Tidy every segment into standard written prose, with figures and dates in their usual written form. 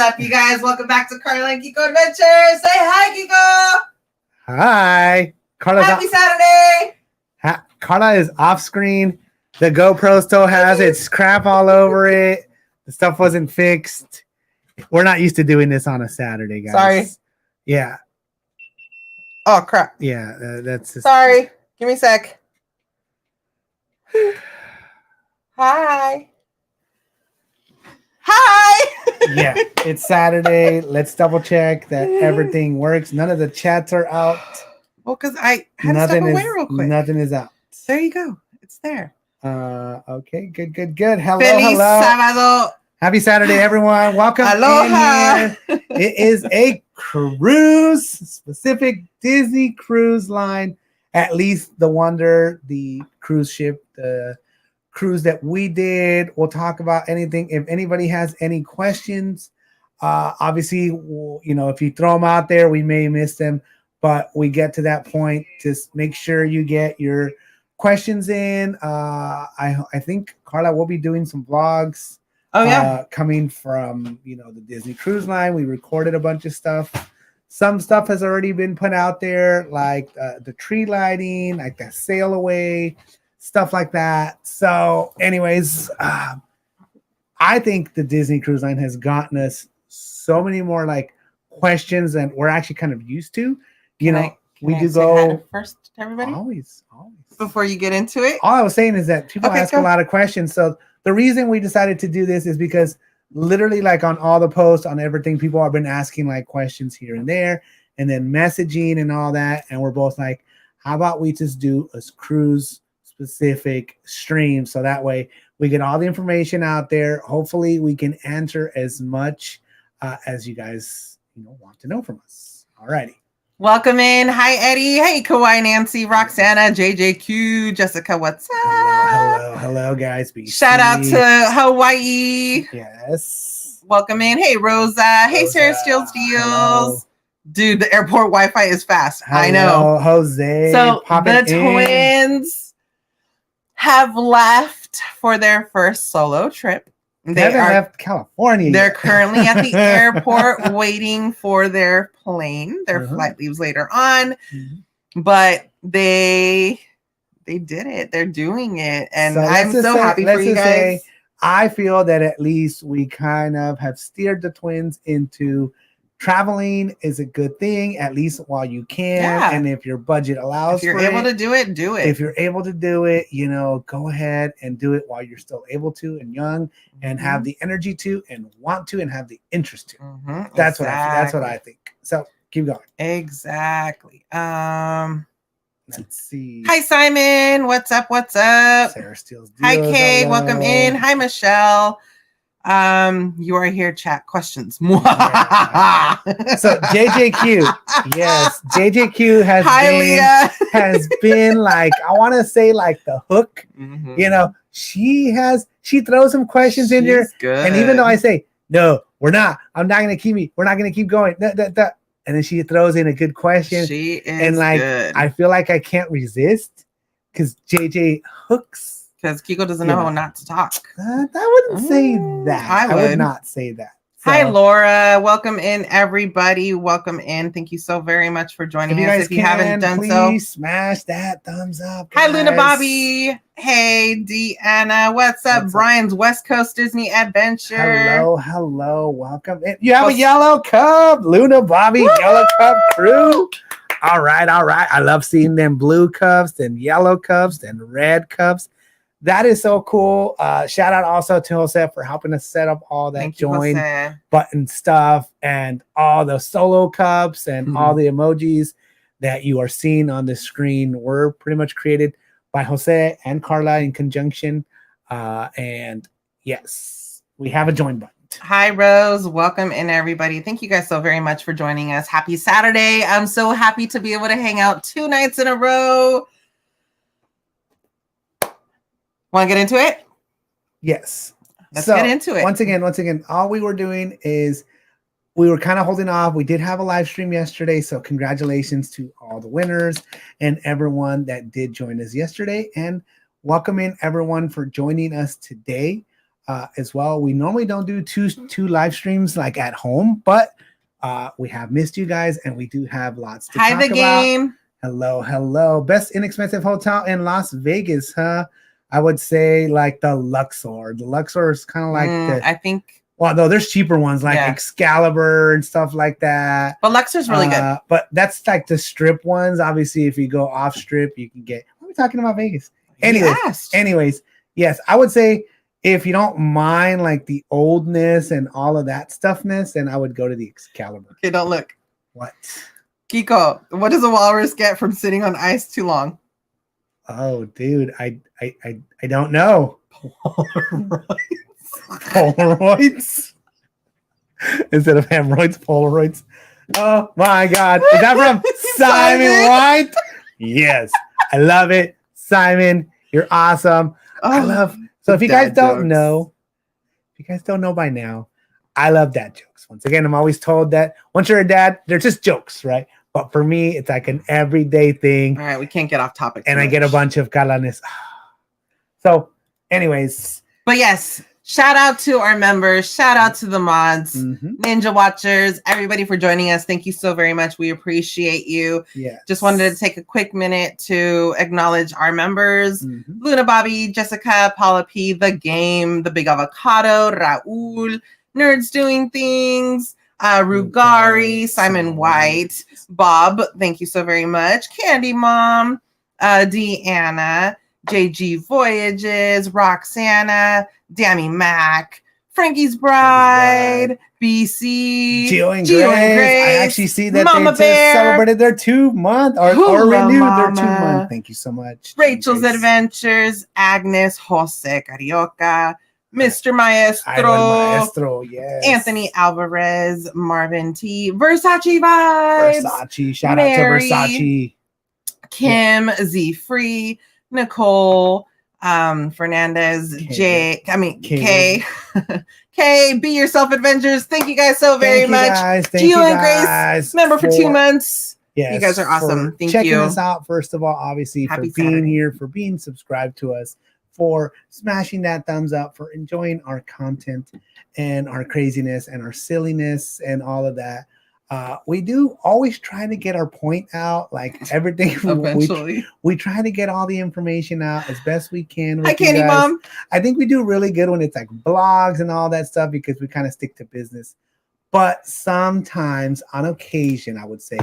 up, you guys? Welcome back to Karla and Kiko Adventures. Say hi, Kiko. Hi. Karla's Happy Saturday. Karla is off screen. The GoPro still has its crap all over it. The stuff wasn't fixed. We're not used to doing this on a Saturday, guys. Sorry. Yeah. Oh, crap. Yeah, that's just... Sorry. Give me a sec. Hi. Hi. Yeah, it's Saturday. Let's double check that everything works. None of the chats are out. Well, because I had to step away real quick. Nothing is out. There you go. It's there. Okay, good. Hello, Feliz sábado. Happy Saturday, everyone. Welcome Aloha. in here. It is a cruise, specific Disney cruise line. At least the Wonder, the cruise ship, the cruise that we did. We'll talk about anything. If anybody has any questions, obviously, if you throw them out there, we may miss them. But we get to that point. Just make sure you get your questions in. I think Karla will be doing some vlogs. Oh yeah, coming from the Disney Cruise Line. We recorded a bunch of stuff. Some stuff has already been put out there, like the tree lighting, like that sail away, stuff like that. So, anyways, I think the Disney Cruise Line has gotten us so many more like questions than we're actually kind of used to. We do go first to everybody. Always. Before you get into it, all I was saying is that people ask a lot of questions. So the reason we decided to do this is because literally, like on all the posts, on everything, people have been asking like questions here and there, and then messaging and all that. And we're both like, how about we just do a cruise specific stream, so that way we get all the information out there. Hopefully, we can answer as much as you guys want to know from us. Alrighty. Welcome in. Hi, Eddie. Hey, Kawhi, Nancy, Roxana, JJQ, Jessica. What's up? Hello, guys. Shout out to Hawaii. Yes. Welcome in. Hey, Rosa. Hey, Sarah Steals Deals. Hello. Dude, the airport Wi-Fi is fast. I know. Jose. So the twins have left for their first solo trip. They haven't left California. They're currently at the airport waiting for their plane. Their flight leaves later on, but they did it. They're doing it, and I'm so happy for you guys. I feel that at least we kind of have steered the twins into traveling is a good thing, at least while you can. Yeah. And if your budget allows, if you're able to do it, do it. If you're able to do it, go ahead and do it while you're still able to and young and have the energy to and want to and have the interest to. That's what I think. So keep going. Exactly. Let's see. Hi, Simon. What's up? Sarah Steals Deals. Hi, Kay. Welcome in. Hi, Michelle. You are here, chat questions. So JJQ, yes, JJQ has been like, I want to say like the hook. She throws some questions in there, and even though I say no, we're not gonna keep going, and then she throws in a good question. She is, and like good. I feel like I can't resist because JJ hooks. Because Kiko doesn't know not to talk. I wouldn't say that. I would not say that. So, hi, Laura. Welcome in, everybody. Welcome in. Thank you so very much for joining us. If you haven't done so, please smash that thumbs up. Guys. Hi, Luna Bobby. Hey, Deanna. What's up? Brian's West Coast Disney Adventure. Hello. Welcome in. You have a yellow cup. Luna Bobby, yellow cup crew. All right. I love seeing them blue cups and yellow cups and red cups. That is so cool. Shout out also to Jose for helping us set up all that join button stuff and all the solo cups and all the emojis that you are seeing on the screen were pretty much created by Jose and Karla in conjunction. And yes, we have a join button. Hi, Rose. Welcome in, everybody. Thank you guys so very much for joining us. Happy Saturday. I'm so happy to be able to hang out 2 nights in a row. Want to get into it? Yes. Let's get into it. Once again, all we were doing is we were kind of holding off. We did have a live stream yesterday, so congratulations to all the winners and everyone that did join us yesterday. And welcome in everyone for joining us today. as well. We normally don't do two live streams like at home, but we have missed you guys, and we do have lots to talk about. Hi, the game. Hello. Best inexpensive hotel in Las Vegas, huh? I would say like the Luxor. The Luxor is kind of like I think. Well, no, there's cheaper ones like Excalibur and stuff like that. But Luxor's really good. But that's like the strip ones. Obviously, if you go off strip, you can get. What are we talking about Vegas? Anyways, yes, I would say if you don't mind like the oldness and all of that stuffness, then I would go to the Excalibur. Okay, don't look. What? Kiko, what does a walrus get from sitting on ice too long? Oh, dude, I don't know. Polaroids instead of hemorrhoids, Polaroids. Oh my God, is that from Simon White? Yes, I love it, Simon. You're awesome. I love. So if you guys don't know, by now, I love dad jokes. Once again, I'm always told that once you're a dad, they're just jokes, right? But for me, it's like an everyday thing. All right, we can't get off topic. And I get a bunch of calanes. So, anyways. But yes, shout out to our members. Shout out to the mods, Ninja Watchers, everybody for joining us. Thank you so very much. We appreciate you. Yeah. Just wanted to take a quick minute to acknowledge our members. Luna Bobby, Jessica, Paula P, The Game, The Big Avocado, Raul, Nerds Doing Things, Rugari, Simon White, Bob, thank you so very much. Candy Mom, Deanna, JG Voyages, Roxana, Dammy Mac, Frankie's Bride, BC, Gio and Grace. I actually see that Mama they Bear, just celebrated their 2-month or renewed their 2-month. Thank you so much. Rachel's Adventures, Agnes, Jose Carioca, Mr. Maestro, yes. Anthony Alvarez, Marvin T, Versace Vibes, shout out to Versace, Kim, Z Free, Nicole, Fernandez, Kay, Kay, Be Yourself Adventures. Thank you guys so very much. Gio and Grace, member for 2 months. Yes, you guys are awesome. Thank you. Checking us out, first of all, obviously, for being here, for being subscribed to us, for smashing that thumbs up, for enjoying our content and our craziness and our silliness and all of that. We do always try to get our point out, like everything. Eventually, we try to get all the information out as best we can. Hi, Candy Mom. I think we do really good when it's like blogs and all that stuff because we kind of stick to business. But sometimes, on occasion, I would say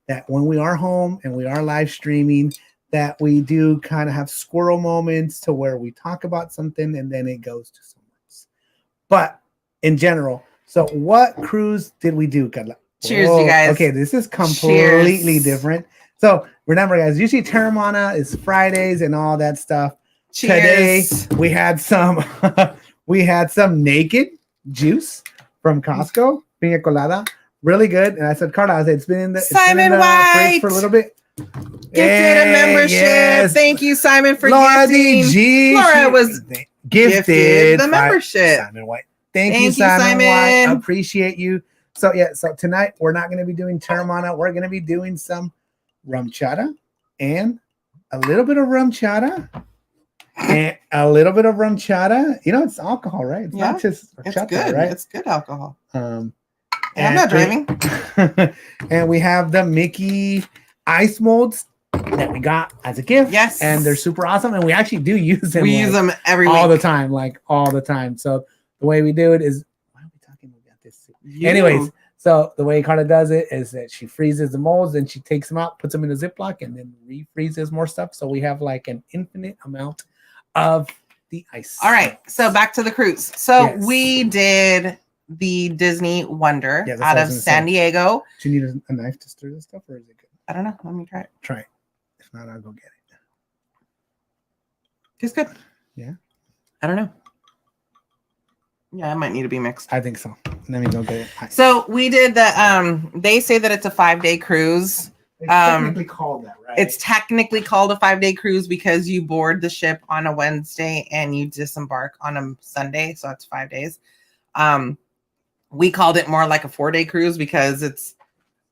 that when we are home and we are live streaming, that we do kind of have squirrel moments to where we talk about something and then it goes to someone else. But in general, so what cruise did we do, Karla? Cheers, you guys. Okay, this is completely different. So remember, guys, usually Terramana is Fridays and all that stuff. Cheers. Today we had some naked juice from Costco, piña colada, really good. And I said, Karla, it's been in the fridge for a little bit. Gifted a membership. Yes. Thank you, Simon, for Laura gifting. DG. Laura was gifted the membership. Simon White. Thank you, Simon White. Appreciate you. So tonight we're not going to be doing Terramana. We're going to be doing some rum chata and a little bit of rum chata and a little bit of rum chata. You know, it's alcohol, right? It's not just chata, good. Right? It's good alcohol. And I'm not driving. And we have the Mickey ice molds that we got as a gift. Yes. And they're super awesome. And we actually do use them. We use them every week. All the time. So the way we do it is, why are we talking about this? Anyways, so the way Karla does it is that she freezes the molds and she takes them out, puts them in a Ziploc, and then refreezes more stuff. So we have like an infinite amount of the ice. All right. So back to the cruise. So we did the Disney Wonder out of San Diego. Do you need a knife to stir this stuff, or is it good? I don't know. Let me try it. Try it. If not, I'll go get it. It's good. Yeah. I don't know. Yeah, it might need to be mixed. I think so. Let me go get it. So we did the they say that it's a 5-day cruise. It's technically called that, right? It's technically called a 5-day cruise because you board the ship on a Wednesday and you disembark on a Sunday, so it's 5 days. We called it more like a 4-day cruise because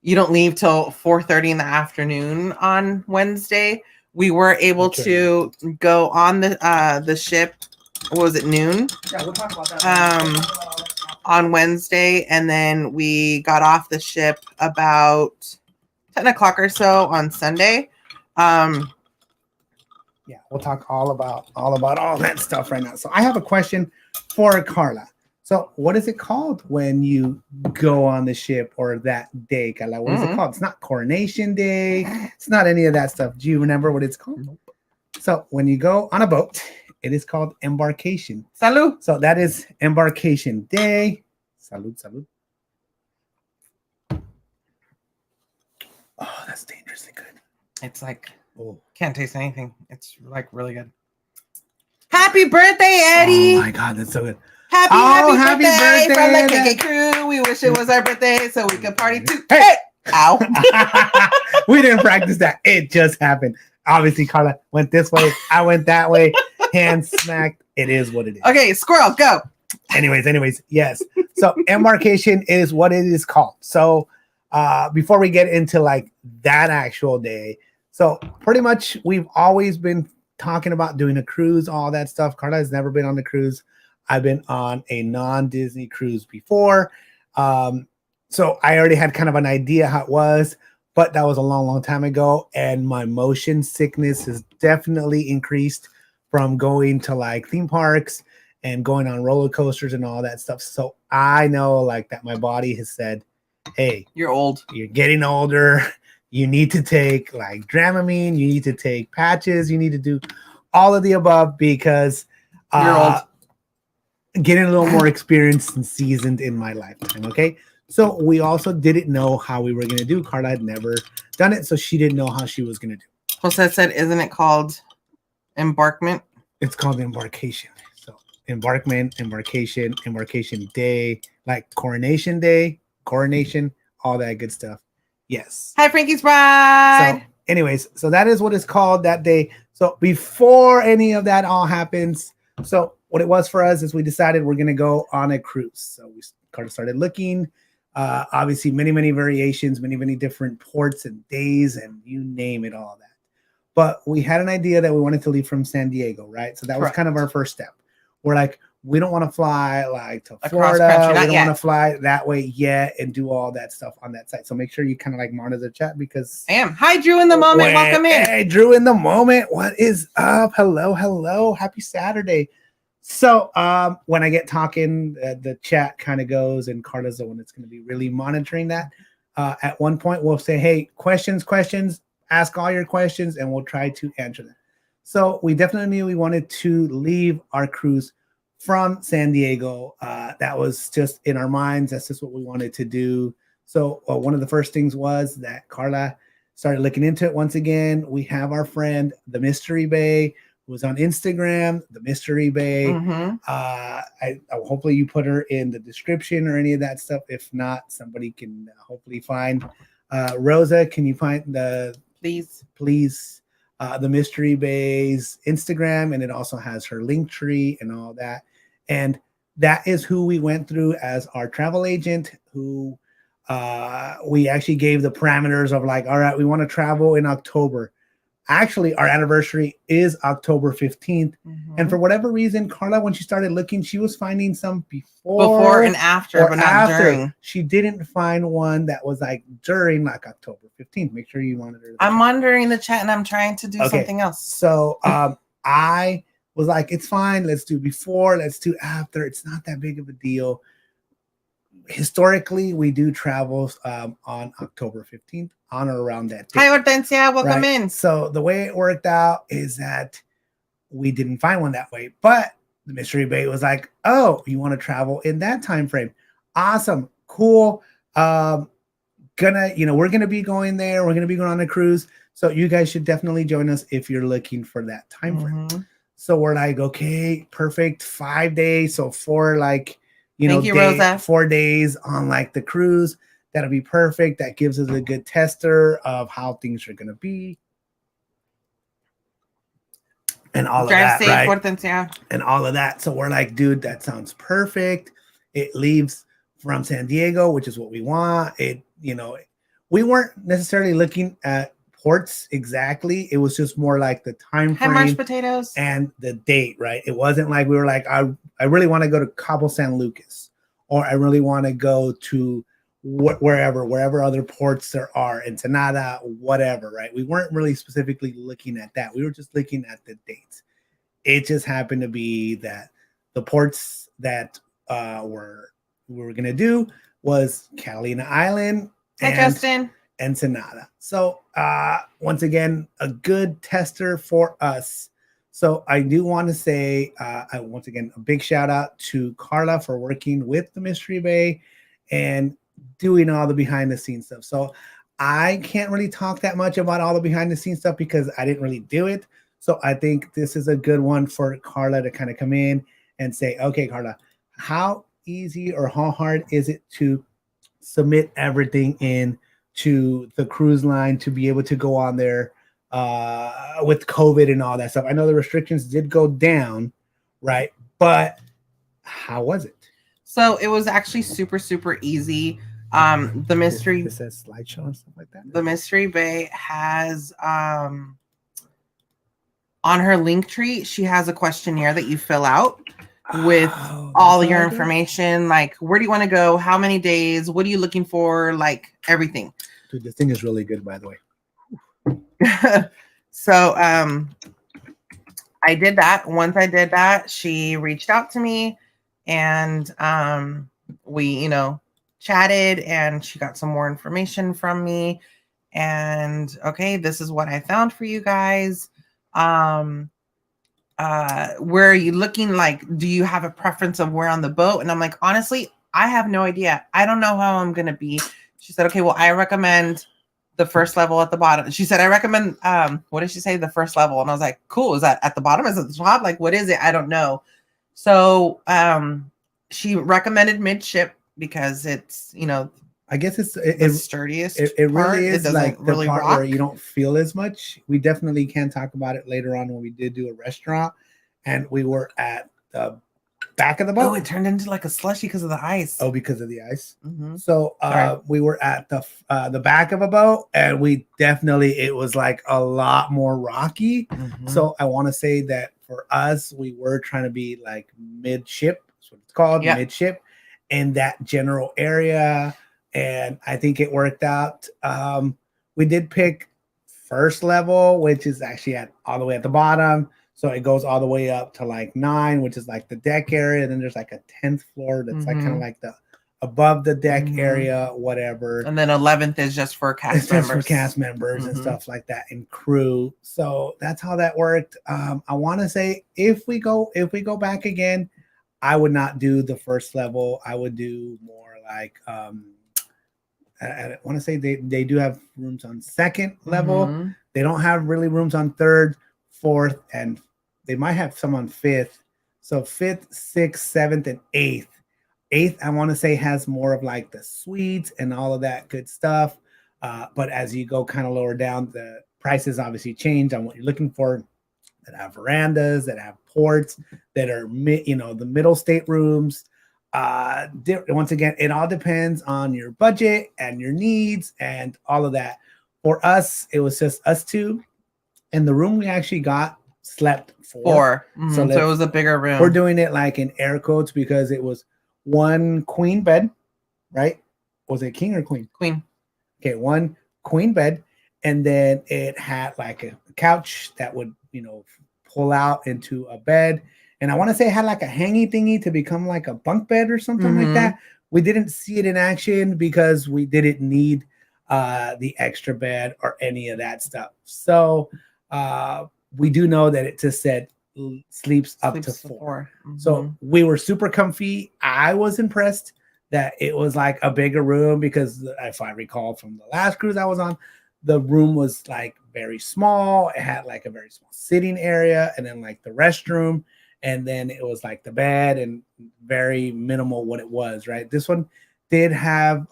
you don't leave till 4:30 in the afternoon on Wednesday. We were able to go on the ship what was it, noon? Yeah, we'll talk about that. On Wednesday, and then we got off the ship about 10 o'clock or so on Sunday. Yeah, we'll talk all about all that stuff right now. So I have a question for Karla. So what is it called when you go on the ship or that day, Karla? What is it called? It's not Coronation Day. It's not any of that stuff. Do you remember what it's called? Nope. So when you go on a boat, it is called embarkation. Salud. So that is embarkation day. Salud, salud. Oh, that's dangerously good. It's like, oh, can't taste anything. It's like really good. Happy birthday, Eddie. Oh my God, that's so good. Happy birthday from the KK crew. We wish it was our birthday so we could party too. Hey! Ow. We didn't practice that. It just happened. Obviously, Karla went this way. I went that way. Hands smacked. It is what it is. Okay, squirrel, go. Anyways, yes. So embarkation is what it is called. So before we get into like that actual day, so pretty much we've always been talking about doing a cruise, all that stuff. Karla has never been on the cruise. I've been on a non-Disney cruise before. So I already had kind of an idea how it was, but that was a long time ago. And my motion sickness has definitely increased from going to like theme parks and going on roller coasters and all that stuff. So I know like that my body has said, hey, you're old. You're getting older. You need to take like Dramamine. You need to take patches. You need to do all of the above because you're old. Getting a little more experienced and seasoned in my lifetime. Okay. So we also didn't know how we were going to do. Karla had never done it. So she didn't know how she was going to do. Jose said, isn't it called embarkment? It's called embarkation. So embarkment, embarkation day, like coronation day, coronation, all that good stuff. Yes. Hi, Frankie's bride. So anyways, so that is what it's called that day. So before any of that all happens, so what it was for us is we decided we're going to go on a cruise. So we started looking, obviously many variations, many different ports and days and you name it, all that. But we had an idea that we wanted to leave from San Diego, right? So that was kind of our first step. We're like, we don't want to fly like to Florida. We don't want to fly that way yet and do all that stuff on that site. So make sure you kind of like monitor the chat because I am. Hi, Drew in the moment. Welcome in. Hey, Drew in the moment. What is up? Hello. Happy Saturday. So when I get talking, the chat kind of goes and Karla's the one that's going to be really monitoring that. At one point, we'll say, hey, questions, ask all your questions and we'll try to answer them. So we definitely knew we wanted to leave our cruise from San Diego. That was just in our minds. That's just what we wanted to do. So one of the first things was that Karla started looking into it once again. We have our friend, the Mystery Bay, who was on Instagram, the Mystery Bay. Hopefully you put her in the description or any of that stuff. If not, somebody can hopefully find. Rosa, can you find please, the Mystery Bay's Instagram, and it also has her link tree and all that. And that is who we went through as our travel agent, who we actually gave the parameters of like, all right, we want to travel in October. Actually, our anniversary is October 15th. And for whatever reason, Karla, when she started looking, she was finding some before and after, but not during. She didn't find one that was like during like October 15th. Make sure you monitor. I'm monitoring the chat and I'm trying to do something else. So I was like, it's fine. Let's do before. Let's do after. It's not that big of a deal. Historically, we do travel on October 15th, on or around that day. Hi, Hortensia. Welcome in. So the way it worked out is that we didn't find one that way, but the Mystery Bay was like, oh, you want to travel in that time frame? Awesome. Cool. We're going to be going there. We're going to be going on a cruise. So you guys should definitely join us if you're looking for that time frame. So we're like, okay, perfect. 5 days. So for like, Rosa. 4 days on like the cruise. That'll be perfect. That gives us a good tester of how things are going to be. And all of that, right? Hortensia. And all of that. So we're like, dude, that sounds perfect. It leaves from San Diego, which is what we want. We weren't necessarily looking at ports exactly. It was just more like the time Hi, mashed frame potatoes. and the date, right? It wasn't like we were like, I really want to go to Cabo San Lucas, or I really want to go to wherever other ports there are, Ensenada, whatever, right? We weren't really specifically looking at that. We were just looking at the dates. It just happened to be that the ports that we were gonna do was Catalina Island Hi, and Justin. Ensenada. So once again, a good tester for us. So I do want to say, once again, a big shout out to Karla for working with the Mystery Bay and doing all the behind the scenes stuff. So I can't really talk that much about all the behind the scenes stuff because I didn't really do it. So I think this is a good one for Karla to kind of come in and say, okay, Karla, how easy or how hard is it to submit everything in to the cruise line to be able to go on there with COVID and all that stuff? I know the restrictions did go down, right? But how was it? So it was actually super, super easy. The mystery, it says slideshow and stuff like that. The Mystery Bay has on her link tree, she has a questionnaire that you fill out with all your information, like where do you want to go, how many days, what are you looking for, like everything. Dude, this thing is really good, by the way. So I did that. Once I did that, she reached out to me and we, chatted, and she got some more information from me. And okay, this is what I found for you guys. Where are you looking? Like, do you have a preference of where on the boat? And I'm like, honestly, I have no idea. I don't know how I'm gonna be. She said, okay, well, I recommend the first level at the bottom. She said, I recommend what did she say? The first level. And I was like, cool, is that at the bottom? Is it the top? Like, what is it? I don't know. So she recommended midship because it's, I guess it's the sturdiest. It really is, it like the really part rock. where you don't feel as much. We definitely can talk about it later on when we did do a restaurant, and we were at the back of the boat. Oh, it turned into like a slushy because of the ice. Oh, because of the ice. Mm-hmm. So we were at the back of a boat, and it was like a lot more rocky. Mm-hmm. So I want to say that for us, we were trying to be like midship. That's what it's called, midship, in that general area. And I think it worked out. We did pick first level, which is actually all the way at the bottom. So it goes all the way up to like 9, which is like the deck area. And then there's like a 10th floor that's like kind of like the above the deck area, whatever. And then 11th is just for cast members. Just for cast members and stuff like that, and crew. So that's how that worked. I want to say if we go back again, I would not do the first level. I would do more like I want to say they do have rooms on second level. They don't have really rooms on third, fourth, and they might have some on fifth. So 5th, 6th, 7th, and 8th. 8th, I want to say, has more of like the suites and all of that good stuff. But as you go kind of lower down, the prices obviously change on what you're looking for. That have verandas, that have ports, that are the middle staterooms. Once again, it all depends on your budget and your needs and all of that. For us, it was just us two, and the room we actually got slept 4. So it was a bigger room. We're doing it like in air quotes because it was 1 queen bed, right? Was it king or queen? Queen. Okay, 1 queen bed, and then it had like a couch that would pull out into a bed. And I want to say it had like a hanging thingy to become like a bunk bed or something like that. We didn't see it in action because we didn't need the extra bed or any of that stuff. So we do know that it just said sleeps up to 4. So we were super comfy. I was impressed that it was like a bigger room because if I recall from the last cruise I was on, the room was like very small. It had like a very small sitting area and then like the restroom. And then it was like the bed and very minimal what it was, right? This one did have,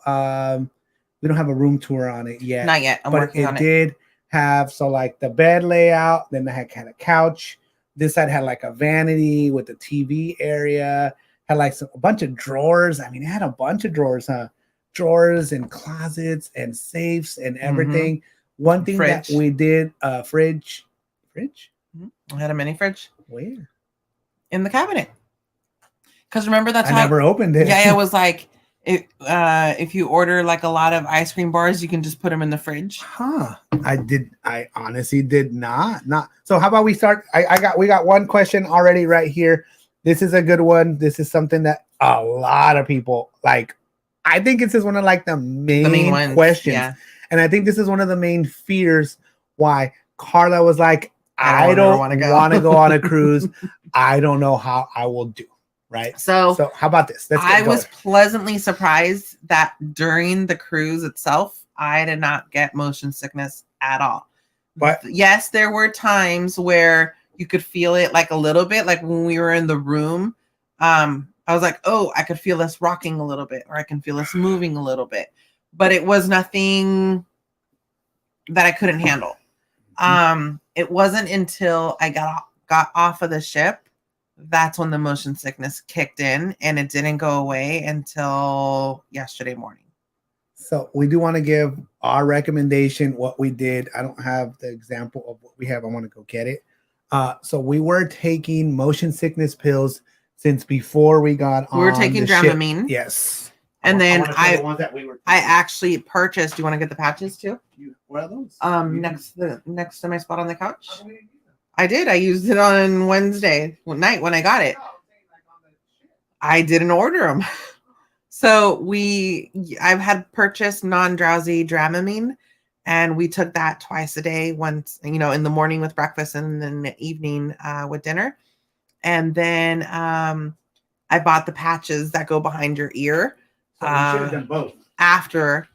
we don't have a room tour on it yet. Not yet. I'm working on it. But it did have, so like the bed layout, then it had a couch. This side had like a vanity with the TV area, had like a bunch of drawers. I mean, it had a bunch of drawers, drawers and closets and safes and everything. One thing that we did, fridge. I had a mini fridge. Where? In the cabinet. Because remember that's I never opened it. Yeah, it was like if you order like a lot of ice cream bars, you can just put them in the fridge. I honestly did not. So how about we start? We got one question already right here. This is a good one. This is something that a lot of people like. I think this is one of like the main questions. Yeah. And I think this is one of the main fears why Karla was like, I don't want to go on a cruise. I don't know how I will do. Right. So how about this? I was pleasantly surprised that during the cruise itself, I did not get motion sickness at all. But yes, there were times where you could feel it like a little bit, like when we were in the room. I was like, oh, I could feel us rocking a little bit, or I can feel us moving a little bit, but it was nothing that I couldn't handle. It wasn't until I got off of the ship that's when the motion sickness kicked in, and it didn't go away until yesterday morning. So we do want to give our recommendation, what we did. I don't have the example of what we have. I want to go get it. So we were taking motion sickness pills since before we got on. We were taking Dramamine. Ship. Yes. And then I actually purchased. Do you want to get the patches too? Where are those? Next to my spot on the couch. I did. I used it on Wednesday night when I got it. I didn't order them. So I've had purchased non-drowsy Dramamine, and we took that twice a day, once, in the morning with breakfast and then in the evening with dinner. And then I bought the patches that go behind your ear. So we should have done both. After,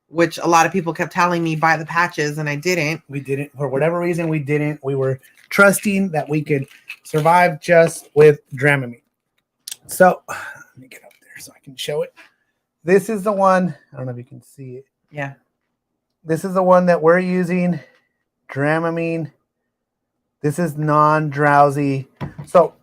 which a lot of people kept telling me buy the patches, and I didn't. We didn't. For whatever reason, we didn't. We were trusting that we could survive just with Dramamine. So let me get up there so I can show it. This is the one. I don't know if you can see it. Yeah. This is the one that we're using. Dramamine. This is non-drowsy. So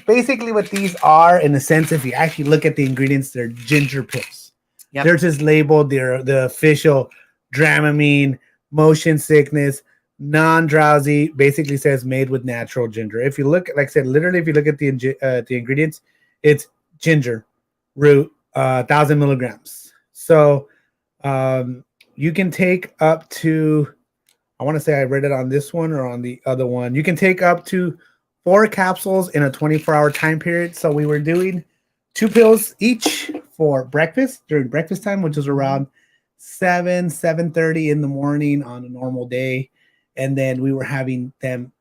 basically what these are, in a sense, if you actually look at the ingredients, they're ginger pills. Yep. They're just labeled. They're the official Dramamine, motion sickness, non-drowsy, basically says made with natural ginger. If you look, like I said, literally, if you look at the ingredients, it's ginger root, 1,000 milligrams. So you can take up to, I want to say I read it on this one or on the other one. You can take up to 4 capsules in a 24-hour time period. So we were doing 2 pills each for breakfast during breakfast time, which was around 7:30 in the morning on a normal day. And then we were having them,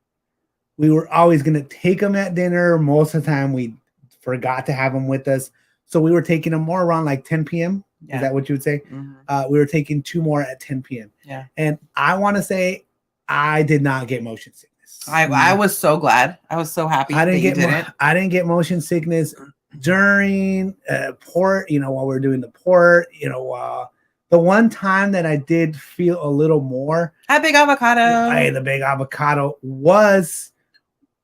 we were always going to take them at dinner. Most of the time we forgot to have them with us. So we were taking them more around like 10 p.m. Yeah. Is that what you would say? Mm-hmm. We were taking 2 more at 10 p.m. Yeah. And I want to say I did not get motion sickness. I was so glad. I was so happy I didn't get motion sickness during port, while we were doing the port, the one time that I did feel a little more. Hi, Big Avocado. The Big Avocado was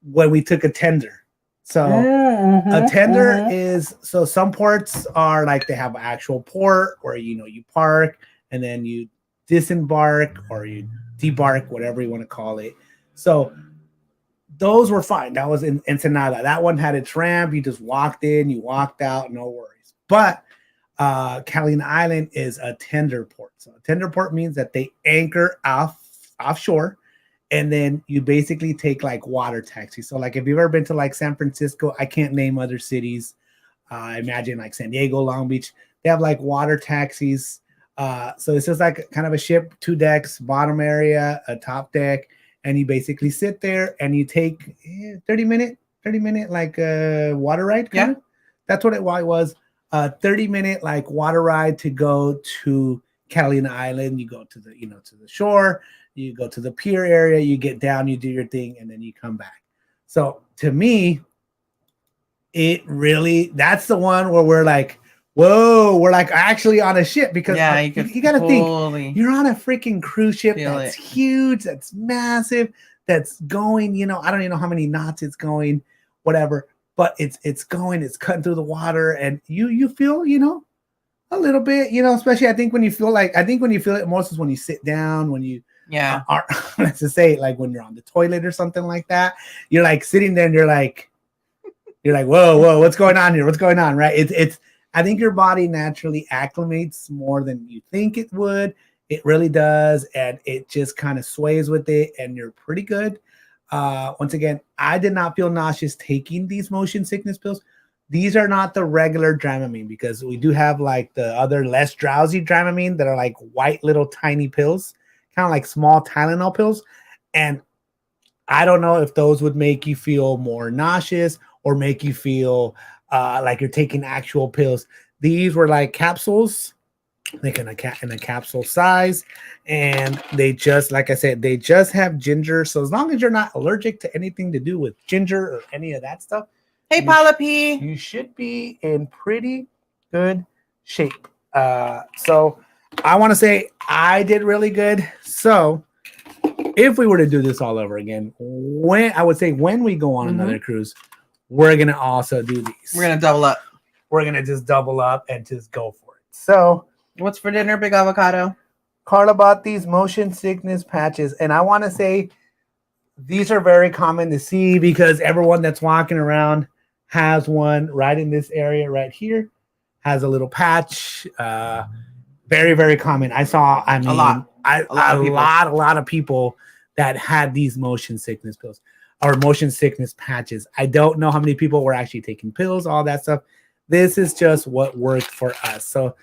when we took a tender. So a tender is, so some ports are like they have an actual port where, you park and then you disembark or you debark, whatever you want to call it. So those were fine. That was in Ensenada. That one had its ramp. You just walked in, you walked out, no worries. But Catalina Island is a tender port. So a tender port means that they anchor offshore, and then you basically take like water taxis. So like if you've ever been to like San Francisco, I can't name other cities. Imagine like San Diego, Long Beach. They have like water taxis. So it's just like kind of a ship, 2 decks, bottom area, a top deck, and you basically sit there and you take 30 minute like water ride. Kinda. Yeah, that's what it was. 30-minute like water ride to go to Catalina Island. You go to the to the shore, you go to the pier area, you get down, you do your thing, and then you come back. So to me, that's the one where we're like, whoa, we're like actually on a ship, because you got to think you're on a freaking cruise ship that's huge, that's massive, that's going, I don't even know how many knots it's going, whatever. But it's going, it's cutting through the water, and you feel, a little bit, especially I think when you feel it most is when you sit down, when you Yeah. Let's just say, like when you're on the toilet or something like that, you're like sitting there and you're like, whoa, what's going on here? What's going on, right? It's. I think your body naturally acclimates more than you think it would. It really does, and it just kind of sways with it, and you're pretty good. Once again, I did not feel nauseous taking these motion sickness pills. These are not the regular Dramamine, because we do have like the other less drowsy Dramamine that are like white little tiny pills, kind of like small Tylenol pills. And I don't know if those would make you feel more nauseous or make you feel like you're taking actual pills. These were like capsules, like in a capsule size, and they just, like I said, they just have ginger. So as long as you're not allergic to anything to do with ginger or any of that stuff, hey Paula P, you should be in pretty good shape. So I want to say I did really good. So if we were to do this all over again, when we go on another cruise, we're gonna also do these. We're gonna double up. We're gonna just double up and just go for it. So what's for dinner, Big Avocado? Karla bought these motion sickness patches, and I want to say these are very common to see because everyone that's walking around has one right in this area right here, has a little patch. Very, very common. A lot of people that had these motion sickness pills or motion sickness patches. I don't know how many people were actually taking pills, all that stuff. This is just what worked for us. So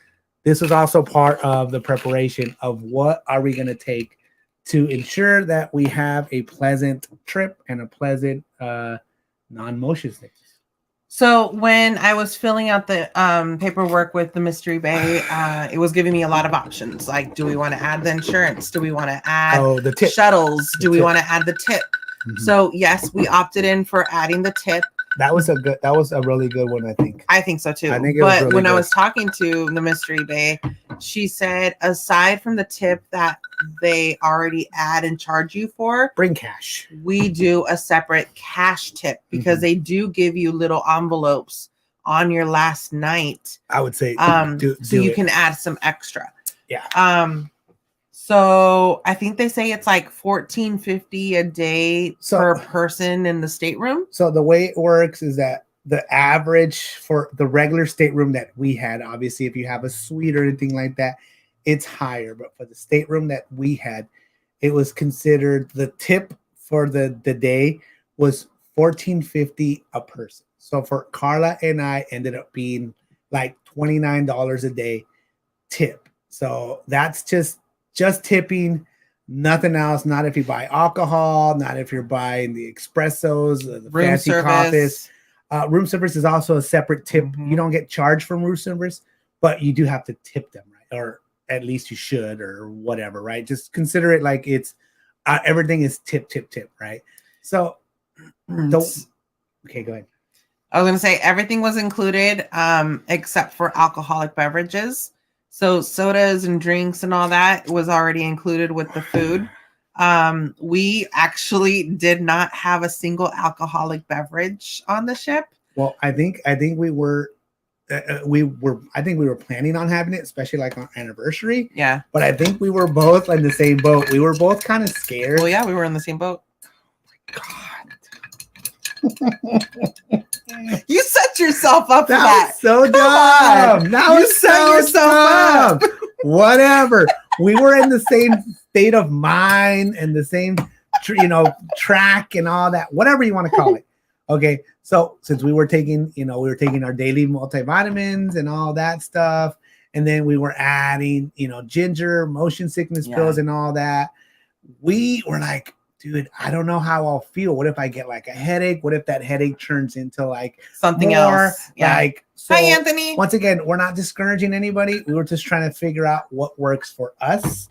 this was also part of the preparation of what are we going to take to ensure that we have a pleasant trip and a pleasant non-motion sickness. So when I was filling out the paperwork with the Mystery Bay, it was giving me a lot of options. Like, do we want to add the insurance? Do we want to add the tip. Shuttles? Do we want to add the tip? So yes, we opted in for adding the tip. That was a really good one, I think. I think so too. When I was talking to the Mystery Bay, she said aside from the tip that they already add and charge you for, bring cash. We do a separate cash tip because they do give you little envelopes on your last night. I would say so you can add some extra. Yeah. So I think they say it's like $14.50 a day per person in the stateroom. So the way it works is that the average for the regular stateroom that we had, obviously, if you have a suite or anything like that, it's higher. But for the stateroom that we had, it was considered the tip for the day was $14.50 a person. So for Karla and I, ended up being like $29 a day tip. So that's just tipping, nothing else. Not if you buy alcohol, not if you're buying the espressos, the room fancy service. coffees. Room service is also a separate tip. You don't get charged from room service, but you do have to tip them, right? Or at least you should, or whatever, right? Just consider it like it's everything is tip, right? So, okay, go ahead. I was going to say everything was included except for alcoholic beverages. So sodas and drinks and all that was already included with the food. We actually did not have a single alcoholic beverage on the ship. Well, I think we were planning on having it, especially like on anniversary. Yeah. But I think we were both in the same boat. We were both kind of scared. Well, yeah, we were in the same boat. God. You set yourself up for that. Was so dumb. That was so dumb. Whatever. We were in the same state of mind and the same, track and all that. Whatever you want to call it. Okay. So since we were taking our daily multivitamins and all that stuff, and then we were adding, ginger, motion sickness pills and all that, we were like, dude, I don't know how I'll feel. What if I get like a headache? What if that headache turns into like something else? Yeah. Like, so, hi, Anthony. Once again, we're not discouraging anybody. We were just trying to figure out what works for us.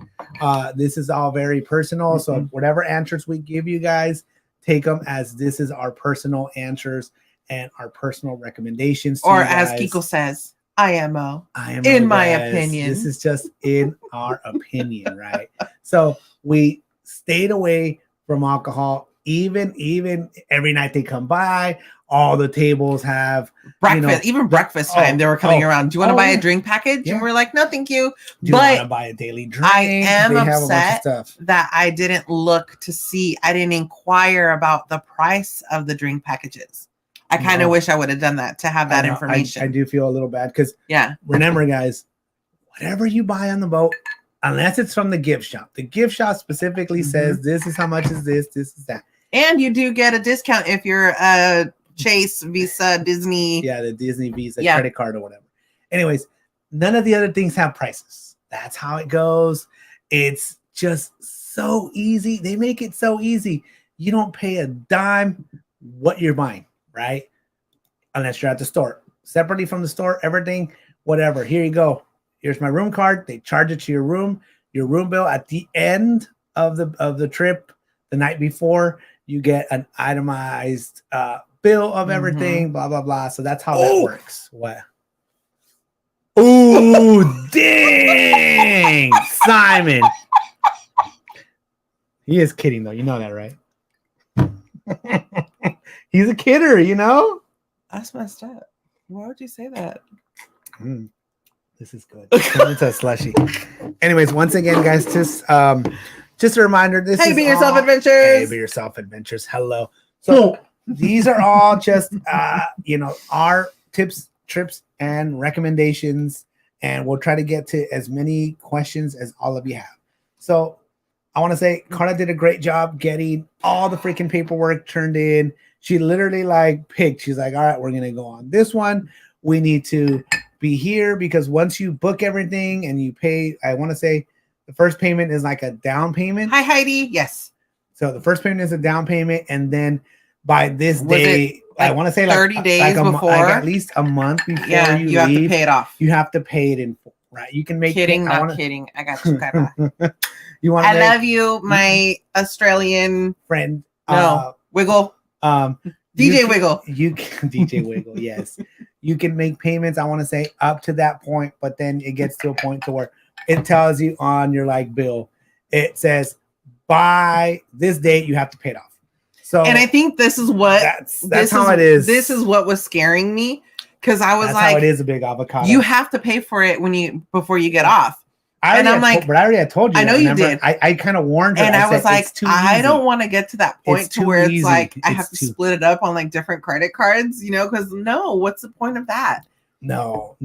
This is all very personal. So whatever answers we give you guys, take them as this is our personal answers and our personal recommendations. Or as Kiko says, IMO. In my opinion. This is just in our opinion, right? So we stayed away from alcohol, even every night they come by, All the tables have breakfast, even breakfast time. They were coming around. Do you want to buy a drink package? Yeah. And we're like, no, thank you. Do you want to buy a daily drink? I am upset that I didn't look to see. I didn't inquire about the price of the drink packages. I kind of wish I would have done that to have that information. I do feel a little bad because remember, guys, whatever you buy on the boat, unless it's from the gift shop specifically says this is how much is this is that. And you do get a discount if you're a Chase, Visa, Disney. Yeah, the Disney Visa credit card or whatever. Anyways, none of the other things have prices. That's how it goes. It's just so easy. They make it so easy. You don't pay a dime what you're buying, right? Unless you're at the store. Separately from the store, everything, whatever. Here you go. Here's my room card. They charge it to your room bill at the end of the trip. The night before, you get an itemized bill of everything, blah, blah, blah. So that's how that works. What? Ooh, dang, Simon. He is kidding, though. You know that, right? He's a kidder, you know? That's messed up. Why would you say that? This is good. It's a slushy. Anyways, once again, guys, just a reminder. This is Be Yourself Adventures. Hey, Be Yourself Adventures. Hello. So these are all just, our tips, trips, and recommendations, and we'll try to get to as many questions as all of you have. So I want to say Karla did a great job getting all the freaking paperwork turned in. She literally picked. She's like, all right, we're going to go on this one. We need to be here because once you book everything and you pay, I want to say the first payment is like a down payment. Hi, Heidi. Yes. So the first payment is a down payment. And then by this day, I want to say 30 days before, at least a month before you have leave, to pay it off. You have to pay it in full, right? You can make kidding. I got you. You want? I love you, my Australian friend. Wiggle. DJ Wiggle. You can DJ Wiggle. Yes, you can make payments. I want to say up to that point, but then it gets to a point to where it tells you on your bill. It says by this date you have to pay it off. So, and I think this is what that's how it is. This is what was scaring me because I was that's how it is a big avocado. You have to pay for it before you get off. But I already told you. I know you did. I kind of warned her. And I was like, I don't want to get to that point to where it's I have to split it up on different credit cards, because what's the point of that? No.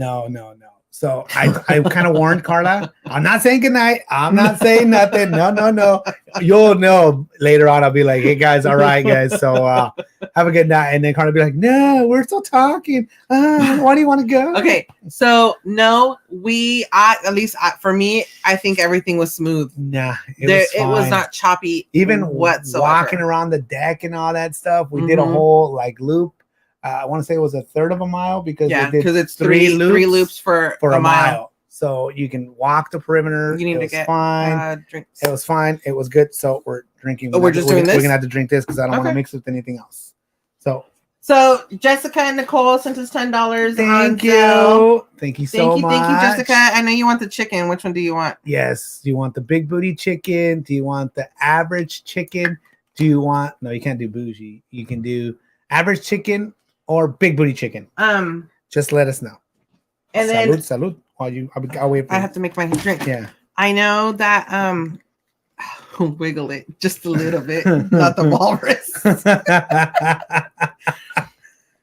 So I kind of warned Karla. I'm not saying goodnight. I'm not saying nothing. No. You'll know later on. I'll be like, hey guys, all right, guys. So have a good night. And then Karla will be like, no, we're still talking. Why do you want to go? Okay. So no, for me, I think everything was smooth. Nah, it was not choppy. Even whatsoever. Walking around the deck and all that stuff. We did a whole loop. I want to say it was a third of a mile because it's three loops for a mile. So you can walk the perimeter. You need to get drinks. It was fine. It was good. So we're drinking. We're just doing this. We're gonna have to drink this because I don't want to mix it with anything else. So Jessica and Nicole sent us $10. Thank you. Thank you so much. Thank you, Jessica. I know you want the chicken. Which one do you want? Yes. Do you want the big booty chicken? Do you want the average chicken? No, you can't do bougie. You can do average chicken or big booty chicken. Just let us know. And salud. I'll wait for I have to make my drink. Yeah. I know that wiggle it just a little bit, not the walrus.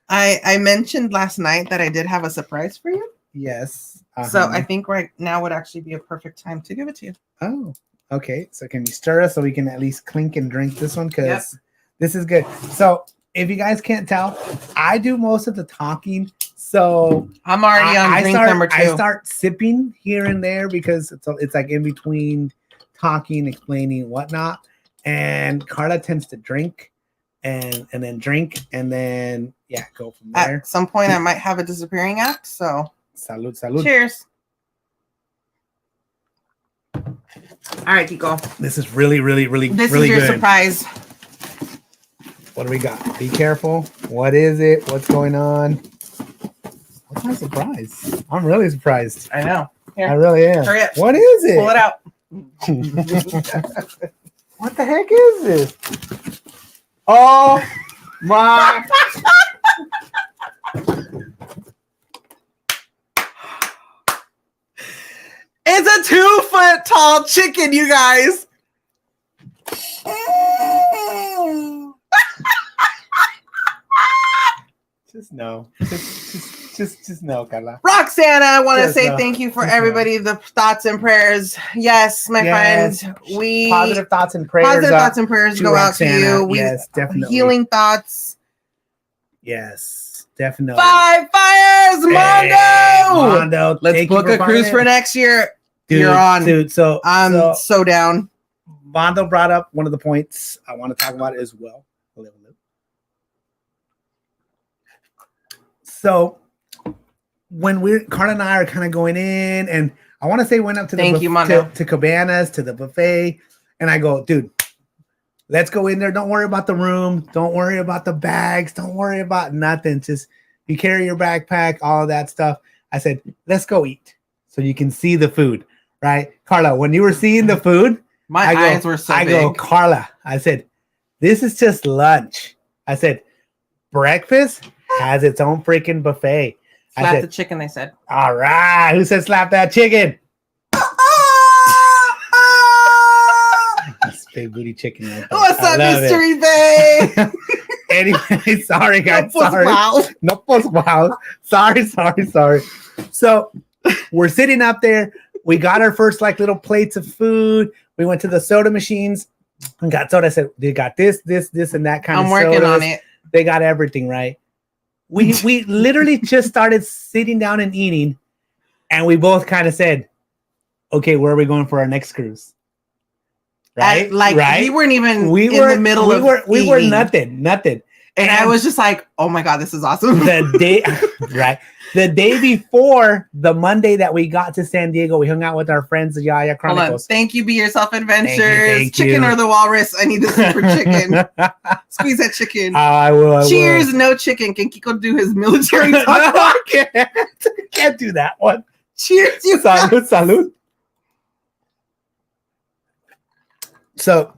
I mentioned last night that I did have a surprise for you. Yes. So I think right now would actually be a perfect time to give it to you. Oh, okay. So can you stir us so we can at least clink and drink this one? Because this is good. So if you guys can't tell, I do most of the talking. So I'm already on drink number 2. I start sipping here and there because it's in between talking, explaining, whatnot. And Karla tends to drink and then drink and then go from there. At some point I might have a disappearing act. So salud. Cheers. All right, Kiko. This is really good. This is your surprise. What do we got? Be careful. What is it? What's going on? What's my surprise? I'm really surprised. I know. Here. I really am. Hurry up. What is it? Pull it out. What the heck is this? Oh my It's a 2-foot tall chicken, you guys. Just no. Just no, Karla. Roxana, I want to say thank you for everybody, the thoughts and prayers. Yes, my friend. We positive thoughts and prayers. Positive thoughts and prayers go out to you. Yes, definitely. Healing thoughts. Yes, definitely. 5 fires, Mondo! Hey, Mondo, let's book a cruise for next year. Dude, you're on. Dude, so I'm so down. Mondo brought up one of the points I want to talk about as well. So when Karla and I are kind of going in, and I want to say went up to to Cabanas, to the buffet, and I go, dude, let's go in there. Don't worry about the room. Don't worry about the bags. Don't worry about nothing. Just you carry your backpack, all of that stuff. I said, let's go eat so you can see the food, right? Karla, when you were seeing the food, my eyes were so big. I go, Karla, I said, this is just lunch. I said, breakfast has its own freaking buffet. Slap the chicken, they said. All right. Who said slap that chicken? That's big booty chicken right there. What's up, Mystery Bay? Anyway, sorry, guys. No post wow. Sorry. So we're sitting up there. We got our first like little plates of food. We went to the soda machines and got soda. I said, they got this, and that kind of soda. I'm working on it. They got everything, right? We literally just started sitting down and eating, and we both kind of said, okay, where are we going for our next cruise? Right? We weren't even in the middle of eating. We were nothing. And I was just like, oh my God, this is awesome. The day before the Monday that we got to San Diego, we hung out with our friends, the Yaya Chronicles. Hold on. Thank you, Be Yourself Adventures. Thank chicken you. Or the walrus? I need the super chicken. Squeeze that chicken. I will. Cheers, no chicken. Can Kiko do his military talk? I can't do that one. Cheers, you Salud. So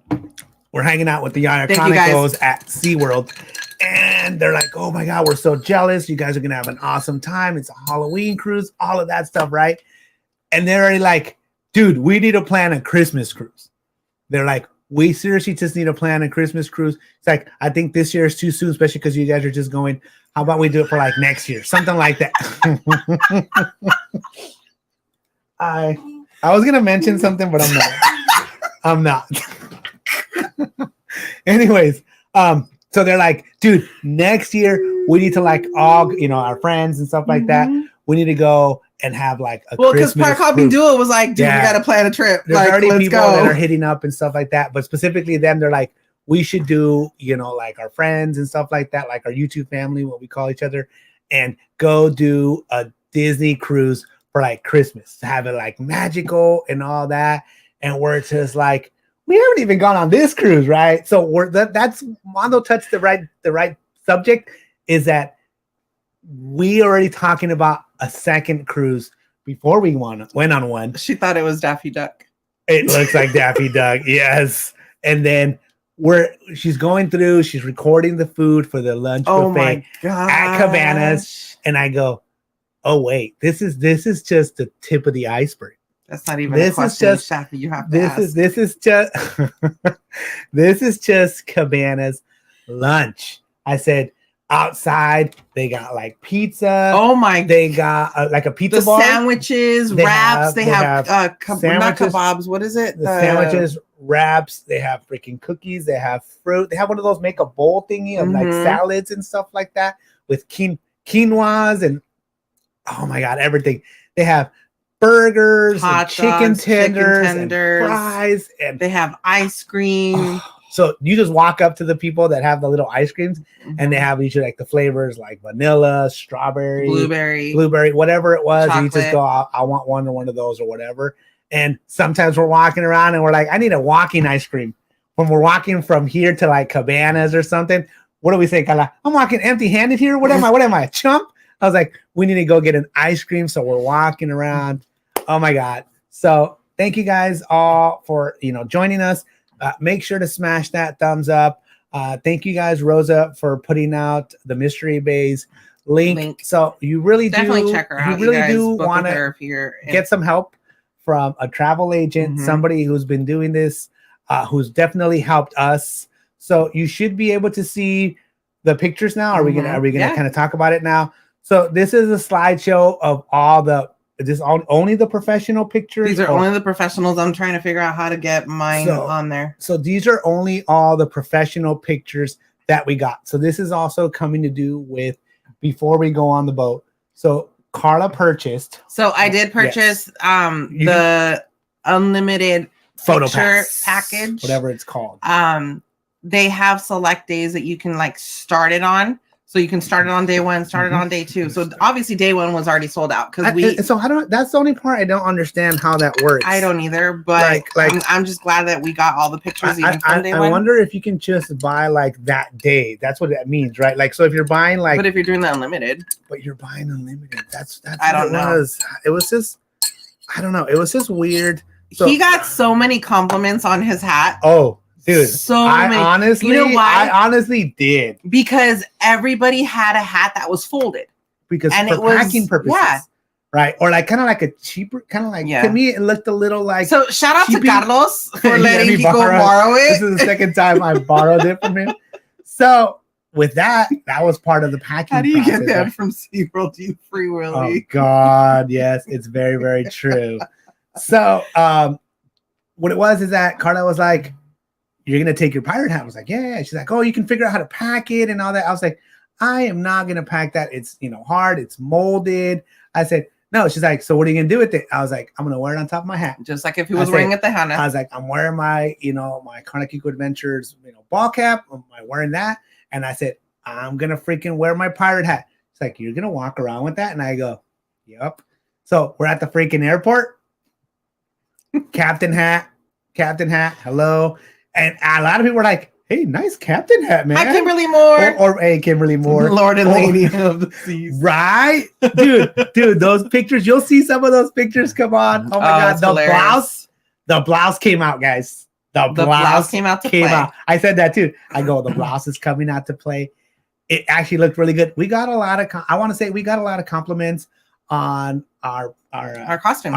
we're hanging out with the Yaya Chronicles at SeaWorld. And they're like, oh my God, we're so jealous. You guys are going to have an awesome time. It's a Halloween cruise, all of that stuff, right? And they're already like, dude, we need to plan a Christmas cruise. They're like, we seriously just need to plan a Christmas cruise. It's like, I think this year is too soon, especially because you guys are just going, how about we do it for like next year? Something like that. I was going to mention something, but I'm not. Anyways, so they're like, dude, next year we need to like all, our friends and stuff like that. We need to go and have like a Christmas. Well, because Park Hopping Duo was like, dude, we got to plan a trip. There's already people that are hitting up and stuff like that. But specifically them, they're like, we should do, like our friends and stuff like that, like our YouTube family, what we call each other, and go do a Disney cruise for like Christmas, to have it like magical and all that. And we're just like, we haven't even gone on this cruise, right? So that's Mondo touched the right subject, is that we already talking about a second cruise before we went on one. She thought it was Daffy Duck. It looks like Daffy Duck, yes. And then she's going through, she's recording the food for the lunch buffet at Cabanas, and I go, oh wait, this is just the tip of the iceberg. That's not even a question, Shafi, you have to ask. This is just Cabanas lunch. I said, outside they got like pizza. Oh my! They got like a pizza bar. Sandwiches, wraps. They have not kebabs. What is it? The sandwiches, wraps. They have freaking cookies. They have fruit. They have one of those make a bowl thingy of like salads and stuff like that with quinoas and oh my God, everything. They have burgers, hot chicken tenders, and fries, and they have ice cream. So you just walk up to the people that have the little ice creams, and they have usually like the flavors like vanilla, strawberry, blueberry, whatever it was. And you just go, I want one of those or whatever. And sometimes we're walking around and we're like, I need a walking ice cream. When we're walking from here to like Cabanas or something, what do we say, Karla? I'm walking empty-handed here. What am I, a chump? I was like, we need to go get an ice cream. So we're walking around. Oh my God. So thank you guys all for, joining us. Make sure to smash that thumbs up. Thank you guys, Rosa, for putting out the Mystery Bays link. So you really definitely check her out. You really do want to get some help from a travel agent, somebody who's been doing this, who's definitely helped us. So you should be able to see the pictures now. Are we gonna kind of talk about it now? So this is a slideshow of all the only the professional pictures. These are only the professionals. I'm trying to figure out how to get mine on there. So these are only all the professional pictures that we got. So this is also coming to do with before we go on the boat. So Karla purchased. So I did purchase the unlimited photo package, whatever it's called. They have select days that you can like start it on. So you can start it on day 1, start it on day 2. So obviously day 1 was already sold out because that's the only part I don't understand how that works. I don't either, but I'm just glad that we got all the pictures even from day 1. I wonder if you can just buy like that day. That's what that means, right? Like, so if you're buying like, but if you're doing the unlimited, but you're buying unlimited, that's I don't know. It was just, I don't know. It was just weird. So, he got so many compliments on his hat. Oh. Dude, honestly, you know why? I honestly did. Because everybody had a hat that was folded. Because for packing purposes. Yeah. Right. Or like kind of like a cheaper, kind of like to me, it looked a little like. So shout out to Carlos for letting Kiko borrow it. This is the second time I borrowed it from him. So with that was part of the packing. How do you get that from SeaWorld to you, Free Willy? Oh God, yes, it's very, very true. So what it was is that Karla was like, "You're gonna take your pirate hat." I was like, "Yeah." She's like, "Oh, you can figure out how to pack it and all that." I was like, "I am not gonna pack that. It's hard. It's molded." I said, "No." She's like, "So what are you gonna do with it?" I was like, "I'm gonna wear it on top of my hat." Just like if he was wearing it, the hat. I was like, "I'm wearing my my Karla Kiko Adventures ball cap. I'm wearing that." And I said, "I'm gonna freaking wear my pirate hat." It's like, "You're gonna walk around with that?" And I go, "Yep." So we're at the freaking airport. Captain hat. Hello. And a lot of people were like, "Hey, nice captain hat, man." Hi, Kimberly Moore. Or hey, Kimberly Moore. Lord and Lady of the Seas. Right? Dude, those pictures, you'll see some of those pictures come on. Oh my God. The blouse came out, guys. The blouse came out to play. I said that too. I go, the blouse is coming out to play. It actually looked really good. We got a lot of, we got a lot of compliments on our costume,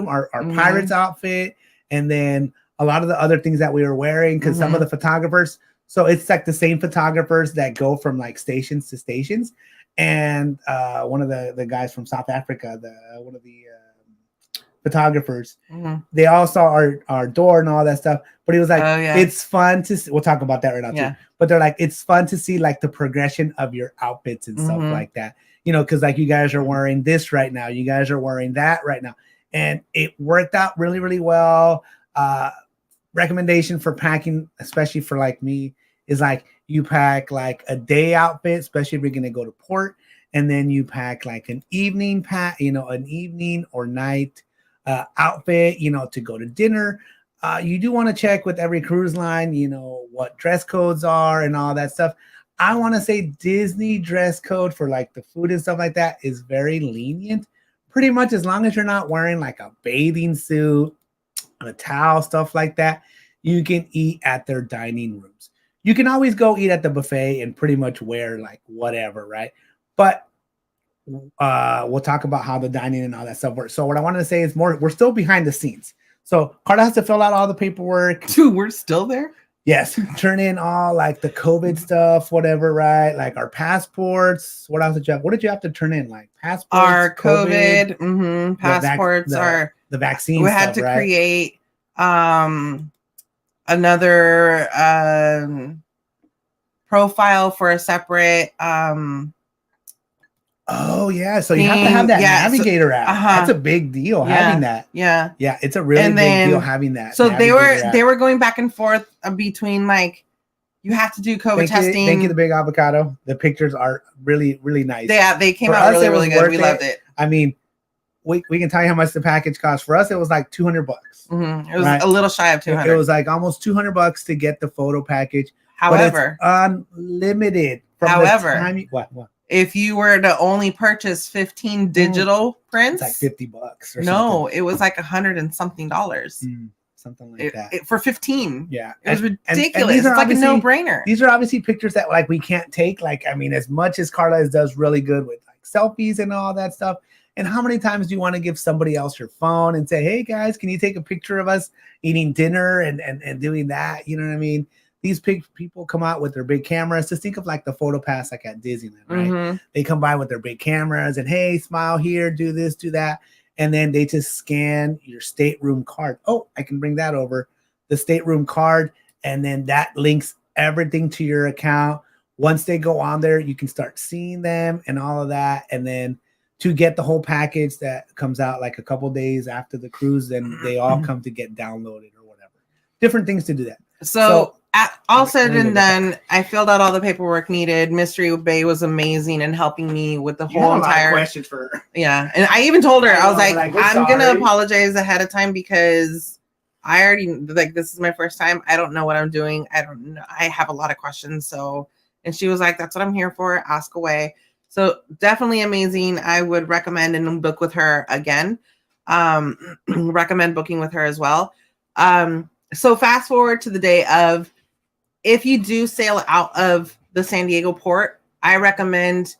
our pirate's outfit. And then a lot of the other things that we were wearing, because some of the photographers, so it's like the same photographers that go from like stations to stations. And one of the guys from South Africa, one of the photographers, they all saw our door and all that stuff. But he was like, it's fun to see. We'll talk about that right now too. But they're like, it's fun to see like the progression of your outfits and stuff like that. Because like you guys are wearing this right now, you guys are wearing that right now, and it worked out really, really well. Recommendation for packing, especially for like me, is like you pack like a day outfit, especially if you're gonna go to port, and then you pack like an evening an evening or night outfit, to go to dinner. You do want to check with every cruise line, what dress codes are and all that stuff. I want to say Disney dress code for like the food and stuff like that is very lenient. Pretty much as long as you're not wearing like a bathing suit, a towel, stuff like that, you can eat at their dining rooms. You can always go eat at the buffet and pretty much wear like whatever, right? But we'll talk about how the dining and all that stuff works. So what I wanted to say is we're still behind the scenes. So Karla has to fill out all the paperwork. Dude, we're still there? Yes. Turn in all like the COVID stuff, whatever, right? Like our passports. What else did you have? What did you have to turn in? Like passports, our COVID passports, the vaccine. We had to create another profile for a separate oh yeah, so you have to have that navigator app. That's a big deal having that. Yeah, it's a really big deal having that. So they were going back and forth between like you have to do COVID testing. Thank you, the big avocado. The pictures are really, really nice. Yeah, they came out really, really good. We loved it. I mean, we can tell you how much the package cost. For us, it was like $200. It was a little shy of 200. It was like almost $200 to get the photo package. However, but it's unlimited. What? If you were to only purchase 15 digital prints, it's like $50 or something. No, it was like $100 and something. Something like that. For 15. Yeah. It was ridiculous. It's like a no-brainer. These are obviously pictures that like we can't take. Like, I mean, as much as Karla does really good with like selfies and all that stuff, And how many times do you want to give somebody else your phone and say, hey guys, can you take a picture of us eating dinner and doing that? You know what I mean? These people come out with their big cameras. Just think of like the photo pass like at Disneyland, right? They come by with their big cameras and hey, smile here, do this, do that. And then they just scan your stateroom card. Oh, I can bring that over. The stateroom card. And then that links everything to your account. Once they go on there, you can start seeing them and all of that. And then to get the whole package that comes out like a couple days after the cruise, then they all come to get downloaded or whatever. Different things to do that. So all said and done, I filled out all the paperwork needed. Mystery Bay was amazing in helping me with the whole entire questions for her. Yeah. And I even told her, I was like, I'm going to apologize ahead of time because I already, like, this is my first time. I don't know what I'm doing. I don't know. I have a lot of questions. So, and she was like, that's what I'm here for. Ask away. So definitely amazing. I would recommend and book with her again. Recommend booking with her as well. So fast forward to the day of, if you do sail out of the San Diego port, I recommend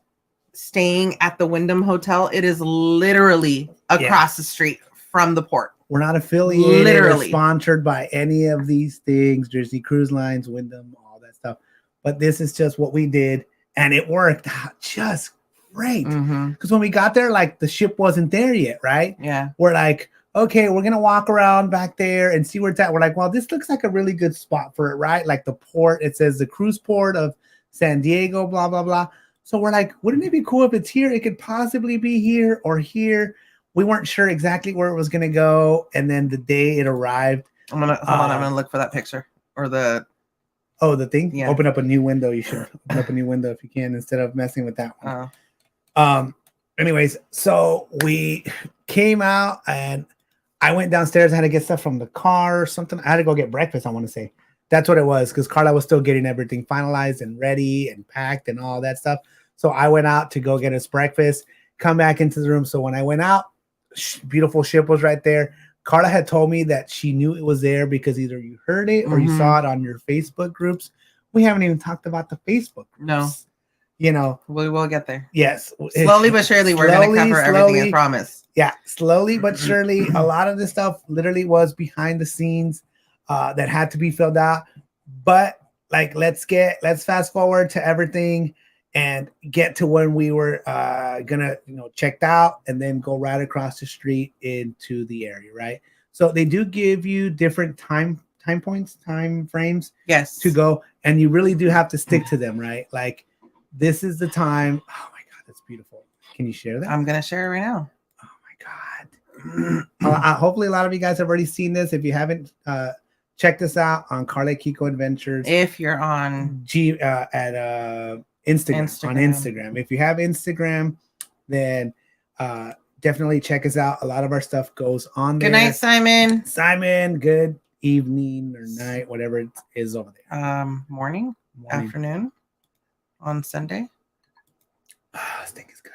staying at the Wyndham Hotel. It is literally across the street from the port. We're not affiliated or sponsored by any of these things, Disney Cruise Lines, Wyndham, all that stuff. But this is just what we did, and it worked out just great. Because when we got there, like the ship wasn't there yet, right? Yeah. We're like, okay, we're going to walk around back there and see where it's at. We're like, well, this looks like a really good spot for it, right? Like the port, it says the cruise port of San Diego, blah, blah, blah. So we're like, wouldn't it be cool if it's here? It could possibly be here or here. We weren't sure exactly where it was going to go. And then the day it arrived. I'm going to look for that picture or the. Oh, the thing? Yeah. Open up a new window. You should open up a new window if you can instead of messing with that one. Anyways, so we came out and I went downstairs. I had to get stuff from the car or something. I had to go get breakfast, I want to say. That's what it was, because Karla was still getting everything finalized and ready and packed and all that stuff. So I went out to go get us breakfast, come back into the room. So when I went out, beautiful ship was right there. Karla had told me that she knew it was there because either you heard it or you saw it on your Facebook groups. We haven't even talked about the Facebook groups. No. You know. We will get there. Yes. Slowly but surely, we're going to cover everything, I promise. Yeah, slowly but surely. A lot of this stuff literally was behind the scenes that had to be filled out. But like, let's fast forward to everything and get to when we were gonna, checked out and then go right across the street into the area, right? So they do give you different time frames, yes, to go, and you really do have to stick to them, right? Like, this is the time. Oh my God, that's beautiful. Can you share that? I'm gonna share it right now. Oh my God. Hopefully a lot of you guys have already seen this. If you haven't, check this out on Karla Kiko Adventures. If you're on Instagram. On Instagram. If you have Instagram, then definitely check us out. A lot of our stuff goes on there. Good night, Simon. Simon, good evening or night, whatever it is over there. Morning, afternoon, on Sunday. This thing is good.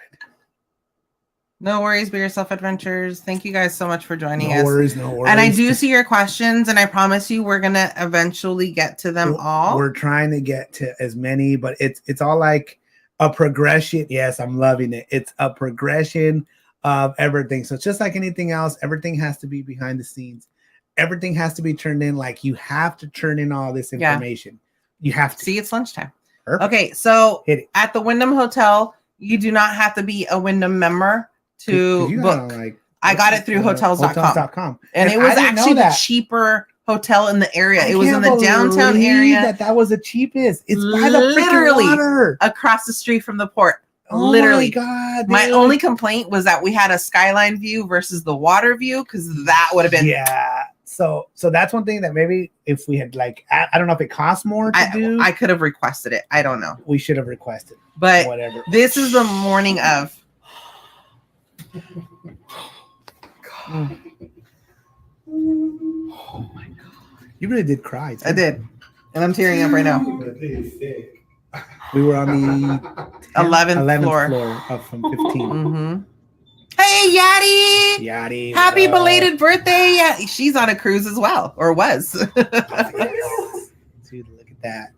No worries, Be Yourself Adventures. Thank you guys so much for joining us. No worries. And I do see your questions, and I promise you we're going to eventually get to them all. We're trying to get to as many, but it's all like a progression. Yes, I'm loving it. It's a progression of everything. So it's just like anything else. Everything has to be behind the scenes. Everything has to be turned in. Like, you have to turn in all this information. You have to. See, it's lunchtime. Perfect. Okay, so at the Wyndham Hotel, you do not have to be a Wyndham member to book. I got it through hotels.com. And it was actually the cheaper hotel in the area. It was in the downtown area. That was the cheapest. It's by the freaking water. Across the street from the port. Oh literally. My God, dude. My only complaint was that we had a skyline view versus the water view, because that would have been. Yeah. So that's one thing that maybe if we had, like, I don't know if it costs more to do. I could have requested it. I don't know. We should have requested. But whatever. This is the morning of. God. Oh my God. You really did cry. Too. I did. And I'm tearing up right now. We were on the 11th floor from 15. Mm-hmm. Hey, Yadi! Happy belated birthday! Yeah, she's on a cruise as well, or was. Dude, look at that.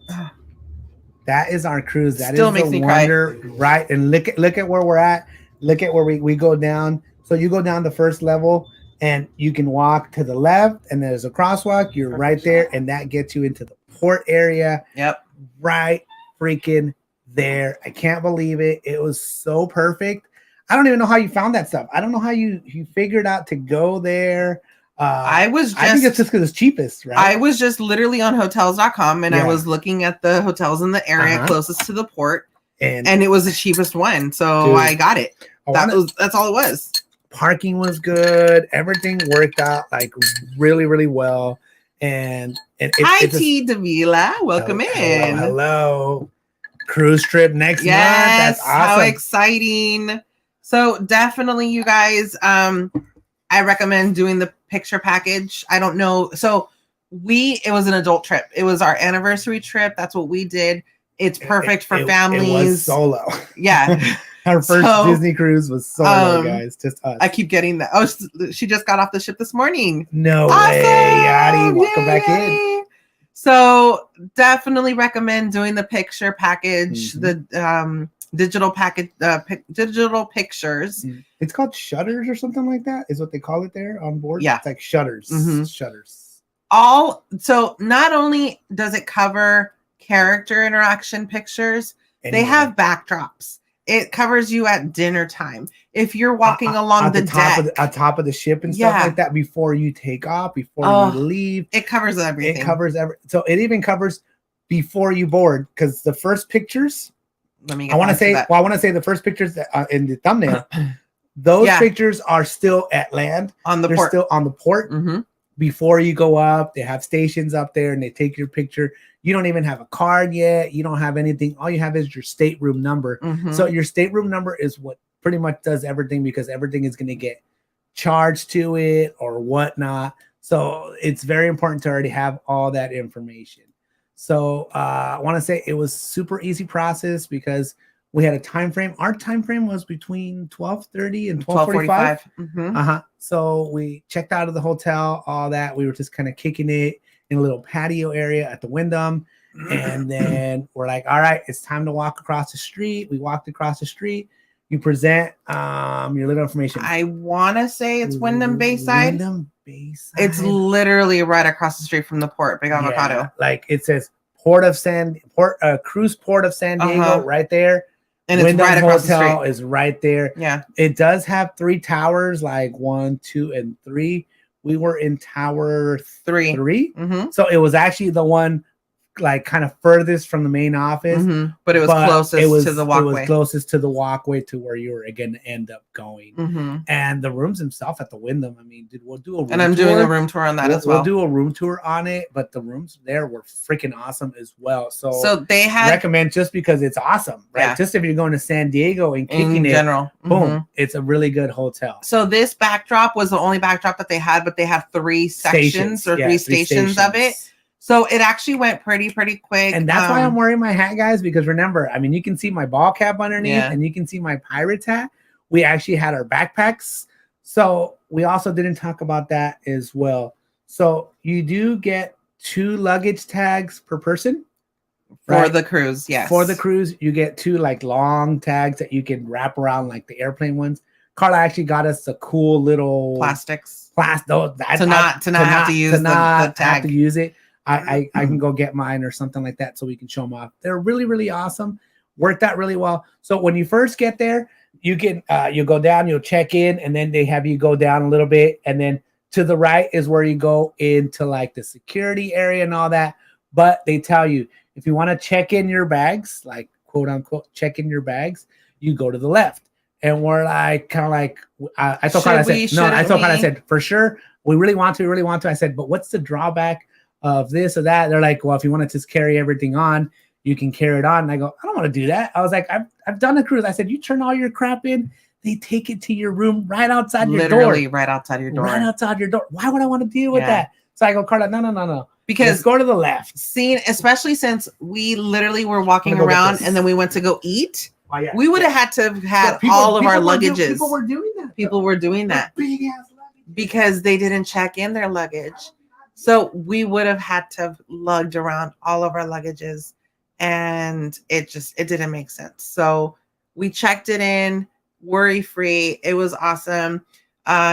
That is our cruise. That still is makes the me wonder, cry. Right? And look at where we're at. look at where we go down. So you go down the first level and you can walk to the left and there's a crosswalk. You're right there and that gets you into the port area. Yep. Right freaking there. I can't believe it. It was so perfect. I don't even know how you found that stuff. I don't know how you figured out to go there. I think it's just because it's cheapest, right? I was just literally on hotels.com and I was looking at the hotels in the area closest to the port, and it was the cheapest one, so dude, I got it. That's all it was. Parking was good. Everything worked out like really, really well. And hi, T. Davila, welcome in. Hello. Cruise trip next month. That's awesome. How exciting! So definitely, you guys. I recommend doing the picture package. I don't know. So it was an adult trip. It was our anniversary trip. That's what we did. It's perfect for families. It was solo. Yeah. Our first Disney cruise was solo, guys. Just us. I keep getting that. Oh, she just got off the ship this morning. No way, Yadi. Welcome back in. So definitely recommend doing the picture package. The digital package, digital pictures. It's called shutters or something like that. Is what they call it there on board. Yeah, it's like shutters. Shutters. So not only does it cover character interaction pictures, they have backdrops. It covers you at dinner time. If you're walking along the deck, on top of the ship and stuff like that, before you take off, before you leave, it covers everything. It covers so it even covers before you board, because the first pictures. I want to say the first pictures in the thumbnail. Those pictures are still at land on the They're port. Still on the port. Before you go up, they have stations up there and they take your picture. You don't even have a card yet. You don't have anything. All you have is your stateroom number. So your stateroom number is what pretty much does everything, because everything is going to get charged to it or whatnot. So it's very important to already have all that information. So I want to say it was super easy process because we had a time frame. Our time frame was between 12:30 and 12:45. So we checked out of the hotel, all that. We were just kind of kicking it in a little patio area at the Wyndham. And then we're like, all right, it's time to walk across the street. We walked across the street. You present your little information. I want to say it's Wyndham Bayside. Wyndham Bayside. It's literally right across the street from the port, Big Avocado. Like it says Cruise Port of San Diego right there. And Wyndham it's right across the Hotel street. is right there. Yeah. It does have 3 towers, like 1, 2, and 3. We were in tower 3. So it was actually the one like kind of furthest from the main office, but it was closest to the walkway. It was closest to the walkway to where you were going to end up going. And the rooms themselves at the Wyndham, I mean, dude, we'll do a room and I'm tour. doing a room tour on that as well. We'll do a room tour on it, but the rooms there were freaking awesome as well. So they had recommend just because it's awesome, right? Yeah. Just if you're going to San Diego and kicking in general, boom, it's a really good hotel. So this backdrop was the only backdrop that they had, but they have 3 sections or 3 stations of it. So it actually went pretty quick. And that's why I'm wearing my hat, guys, because remember, I mean, you can see my ball cap underneath and you can see my pirate's hat. We actually had our backpacks. So we also didn't talk about that as well. So you do get 2 luggage tags per person. For the cruise, yes. For the cruise, you get 2 like long tags that you can wrap around like the airplane ones. Karla actually got us a cool little plastics. To not have to use the tag. Have to use it. I can go get mine or something like that so we can show them off. They're really, really awesome. Worked out really well. So when you first get there, you can you go down, you'll check in, and then they have you go down a little bit. And then to the right is where you go into like the security area and all that. But they tell you, if you want to check in your bags, like quote unquote, check in your bags, you go to the left. And we're like, kind of like, I told Karla, I said, for sure, we really want to. I said, but what's the drawback of this or that? They're like, well, if you want to just carry everything on, you can carry it on. And I go, I don't want to do that. I was like, I've done a cruise. I said, you turn all your crap in, they take it to your room right outside your door. Literally right outside your door. Right outside your door. Why would I want to deal with that? So I go, Karla, no. Because let's go to the left. Especially since we literally were walking around and then we went to go eat. Oh, yeah. We would have had to have had all of our luggages. People were doing that. People were doing that. Big ass luggage. Because they didn't check in their luggage. So we would have had to have lugged around all of our luggages, and it didn't make sense. So we checked it in. worry-free. It was awesome.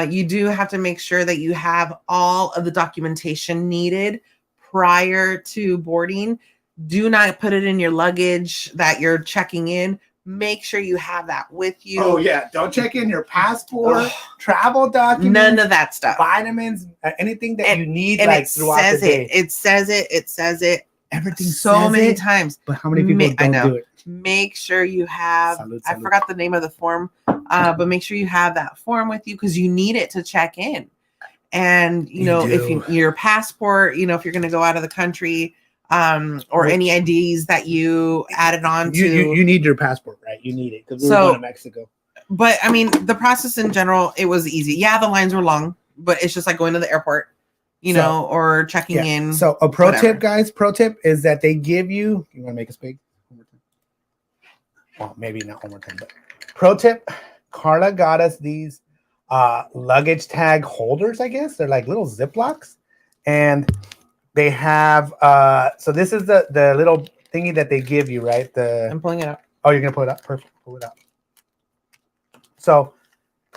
You do have to make sure that you have all of the documentation needed prior to boarding. Do not put it in your luggage that you're checking in. Make sure you have that with you. Oh yeah, don't check in your passport, travel documents, none of that stuff, vitamins, anything that you need. And like it throughout says the day. it says it. Everything so many times. But how many people don't do it? Make sure you have. Salud. I forgot the name of the form, but make sure you have that form with you because you need it to check in. And if your passport, if you're going to go out of the country. Or any IDs that you added on to. You need your passport, right? You need it because we're going to Mexico. But I mean, the process in general, it was easy. Yeah, the lines were long, but it's just like going to the airport, or checking in. So a tip, guys, is that they give you. You want to make us big? One more time. Well, maybe not one more time, but pro tip, Karla got us these luggage tag holders, I guess. They're like little Ziplocs. And they have so this is the little thingy that they give you, right? I'm pulling it up. Oh, you're gonna pull it up. Perfect. Pull it up. So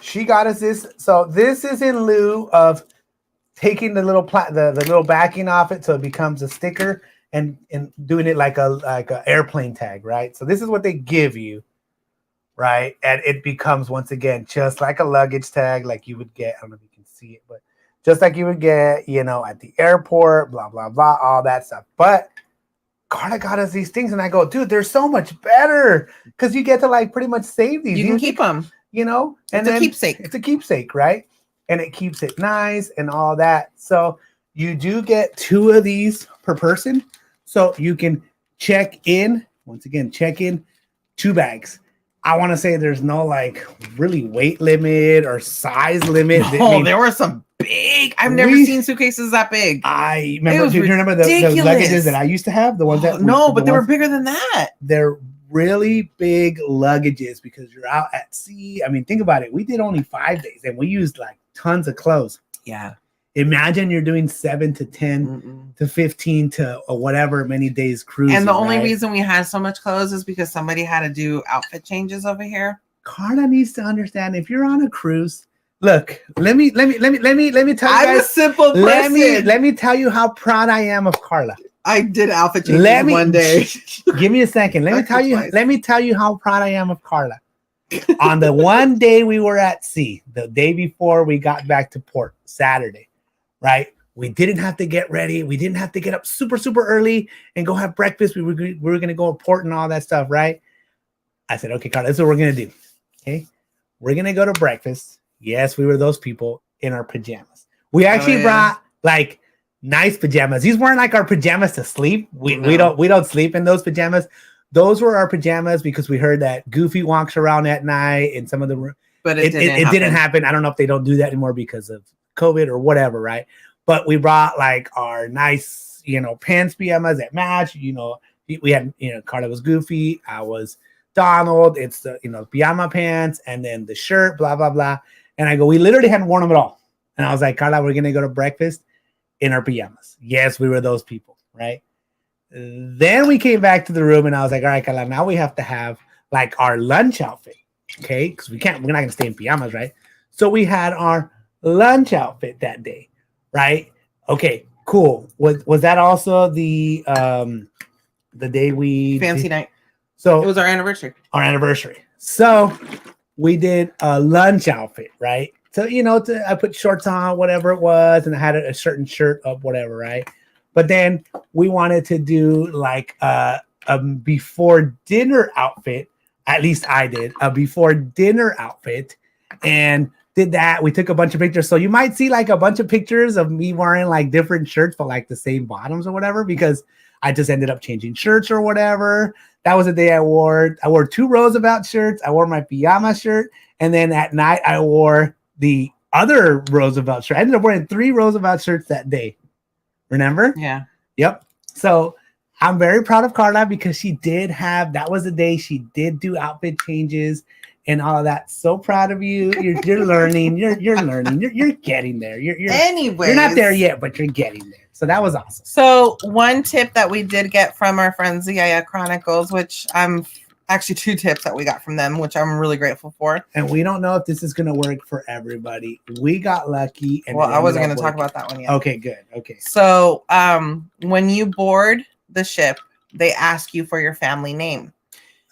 she got us this. So this is in lieu of taking the little the little backing off it so it becomes a sticker and doing it like a airplane tag, right? So this is what they give you, right? And it becomes once again just like a luggage tag, like you would get. I don't know if you can see it, but just like you would get, at the airport, blah, blah, blah, all that stuff. But Karla got us these things, and I go, dude, they're so much better because you get to like pretty much save these. You can keep them, and it's a keepsake. It's a keepsake, right? And it keeps it nice and all that. So you do get 2 of these per person, so you can check in. Once again, check in 2 bags. I want to say there's no like really weight limit or size limit. Oh, there were some big. I've never seen suitcases that big. I remember. Do you remember the luggages that I used to have? The ones that but they were bigger than that. They're really big luggages because you're out at sea. I mean, think about it. We did only 5 days and we used like tons of clothes. Yeah. Imagine you're doing 7 to 10 to 15 to whatever many days cruising. And the only reason we had so much clothes is because somebody had to do outfit changes over here. Karla needs to understand if you're on a cruise. Look, let me tell you guys. I'm a simple person. Let me tell you how proud I am of Karla. I did outfit changes one day. Give me a second. Let me tell you how proud I am of Karla. On the one day we were at sea, the day before we got back to port, Saturday. Right? We didn't have to get ready. We didn't have to get up super, super early and go have breakfast. We were going to go to port and all that stuff, right? I said, okay, Karla, this is what we're going to do. Okay? We're going to go to breakfast. Yes, we were those people in our pajamas. We actually brought like nice pajamas. These weren't like our pajamas to sleep. We don't sleep in those pajamas. Those were our pajamas because we heard that Goofy walks around at night in some of the rooms. But it didn't happen. I don't know if they don't do that anymore because of COVID or whatever, right? But we brought like our nice, pants pajamas that match. We had, Karla was Goofy, I was Donald. It's the pajama pants and then the shirt, blah blah blah. And I go, we literally hadn't worn them at all. And I was like, Karla, we're gonna go to breakfast in our pajamas. Yes, we were those people, right? Then we came back to the room and I was like, all right, Karla, now we have to have like our lunch outfit, okay? Because we're not gonna stay in pajamas, right? So we had our lunch outfit that day, right? Okay, cool. Was that also the day we fancy night? So it was our anniversary. So we did a lunch outfit, right? So I put shorts on, whatever it was, and I had a certain shirt up, whatever, right? But then we wanted to do like a before dinner outfit. At least I did a before dinner outfit, and did that. We took a bunch of pictures. So you might see like a bunch of pictures of me wearing like different shirts, but like the same bottoms or whatever, because I just ended up changing shirts or whatever. That was the day I wore 2 Roosevelt shirts. I wore my pajama shirt. And then at night I wore the other Roosevelt shirt. I ended up wearing 3 Roosevelt shirts that day. Remember? Yeah. Yep. So I'm very proud of Karla because that was the day she did do outfit changes and all of that. So proud of you. You're learning. You're learning. You're getting there. Anyways, you're not there yet, but you're getting there. So that was awesome. So one tip that we did get from our friends, the Yaya Chronicles, which I'm actually 2 tips that we got from them, which I'm really grateful for. And we don't know if this is going to work for everybody. We got lucky. And well, I wasn't going to talk about that one yet. Okay, good. Okay. So when you board the ship, they ask you for your family name.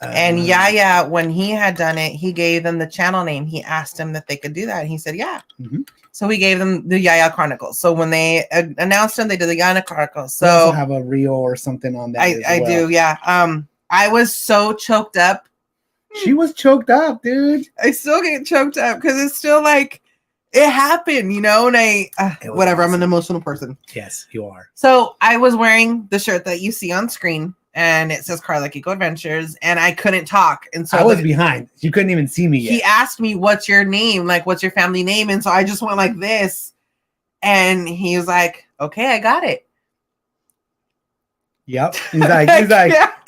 And Yaya, when he had done it, he gave them the channel name. He asked them if they could do that. And he said, yeah. Mm-hmm. So we gave them the Yaya Chronicles. So when they announced them, they did the Yaya Chronicles. So you also have a reel or something on that. I do, yeah. I was so choked up. She was choked up, dude. I still get choked up because it's still like it happened, you know. And whatever. Awesome. I'm an emotional person. Yes, you are. So I was wearing the shirt that you see on screen. And it says Karla Kiko Adventures, and I couldn't talk. And so I was behind. You couldn't even see me yet. He asked me, what's your name? Like, what's your family name? And so I just went like this. And he was like, okay, I got it. Yep. He's like,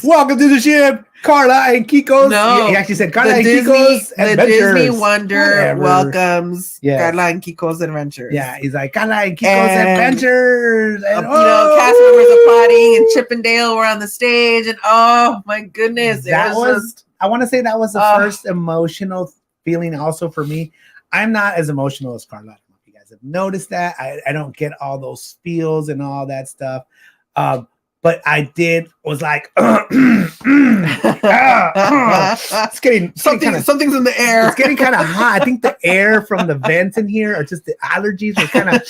welcome to the ship, Karla and Kiko's. No, he actually said Karla and Kiko's Adventures. The Disney Wonder welcomes Karla and Kiko's Adventures. Yeah, he's like, Karla and Kiko's Adventures. And, you know, cast members applauding, and Chip and Dale were on the stage. And oh my goodness. I want to say that was the first emotional feeling also for me. I'm not as emotional as Karla. I don't know if you guys have noticed that. I don't get all those feels and all that stuff. But I was like, it's getting something's in the air. It's getting kind of hot. I think the air from the vents in here, or just the allergies, are kind of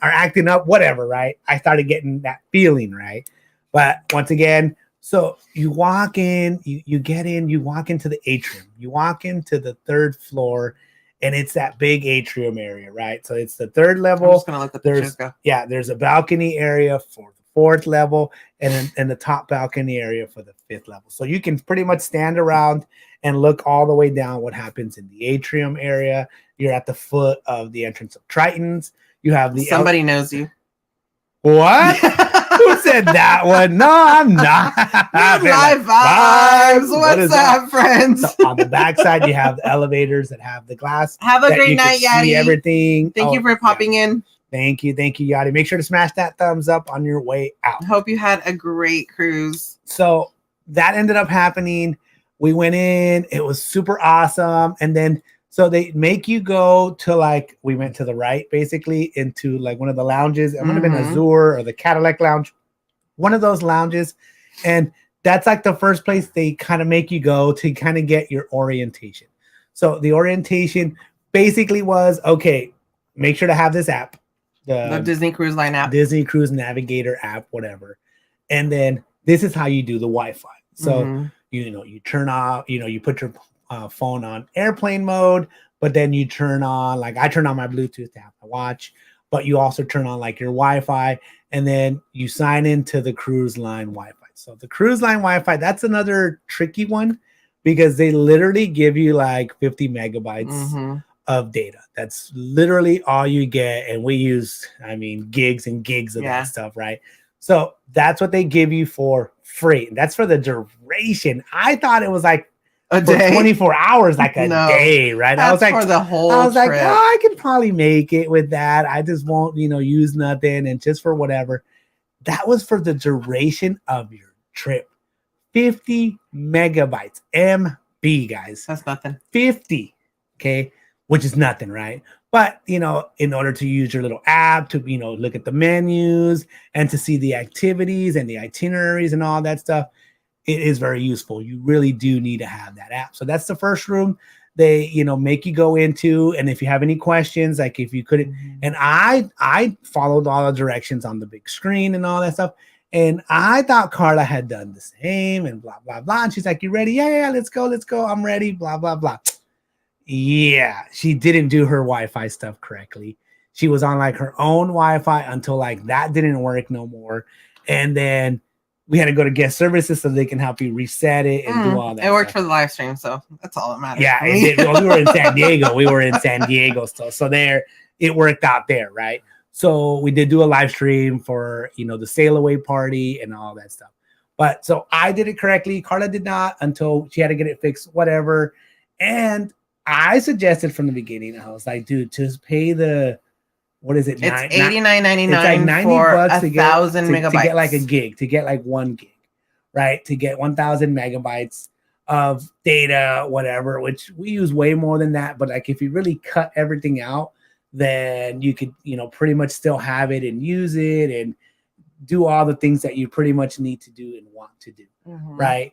are acting up. Whatever, right? I started getting that feeling, right? But once again, so you walk in, you get in, you walk into the atrium, you walk into the 3rd floor. And it's that big atrium area, right? So it's the 3rd level. I'm just gonna look at the pictures. There's a balcony area for the 4th level, and the top balcony area for the 5th level. So you can pretty much stand around and look all the way down what happens in the atrium area. You're at the foot of the entrance of Tritons. You have somebody knows you. What? Who said that one? No, I'm not. Live vibes. What's up, friends? So on the backside, you have the elevators that have the glass. Have a great night, Yadi. Everything. Thank you for popping in. Thank you, Yadi. Make sure to smash that thumbs up on your way out. Hope you had a great cruise. So that ended up happening. We went in. It was super awesome. And then so they make you go to we went to the right, basically, into one of the lounges. It would have been Azure or the Cadillac Lounge, one of those lounges. And that's the first place they kind of make you go to kind of get your orientation. So the orientation basically was, okay, make sure to have this app. The Disney Cruise Line app. Disney Cruise Navigator app, whatever. And then this is how you do the Wi-Fi. So, you turn off, you put your phone on airplane mode, but then you turn on, I turn on my Bluetooth to have my watch, but you also turn on your Wi-Fi, and then you sign into the cruise line Wi-Fi. So the cruise line Wi-Fi, that's another tricky one because they literally give you 50 megabytes of data. That's literally all you get. And we use, gigs and gigs of that stuff, right? So that's what they give you for free. And that's for the duration. I thought it was a day, 24 hours, a day, right? That's for the whole trip. I can probably make it with that. I just won't, use nothing, and just for whatever. That was for the duration of your trip. 50 megabytes, MB, guys. That's nothing. 50, okay, which is nothing, right? But, in order to use your little app to, look at the menus and to see the activities and the itineraries and all that stuff, it is very useful. You really do need to have that app. So that's the first room they, make you go into. And if you have any questions, if you couldn't, and I followed all the directions on the big screen and all that stuff. And I thought Karla had done the same and blah, blah, blah. And she's like, you ready? Yeah, let's go. I'm ready. Blah, blah, blah. Yeah, she didn't do her Wi-Fi stuff correctly. She was on her own Wi-Fi until that didn't work no more. And then we had to go to guest services so they can help you reset it and do all that. It worked for the live stream, so that's all that matters. Yeah, it did. Well, we were in San Diego. still. So there, it worked out there, right? So we did do a live stream for, the sail away party and all that stuff. But so I did it correctly. Karla did not until she had to get it fixed, whatever. And I suggested from the beginning, I was like, dude, just pay the, what is it? It's $89.99 it's $90 for bucks 1,000 megabytes. To get a gig, to get 1 gig, right? To get 1,000 megabytes of data, whatever, which we use way more than that. But like if you really cut everything out, then you could, pretty much still have it and use it and do all the things that you pretty much need to do and want to do, right?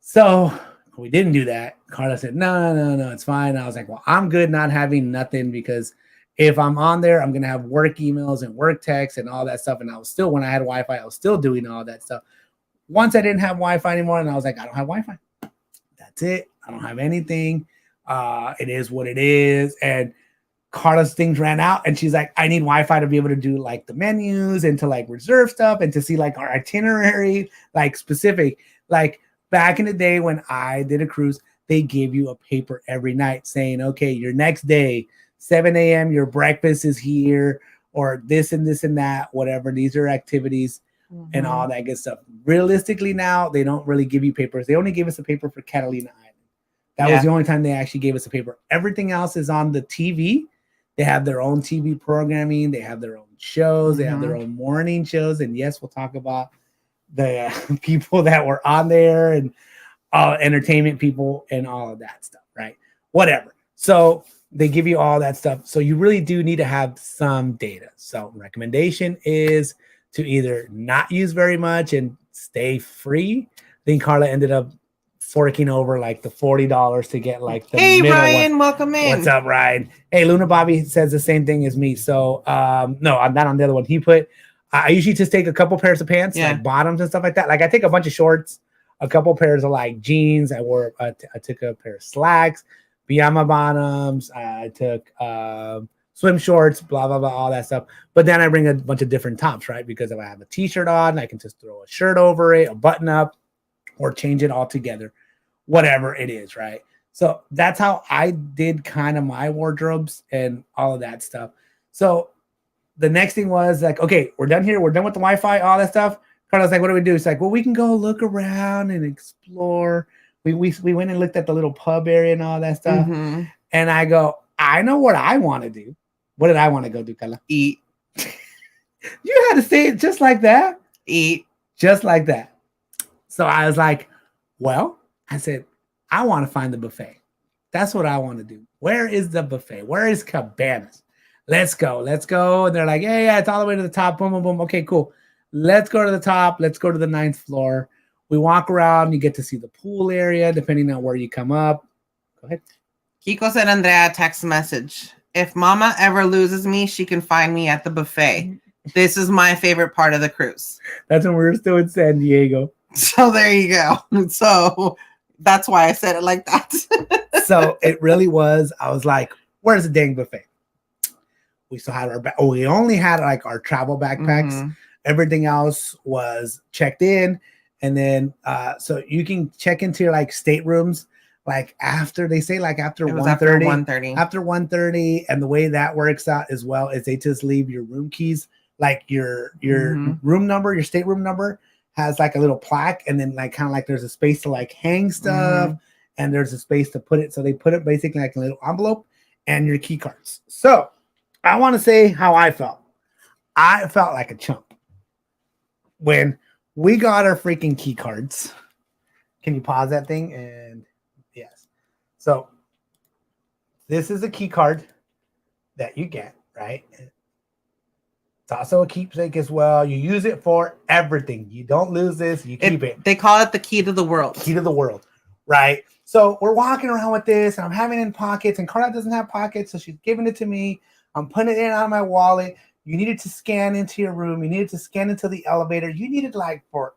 So we didn't do that. Karla said, no, it's fine. I was like, well, I'm good not having nothing, because if I'm on there, I'm going to have work emails and work texts and all that stuff. And I was still, when I had Wi-Fi, I was still doing all that stuff. Once I didn't have Wi-Fi anymore, and I was like, I don't have Wi-Fi. That's it. I don't have anything. It is what it is. And Karla's things ran out, and she's like, I need Wi-Fi to be able to do like the menus and to like reserve stuff and to see like our itinerary, like specific. Like back in the day when I did a cruise, they gave you a paper every night saying, okay, your next day, 7 a.m., your breakfast is here, or this and this and that, whatever. These are activities and all that good stuff. Realistically now, they don't really give you papers. They only gave us a paper for Catalina Island. That was the only time they actually gave us a paper. Everything else is on the TV. They have their own TV programming. They have their own shows. They have their own morning shows. And yes, we'll talk about the people that were on there and entertainment people and all of that stuff, right? Whatever. So they give you all that stuff. So you really do need to have some data. So recommendation is to either not use very much and stay free. I think Karla ended up forking over like the $40 to get like the Hey middle Ryan, one. welcome in. What's up, Ryan? Hey, Luna Bobby says the same thing as me. So no, I'm not on the other one. He put I usually just take a couple pairs of pants, like bottoms and stuff like that. Like I take a bunch of shorts, a couple pairs of like jeans. I took a pair of slacks, pajama bottoms. I took swim shorts, blah blah blah, all that stuff. But then I bring a bunch of different tops, right? Because if I have a t-shirt on, I can just throw a shirt over it, a button up, or change it all together, whatever it is, right? So that's how I did kind of my wardrobes and all of that stuff. So the next thing was like, okay, we're done here. We're done with the Wi-Fi, all that stuff. Karla's like, what do we do? It's like, well, we can go look around and explore. We went and looked at the little pub area and all that stuff. And I go, I know what I want to do. What did I want to go do, Karla? Eat. You had to say it just like that. Eat. Just like that. So I was like, well, I said, I want to find the buffet. That's what I want to do. Where is the buffet? Where is Cabanas? Let's go. And they're like, yeah, it's all the way to the top. Boom, boom, boom. Okay, cool. Let's go to the top. Let's go to the 9th floor. We walk around. You get to see the pool area, depending on where you come up. Go ahead. Kiko sent Andrea a text message. If Mama ever loses me, she can find me at the buffet. This is my favorite part of the cruise. That's when we were still in San Diego. So there you go. So that's why I said it like that. So it really was. I was like, where's the dang buffet? We still had we only had like our travel backpacks. Everything else was checked in. And then so you can check into your like staterooms like after they say like after 1:30. After 1:30. And the way that works out as well is they just leave your room keys, like your room number, your stateroom number has like a little plaque, and then like kind of like there's a space to like hang stuff, and there's a space to put it. So they put it basically like a little envelope and your key cards. So I want to say how I felt. I felt like a chump when we got our freaking key cards. Can you pause that thing? And yes. So this is a key card that you get, right? It's also a keepsake as well. You use it for everything. You don't lose this. You keep it. They call it the key to the world. Key to the world, right? So we're walking around with this, and I'm having it in pockets, and Karla doesn't have pockets, so she's giving it to me. I'm putting it in on my wallet. You needed to scan into your room. You needed to scan into the elevator. You needed like for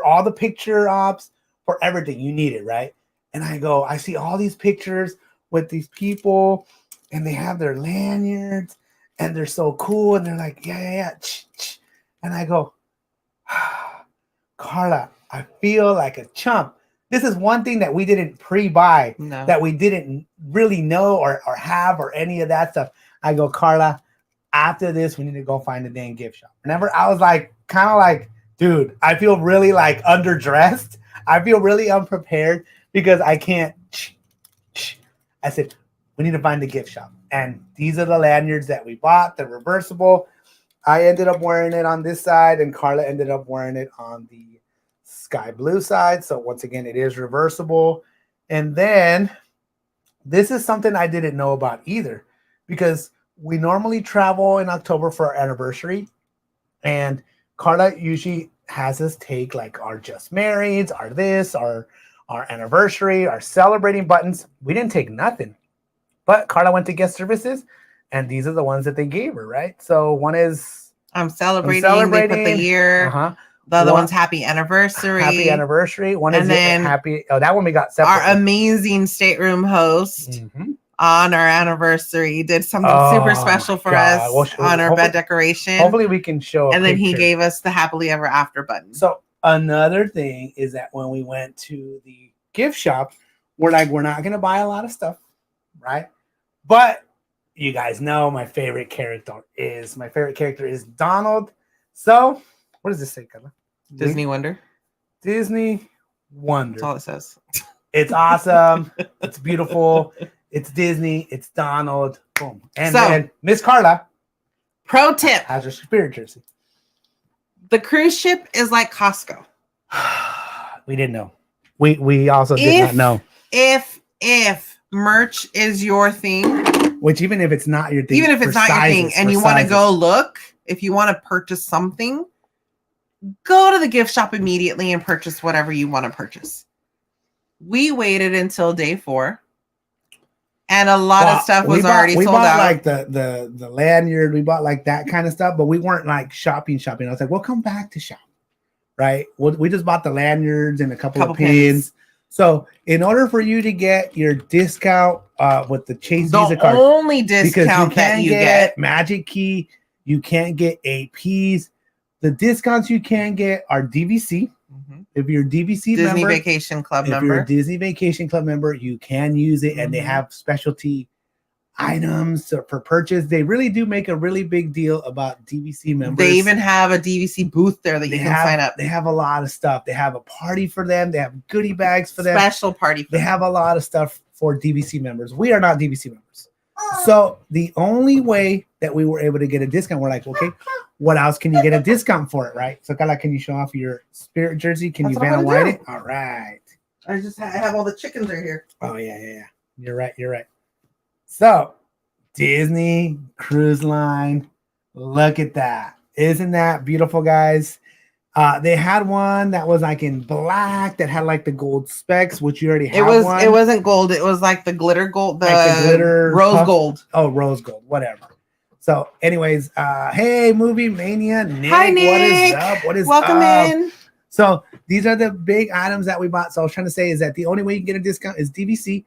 all the picture ops, for everything you needed, right? And I go, I see all these pictures with these people, and they have their lanyards, and they're so cool, and they're like, yeah. And I go, Karla, I feel like a chump. This is one thing that we didn't pre-buy, that we didn't really know or have or any of that stuff. I go, Karla, after this, we need to go find a dang gift shop. Remember, I was like, kind of like, dude, I feel really like underdressed. I feel really unprepared because I can't. I said, we need to find a gift shop. And these are the lanyards that we bought, the reversible. I ended up wearing it on this side, and Karla ended up wearing it on the sky blue side. So once again, it is reversible. And then this is something I didn't know about either, because we normally travel in October for our anniversary, and Karla usually has us take like our just marrieds, our anniversary, our celebrating buttons. We didn't take nothing, but Karla went to guest services, and these are the ones that they gave her, right? So one is I'm celebrating. They put the year. The other one's happy anniversary. Happy anniversary. One and is then happy. Oh, that one we got separate. Our amazing stateroom host on our anniversary did something super special for us on our bed decoration. Hopefully we can show and then he gave us the happily ever after button. So another thing is that when we went to the gift shop, we're like, we're not going to buy a lot of stuff, right? But you guys know my favorite character is Donald. So what does this say, Karla? Disney Wonder. Disney Wonder. That's all it says. It's awesome. It's beautiful. It's Disney. It's Donald. Boom. And then Miss Karla. Pro tip. Has her spirit jersey. The cruise ship is like Costco. We didn't know. We also did not know. If merch is your thing. Which even if it's not your thing. Even if it's not your thing and you want to go look, if you want to purchase something, go to the gift shop immediately and purchase whatever you want to purchase. We waited until day 4, and a lot of stuff was already sold out. We bought like the lanyard. We bought like that kind of stuff, but we weren't like shopping. I was like, we'll come back to shop, right? We just bought the lanyards and a couple of pins. So in order for you to get your discount with the Chase Visa card, the only discount that you get Magic Key, you can't get APs. The discounts you can get are DVC. If you're a DVC Disney member, Vacation Club member. If you're a Disney Vacation Club member, you can use it, and they have specialty items for purchase. They really do make a really big deal about DVC members. They even have a DVC booth there that you can sign up. They have a lot of stuff. They have a party for them. They have goodie bags for them. Special party. They have a lot of stuff for DVC members. We are not DVC members. So the only way that we were able to get a discount, we're like, okay, what else can you get a discount for it, right? So Karla, can you show off your spirit jersey? Can you Vanna White it? All right. I have all the chickens right here. Oh yeah. You're right. So Disney Cruise Line, look at that. Isn't that beautiful, guys? They had one that was like in black that had like the gold specks, which you already have. It wasn't gold. It was like the glitter gold, the glitter rose gold. Oh, rose gold, whatever. So, anyways, hey, Movie Mania, Nick. Hi, Nick. What is up? What is Welcome in. So these are the big items that we bought. So I was trying to say is that the only way you can get a discount is DVC,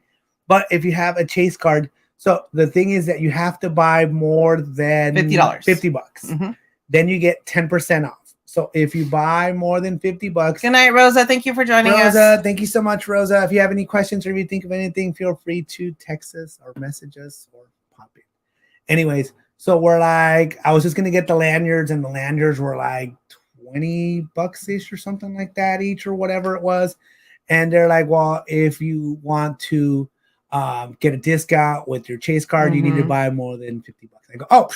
but if you have a Chase card, so the thing is that you have to buy more than $50. $50. Then you get 10% off. So if you buy more than $50. Good night, Rosa. Thank you for joining us. Rosa, thank you so much, Rosa. If you have any questions or if you think of anything, feel free to text us or message us or pop in. Anyways, so we're like, I was just gonna get the lanyards, and the lanyards were like $20 ish or something like that each, or whatever it was. And they're like, well, if you want to get a discount with your Chase card, you need to buy more than $50. I go, oh.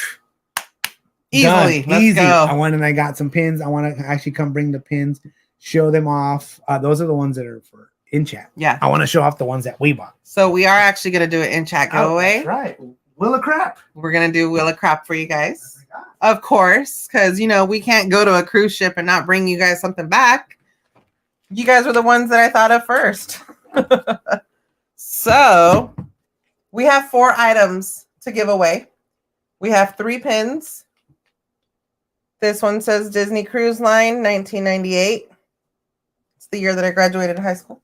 Easily. Easy. I went and I got some pins. I want to actually come bring the pins, show them off. Those are the ones that are for in chat. Yeah. I want to show off the ones that we bought. So we are actually going to do an in chat giveaway. That's right. Wheel of Crap. We're going to do Wheel of Crap for you guys. Of course, because, we can't go to a cruise ship and not bring you guys something back. You guys are the ones that I thought of first. So we have 4 items to give away. We have 3 pins. This one says Disney Cruise Line, 1998. It's the year that I graduated high school.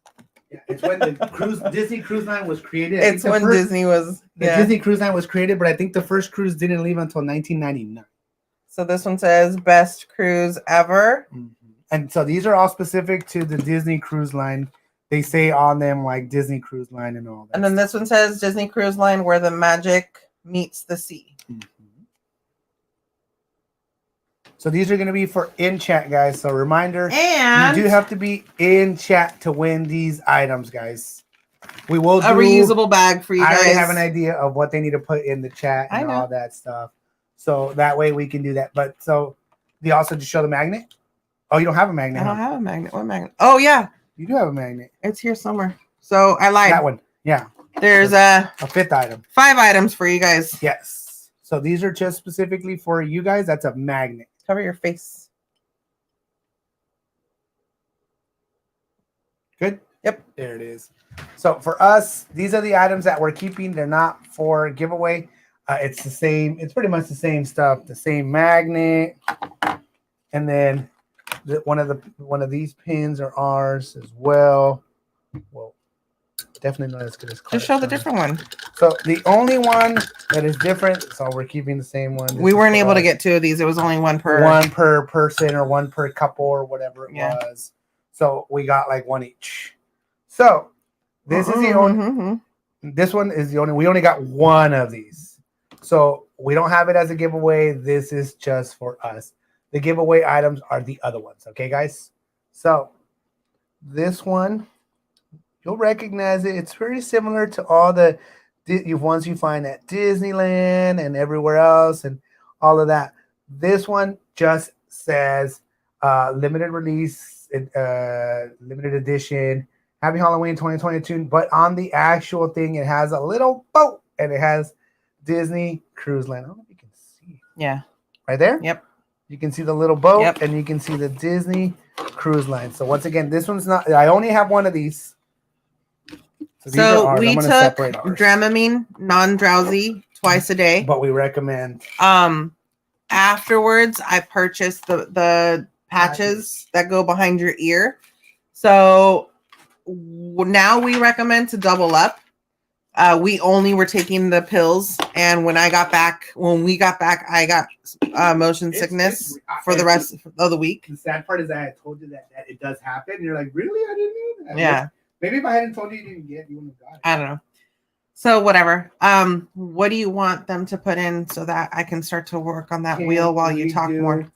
Yeah, it's when the Disney Cruise Line was created. It's when Disney was. The Disney Cruise Line was created, but I think the first cruise didn't leave until 1999. So this one says best cruise ever. And so these are all specific to the Disney Cruise Line. They say on them like Disney Cruise Line and all that. And then this one says Disney Cruise Line, where the magic meets the sea. So these are going to be for in chat, guys. So reminder, and you do have to be in chat to win these items, guys. We will do a reusable bag for you guys. I already have an idea of what they need to put in the chat and all that stuff. So that way we can do that. But so they also just show the magnet. Oh, you don't have a magnet? I don't have a magnet. What magnet? Oh yeah, you do have a magnet. It's here somewhere. So I lied. That one. Yeah. There's a 5th item. 5 items for you guys. Yes. So these are just specifically for you guys. That's a magnet. Cover your face. Good. Yep. There it is. So for us, these are the items that we're keeping. They're not for giveaway. It's the same. It's pretty much the same stuff. The same magnet, and then one of these pins are ours as well. Well, definitely not as good as. Just show the different one. So the only one that is different. So we're keeping the same one. We weren't able to get 2 of these. It was only one per person or one per couple or whatever it was. So we got like 1 each. So this is the only. This one is the only. We only got 1 of these. So we don't have it as a giveaway. This is just for us. The giveaway items are the other ones. Okay, guys? So this one, you'll recognize it. It's very similar to all the ones you find at Disneyland and everywhere else and all of that. This one just says limited release, limited edition, Happy Halloween 2022. But on the actual thing, it has a little boat and it has Disney Cruise Line. I don't know if you can see. Yeah. Right there? Yep. You can see the little boat and you can see the Disney Cruise Line. So once again, this one's not, I only have 1 of these. So we took Dramamine, non-drowsy, twice a day. But we recommend. Afterwards, I purchased the patches that go behind your ear. So now we recommend to double up. We only were taking the pills, and when we got back, I got motion sickness for the rest of the week. The sad part is that I told you that it does happen. And you're like, really? I didn't know that. Yeah. Maybe if I hadn't told you didn't get, you wouldn't have got it. I don't know. So whatever. What do you want them to put in so that I can start to work on that wheel while you talk more?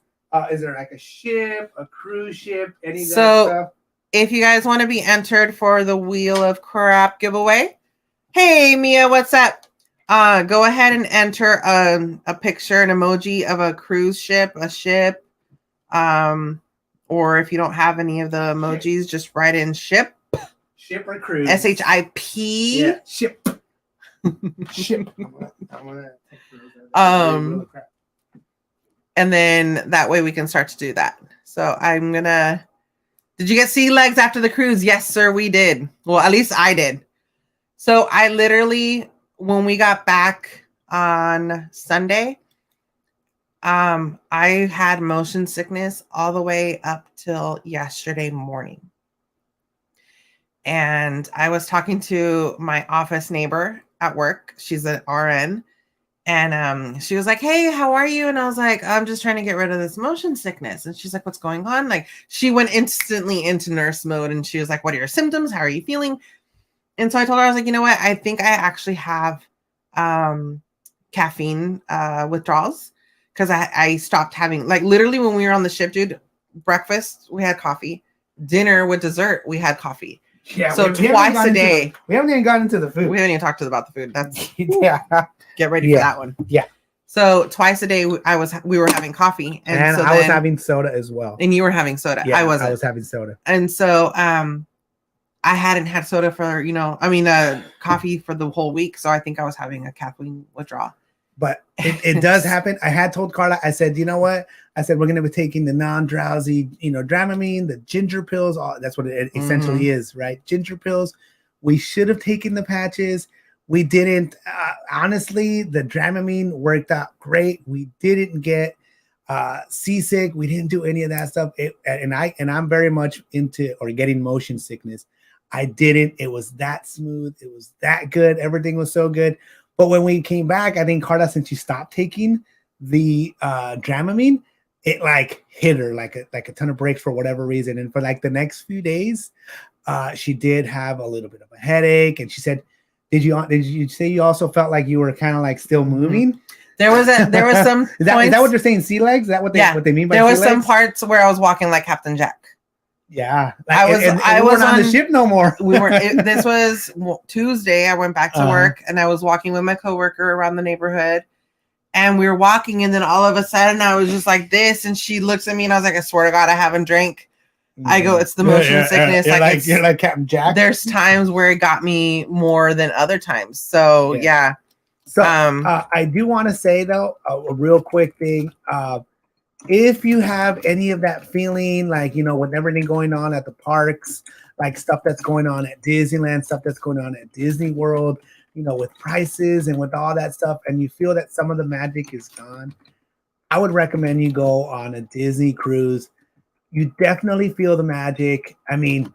Is there like a ship, a cruise ship, any of that stuff? If you guys want to be entered for the Wheel of Crap giveaway, hey Mia, what's up? Go ahead and enter a picture, an emoji of a cruise ship, a ship, or if you don't have any of the emojis, just write in ship. Ship or cruise. SHIP. Yeah, ship. Ship. I'm gonna and then that way we can start to do that. So I'm gonna. Did you get sea legs after the cruise? Yes, sir, we did. Well, at least I did. So I literally, when we got back on Sunday, I had motion sickness all the way up till yesterday morning. And I was talking to my office neighbor at work. She's an RN. And she was like, hey, how are you? And I was like, I'm just trying to get rid of this motion sickness. And she's like, what's going on? Like, she went instantly into nurse mode. And she was like, what are your symptoms? How are you feeling? And so I told her, I was like, you know what? I think I actually have caffeine withdrawals because I stopped having, like, literally when we were on the ship, dude, breakfast, we had coffee. Dinner with dessert, we had coffee. Yeah. So twice a day. We haven't even gotten into the food. We haven't even talked about the food. That's yeah. Get ready for that one. Yeah. So twice a day, we were having coffee, and so I was having soda as well. And you were having soda. Yeah, I wasn't. I was having soda. And so I hadn't had soda for coffee for the whole week. So I think I was having a caffeine withdrawal. But it does happen. I had told Karla, I said, you know what? I said, we're going to be taking the non-drowsy, Dramamine, the ginger pills. That's what it essentially is, right? Ginger pills. We should have taken the patches. We didn't. Honestly, the Dramamine worked out great. We didn't get seasick. We didn't do any of that stuff. And I'm very much into getting motion sickness. I didn't. It was that smooth. It was that good. Everything was so good. But when we came back, I think Karla, since you stopped taking the Dramamine, it like hit her like a ton of brakes for whatever reason. And for like the next few days, she did have a little bit of a headache. And she said, did you say you also felt like you were kind of like still moving? There was some is that what they're saying? Sea legs? Is that what they mean by sea legs? There was some parts where I was walking like Captain Jack. Yeah, I was on the ship no more. This was Tuesday. I went back to work and I was walking with my coworker around the neighborhood, And we were walking, and then all of a sudden I was just like this, and she looks at me, and I was like, I swear to God, I haven't drank. I go, it's the motion sickness. You're like Captain Jack. There's times where it got me more than other times. So yeah. So I do want to say though, a real quick thing. If you have any of that feeling, like, you know, with everything going on at the parks, like stuff that's going on at Disneyland, stuff that's going on at Disney World, you know, with prices and with all that stuff, and you feel that some of the magic is gone, I would recommend you go on a Disney cruise. You definitely feel the magic. I mean,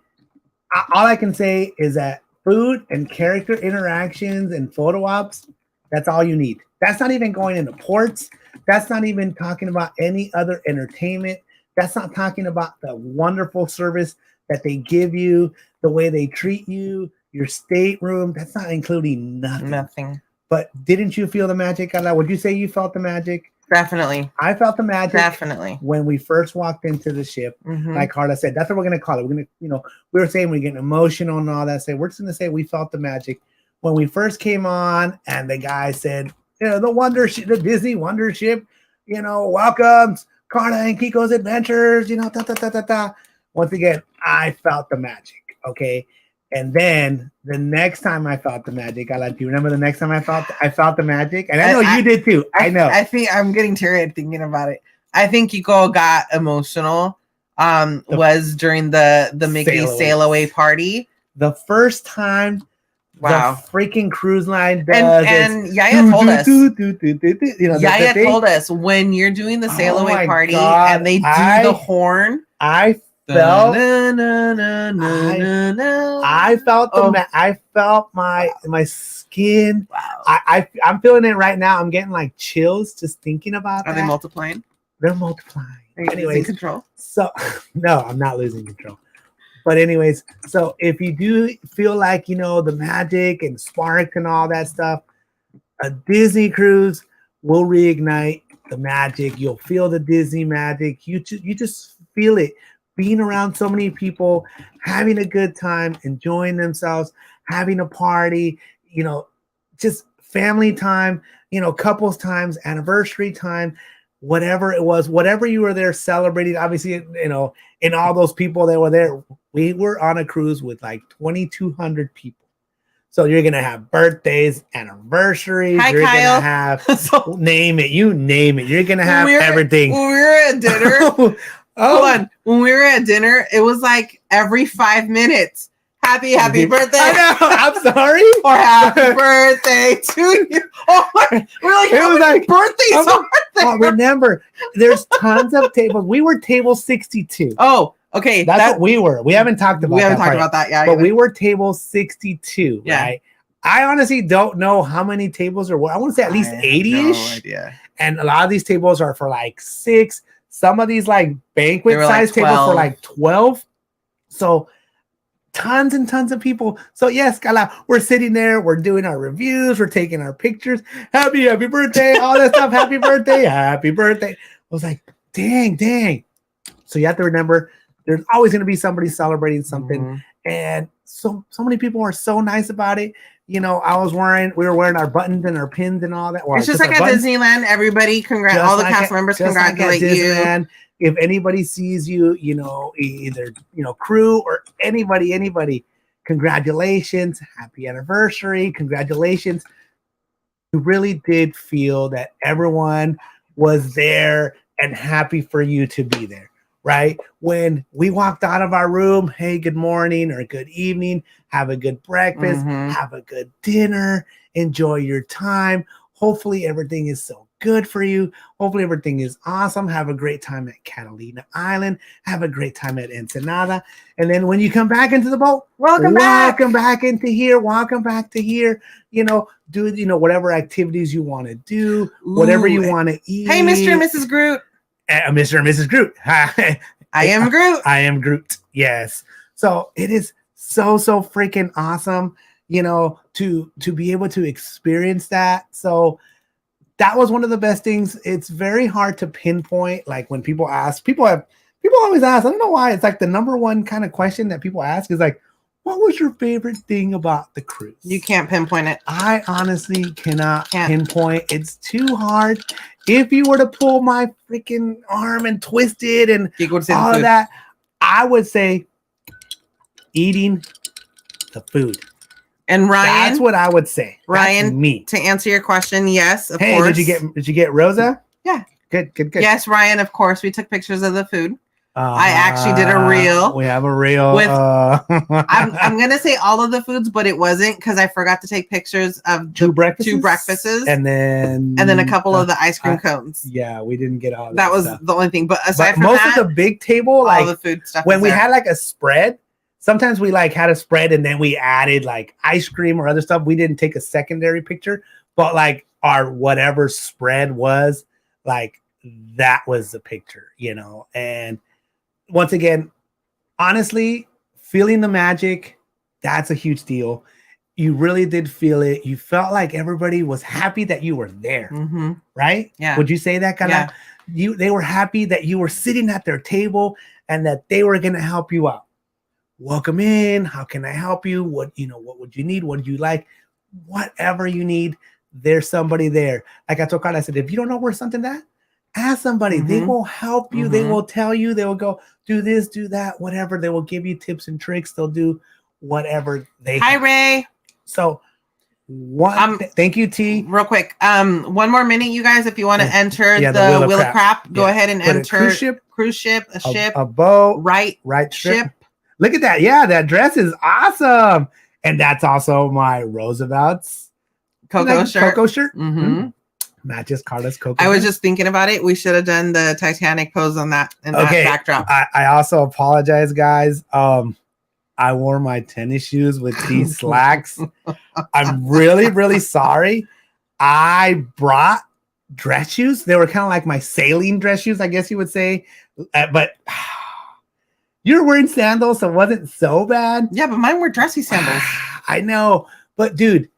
all I can say is that food and character interactions and photo ops, that's all you need. That's not even going into ports. That's not even talking about any other entertainment. That's not talking about the wonderful service that they give you, the way they treat you, your stateroom. That's not including nothing. Nothing. But didn't you feel the magic, Karla? Would you say you felt the magic? Definitely. I felt the magic. Definitely. When we first walked into the ship, like Karla said, that's what we're going to call it. We're going to, you know, we were saying we're getting emotional and all that. So we're just going to say we felt the magic. When we first came on and the guy said, you know, the Disney Wonder Ship, you know, welcomes Karla and Kiko's Adventures, you know, Once again, I felt the magic, okay? And then the next time I felt the magic, do you remember the next time I felt the magic? And I know you did too. I know. I think I'm getting teary-eyed thinking about it. I think Kiko got emotional. Was during the Mickey Sail Away party. The first time. Wow. The freaking cruise line does. And Yaya told us. Yaya told us when you're doing the sail away party and they do the horn. I felt. I felt my skin. Wow. I'm feeling it right now. I'm getting like chills just thinking about that. Are they multiplying? They're multiplying. Are you losing control? So no, I'm not losing control. But anyways, so if you do feel like, you know, the magic and spark and all that stuff, a Disney cruise will reignite the magic. You'll feel the Disney magic. You just feel it. Being around so many people, having a good time, enjoying themselves, having a party, you know, just family time, you know, couples times, anniversary time, whatever it was, whatever you were there celebrating. Obviously, you know, in all those people that were there, we were on a cruise with like 2,200 people. So you're going to have birthdays, anniversaries. You're going to have, name it. You name it. You're going to have everything. When we were at dinner, hold on. When we were at dinner, it was like every 5 minutes. Happy birthday. I know. I'm sorry. Or happy birthday to you. Oh my, we're like, it was like birthdays are there. Oh, remember, there's tons of tables. We were table 62. Oh, okay. That's what we were. We haven't talked about that. Yeah. But we were table 62, right? I honestly don't know how many tables are. I want to say at least 80-ish. No idea. And a lot of these tables are for like 6. Some of these like banquet size tables for like 12. So tons and tons of people. So yes, Karla, we're sitting there, we're doing our reviews, we're taking our pictures. Happy birthday, all that stuff. Happy birthday. I was like, dang. So you have to remember, there's always going to be somebody celebrating something, and so many people are so nice about it. You know, we were wearing our buttons and our pins and all that. Well, it's just like at Disneyland. Everybody, all the cast members congratulate you. If anybody sees you, you know, either, you know, crew or anybody, congratulations, happy anniversary, congratulations. You really did feel that everyone was there and happy for you to be there, right? When we walked out of our room, hey, good morning or good evening, have a good breakfast, have a good dinner, enjoy your time. Hopefully everything is so good for you. Hopefully everything is awesome. Have a great time at Catalina Island. Have a great time at Ensenada. And then when you come back into the boat, welcome back into here. Welcome back to here. You know, do, you know, whatever activities you want to do, whatever you want to eat. Hey, Mr. and Mrs. Groot. Mr. and Mrs. Groot. I am Groot. I am Groot. Yes. So it is so freaking awesome, you know, to be able to experience that. So that was one of the best things. It's very hard to pinpoint. Like when people ask, people always ask, I don't know why. It's like the number one kind of question that people ask is like, what was your favorite thing about the cruise? You can't pinpoint it. I honestly cannot pinpoint. It's too hard. If you were to pull my freaking arm and twist it and all of that, I would say eating the food. And Ryan, that's what I would say. Ryan, that's me. To answer your question, yes, of course. Did you get Rosa? Yeah. Good. Yes, Ryan, of course. We took pictures of the food. I actually did a reel. We have a reel with. I'm gonna say all of the foods, but it wasn't because I forgot to take pictures of two breakfasts, and then a couple of the ice cream cones. Yeah, we didn't get all that. Was stuff. The only thing. But aside from most that, of the big table, like all the food stuff. When we had like a spread, sometimes we like had a spread and then we added like ice cream or other stuff. We didn't take a secondary picture, but like our whatever spread was, like that was the picture, and. Once again, honestly, feeling the magic, that's a huge deal. You really did feel it. You felt like everybody was happy that you were there, right? Yeah. Would you say that, Karla? Yeah. They were happy that you were sitting at their table and that they were going to help you out. Welcome in. How can I help you? What would you need? What do you like? Whatever you need, there's somebody there. Like I told Karla, I said, if you don't know where something's at, ask somebody. They will help you. They will tell you. They will go do this, do that, whatever. They will give you tips and tricks. They'll do whatever they. Hi, Ray. So, thank you, T. Real quick, one more minute, you guys. If you want to enter the Wheel of Crap, go ahead and enter cruise ship, a ship, a boat, right ship. Look at that! Yeah, that dress is awesome, and that's also my Roosevelt's Coco shirt. Mm-hmm. Matches Karla's Coco. I was just thinking about it. We should have done the Titanic pose on that and that backdrop. I also apologize, guys. I wore my tennis shoes with these slacks. I'm really, really sorry. I brought dress shoes. They were kind of like my sailing dress shoes, I guess you would say. But you were wearing sandals, so it wasn't so bad. Yeah, but mine were dressy sandals. I know. But dude,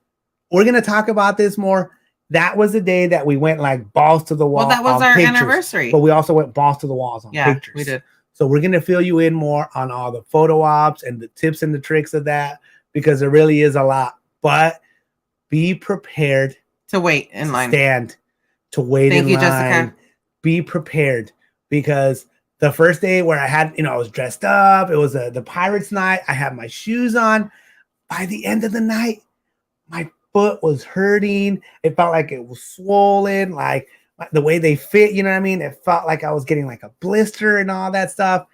we're going to talk about this more. That was the day that we went like balls to the wall. Well, that was our anniversary. But we also went balls to the walls on pictures. We did. So we're going to fill you in more on all the photo ops and the tips and the tricks of that because there really is a lot. But be prepared to wait in line. Stand to wait in line. Thank you, Jessica. Be prepared because the first day where I had, I was dressed up. It was the Pirates night. I had my shoes on. By the end of the night, my foot was hurting. It felt like it was swollen, like the way they fit, you know what I mean? It felt like I was getting like a blister and all that stuff.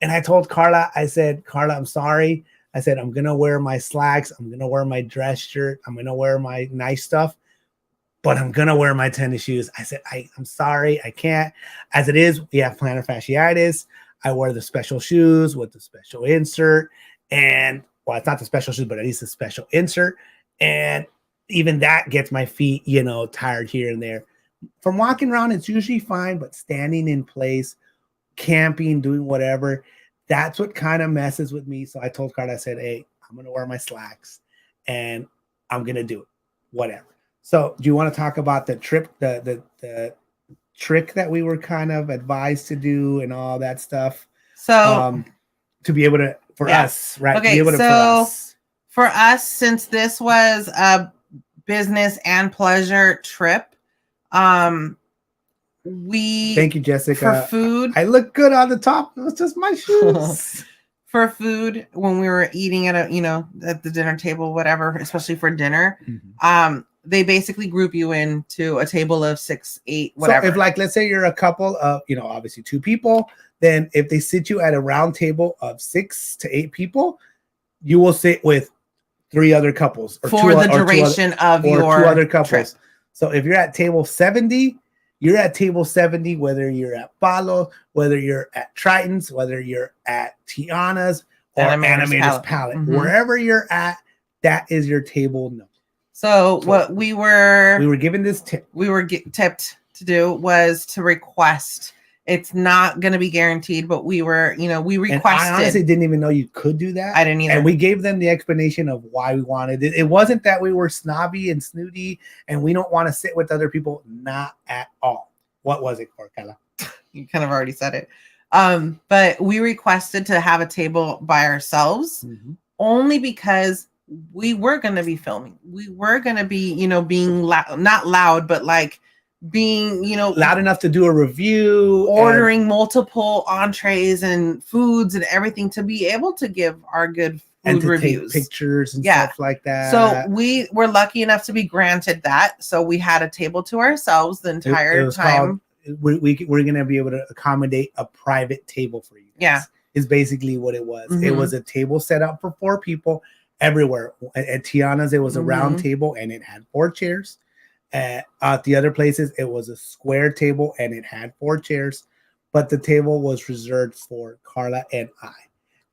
And I told Karla, I said, Karla, I'm sorry. I said, I'm going to wear my slacks. I'm going to wear my dress shirt. I'm going to wear my nice stuff, but I'm going to wear my tennis shoes. I said, I'm sorry. I can't. As it is, we have plantar fasciitis. I wear the special shoes with the special insert. And, well, it's not the special shoes, but at least a special insert. And even that gets my feet, tired here and there. From walking around, it's usually fine, but standing in place, camping, doing whatever, that's what kind of messes with me. So I told Karla, I said, hey, I'm going to wear my slacks and I'm going to do it, whatever. So do you want to talk about the trip, the trick that we were kind of advised to do and all that stuff? So to be able to, for us, right? Okay, for us, since this was a business and pleasure trip, we thank you, Jessica. For food, I look good on the top. It was just my shoes. For food, when we were eating at at the dinner table, whatever, especially for dinner, they basically group you into a table of 6, 8, whatever. So if let's say you're a couple of, obviously 2 people, then if they sit you at a round table of 6 to 8 people, you will sit with 3 other couples for the duration of your 2 other couples. Trip. So if you're at table 70, you're at table 70, whether you're at Palo, whether you're at Triton's, whether you're at Tiana's or Animator's Palette. Wherever you're at, that is your table number. So what we were given this tip. We were tipped to do was to request. It's not going to be guaranteed, but we were, we requested. And I honestly didn't even know you could do that. I didn't either. And we gave them the explanation of why we wanted it. It wasn't that we were snobby and snooty and we don't want to sit with other people. Not at all. What was it for, Karla? You kind of already said it. But we requested to have a table by ourselves only because we were going to be filming. We were going to be, being not loud, but like being, loud enough to do a review, ordering multiple entrees and foods and everything to be able to give our good food reviews, take pictures and stuff like that. So we were lucky enough to be granted that. So we had a table to ourselves the entire time. We're going to be able to accommodate a private table for you guys. Yeah. Is basically what it was. It was a table set up for 4 people everywhere. At Tiana's, it was a round table and it had 4 chairs. At the other places, it was a square table and it had 4 chairs. But the table was reserved for Karla and I.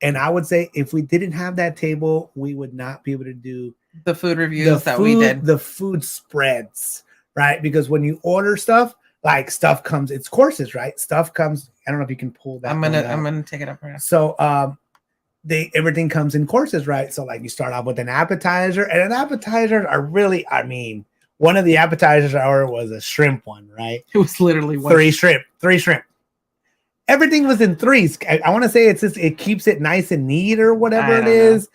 And I would say if we didn't have that table, we would not be able to do the food reviews we did. The food spreads, right? Because when you order stuff, like stuff comes, it's courses, right? Stuff comes. I don't know if you can pull that. I'm gonna take it up right now. So everything comes in courses, right? So like you start off with an appetizer, and an appetizer are really, one of the appetizers I ordered was a shrimp one, right? It was literally 3 shrimp. Everything was in 3s. I want to say it keeps it nice and neat or whatever it is.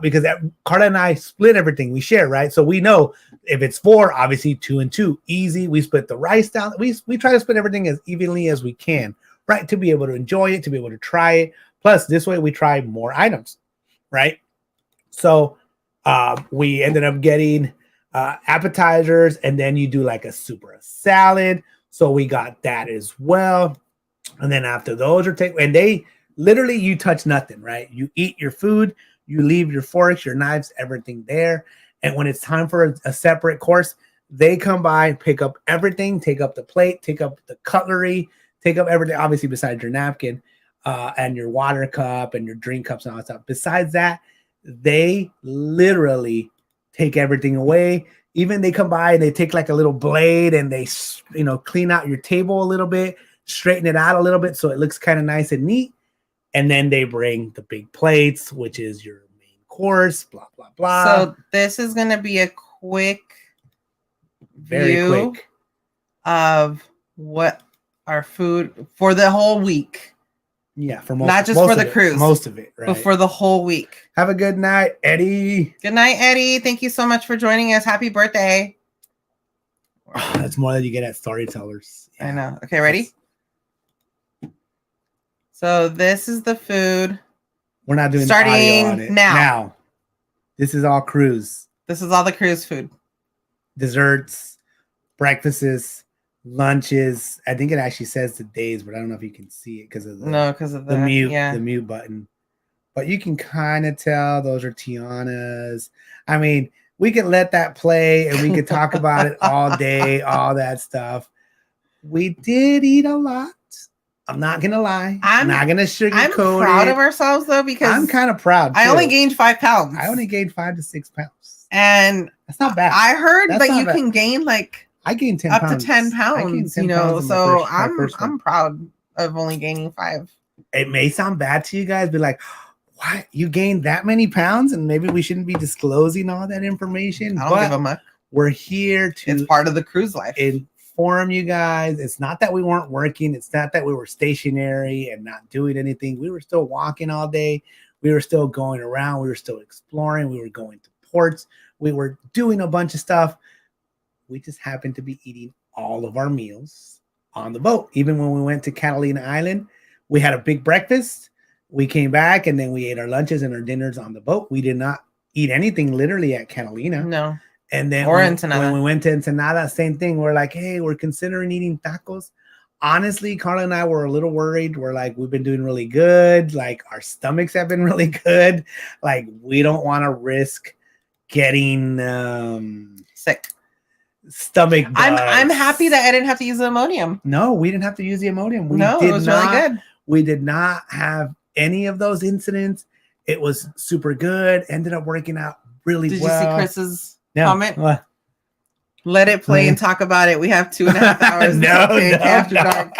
Because Karla and I split everything. We share, right? So we know if it's 4, obviously 2 and 2, easy. We split the rice down. We try to split everything as evenly as we can, right? To be able to enjoy it, to be able to try it. Plus, this way we try more items, right? So we ended up getting appetizers, and then you do like a soup or a salad. So we got that as well. And then after those are taken, and they literally, you touch nothing, right? You eat your food. You leave your forks, your knives, everything there. And when it's time for a separate course, they come by, pick up everything, take up the plate, take up the cutlery, take up everything, obviously besides your napkin and your water cup and your drink cups and all that stuff. Besides that, they literally take everything away. Even they come by and they take like a little blade and they, clean out your table a little bit, straighten it out a little bit so it looks kind of nice and neat. And then they bring the big plates, which is your main course, blah, blah, blah. So this is going to be a very quick of what our food for the whole week. Yeah, for most, not just for the cruise. Most of it, right? But for the whole week. Have a good night, Eddie. Good night, Eddie. Thank you so much for joining us. Happy birthday. Oh, that's more than you get at Storytellers. Yeah. I know. Okay, ready? So this is the food. We're not doing starting the audio on it. Now. This is all cruise. This is all the cruise food. Desserts, breakfasts, lunches. I think it actually says the days, but I don't know if you can see it because of the mute button. But you can kind of tell those are Tiana's. I mean, we could let that play and we could talk about it all day, all that stuff. We did eat a lot. I'm not gonna lie. I'm not gonna sugarcoat it. I'm proud of ourselves though, because I'm kind of proud. I only gained 5 pounds. I only gained 5 to 6 pounds, and that's not bad. I heard that you can gain I gained 10 up pounds. to 10 pounds. So I'm proud of only gaining 5. It may sound bad to you guys, but like, what? You gained that many pounds, and maybe we shouldn't be disclosing all that information. I don't give a muck. We're here to. It's part of the cruise life. Inform you guys. It's not that we weren't working. It's not that we were stationary and not doing anything. We were still walking all day. We were still going around. We were still exploring. We were going to ports. We were doing a bunch of stuff. We just happened to be eating all of our meals on the boat. Even when we went to Catalina Island, we had a big breakfast. We came back and then we ate our lunches and our dinners on the boat. We did not eat anything literally at Catalina. No. And then Ensenada. When we went to Ensenada, same thing. We're like, hey, we're considering eating tacos. Honestly, Karla and I were a little worried. We're like, we've been doing really good. Like, our stomachs have been really good. Like, we don't want to risk getting sick. Stomach bugs. I'm happy that I didn't have to use the Imodium. No, we didn't have to use the Imodium. It was really good. We did not have any of those incidents. It was super good. Ended up working out really well. Did you see Chris's comment? What? Let it play and talk about it. We have 2.5 hours. No.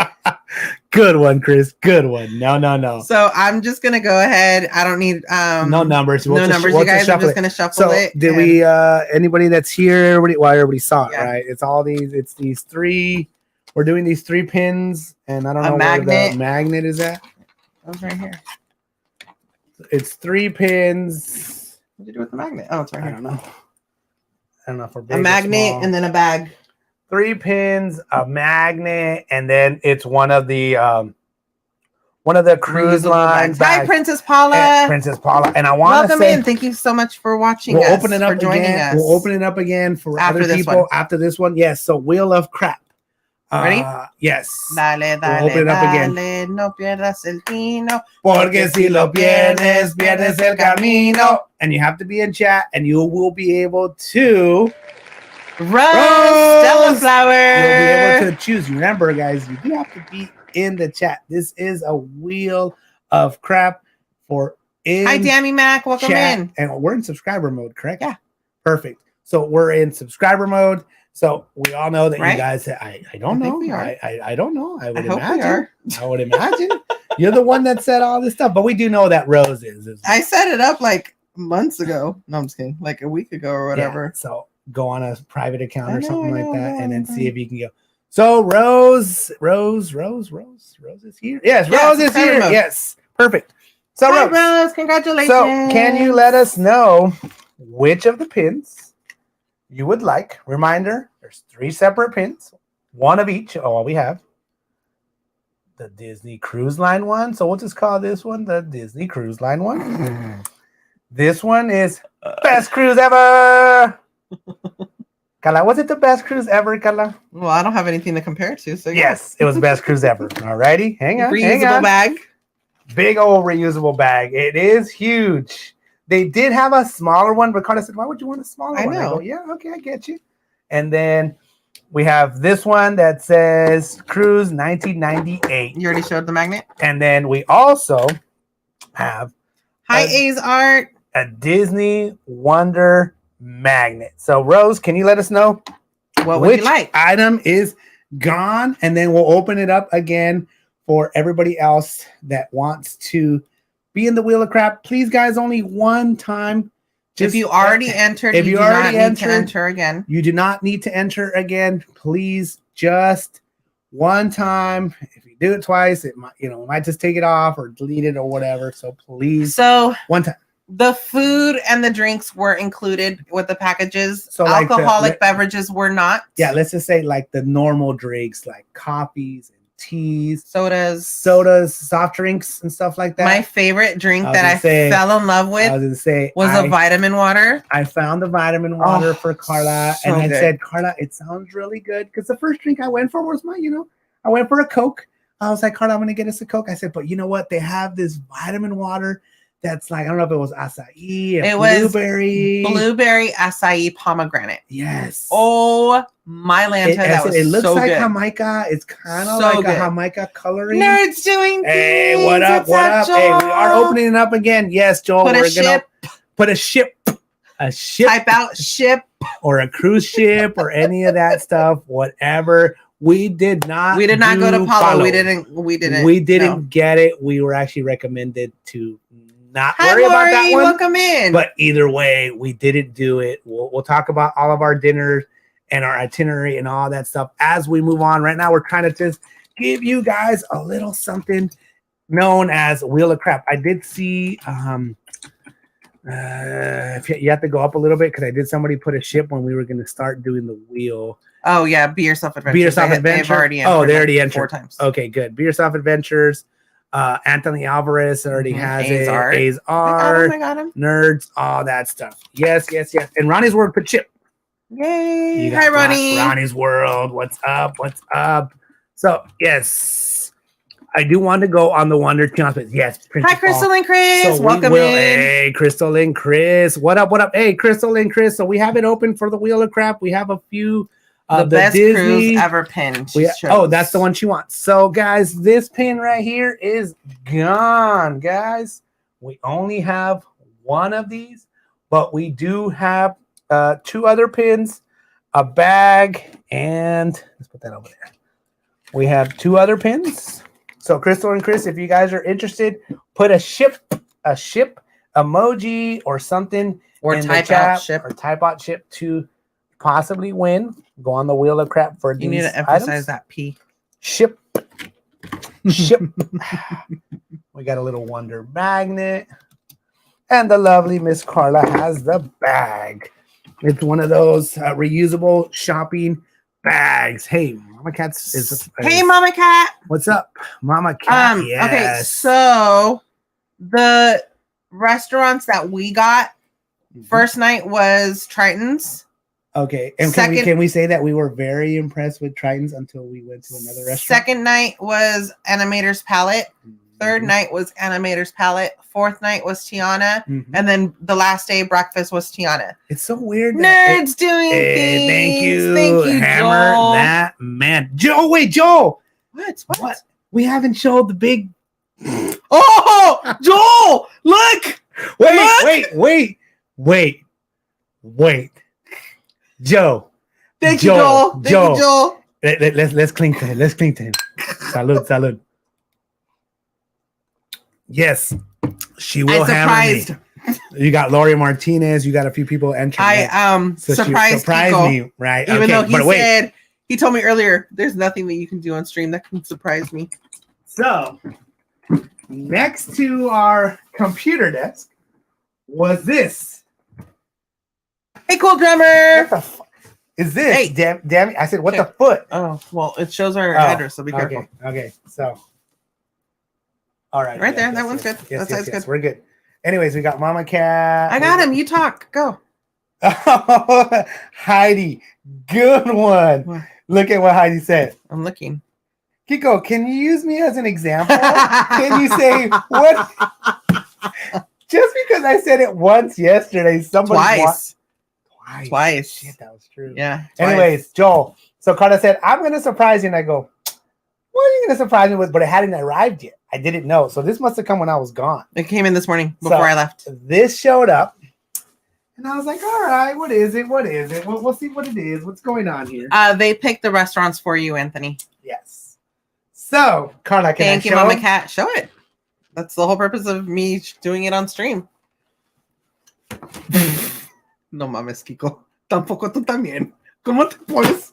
Good one, Chris. Good one. No. So I'm just gonna go ahead. I don't need no numbers. You guys are just gonna shuffle it. Did we anybody that's here? Everybody saw it, right? It's all these. It's these 3. We're doing these 3 pins, and I don't know where the magnet is at. It was right here. It's 3 pins. What did you do with the magnet? Oh, it's right I here. don't know. I don't know if we're big A magnet and then a bag. 3 pins, a magnet, and then it's one of the cruise line bags. Hi, Princess Paula. Princess Paula, and I want to welcome say, in. Thank you so much for watching. We'll us, open it up for joining again. us. We'll open it up again for After other this people one. after this one. Yes. So Wheel of Crap. Ready? Yes. Dale, We'll open it up again. no pierdas el tino. Porque si lo pierdes, pierdes el camino. And you have to be in chat, and you will be able to Rose Stella Flower. You'll be able to choose. Remember, guys, you do have to be in the chat. This is a Wheel of Crap for in. Hi, Dammy Mac. Welcome chat. in. And we're in subscriber mode, correct? Yeah. Perfect. So we're in subscriber mode. So we all know that Right? you guys say, I don't know. I don't know. I would hope we imagine. are. I would imagine. You're the one that said all this stuff, but we do know that Rose is. I set it up like months ago. No, I'm just kidding. Like a week ago or whatever. Yeah, so go on a private account or I know, something I like know, that, I and then know. see if you can go. So Rose is here. Yes, Yeah, Rose is subscriber here. mode. Yes, perfect. So Hi, Rose, Rose. Congratulations. so can you let us know which of the pins you would like? Reminder, there's 3 separate pins, 1 of each. Oh, we have the Disney Cruise Line one. So we'll just call this one the Disney Cruise Line one. This one is best cruise ever. Karla, was it the best cruise ever, Karla? Well, I don't have anything to compare it to. So Yes, it was best cruise ever. Alrighty, hang on. Reusable bag. Big old reusable bag. It is huge. They did have a smaller one, but Karla said, "Why would you want a smaller one?" I know. go, "Yeah, okay, I get you." And then we have this one that says Cruise 1998. You already showed the magnet. And then we also have Hi, A's Art. a Disney Wonder magnet. So, Rose, can you let us know What would which you like? item is gone? And then we'll open it up again for everybody else that wants to be in the Wheel of Crap. Please, guys, only one time. If you already entered, if you you do already not need to entered, enter again. You do not need to enter again. Please, just one time. If you do it twice, it might, might just take it off or delete it or whatever. So please, So one time. the food and the drinks were included with the packages. So like alcoholic beverages were not. Yeah, let's just say like the normal drinks, like coffees and teas, sodas, soft drinks, and stuff like that. My favorite drink that I say- fell in love with I was gonna say was a vitamin water. I found the vitamin water for Karla, so and I good. said, Karla, it sounds really good because the first drink I went for was I went for a Coke. I was like, Karla, I'm gonna get us a Coke. I said, but you know what? They have this vitamin water that's like, I don't know if it was acai, It was blueberry, acai, pomegranate. Yes. Oh my Lanta, that was it looks so like good. Jamaica. It's kind of So like good. a Jamaica coloring. Nerds doing Hey, things. what up? What's What up? Hey, we are opening it up again. Yes, Joel. Put a We're gonna ship. put a ship, Type out ship. or a cruise ship, or any of that stuff. Whatever. We did not. We did not go to do Palo. follow. We didn't no. get it. We were actually recommended to not Hi, worry about Lori, that one. welcome in. But either way, we didn't do it. We'll talk about all of our dinners and our itinerary and all that stuff as we move on. Right now, we're trying to just give you guys a little something known as Wheel of Crap. I did see if you have to go up a little bit because somebody put a ship when we were going to start doing the wheel. Oh yeah, Be Yourself Adventures. Be Yourself Adventures. They've already entered. They already entered 4 times. Okay, good. Be Yourself Adventures. Anthony Alvarez already has A's it. Art. A's I Art. got him. Nerds, all that stuff. Yes. And Ronnie's World put chip. Yay! You got Hi, Ronnie. Ronnie's World. What's up? So yes, I do want to go on the Wonder Challenge. Yes. Hi, Crystal and Chris. Welcome in. Hey, Crystal and Chris. What up? Hey, Crystal and Chris. So we have it open for the Wheel of Crap. We have a few. The best Disney cruise ever pin. That's the one she wants. So, guys, this pin right here is gone, guys. We only have one of these, but we do have 2 other pins, a bag, and let's put that over there. We have 2 other pins. So, Crystal and Chris, if you guys are interested, put a ship emoji or something Or in type the chat, out ship. or type out ship to possibly win. Go on the Wheel of Crap for You these need to emphasize items. that P. Ship. We got a little Wonder magnet. And the lovely Miss Karla has the bag. It's one of those reusable shopping bags. Hey, Mama Cat's is Hey, Mama Cat. What's up, Mama Cat? Yes. Okay, so the restaurants that we got first night was Triton's. Okay, and can we say that we were very impressed with Triton's until we went to another restaurant? Second night was Animator's Palette. Third night was Animator's Palette. Fourth night was Tiana. And then the last day breakfast was Tiana. It's so weird. Nerds doing things. Thank you, Hammer Joel. That man. Joe, wait, Joel. What? We haven't showed the big. Oh, Joel! Look! Wait. Joe. Thank you, Joel. Let's cling to him. Salud. Yes, she will hammer me. You got Lori Martinez. You got a few people entering. Surprised Kiko, me, right? Even though he told me earlier, there's nothing that you can do on stream that can surprise me. So, next to our computer desk was this. Hey, cool drummer. What the fuck is this? Hey, damn it! I said, what the foot? Oh, well, it shows our address, so be careful. Okay. So, all right, right there. That one's good. Yes, that side's good. We're good. Anyways, we got Mama Cat. I got him. You talk. Go. Heidi, good one. What? Look at what Heidi said. I'm looking. Kiko, can you use me as an example? Can you say what? Just because I said it once yesterday, somebody Twice. Shit, that was true. Yeah. Anyways, Joel. So Karla said, I'm going to surprise you. And I go, what are you going to surprise me with? But it hadn't arrived yet. I didn't know. So this must have come when I was gone. It came in this morning before I left. This showed up. And I was like, all right, what is it? We'll see what it is. What's going on here? They picked the restaurants for you, Anthony. Yes. So, Karla, Thank you, Mama Cat. Show it. That's the whole purpose of me doing it on stream. No mames, Kiko. Tampoco tú también. ¿Cómo te pones?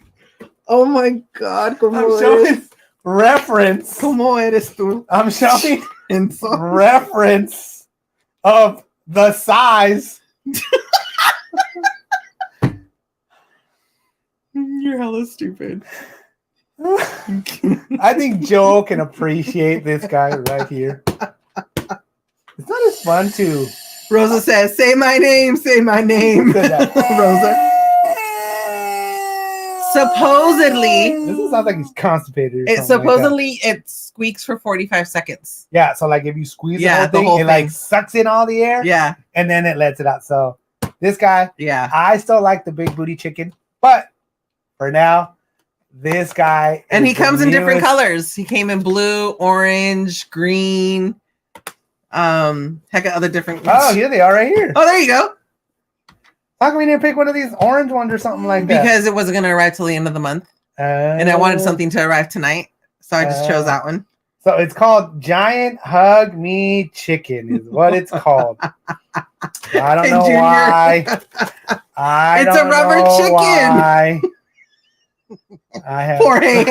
Oh my God. I'm showing reference. ¿Cómo eres tú? I'm showing reference of the size. You're hella stupid. I think Joe can appreciate this guy right here. It's not as fun to. Rosa says, say my name. Rosa. Supposedly. This sounds like he's constipated. It squeaks for 45 seconds. Yeah, so like if you squeeze the whole thing, it like sucks in all the air. Yeah. And then it lets it out. So this guy, I still like the big booty chicken, but for now, this guy. And he comes in different colors. He came in blue, orange, green. Heck of other different ones. Oh, here they are right here. Oh, there you go. How come we didn't pick one of these orange ones or something like that? Because it wasn't going to arrive till the end of the month. And I wanted something to arrive tonight. So I just chose that one. So it's called Giant Hug Me Chicken is what it's called. I don't know why. It's a rubber chicken. I have poor Hey.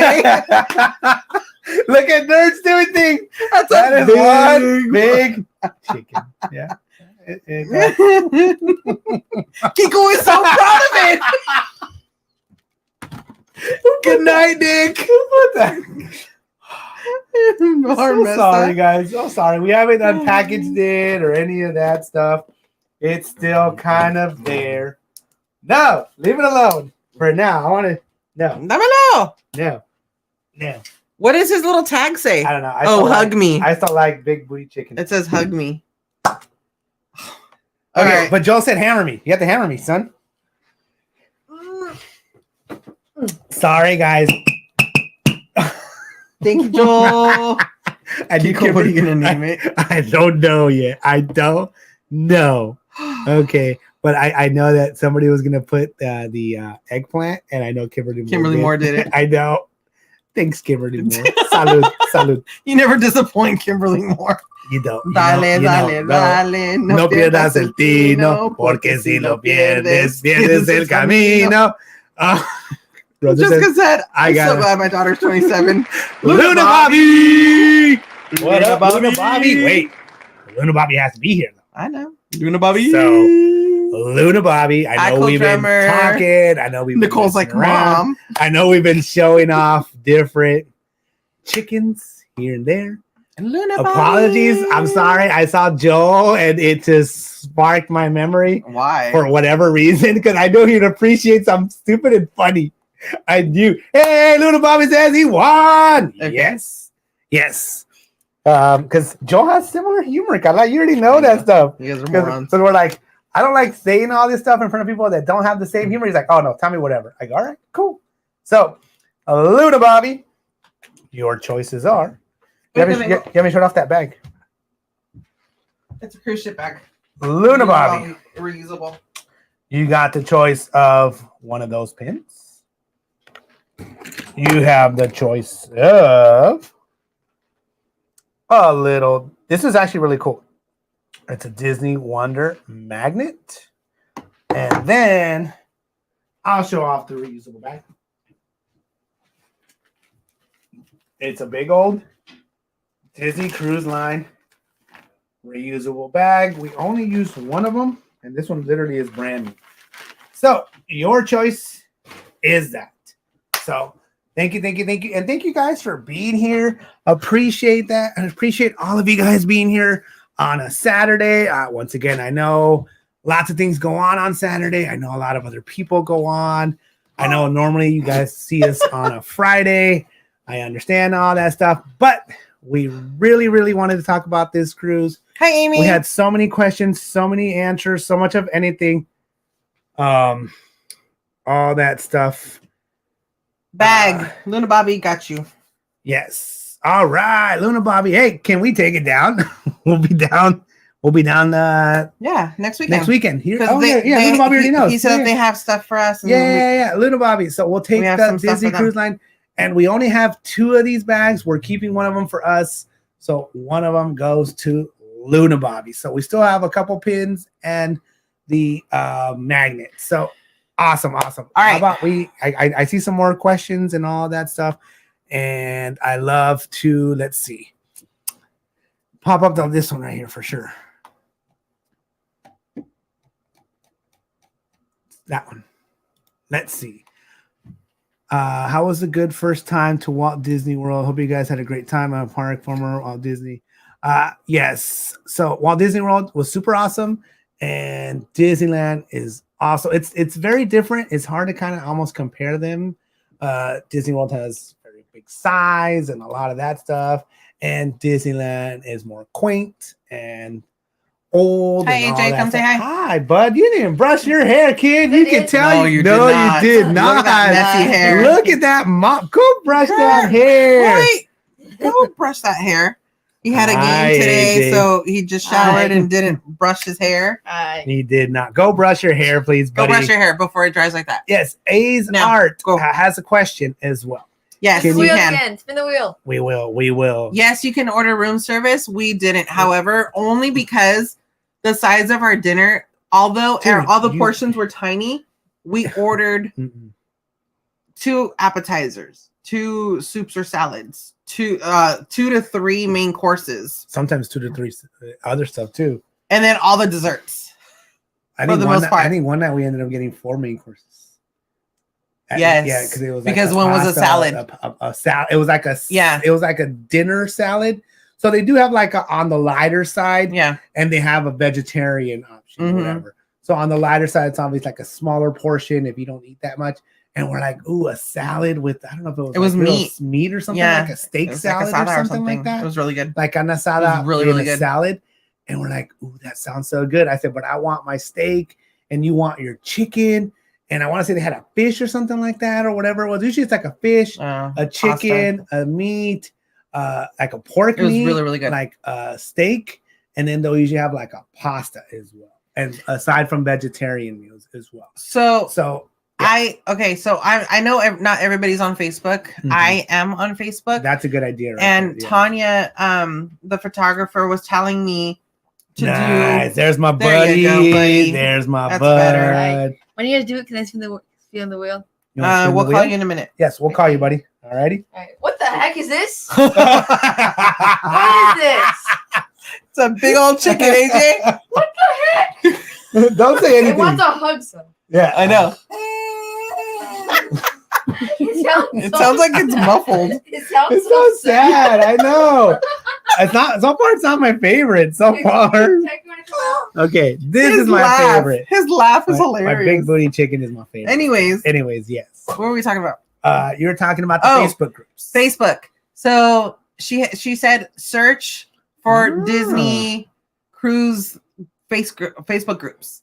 Look at Nerds doing things. That is one big chicken. Yeah. Kiko is so proud of it. Good night, Nick. So sorry, guys. So sorry. We haven't unpackaged it or any of that stuff. It's still kind of there. No, leave it alone for now. I want to. No. What does his little tag say? I don't know. Hug me. I still like big booty chicken. It says hug me. Okay, but Joel said hammer me. You have to hammer me, son. Sorry, guys. Thank you, Joel. What are you gonna name it? I don't know yet. I don't know. Okay, but I know that somebody was gonna put the eggplant, and I know Kimberly Moore did it. I know. Thanks, Kimberly Moore. Salud. You never disappoint Kimberly Moore. You don't. Dale. No pierdas el tino, porque si lo pierdes, pierdes el camino. Jessica said, I'm so glad my daughter's 27. Luna Bobby! What up, Luna Bobby? Wait. Luna Bobby has to be here, though. I know. Luna Bobby. So Luna Bobby, I know we've been talking. I know we've been Nicole's like, around. Mom. I know we've been showing off different chickens here and there. Luna Apologies. Bobby. I'm sorry. I saw Joel and it just sparked my memory. Why? For whatever reason, because I know he'd appreciate something stupid and funny. I knew. Hey, Luna Bobby says he won. Okay. Yes. Because Joel has similar humor. Carla, you already know that stuff. You guys are morons. So we're like, I don't like saying all this stuff in front of people that don't have the same humor. He's like, oh no, tell me whatever. I go, all right, cool. So, Luna Bobby, your choices are. You have me shut off that bag. It's a cruise ship bag. Luna Bobby. Reusable. You got the choice of one of those pins. You have the choice of a little. This is actually really cool. It's a Disney Wonder magnet. And then I'll show off the reusable bag. It's a big old Disney Cruise Line reusable bag. We only used one of them, and this one literally is brand new. So your choice is that. So thank you. And thank you guys for being here. Appreciate that. And appreciate all of you guys being here on a Saturday. Once again, I know lots of things go on Saturday. I know a lot of other people go on. I know normally you guys see us on a Friday. I understand all that stuff, but we really, really wanted to talk about this cruise. Hi, Amy. We had so many questions, so many answers, so much of anything. All that stuff. Bag. Luna Bobby got you. Yes. All right, Luna Bobby. Hey, can we take it down? We'll be down. Next weekend. Next weekend. Here. Luna Bobby already knows. He said they have stuff for us. Yeah. Luna Bobby. So we'll take the Disney Cruise Line. And we only have 2 of these bags. We're keeping one of them for us. So one of them goes to Luna Bobby. So we still have a couple pins and the magnet. So awesome. All right. How about I see some more questions and all that stuff. And I love to, let's see. Pop up this one right here for sure. That one. Let's see. How was a good first time to Walt Disney World? Hope you guys had a great time. I'm a park former Walt Disney. Yes. So Walt Disney World was super awesome, and Disneyland is also. It's very different. It's hard to kind of almost compare them. Disney World has very big size and a lot of that stuff, and Disneyland is more quaint and old. Hi, AJ. Come say hi. Hi, bud. You didn't brush your hair, kid. You can tell. You did not. Look at that messy hair. Look at that mop. Go brush that hair. Wait. Go brush that hair. He had a game today, so he just showered and didn't brush his hair. He did not. Go brush your hair, please, buddy. Go brush your hair before it dries like that. Yes. A's Art has a question as well. Yes, you can. Spin the wheel. We will. Yes, you can order room service. We didn't, however, only because the size of our dinner, although all the portions were tiny, we ordered 2 appetizers, 2 soups or salads, 2 to 3 main courses. Sometimes 2 to 3 other stuff too. And then all the desserts. I think one night we ended up getting 4 main courses. Yes. Yeah, because one was a salad. A salad. It was like It was like a dinner salad. So they do have like on the lighter side, and they have a vegetarian option, whatever. So on the lighter side, it's obviously like a smaller portion if you don't eat that much. And we're like, ooh, a salad with, I don't know if it was meat or something, like a steak salad or something like that. It was really good. Like an asada, really good salad. And we're like, ooh, that sounds so good. I said, but I want my steak and you want your chicken. And I want to say they had a fish or something like that or whatever it was. Usually it's like a fish, a chicken, a meat, like a pork meat. It was really, really good. Like a steak. And then they'll usually have like a pasta as well. And aside from vegetarian meals as well. So yeah. I know not everybody's on Facebook. I am on Facebook. That's a good idea. Right and there, Tanya, the photographer, was telling me to do. There's my buddy. There's my That's bud. Better. Right. When you guys do it, can I spin on the wheel? We'll call you in a minute. Yes, we'll call you, buddy. All righty. All right. What the heck is this? What is this? It's a big old chicken, AJ. What the heck? Don't say It anything. wants a hug, so. Yeah, I know. It sounds like it's muffled. It sounds It's so sad. I know. It's not so far. It's not my favorite so far. Okay, this is my favorite. His laugh is My hilarious. big booty chicken is my favorite. Anyways, yes. what were we talking about? You were talking about the Facebook groups. Facebook. So she said search for Disney cruise Facebook groups.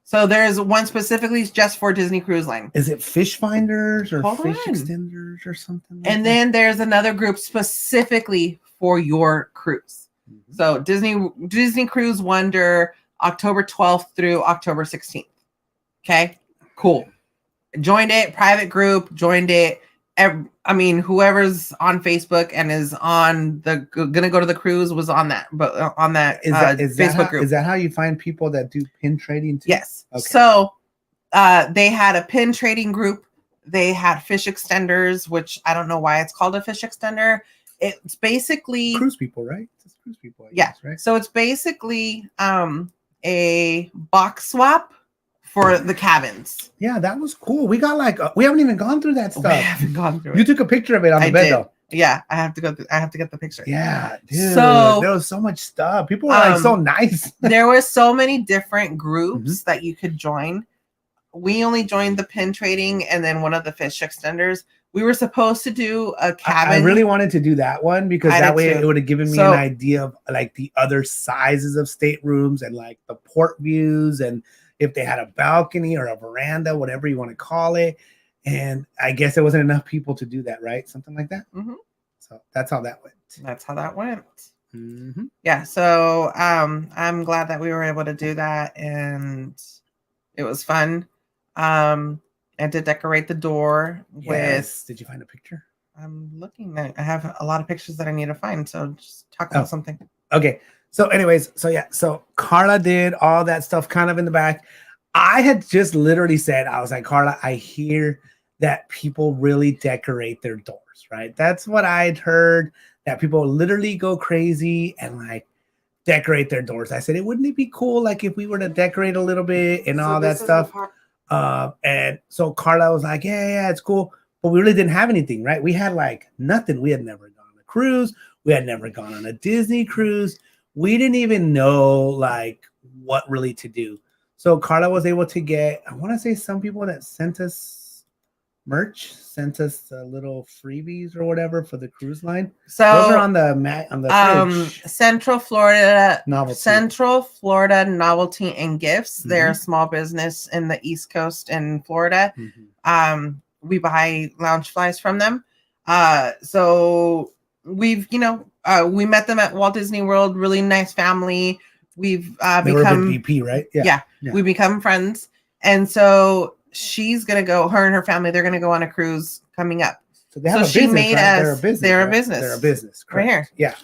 So there's one specifically just for Disney Cruise Line. Is it fish finders or Hold fish on. extenders or something? Like And then there's another group specifically for your cruise. that? So Disney Cruise Wonder, October 12th through October 16th. Okay, cool. Joined it, private group, joined it. I mean, whoever's on Facebook and is on gonna go to the cruise was on that, but on that Facebook group. Is that how you find people that do pin trading too? Yes. Okay. So they had a pin trading group. They had fish extenders, which I don't know why it's called a fish extender. It's basically Cruise people, right? It's cruise people. Yeah. Right. So it's basically a box swap for the cabins. Yeah, that was cool. We got we haven't even gone through that We stuff. haven't gone through You it. took a picture of it on the I bed did. though. Yeah, I have to go. I have to get the picture. Yeah, dude. So- there was so much stuff. People were like so nice. There were so many different groups that you could join. We only joined the pin trading and then one of the fish extenders. We were supposed to do a cabin. I really wanted to do that one because I that did way too. it would have given me So- an idea of like the other sizes of staterooms and like the port views and if they had a balcony or a veranda, whatever you want to call it. And I guess there wasn't enough people to do that, right? Something like that. Mhm. So that's how that went. That's how that went. Mm-hmm. Yeah. So I'm glad that we were able to do that and it was fun. And to decorate the door Yes. Did you find a picture? I'm looking at I have a lot of pictures that I need to find. So just talk about something. Okay. So anyways, so Karla did all that stuff kind of in the back. I had just literally said, I was like, Karla, I hear that people really decorate their doors, right? That's what I'd heard, that people literally go crazy and like decorate their doors. I said, wouldn't it be cool like if we were to decorate a little bit and all that stuff? And so Karla was like, yeah, it's cool. But we really didn't have anything, right? We had like nothing. We had never gone on a cruise. We had never gone on a Disney cruise. We didn't even know like what really to do. So Karla was able to get, I want to say some people that sent us merch, sent us little freebies or whatever for the cruise line. So Those are on the fridge. Central Florida Novelty and Gifts. They're a small business in the East Coast in Florida. We buy lounge flies from them. So we've, we met them at Walt Disney World, really nice family. We've They were a become big VP, right? yeah, we become friends. And so she's gonna go, her and her family, they're gonna go on a cruise coming up. So they have a she business, made right? us They're a business. Right here. Yeah.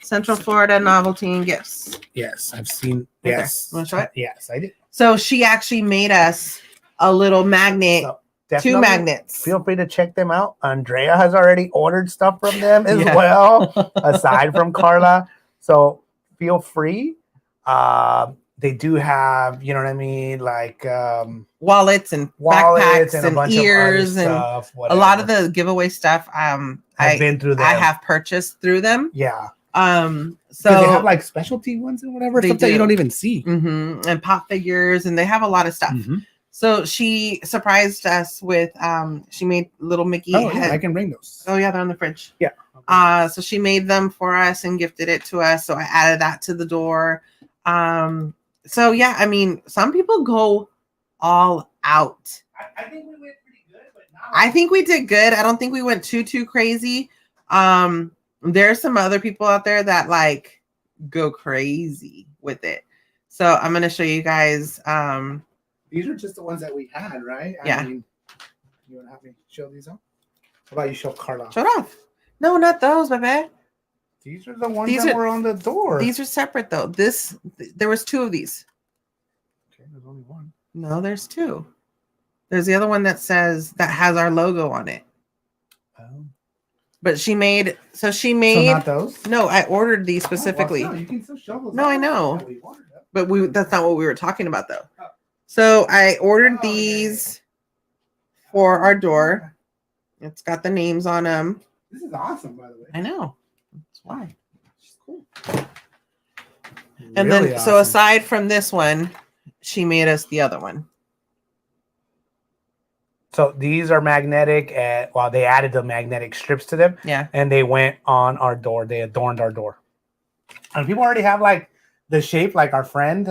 Central Florida Novelty and Gifts. Yes, I've seen. Right there. Yes. Wanna show it? Yes, I did. So she actually made us a little magnet, So, two definitely magnets. Feel free to check them out. Andrea has already ordered stuff from them as Yeah. well, aside from Karla. So feel free. They do have, you know what I mean, like Wallets and wallets backpacks and a bunch ears of other and stuff. a lot of the giveaway stuff. I've been through them. I have purchased through them. Yeah. So they have like specialty ones and whatever, They stuff that you do. don't even see. And pop figures, and they have a lot of stuff. So she surprised us with she made little Mickey Oh, head. yeah, I can bring those. Oh yeah, they're on the fridge. Yeah. So she made them for us and gifted it to us. So I added that to the door. So yeah, I mean, some people go all out. I think we went pretty good, but not. I think we did good. I don't think we went too crazy. There's some other people out there that like go crazy with it. So I'm gonna show you guys. These are just the ones that we had, right? Yeah. I mean, you want to have me show these off? How about you show Karla? Shut off. No, not those, baby. These are the ones These that are- were on the door. These are separate though. There was two of these. Okay, there's only one. No, there's two. There's the other one that has our logo on it. Oh. But she made. So not those. No, I ordered these specifically. You can still show those. No, I know. But that's not what we were talking about though. So I ordered these for our door. It's got the names on them. This is awesome, by the way. I know. That's why. It's cool. And Really then, awesome. so aside from this one, she made us the other one. So these are magnetic. They added the magnetic strips to them. Yeah. And they went on our door. They adorned our door. And people already have like the shape, like our friend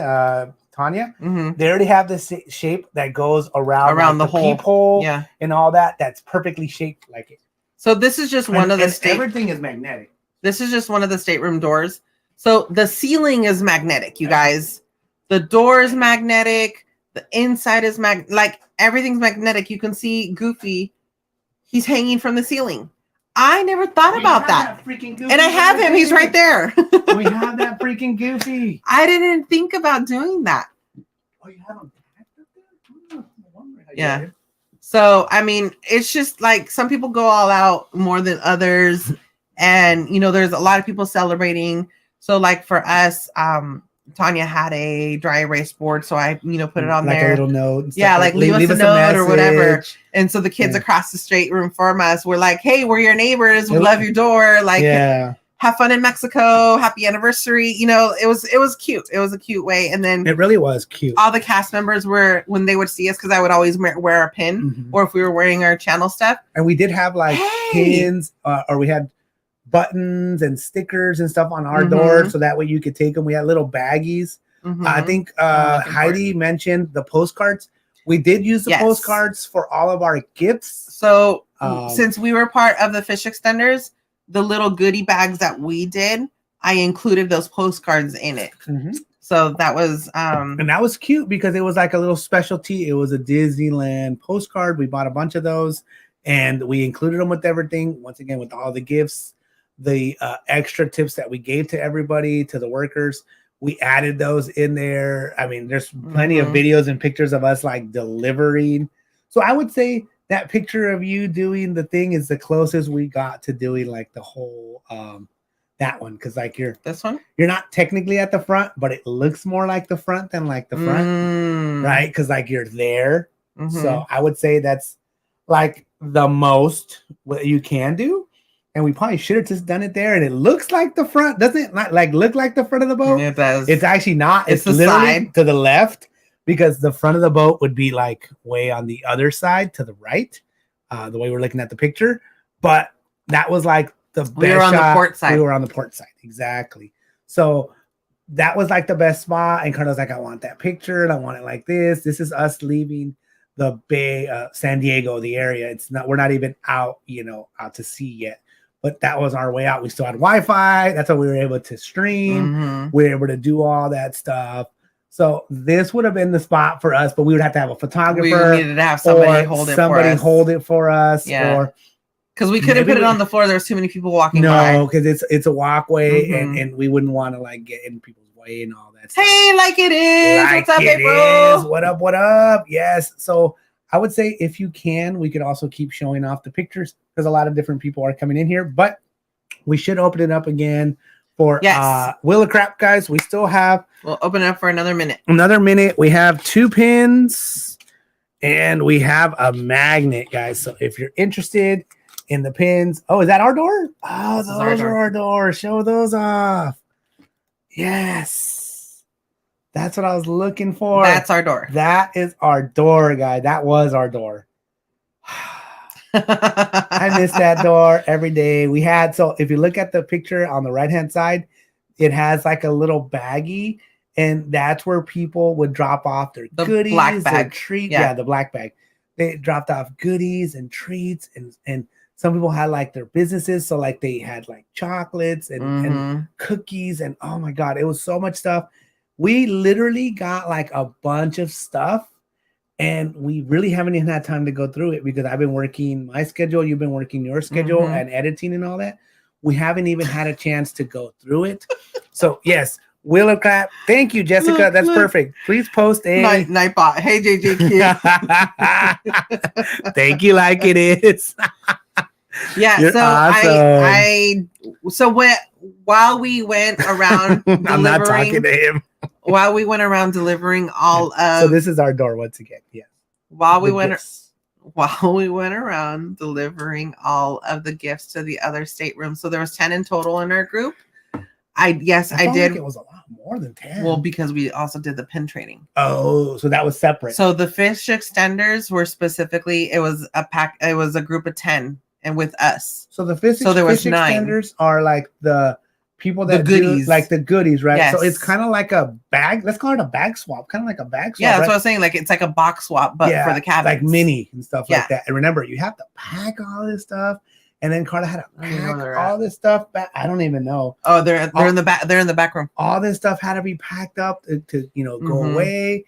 Tanya. Mm-hmm. They already have this shape that goes around like the whole peephole, yeah, and all that. That's perfectly shaped like it. So this is just one of the everything is magnetic. This is just one of the stateroom doors. So the ceiling is magnetic, you guys. The door is magnetic. The inside is like everything's magnetic. You can see Goofy. He's hanging from the ceiling. I never thought about that. And I have him. He's right there. We have that freaking Goofy. I didn't think about doing that. Oh, you have him up there? Yeah. So, I mean, it's just like some people go all out more than others. And, you know, there's a lot of people celebrating. So, like for us, Tanya had a dry erase board. So I, put it on like there. A little note. Yeah, like leave us a note or whatever. And so the kids Yeah. across the straight room from us were like, hey, we're your neighbors. We love your door. Like, have fun in Mexico. Happy anniversary. It was cute. It was a cute way. And then it really was cute. All the cast members were, when they would see us, because I would always wear a pin or if we were wearing our channel stuff. And we did have like pins or we had buttons and stickers and stuff on our door. So that way you could take them. We had little baggies. I think Heidi mentioned the postcards. We did use the postcards for all of our gifts. So since we were part of the fish extenders, the little goodie bags that we did, I included those postcards in it. So that was and that was cute because it was like a little specialty. It was a Disneyland postcard. We bought a bunch of those and we included them with everything. Once again, with all the gifts, the extra tips that we gave to everybody, to the workers, we added those in there. I mean, there's plenty of videos and pictures of us like delivering. So I would say that picture of you doing the thing is the closest we got to doing like the whole that one, because like you're not technically at the front, but it looks more like the front than like the front, right? Because like you're there. So I would say that's like the most what you can do. And we probably should have just done it there. And it looks like the front. Doesn't it not like look like the front of the boat? It does. It's actually not. It's the literally side to the left, because the front of the boat would be like way on the other side to the right, the way we're looking at the picture. But that was like the best we were on shot. The port side. We were on the port side. Exactly. So that was like the best spot. And Carla's like, I want that picture. And I want it like this. This is us leaving the Bay, San Diego, the area. It's not, we're not even out, out to sea yet. But that was our way out. We still had Wi-Fi. That's how we were able to stream. We were able to do all that stuff. So this would have been the spot for us, but we would have to have a photographer. We needed to have somebody hold it for us. Yeah. Or because we couldn't put it on the floor. There was too many people walking by. No, because it's a walkway and we wouldn't want to like get in people's way and all that stuff. Hey, like it is. Like what's up, it April? is. What up? What up? Yes. So I would say if you can, we could also keep showing off the pictures because a lot of different people are coming in here, but we should open it up again for Wheel of Crap, guys. We still have. We'll open it up for another minute. We have 2 pins and we have a magnet, guys. So if you're interested in the pins, is that our door? Oh, those are our doors. Show those off. Yes. That's what I was looking for. That's our door. That is our door, guy. That was our door. I miss that door every day. So if you look at the picture on the right-hand side, it has like a little baggie, and that's where people would drop off their goodies, black bag. their treats. Yeah, the black bag. They dropped off goodies and treats, and some people had like their businesses. So like they had like chocolates and cookies, and oh my God, it was so much stuff. We literally got like a bunch of stuff, and we really haven't even had time to go through it because I've been working my schedule. You've been working your schedule and editing and all that. We haven't even had a chance to go through it. So yes, Wheel of Crap. Thank you, Jessica. That's perfect. Please post a Nightbot. Hey, JJQ. Thank you, like it is. Yeah. You're So while we went around I'm not talking delivering, to him. while we went around delivering all So of, this is our door once again. Yeah. while we The went gifts. while we went around delivering all of the gifts to the other staterooms. So there was 10 in total in our group. I felt did. like it was a lot more than 10. Well, because we also did the pin training. Oh, so that was separate. So the fish extenders were specifically, it was a group of 10 and with us. So the fish, So there was fish 9. extenders are like the people that goodies. do like the goodies, right? Yes. So it's kind of like a bag. Let's call it a bag swap. Kind of like a bag swap. Yeah, that's right? what I was saying. Like it's like a box swap, but for the cabins. like mini and stuff Yeah. like that. And remember, you have to pack all this stuff. And then Karla had to I don't even know where pack they're all at. this stuff back. I don't even know. Oh, they're in the back. They're in the back room. All this stuff had to be packed up to go Mhm. away.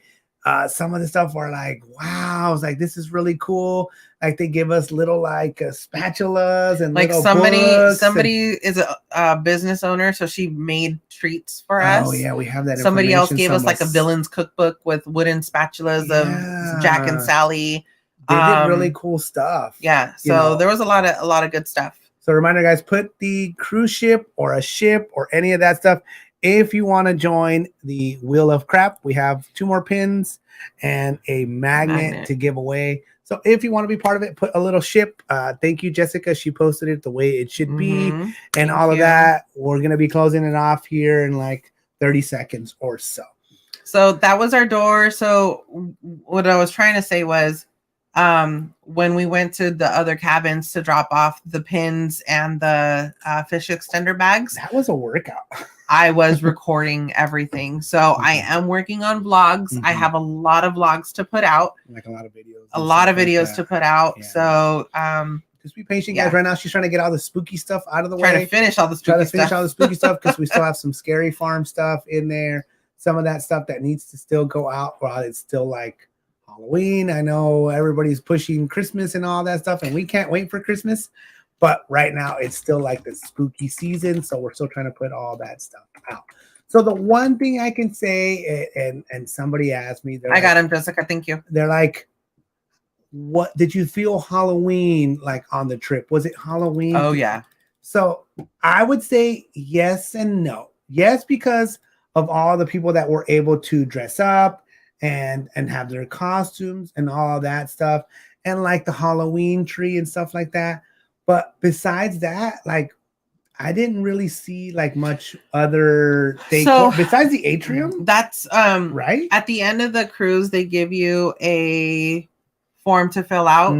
Some of the stuff were like, wow, I was like, this is really cool. Like they give us little like spatulas and Like little somebody books and- is a business owner, so she made treats for us. Oh yeah, we have that. Somebody else information. gave us like a Some villain's cookbook with wooden spatulas of Jack and Yeah. Sally. They did really cool stuff. Yeah, you so know. there was a lot of good stuff. So reminder, guys, put the cruise ship or a ship or any of that stuff. If you want to join the Wheel of Crap, we have 2 more pins and a magnet to give away. So if you want to be part of it, put a little ship. Thank you, Jessica. She posted it the way it should be. Mhm. And all of you. that. We're going to be closing it off here in like 30 seconds or so. So that was our door. So what I was trying to say was, when we went to the other cabins to drop off the pins and the fish extender bags, That was a workout. I was recording everything. So I am working on vlogs. I Mhm. have a lot of vlogs to put out, Like a lot of videos. a lot of videos to put out. Yeah. So Just be patient, Yeah. guys. Right now, she's trying to get all the spooky stuff out of the trying way. to finish all the Try spooky to finish stuff. all the spooky stuff because we still have some scary farm stuff in there. Some of that stuff that needs to still go out while it's still like Halloween. I know everybody's pushing Christmas and all that stuff, and we can't wait for Christmas. But right now, it's still like the spooky season, so we're still trying to put all that stuff out. So the one thing I can say, and somebody asked me, I got him, Jessica. Thank you. they're like, what did you feel Halloween like on the trip? Was it Halloween? Oh yeah. So I would say yes and no. Yes, because of all the people that were able to dress up and have their costumes and all of that stuff, and like the Halloween tree and stuff like that. But besides that, like I didn't really see like much other decor besides the atrium. That's Right? at the end of the cruise, they give you a form to fill out,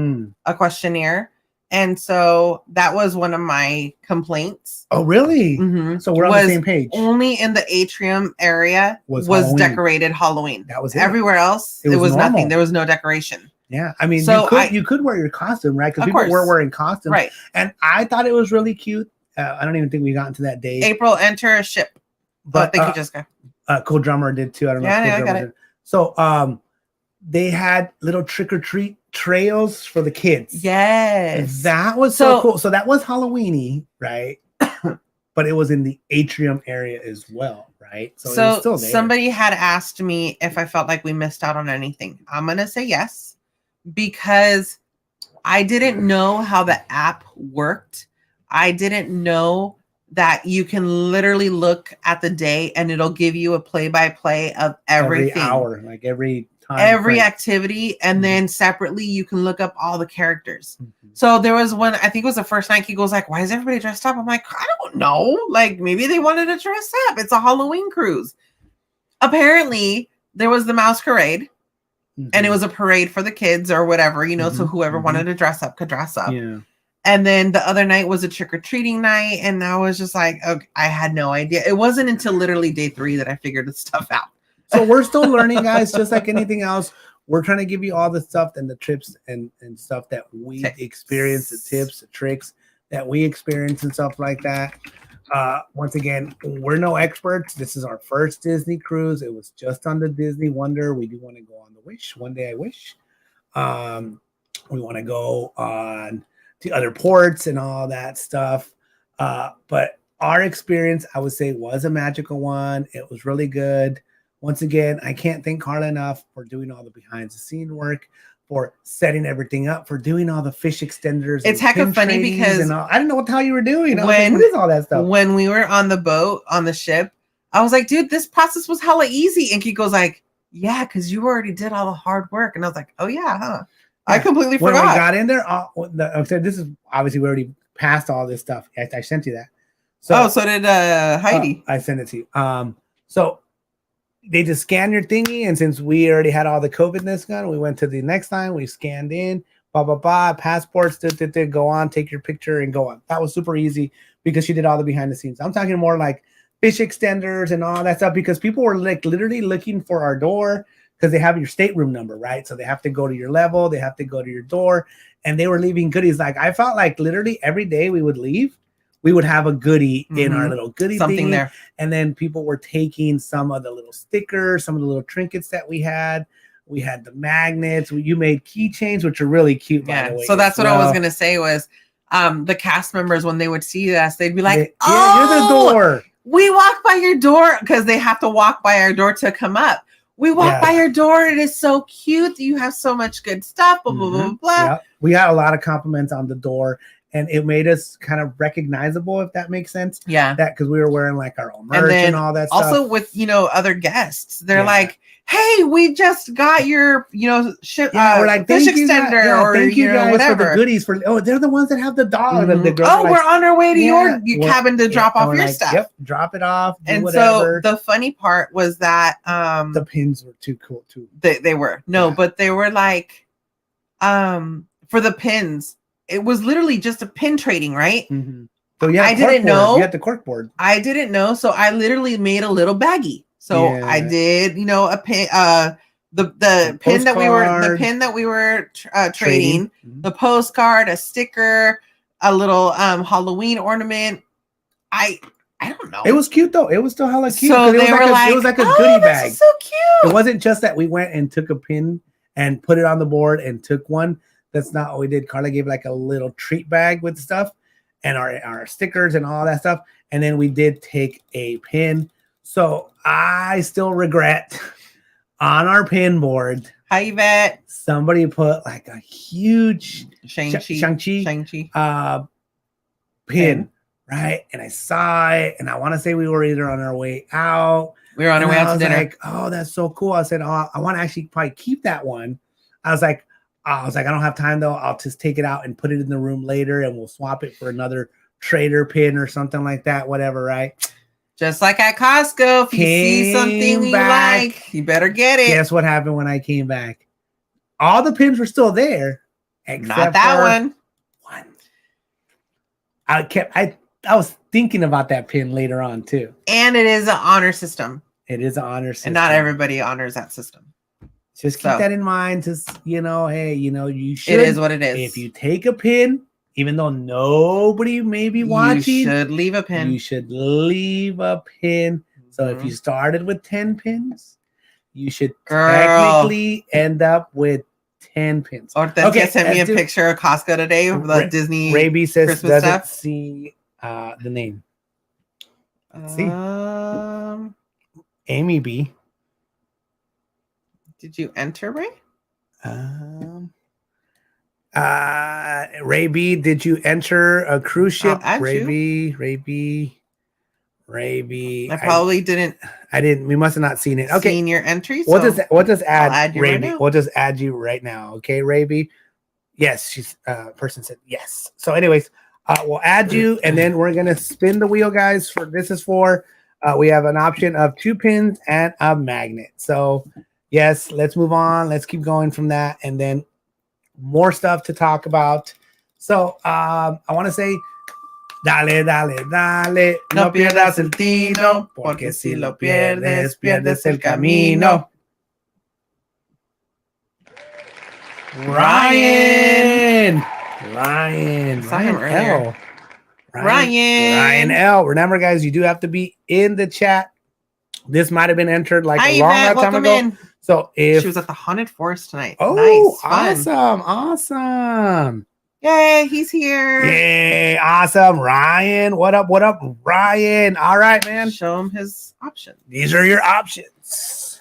a questionnaire. And so that was one of my complaints. Oh, really? Mhm. So we're on the same page. Only in the atrium area Was was Halloween. decorated Halloween. That was it. Everywhere else, It it was was nothing. normal. There was no decoration. Yeah, I mean, So you could wear your costume, right? Because Of people course. were wearing costumes, Right. And I thought it was really cute. I don't even think we got into that day, April, enter a ship. but Thank you, Jessica. Cool Drummer did too. I don't know. Yeah, if Cool I got Drummer did. So, they had little trick or treat trails for the kids. Yes. That was so So- cool. So that was Halloweeny, right? But it was in the atrium area as well, right? So it was still there. Somebody had asked me if I felt like we missed out on anything. I'm gonna say yes, because I didn't know how the app worked. I didn't know that you can literally look at the day and it'll give you a play-by-play of everything. every hour, like every time, Every frame. activity, and then separately you can look up all the characters. Mhm. So there was one, I think it was the first night, he goes like, why is everybody dressed up? I'm like, I don't know. Like maybe they wanted to dress up. It's a Halloween cruise. Apparently there was the masquerade, and it was a parade for the kids or whatever, you know, so Mhm, whoever mhm. wanted to dress up could dress up. Yeah. And then the other night was a trick-or-treating night, and I was just like, okay, I had no idea. It wasn't until literally day 3 that I figured the stuff out. So we're still learning, guys, just like anything else. We're trying to give you all the stuff and the tips and stuff that we Tips. experience, the tips, the tricks that we experience and stuff like that. Once again, we're no experts. This is our first Disney cruise. It was just on the Disney Wonder. We do want to go on the Wish. One day I wish. We want to go on to other ports and all that stuff. But our experience, I would say, was a magical one. It was really good. Once again, I can't thank Karla enough for doing all the behind the scene work. for setting everything up, for doing all the fish extenders. It's and hecka pin funny trays because and all. I didn't know what the hell you were doing. I was like, what is all that stuff? When we were on the boat, on the ship, I was like, dude, this process was hella easy. And Kiko's like, yeah, because you already did all the hard work. And I was like, oh, yeah, huh? I completely when forgot. we got in there, this is obviously we already passed all this stuff. I sent you that. So did Heidi. I sent it to you. So they just scan your thingy, and since we already had all the COVIDness gun, we went to the next line. We scanned in, passports, go on, take your picture, and go on. That was super easy because she did all the behind the scenes. I'm talking more like fish extenders and all that stuff because people were like literally looking for our door because they have your stateroom number, right? So they have to go to your level, they have to go to your door, and they were leaving goodies. Like I felt like literally every day we would leave, we would have a goodie in our little goodie something thingy, there. And then people were taking some of the little stickers, some of the little trinkets that we had. We had the magnets. You made keychains, which are really cute, by the way. So that's what I was gonna say was the cast members, when they would see us, they'd be like, yeah, you're the door. We walk by your door because they have to walk by our door to come up. We walk by your door. It is so cute. You have so much good stuff. Blah, blah, blah, blah. Yeah. We had a lot of compliments on the door, and it made us kind of recognizable, if that makes sense. Yeah. That because we were wearing like our own merch and all that stuff. Also with, other guests, they're like, hey, we just got your, we're like, fish extender or, thank you guys whatever. For the goodies they're the ones that have the dog. And the girl we're on our way to your cabin to drop off your stuff. Yep, drop it off. And whatever. So the funny part was that the pins were too cool too. They were but they were like, for the pins, it was literally just a pin trading, right? Mm-hmm. So I didn't know. You had the cork board. I didn't know, so I literally made a little baggie. So I did, a pin, the pin that we were trading, the postcard, a sticker, a little Halloween ornament. I don't know. It was cute though. It was still hella cute. So they were like, it was like a goodie bag. This is so cute. It wasn't just that we went and took a pin and put it on the board and took one. That's not what we did. Carla gave like a little treat bag with stuff and our stickers and all that stuff. And then we did take a pin. So I still regret on our pin board. Hi, Yvette. Somebody put like a huge Shang-Chi pin, right? And I saw it, and I want to say we were either on our way out. We were on our way out to dinner. Like, oh, that's so cool. I said, oh, I want to actually probably keep that one. I was like, I don't have time though. I'll just take it out and put it in the room later, and we'll swap it for another trader pin or something like that. Whatever, right? Just like at Costco, if you see something you like, you better get it. Guess what happened when I came back? All the pins were still there, except not that one. I was thinking about that pin later on too. And it is an honor system. It is an honor system. And not everybody honors that system. Just keep that in mind. Just, hey, you should. It is what it is. If you take a pin, even though nobody may be watching, you should leave a pin. You should leave a pin. So if you started with 10 pins, you should technically end up with 10 pins. Ortencia sent me a picture of Costco today of the Disney Raby says Christmas doesn't stuff. See the name. Let's see. Amy B. Did you enter, Ray? Ray B, did you enter a cruise ship? Ray B. I probably didn't. I didn't. We must have not seen it. Okay. Seen your entry. What does add Ray B? We'll just add you right now. Okay, Ray B. Yes, she's person said yes. So, anyways, we'll add you, and then we're gonna spin the wheel, guys. We have an option of 2 pins and a magnet. So, yes, let's move on. Let's keep going from that, and then more stuff to talk about. So, I want to say, dale, dale, dale, no pierdas el tino, porque si lo pierdes, pierdes el camino. Ryan L. Ryan L. Remember, guys, you do have to be in the chat. This might have been entered like a long time ago. In. So if she was at the Haunted Forest tonight. Oh, nice, awesome. Yay, he's here. Yay, awesome. Ryan, what up, Ryan? All right, man. Show him his options. These are your options.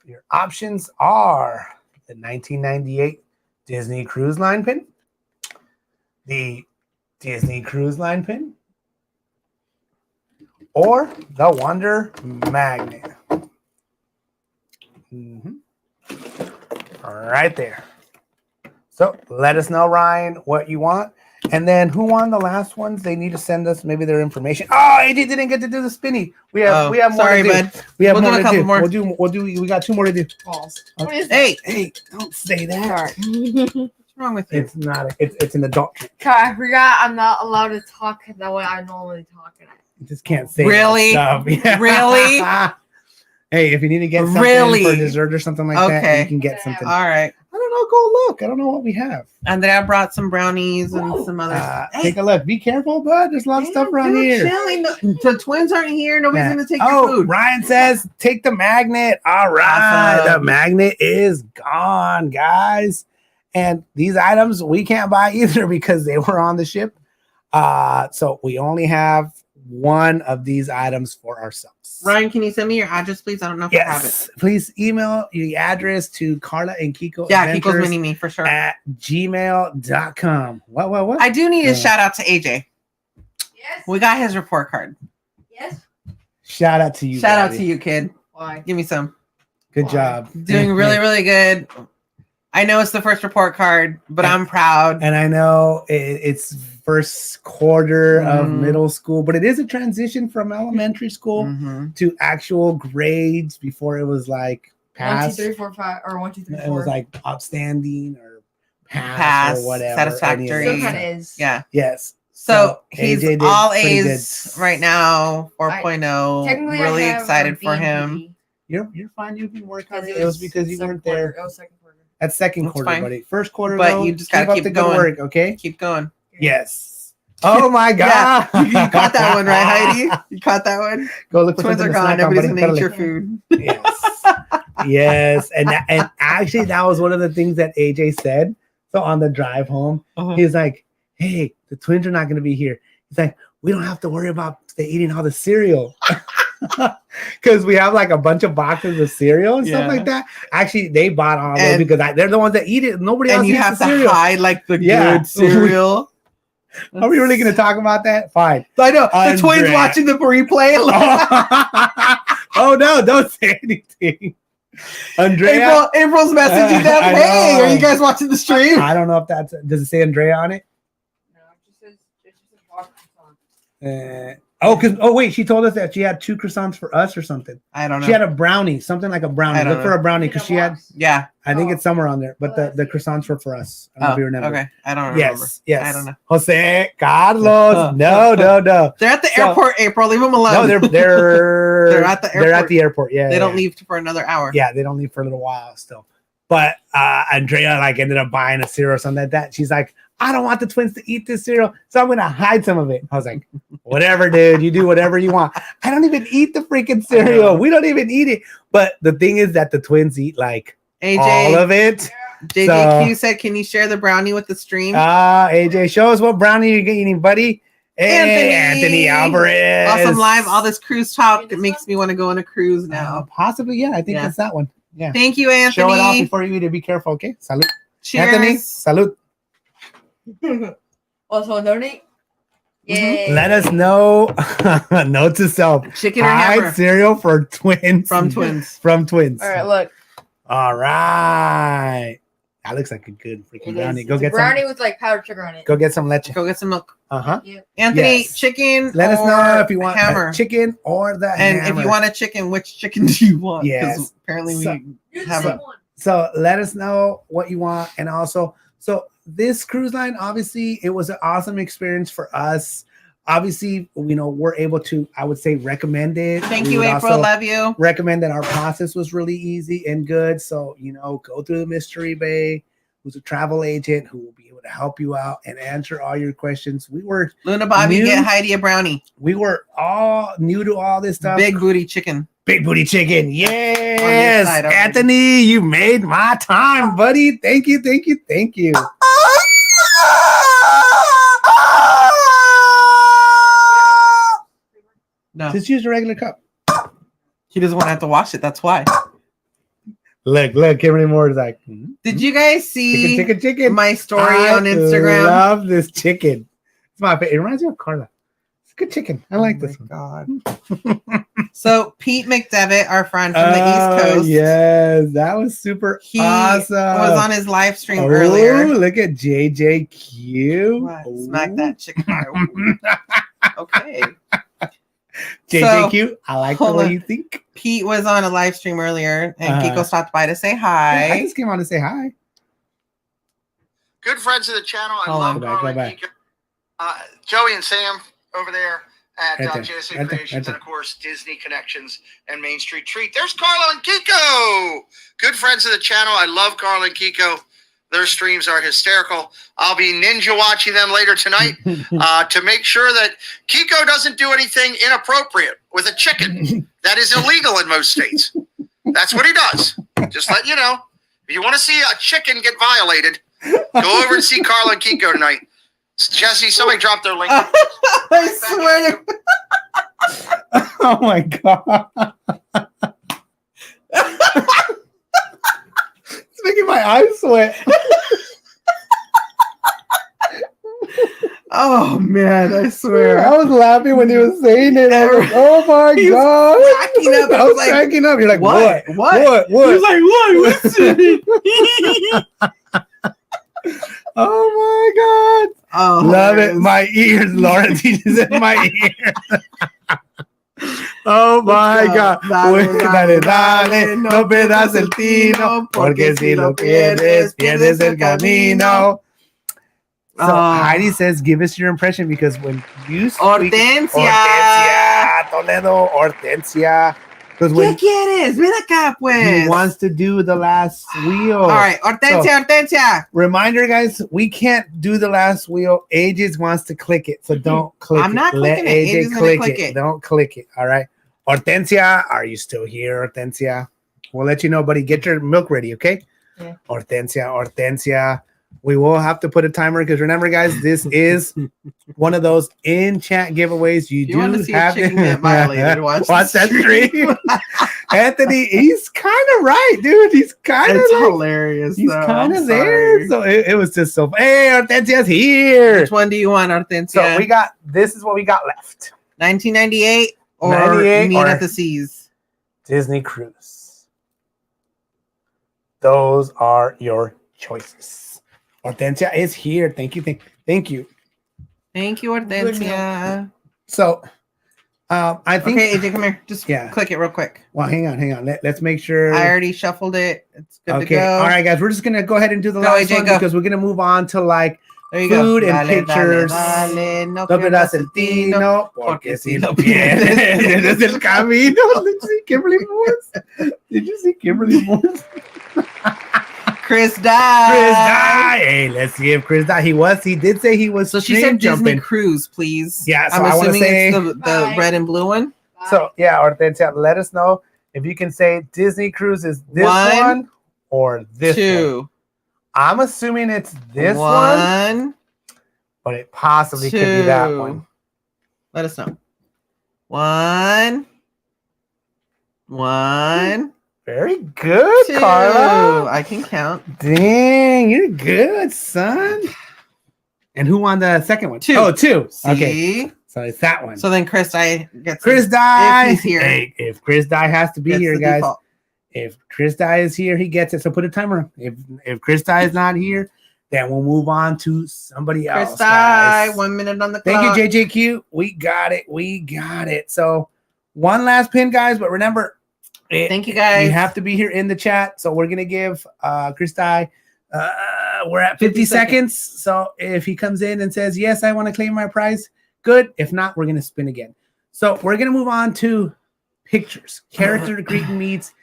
Your options are, the 1998 Disney Cruise Line pin, the Disney Cruise Line pin, or the Wonder Magnet. Right there. So let us know, Ryan, what you want. And then who won the last ones? They need to send us maybe their information. Oh, AJ didn't get to do the spinny. We have more sorry, to do. bud. We have We'll more do a to couple do. more. We'll do. We got 2 more to do. Balls. Okay. What is Hey, Hey, don't say that. Sorry. what's wrong with you? It's not. It's an adult trick. I forgot I'm not allowed to talk the way I normally talk. You just can't say Really? that stuff. Yeah. Really? Hey, if you need to get something Really? for dessert or something like that, Okay. you can get something. All right. I don't know. Go look. I don't know what we have. And then I brought some brownies and some other stuff. Take a look. Be careful, bud. There's a lot of stuff around dude, here. chilling. The twins aren't here. Nobody's Yeah. gonna take your food. Ryan says take the magnet. All right. Awesome. The magnet is gone, guys. And these items we can't buy either because they were on the ship. So we only have one of these items for ourselves. Ryan, can you send me your address, please? I don't know if I have it. Yes. Please email the address to Karla and Kiko. Yeah, Kiko's mini me for sure. At gmail.com. What? I do need a shout out to AJ. Yes. We got his report card. Yes. Shout out to you. Shout out buddy. to you, kid. Why? Give me some. Good Why? job. Doing really, really good. I know it's the first report card, but I'm proud. And I know it's first quarter of Mhm. middle school, but it is a transition from elementary school Mhm. to actual grades. Before it was like 1, pass. 2, 3, 4, 5, or 1, 2, 3, 4. It was like outstanding or Pass, or whatever. satisfactory. any of Still that kind of stuff. is. Yes. Yeah. So he's AJ did all pretty A's good. right now, 4.0. Technically, Really I have excited a for B him. B You're fine. You can work on because it. It was because you second weren't there. quarter. It was second quarter. That's second That's quarter, fine. buddy. First quarter, But though, you just gotta up keep the good going. work, okay? Keep going. Yes. Oh my Yeah, god! you caught that one, right, Heidi? You caught that one? Go look for Twins something are to gone. snack on, Nobody's buddy. gonna eat Cuddle your it. food. Yes. Yes. And actually, that was one of the things that AJ said. So on the drive home, he's like, hey, the twins are not going to be here. He's like, we don't have to worry about they eating all the cereal. Because we have like a bunch of boxes of cereal and stuff like that. Actually, they bought all those because they're the ones that eat it. Nobody else And you eats have the to cereal. hide like the Yeah. good cereal. Are we really going to talk about that? Fine. I know. The twins Andrea. watching the replay. Oh no, don't say anything. Andrea. April's messaging them. I Hey, know. are you guys watching the stream? I don't know if that's does it say Andrea on it? No, it just says walk on. Wait, she told us that she had 2 croissants for us or something. I don't know. She had a brownie, something like a brownie. I don't Look for know. a brownie because she had. Yeah. I think Oh. it's somewhere on there, but the croissants were for us. I don't know if you remember. Okay. I don't remember. Yes. I don't know. Jose Carlos. No. They're at the airport, April. Leave them alone. No, they're They're at the They're at airport. the airport. Yeah. They don't leave for another hour. Yeah, they don't leave for a little while still. But Andrea like ended up buying a cereal or something like that. She's like, I don't want the twins to eat this cereal, so I'm gonna hide some of it. I was like, whatever, dude, you do whatever you want. I don't even eat the freaking cereal. We don't even eat it. But the thing is that the twins eat like all of it. JJQ said, can you share the brownie with the stream? AJ, show us what brownie you're eating, buddy. Hey, Anthony Alvarez. Awesome live. All this cruise talk. It makes me want to go on a cruise now. Possibly, yeah. I think that's that one. Yeah. Thank you, Anthony. Show it off before you eat it. Be careful, okay? Salud. Cheers. Anthony, salud. Also donate. Yay. Let us know. Note to self. Chicken or Hide hammer? cereal for twins. From twins. From twins. All right, look. All right. That looks like a good freaking brownie. Go It's get a brownie some. with like powdered sugar on it. Go get some leche. Go get some milk. Uh-huh. Anthony, Yes. chicken. Let us know or if you want hammer. a chicken or the And hammer. if you want a chicken, which chicken do you want? 'Cause Yes. apparently So- we have a. So let us know what you want. And also, so this cruise line, obviously, it was an awesome experience for us. Obviously, we're able to, I would say, recommend it. Thank We you, would April. also Love you. recommend that our process was really easy and good. So, go through the Mystery Bay, who's a travel agent who will be able to help you out and answer all your questions. We were Luna Bobby, new. get Heidi a brownie. We were all new to all this stuff. Big booty chicken. Big booty chicken. Yes. side already. Anthony, you made my time, buddy. Thank you. Thank you. Thank you. No, Just use a regular cup. he doesn't want to have to wash it. That's why. Look, Kimberly Moore is like, Did you guys see chicken. my story on Instagram? I love this chicken. It's my favorite. It reminds me of Karla. It's good chicken. I like this one. God. So Pete McDevitt, our friend from the East Coast. Yes, that was super awesome. Was on his live stream earlier. Look at JJQ. What? Smack that chicken. Okay. JJQ, I like the way you think. Pete was on a live stream earlier, and Kiko stopped by to say hi. Yeah, I just came on to say hi. Good friends of the channel. I love Karla Kiko. Joey and Sam over there at JSA Creations, and of course Disney Connections and Main Street Treat. There's Karla and Kiko. Good friends of the channel. I love Karla and Kiko. Their streams are hysterical. I'll be ninja watching them later tonight to make sure that Kiko doesn't do anything inappropriate with a chicken. That is illegal in most states. That's what he does. Just let you know. If you want to see a chicken get violated, go over and see Karla and Kiko tonight. Jesse, somebody dropped their link. I swear to Oh my God. It's making my eyes sweat. Oh man, I swear. I was laughing when he was saying it. I was, oh my God. Cracking up. I was like, cracking up. You're like, what? He was like, what? What's it? Oh my God. Oh, love it. My ears, Lauren teaches in my ears. Oh my God. Dale, dale, no pierdas el tino, porque si lo pierdes, pierdes el camino. So Heidi says, give us your impression because when you speak, Hortensia, Toledo, Hortensia. Because ¿Qué quieres? Ven acá, pues. he wants to do the last wheel. All right, Hortensia. Reminder, guys, we can't do the last wheel. Aegis wants to click it, so don't click it. I'm not clicking it. AJ Aegis click click it. it. Don't click it. All right. Hortensia, are you still here, Hortensia? We'll let you know, buddy. Get your milk ready, okay? Yeah. Hortensia. We will have to put a timer because remember, guys, this is one of those in-chat giveaways. You do want to see have a chicken get violated. Watch that stream. Anthony, he's kind of right, dude. He's kind of It's hilarious. He's kind of there. So it was just so. Hey, Hortensia's here. Which one do you want, Hortensia? So we got. This is what we got left. 1998 or 98 Meet or at the Seas. Disney Cruise. Those are your choices. Hortensia is here. Thank you. Thank you. Thank you, Hortensia. So, I think. Okay, AJ, come here. Just click it real quick. Well, hang on. Let's make sure. I already shuffled it. It's good to go. All right, guys. We're just gonna go ahead and do the last one because we're gonna move on to like food and pictures. No pierdas el tino, porque si lo pierdes, pierdes el camino. Did you see Kimberly Moore? Did you see Kimberly Moore? Chris died. Hey, let's see if Chris died. He did say he was. So she said Disney Cruise, please. Yeah, so I'm assuming say, it's the red and blue one. So yeah, Hortensia, let us know if you can say Disney Cruise is this one or this one. I'm assuming it's this one, but it possibly could be that one. Let us know. One. Very good, Two. Karla. I can count. Dang, you're good, son. And who won the second one? Two. Oh, two. See? Okay. So it's that one. So then Chris Dye gets Chris Dye. If he's here. Hey, if Chris Dye has to be here, guys. Default. If Chris Dye is here, he gets it. So put a timer. If Chris Dye is not here, then we'll move on to somebody else. Chris Dye, guys. 1 minute on the clock. Thank you, JJQ. We got it. So one last pin, guys. But remember, thank you, guys. You have to be here in the chat. So we're gonna give Chris Dye. We're at 50 seconds. So if he comes in and says yes, I want to claim my prize, good. If not, we're gonna spin again. So we're gonna move on to pictures, character greeting meets,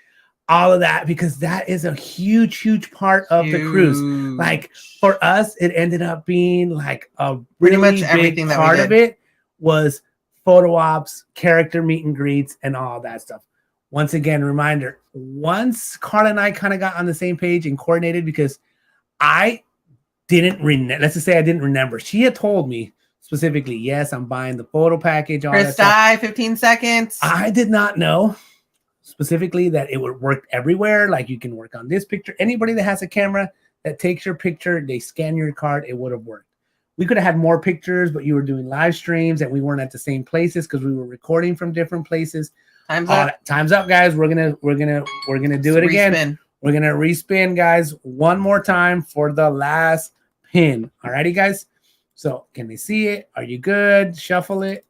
all of that, because that is a huge part of the cruise. Like for us, it ended up being like a really pretty much everything big part of it was photo ops, character meet and greets, and all that stuff. Once again, reminder, once Karla and I kind of got on the same page and coordinated, because I didn't let's just say I didn't remember. She had told me specifically, yes, I'm buying the photo package. All Chris Dye, 15 seconds. I did not know. specifically that it would work everywhere. Like you can work on this picture. Anybody that has a camera that takes your picture, they scan your card, it would have worked. We could have had more pictures, but you were doing live streams and we weren't at the same places because we were recording from different places. Time's up. Time's up, guys. We're gonna do it again. Respin. We're gonna respin, guys, one more time for the last pin. Alrighty, guys. So can they see it? Are you good? Shuffle it.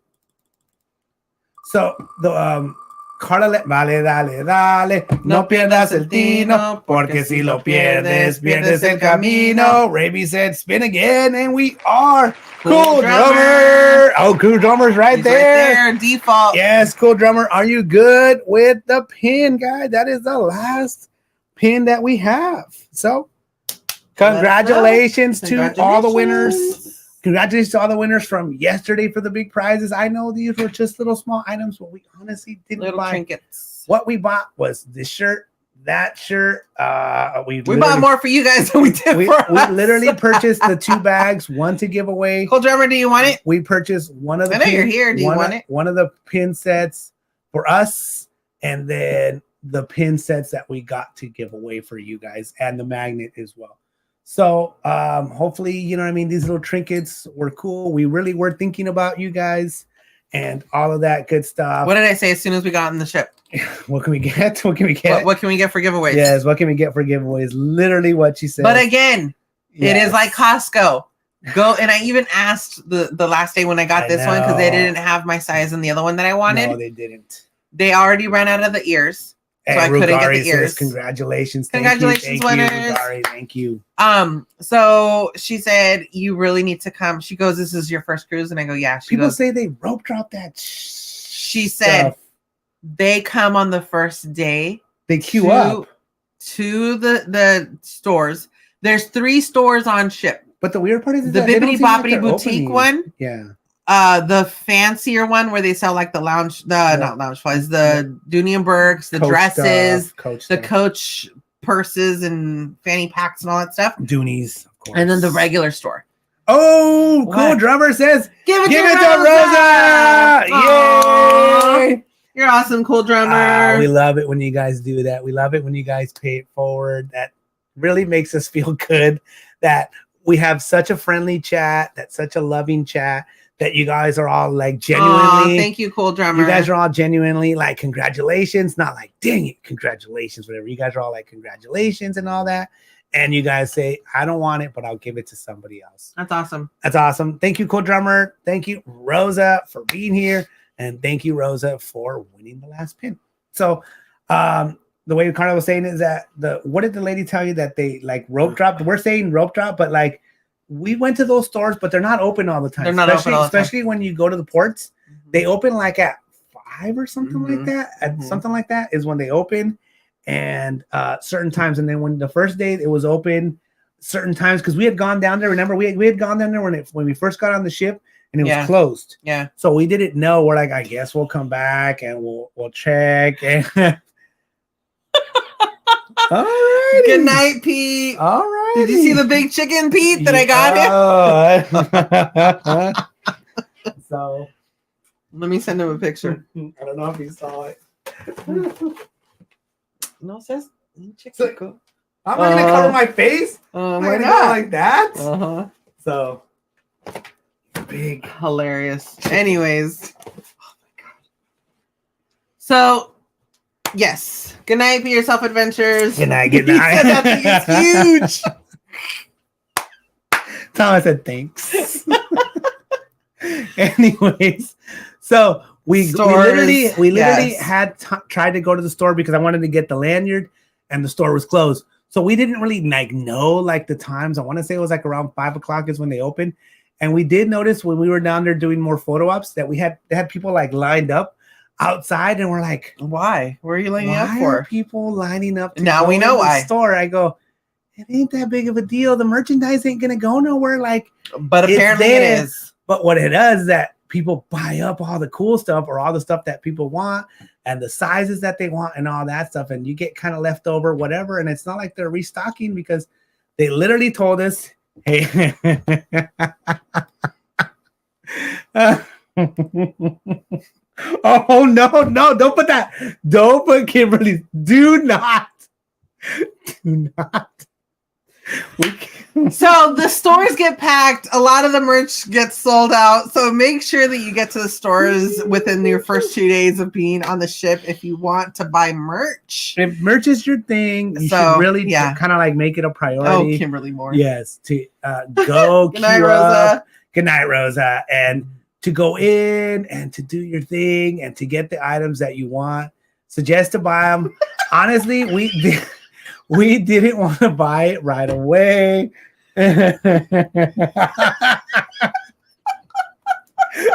So the Karla, vale, dale, dale, no pierdas el tino, porque si lo pierdes, pierdes el camino. Raby said, spin again, and we are Cool Drummer. Oh, Cool Drummer's right there. Default. Yes, Cool Drummer. Are you good with the pin, guys? That is the last pin that we have. So, congratulations to all the winners. Congratulations to all the winners from yesterday for the big prizes. I know these were just little small items, but we honestly didn't buy. Trinkets. What we bought was this shirt, that shirt. We bought more for you guys than we did we for us. We literally purchased the 2 bags, one to give away. Cool Drummer, do you want it? We purchased one of the. I know you're here. Do you want it? One of the pin sets for us, and then the pin sets that we got to give away for you guys, and the magnet as well. So hopefully, you know what I mean, these little trinkets were cool. We really were thinking about you guys and all of that good stuff. What did I say as soon as we got on the ship? What can we get? What can we get? What can we get for giveaways? Yes, what can we get for giveaways? Literally what she said. But again, it is like Costco. Go, and I even asked the last day when I got this one because they didn't have my size in the other one that I wanted. No, they didn't. They already ran out of the ears. So I couldn't get the ears. Congratulations. Congratulations, winners. Thank you. So she said, you really need to come. She goes, this is your first cruise. And I go, yeah. People say they rope drop that. She said they come on the first day. They queue up to the stores. There's 3 stores on ship. But the weird part is the Bibbidi Bobbidi Boutique one. Yeah. The fancier one where they sell like the lounge, not lounge flies, the Dunienbergs, the Coach dresses, the Coach purses and fanny packs and all that stuff. Doonies, of course. And then the regular store. Oh, Cool Drummer says, give it to Rosa! Yay! You're awesome, Cool Drummer. We love it when you guys do that. We love it when you guys pay it forward. That really makes us feel good that we have such a friendly chat, that's such a loving chat. That you guys are all like genuinely. Thank you, Cool Drummer. You guys are all genuinely like congratulations, not like dang it, congratulations, whatever. You guys are all like congratulations and all that. And you guys say, I don't want it, but I'll give it to somebody else. That's awesome. That's awesome. Thank you, Cool Drummer. Thank you, Rosa, for being here. And thank you, Rosa, for winning the last pin. So the way Karla was saying is that what did the lady tell you that they like rope dropped? We're saying rope drop, but like we went to those stores, but they're not open all the time. They're not open all the time. Especially when you go to the ports. They open like at 5 or something like that. At something like that is when they open, and certain times. And then when the first day it was open, certain times because we had gone down there. Remember, we had gone down there when we first got on the ship, and it was closed. Yeah. So we didn't know. We're like, I guess we'll come back and we'll check. And all right. Good night, Pete. All right. Did you see the big chicken, Pete, that I got him? So let me send him a picture. I don't know if he saw it. No, it says chicken. So, cool. I'm not gonna cover my face. Why not? Like that? So big, hilarious. Anyways, oh my god. So. Yes. Good night, Be Yourself Adventures. Good night. Good night. That thing is huge. Thomas said thanks. Anyways, so we literally had tried to go to the store because I wanted to get the lanyard, and the store was closed. So we didn't really know like the times. I want to say it was like around 5 o'clock is when they opened, and we did notice when we were down there doing more photo ops that they had people like lined up outside, and we're like, why? Where are you lining up for? Why are people lining up to now we know why. The store. I go, it ain't that big of a deal. The merchandise ain't gonna go nowhere. Like, but apparently it is. But what it does is that people buy up all the cool stuff or all the stuff that people want and the sizes that they want and all that stuff, and you get kind of left over, whatever. And it's not like they're restocking because they literally told us, hey. Oh no, don't put that. Don't put Kimberly's. Do not. Do not. So the stores get packed. A lot of the merch gets sold out. So make sure that you get to the stores within your first 2 days of being on the ship if you want to buy merch. If merch is your thing, you should really kind of like make it a priority. Oh, Kimberly Moore. Yes, to go. Good night, Rosa. Good night, Rosa. And to go in and to do your thing and to get the items that you want. Suggest to buy them. Honestly, we didn't want to buy it right away. We're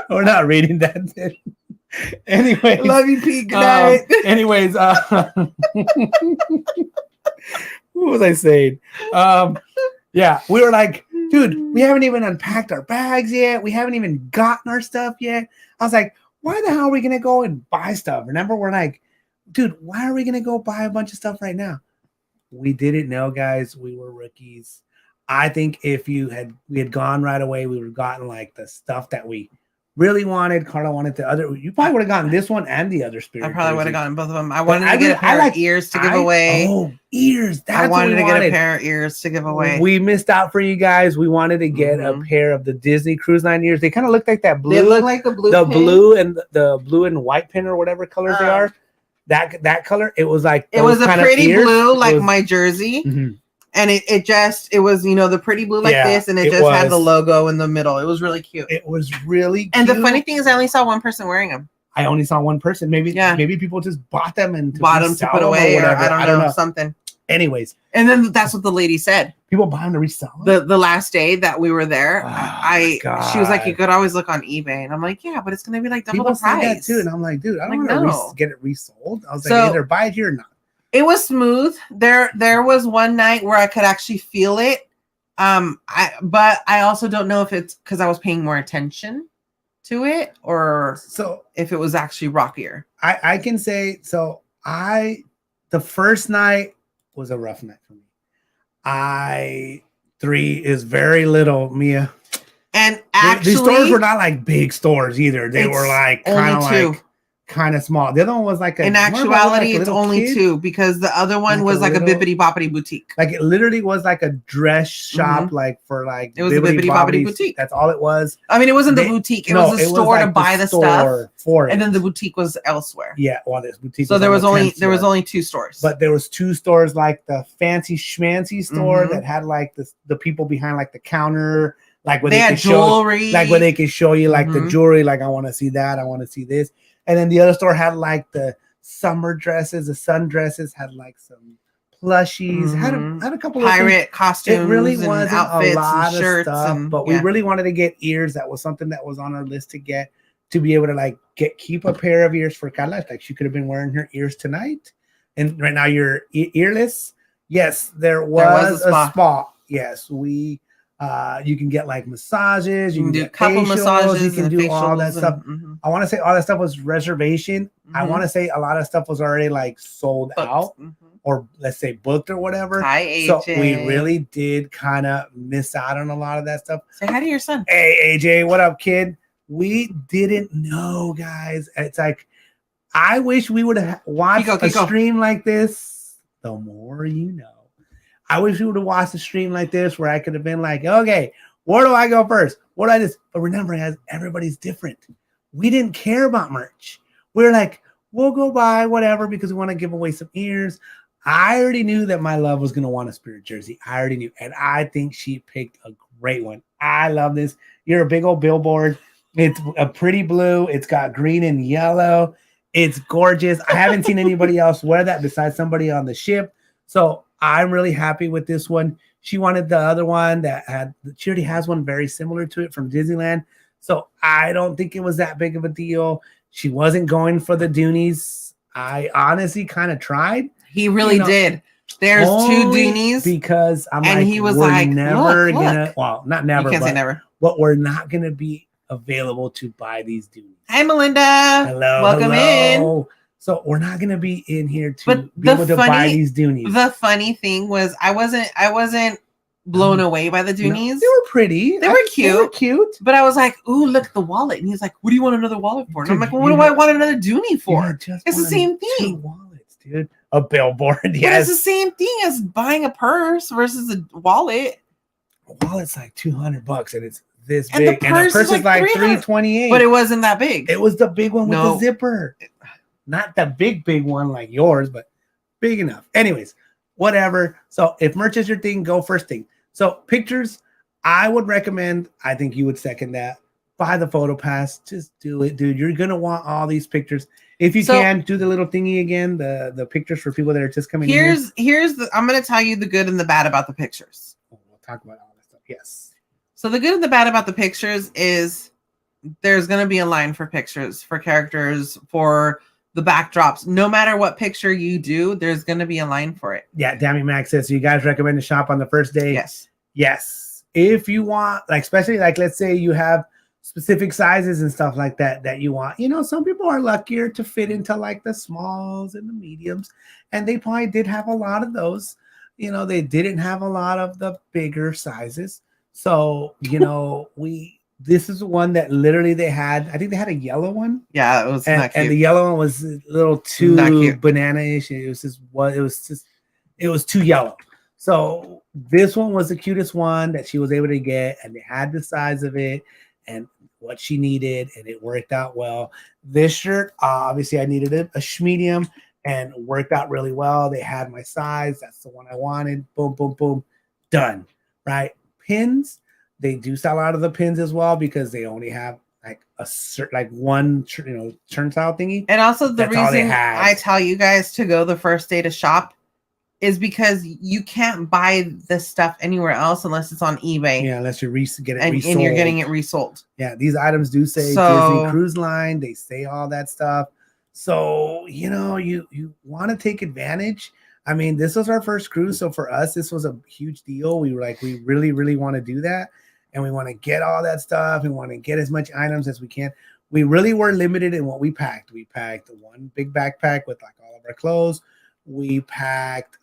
not reading that. Anyway, love you, Pete. Good night. Anyways, what was I saying? Yeah, we were like, dude, we haven't even unpacked our bags yet. We haven't even gotten our stuff yet. I was like, why the hell are we gonna go and buy stuff? Remember, we're like, dude, why are we gonna go buy a bunch of stuff right now? We didn't know, guys. We were rookies. I think if we had gone right away, we would have gotten like the stuff that we really wanted. Karla wanted the other. You probably would have gotten this one and the other Spirit. I probably would have gotten both of them. I wanted to get a pair of ears to give away. Oh, ears! I wanted to get a pair of ears to give away. We missed out for you guys. We wanted to get a pair of the Disney Cruise Line ears. They kind of look like that blue. They look like the blue. The pin. Blue and the blue and white pin or whatever colors they are. That color. It was like it was a pretty blue, like my jersey. Mm-hmm. And it was, the pretty blue like this, and it just had the logo in the middle. It was really cute. It was really cute. And the funny thing is, I only saw one person wearing them. I only saw one person. Maybe people just bought them and bought them to put away, or I don't know, something. Anyways, and then that's what the lady said. People buy them to resell them. The last day that we were there, she was like, you could always look on eBay, and I'm like, yeah, but it's gonna be like double the price. That too, and I'm like, dude, I don't want to get it resold. I was like, either buy it here or not. It was smooth. There was one night where I could actually feel it. But I also don't know if it's because I was paying more attention to it or if it was actually rockier. I can say the first night was a rough night for me. 3 is very little, Mia. And actually, these stores were not like big stores either. They were like kind of small. The other one was like in actuality, it's only 2 because the other one was like a bippity boppity boutique. Like it literally was like a dress shop, like for like it was a bippity boppity boutique. That's all it was. I mean, it wasn't the boutique. It was a store to buy the stuff for it. And then the boutique was elsewhere. Yeah, well, this boutique. So there was only 2 stores. But there was 2 stores, like the fancy schmancy store that had like the people behind like the counter, like where they had jewelry, like where they could show you like the jewelry. Like I want to see that. I want to see this. And then the other store had like the summer dresses, the sundresses, had like some plushies, had a couple of pirate costumes. It really wasn't outfits, a lot and shirts, of stuff, but we really wanted to get ears. That was something that was on our list to get, to be able to like keep a pair of ears for Karla. Like she could have been wearing her ears tonight, and right now you're earless. Yes, there was a spa. Yes, you can get like massages, you can do couple massages, you can do all that stuff. I want to say all that stuff was reservation. I want to say a lot of stuff was already like sold out, or let's say booked or whatever. Hi, AJ. So we really did kind of miss out on a lot of that stuff. Say hi to your son. Hey, AJ, what up, kid? We didn't know, guys. It's like, I wish we would have watched a stream like this. The more you know. I wish we would have watched a stream like this where I could have been like, okay, where do I go first? What do I just? But remember, guys, everybody's different. We didn't care about merch. We were like, we'll go buy whatever because we want to give away some ears. I already knew that my love was going to want a Spirit jersey. I already knew. And I think she picked a great one. I love this. You're a big old billboard. It's a pretty blue. It's got green and yellow. It's gorgeous. I haven't seen anybody else wear that besides somebody on the ship. So I'm really happy with this one. She wanted the other one she already has one very similar to it from Disneyland. So I don't think it was that big of a deal. She wasn't going for the Doonies. I honestly kind of tried. He really did. There's 2 Doonies. Because I'm and he was like, never look. gonna, well, not never, you can't say never. But we're not going to be available to buy these Doonies. Hi, Melinda. Hello. Welcome in. So we're not going to be in here to be able to buy these Doonies. The funny thing was I wasn't blown away by the No, Doonies. they were pretty. They were cute. They were cute. But I was like, ooh, look at the wallet. And he's like, what do you want another wallet for? And I'm like, well, what do I want another Doonie for? It's the same thing. 2 wallets, dude. A billboard. But Yes. it's the same thing as buying a purse versus a wallet. A wallet's like $200 and it's this And the big. And the purse is like $328. But it wasn't that big. It was the big one with the zipper. Not the big one like yours, but big enough. Anyways, whatever. So if merch is your thing, go first thing. So pictures, I would recommend, I think you would second that. Buy the photo pass. Just do it, dude. You're gonna want all these pictures. If you can, do the little thingy again, the pictures for people that are just coming in. I'm gonna tell you the good and the bad about the pictures. We'll talk about all that stuff. Yes. So the good and the bad about the pictures is there's gonna be a line for pictures, for characters, for the backdrops. No matter what picture you do, there's gonna be a line for it. Yeah, Dammy Max says, so you guys recommend to shop on the first day? Yes. Yes. If you want, like, especially like, let's say you have specific sizes and stuff like that you want. You know, some people are luckier to fit into like the smalls and the mediums, and they probably did have a lot of those. You know, they didn't have a lot of the bigger sizes. So, you know, this is the one that literally they had. I think they had a yellow one. Yeah, it was not cute. And the yellow one was a little too banana-ish. It was too yellow. So this one was the cutest one that she was able to get, and they had the size of it and what she needed, and it worked out well. This shirt, obviously I needed a medium and worked out really well. They had my size. That's the one I wanted. Boom, boom, boom. Done. Right? Pins. They do sell out of the pins as well because they only have like a certain, like one, turnstile thingy. And also the reason I tell you guys to go the first day to shop is because you can't buy this stuff anywhere else unless it's on eBay. Yeah, unless you get it resold. And you're getting it resold. Yeah, these items do say Disney Cruise Line. They say all that stuff. So, you know, you want to take advantage. I mean, this was our first cruise. So for us, this was a huge deal. We were like, we really, really want to do that. And we want to get all that stuff. We want to get as much items as we can. We really were limited in what we packed. We packed one big backpack with like all of our clothes. We packed,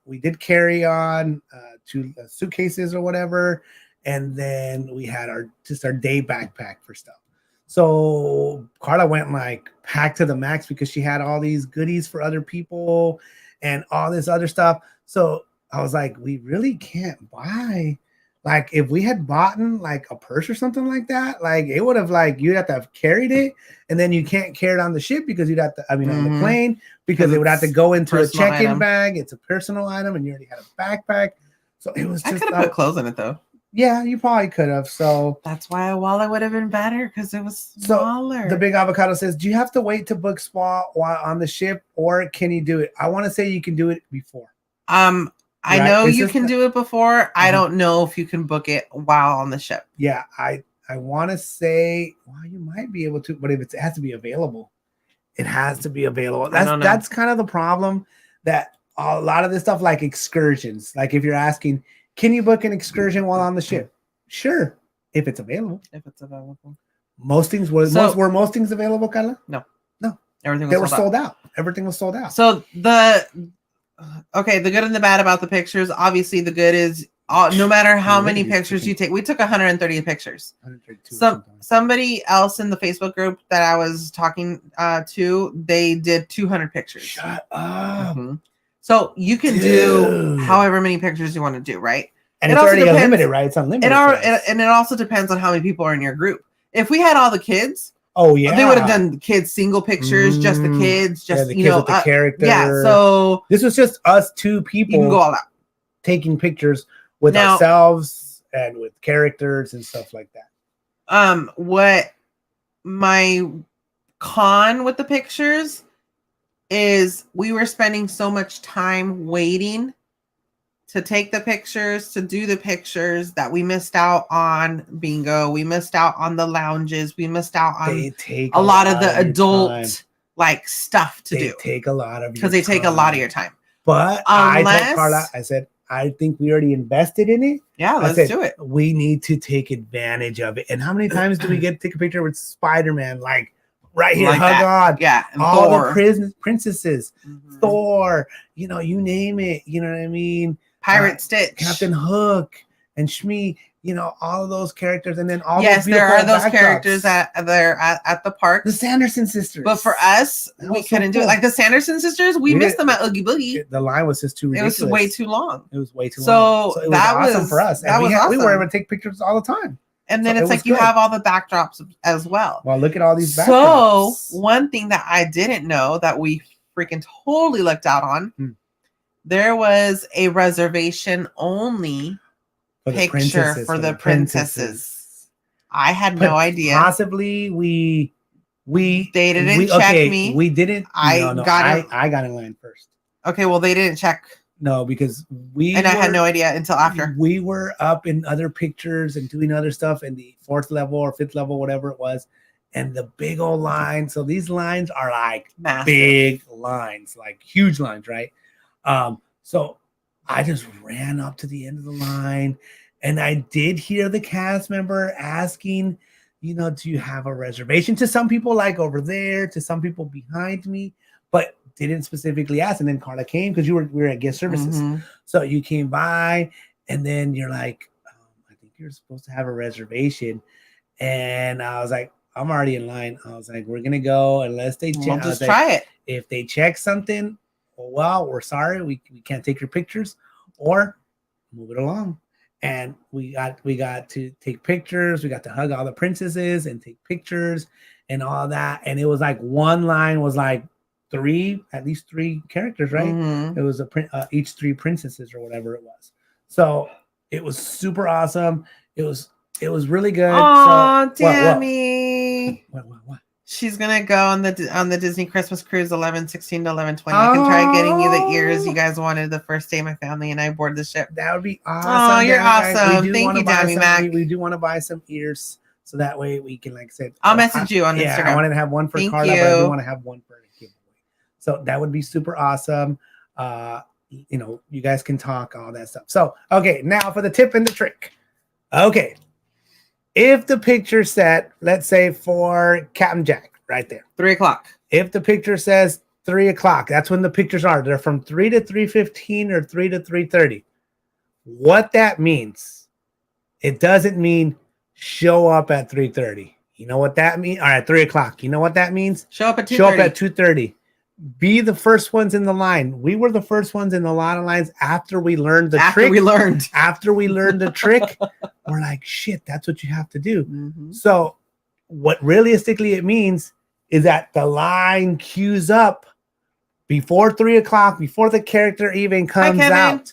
we did carry on 2 suitcases or whatever. And then we had our day backpack for stuff. So Karla went like packed to the max because she had all these goodies for other people and all this other stuff. So I was like, we really can't buy. Like if we had bought like a purse or something like that, like it would have you'd have to have carried it, and then you can't carry it on the ship because you'd have to, on the plane, because it would have to go into a check-in bag. It's a personal item, and you already had a backpack. So it was just. I could have put clothes in it though. Yeah, you probably could have. So that's why a wallet would have been better because it was smaller. So the Big Avocado says, do you have to wait to book spa while on the ship, or can you do it? I want to say you can do it before. I know you can do it before. I don't know if you can book it while on the ship. Yeah, I want to say, well, you might be able to, but if it has to be available, it has to be available. That's kind of the problem, that a lot of this stuff, like excursions, like if you're asking, can you book an excursion while on the ship? Sure, if it's available. If it's available. Most things were most things available, Karla? No. Everything was sold out. Everything was sold out. So the good and the bad about the pictures. Obviously, the good is no matter how many pictures you take. We took 130 pictures. Somebody else in the Facebook group that I was talking to, they did 200 pictures. Shut up. Mm-hmm. So you can do however many pictures you want to do, right? And it's already unlimited, right? It's unlimited. And it also depends on how many people are in your group. If we had all the kids, they would have done kids single pictures, just the kids, just the kids with the character. Yeah, so this was just us 2 people. You can go all out taking pictures with ourselves and with characters and stuff like that. What my con with the pictures is, we were spending so much time waiting to take the pictures, to do the pictures, that we missed out on bingo. We missed out on the lounges. We missed out on a lot of the adult like stuff to do. They take a lot of, because they take a lot of your time. But I told Karla, I said, I think we already invested in it. Yeah, let's do it. We need to take advantage of it. And how many times do we get to take a picture with Spider-Man? Like right here, hug on. Yeah, and all the princesses, Thor, you know, you name it. You know what I mean? Pirate Stitch, Captain Hook, and Shmi. You know, all of those characters, and then all yes, there are those backdrops. characters at the park. The Sanderson sisters. But for us, we couldn't do it. Like the Sanderson sisters, we missed them at Oogie Boogie. The line was just too ridiculous. It was way too long. It was way too long. So that was awesome for us. That was awesome. We were able to take pictures all the time. And then it's like you have all the backdrops as well. Well, look at all these backdrops. So one thing that I didn't know that we freaking totally lucked out on, there was a reservation only picture for the princesses. I had no idea. Possibly we they didn't check me. We didn't. I got in line first. Okay, well they didn't check. No, because I had no idea until after. We were up in other pictures and doing other stuff in the 4th level or 5th level, whatever it was, and the big old line. So these lines are like massive. Big lines, like huge lines, right? So I just ran up to the end of the line, and I did hear the cast member asking, you know, do you have a reservation? To some people, like over there, to some people behind me, but didn't specifically ask. And then Karla came because we were at guest services. So you came by, and then you're like, I think you're supposed to have a reservation. And I was like, I'm already in line. I was like, we're gonna go unless they check. We'll just try it. If they check something, well, we're sorry, we can't take your pictures, or move it along. And we got to take pictures. We got to hug all the princesses and take pictures and all that. And it was like one line was like at least three characters, right? It was each 3 princesses or whatever it was. So it was super awesome. It was really good. Oh, Tammy. What? She's gonna go on the Disney Christmas cruise 11/16 to 11/20. I can try getting you the ears you guys wanted the first day my family and I board the ship. That would be awesome. Oh, you're awesome. Thank you, Tammy Mac. We do want to buy some ears so that way we can, like I said, I'll message you on Instagram. Yeah, I wanted to have one for Karla, but I do want to have one for a giveaway. So that would be super awesome. You know, you guys can talk, all that stuff. So, okay, now for the tip and the trick. Okay. If the picture set, let's say for Captain Jack, right there. 3 o'clock. If the picture says 3 o'clock, that's when the pictures are. They're from 3 to 3:15 or 3 to 3:30. What that means, it doesn't mean show up at 3:30. You know what that means? Or at 3 o'clock. You know what that means? Show up at 2:30. Show up at 2:30. Be the first ones in the line. We were the first ones in a lot of lines after we learned the trick. After we learned the trick, we're like, shit, that's what you have to do. So what realistically it means is that the line queues up before 3 o'clock, before the character even comes out.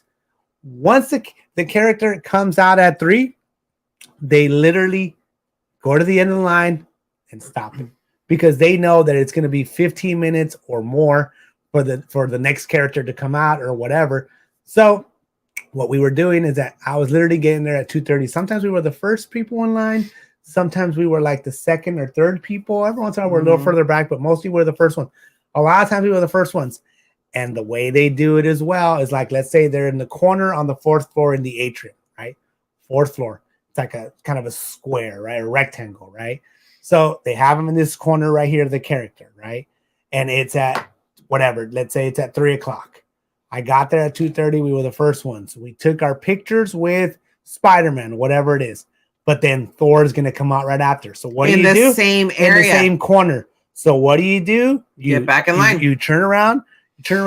Once the character comes out at 3, they literally go to the end of the line and stop it. Because they know that it's going to be 15 minutes or more for the next character to come out or whatever. So what we were doing is that I was literally getting there at 2:30. Sometimes we were the first people in line. Sometimes we were like the second or third people. Every once in a while we're a little further back, but mostly we're the first one. A lot of times we were the first ones. And the way they do it as well is like, let's say they're in the corner on the 4th floor in the atrium, right? 4th floor. It's like a kind of a square, right? A rectangle, right? So they have them in this corner right here, the character, right? And it's at whatever. Let's say it's at 3 o'clock. I got there at 2:30. We were the first ones. We took our pictures with Spider-Man, whatever it is. But then Thor is going to come out right after. So what do you do? In the same area. In the same corner. So what do? You get back in line. You turn around. You turn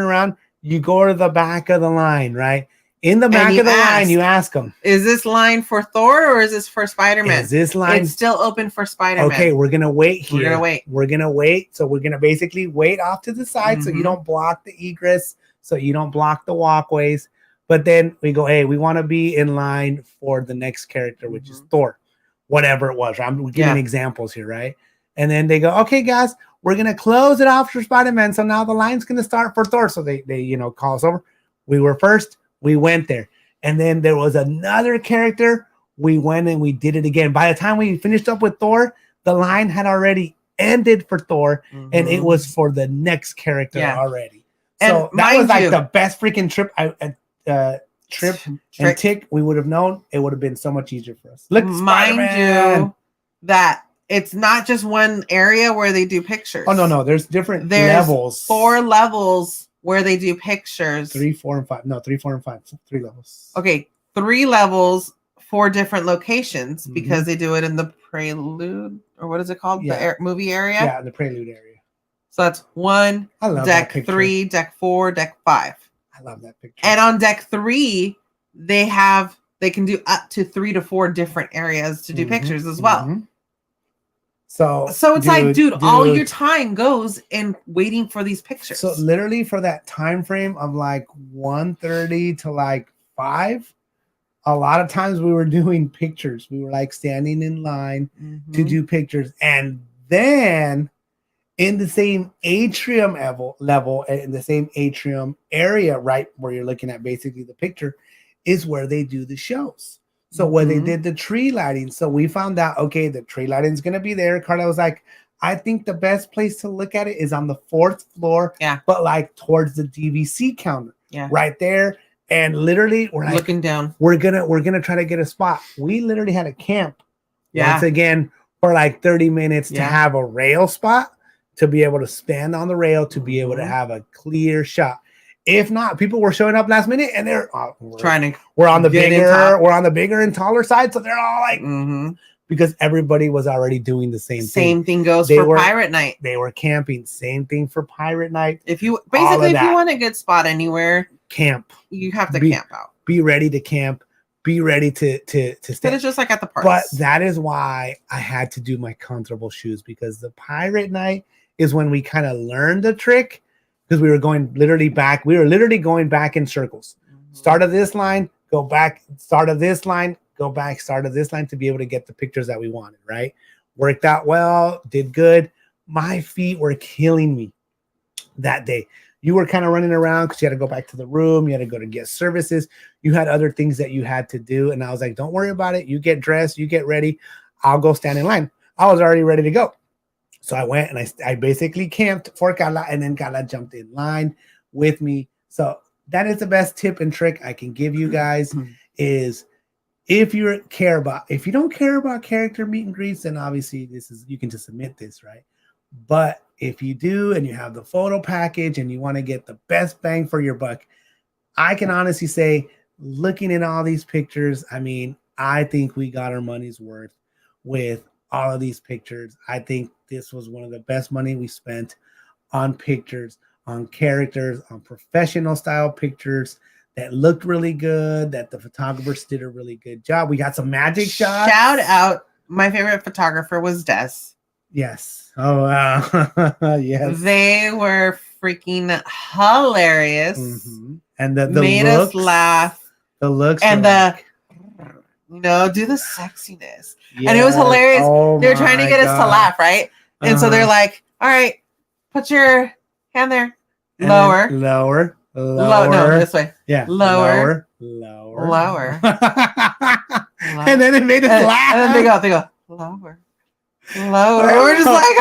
around. You go to the back of the line, right? In the back of the line, you ask them, is this line for Thor or is this for Spider-Man? Is this line? It's still open for Spider-Man. Okay, we're going to wait here. We're going to wait. So we're going to basically wait off to the side so you don't block the egress, so you don't block the walkways. But then we go, hey, we want to be in line for the next character, which is Thor, whatever it was. I'm giving examples here, right? And then they go, okay, guys, we're going to close it off for Spider-Man. So now the line's going to start for Thor. So they call us over. We were first. We went there. And then there was another character. We went and we did it again. By the time we finished up with Thor, the line had already ended for Thor, and it was for the next character already. So and that was like the best freaking trip and tick we would have known. It would have been so much easier for us. Look, mind you that it's not just one area where they do pictures. Oh, no. There's different levels. 4 levels where they do pictures. 3, 4, and 5. No, 3, 4, and 5. 3 levels. Okay, 3 levels, 4 different locations because they do it in the Prelude, or what is it called? Yeah. The movie area? Yeah, the Prelude area. So that's 1, I love deck that picture. 3, deck 4, deck 5. I love that picture. And on deck 3, they can do up to 3 to 4 different areas to do pictures as well. So it's like, dude, all your time goes in waiting for these pictures. So literally for that time frame of like 1:30 to like 5, a lot of times we were doing pictures. We were like standing in line to do pictures. And then in the same atrium level, in the same atrium area, right where you're looking at basically the picture, is where they do the shows. So where they did the tree lighting. So we found out, okay, the tree lighting is going to be there. Karla was like, I think the best place to look at it is on the 4th floor, but like towards the DVC counter, right there. And literally, we're like looking down. We're gonna try to get a spot. We literally had a camp once again for like 30 minutes to have a rail spot, to be able to stand on the rail, to be able to have a clear shot. If not, people were showing up last minute and they're trying to. We're on the bigger and taller side, so they're all like, because everybody was already doing the same thing. Same thing goes for Pirate Night. They were camping. Same thing for Pirate Night. If you want a good spot anywhere, camp. You have to camp out. Be ready to camp. Be ready to stay. But it's just like at the parks. But that is why I had to do my comfortable shoes, because the Pirate Night is when we kind of learned the trick, because we were literally going back in circles. Start of this line, go back, start of this line, go back, start of this line, to be able to get the pictures that we wanted, right? Worked out well, did good. My feet were killing me that day. You were kind of running around because you had to go back to the room. You had to go to get services. You had other things that you had to do. And I was like, don't worry about it. You get dressed, you get ready. I'll go stand in line. I was already ready to go. So I went and I basically camped for Karla, and then Karla jumped in line with me. So that is the best tip and trick I can give you guys, is if you don't care about character meet and greets, then obviously you can just submit this, right? But if you do, and you have the photo package and you want to get the best bang for your buck, I can honestly say, looking at all these pictures, I mean, I think we got our money's worth with all of these pictures. I think this was one of the best money we spent on pictures, on characters, on professional style pictures that looked really good, that the photographers did a really good job. We got some magic shots. Shout out. My favorite photographer was Des. Yes. Oh, wow. Yes. They were freaking hilarious. And the made looks, us laugh. The looks. And do the sexiness. Yes. And it was hilarious. They were trying to get us to laugh, right? And so they're like, all right, put your hand there. And lower. Lower. No, this way. Yeah. Lower. And then it made us laugh. And then they go, lower. We're just like,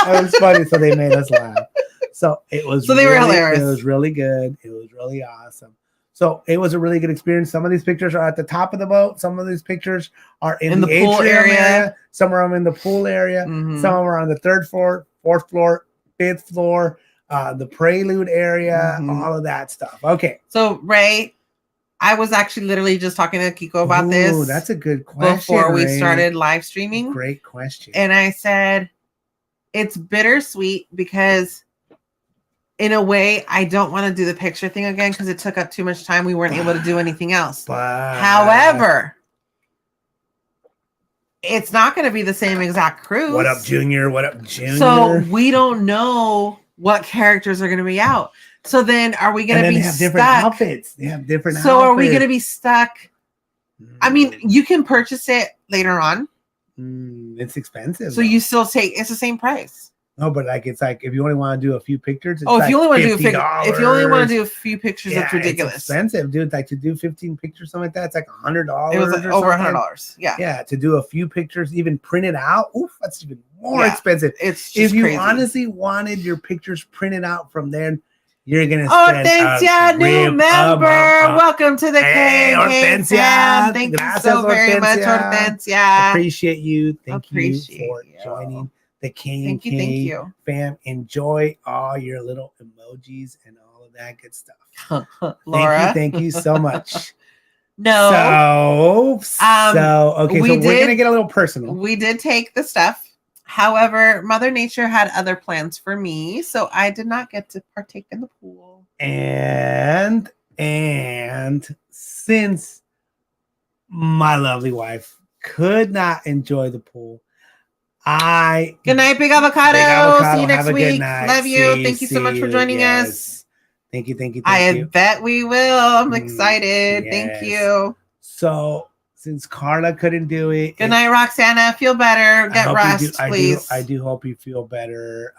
It was funny. So they made us laugh. So it was. So they were hilarious. It was really good. It was really awesome. So it was a really good experience. Some of these pictures are at the top of the boat. Some of these pictures are in the pool area. Some of them in the pool area. Some of them are on the 3rd floor, 4th floor, 5th floor, the Prelude area, all of that stuff. Okay. So Ray, I was actually literally just talking to Kiko about this. Oh, that's a good question. Before we started live streaming. Great question. And I said, it's bittersweet because in a way, I don't want to do the picture thing again because it took up too much time. We weren't able to do anything else. However, it's not going to be the same exact cruise. What up, Junior? What up, Junior? So we don't know what characters are going to be out. So then are we going to be have stuck? Different outfits. They have different outfits. So are we going to be stuck? I mean, you can purchase it later on. It's expensive. So you still it's the same price. No, but it's like if you only want to do a few pictures. If you only want to do a few pictures, it's ridiculous. It's expensive, dude. Like to do 15 pictures, something like that, it's like $100. It was like over $100. Yeah. Yeah. To do a few pictures, even printed out, that's even more expensive. It's just if you crazy. honestly wanted your pictures printed out from there, you're gonna. Hortensia, new member. Welcome to the Hortensia. Thank you so very much, Hortensia. Appreciate you. Thank you for joining the King Thank you. fam. Enjoy all your little emojis and all of that good stuff. Laura. Thank you so much. No. So okay, so we're gonna get a little personal. We did take the stuff. However, Mother Nature had other plans for me, so I did not get to partake in the pool. And since my lovely wife could not enjoy the pool, Good night, Big Avocado. See you next week. Love you. Thank you so much for joining us. Thank you. I bet we will. I'm excited. Thank you. So since Karla couldn't do it, good night, Roxana. Feel better. Get rest, please. I do hope you feel better.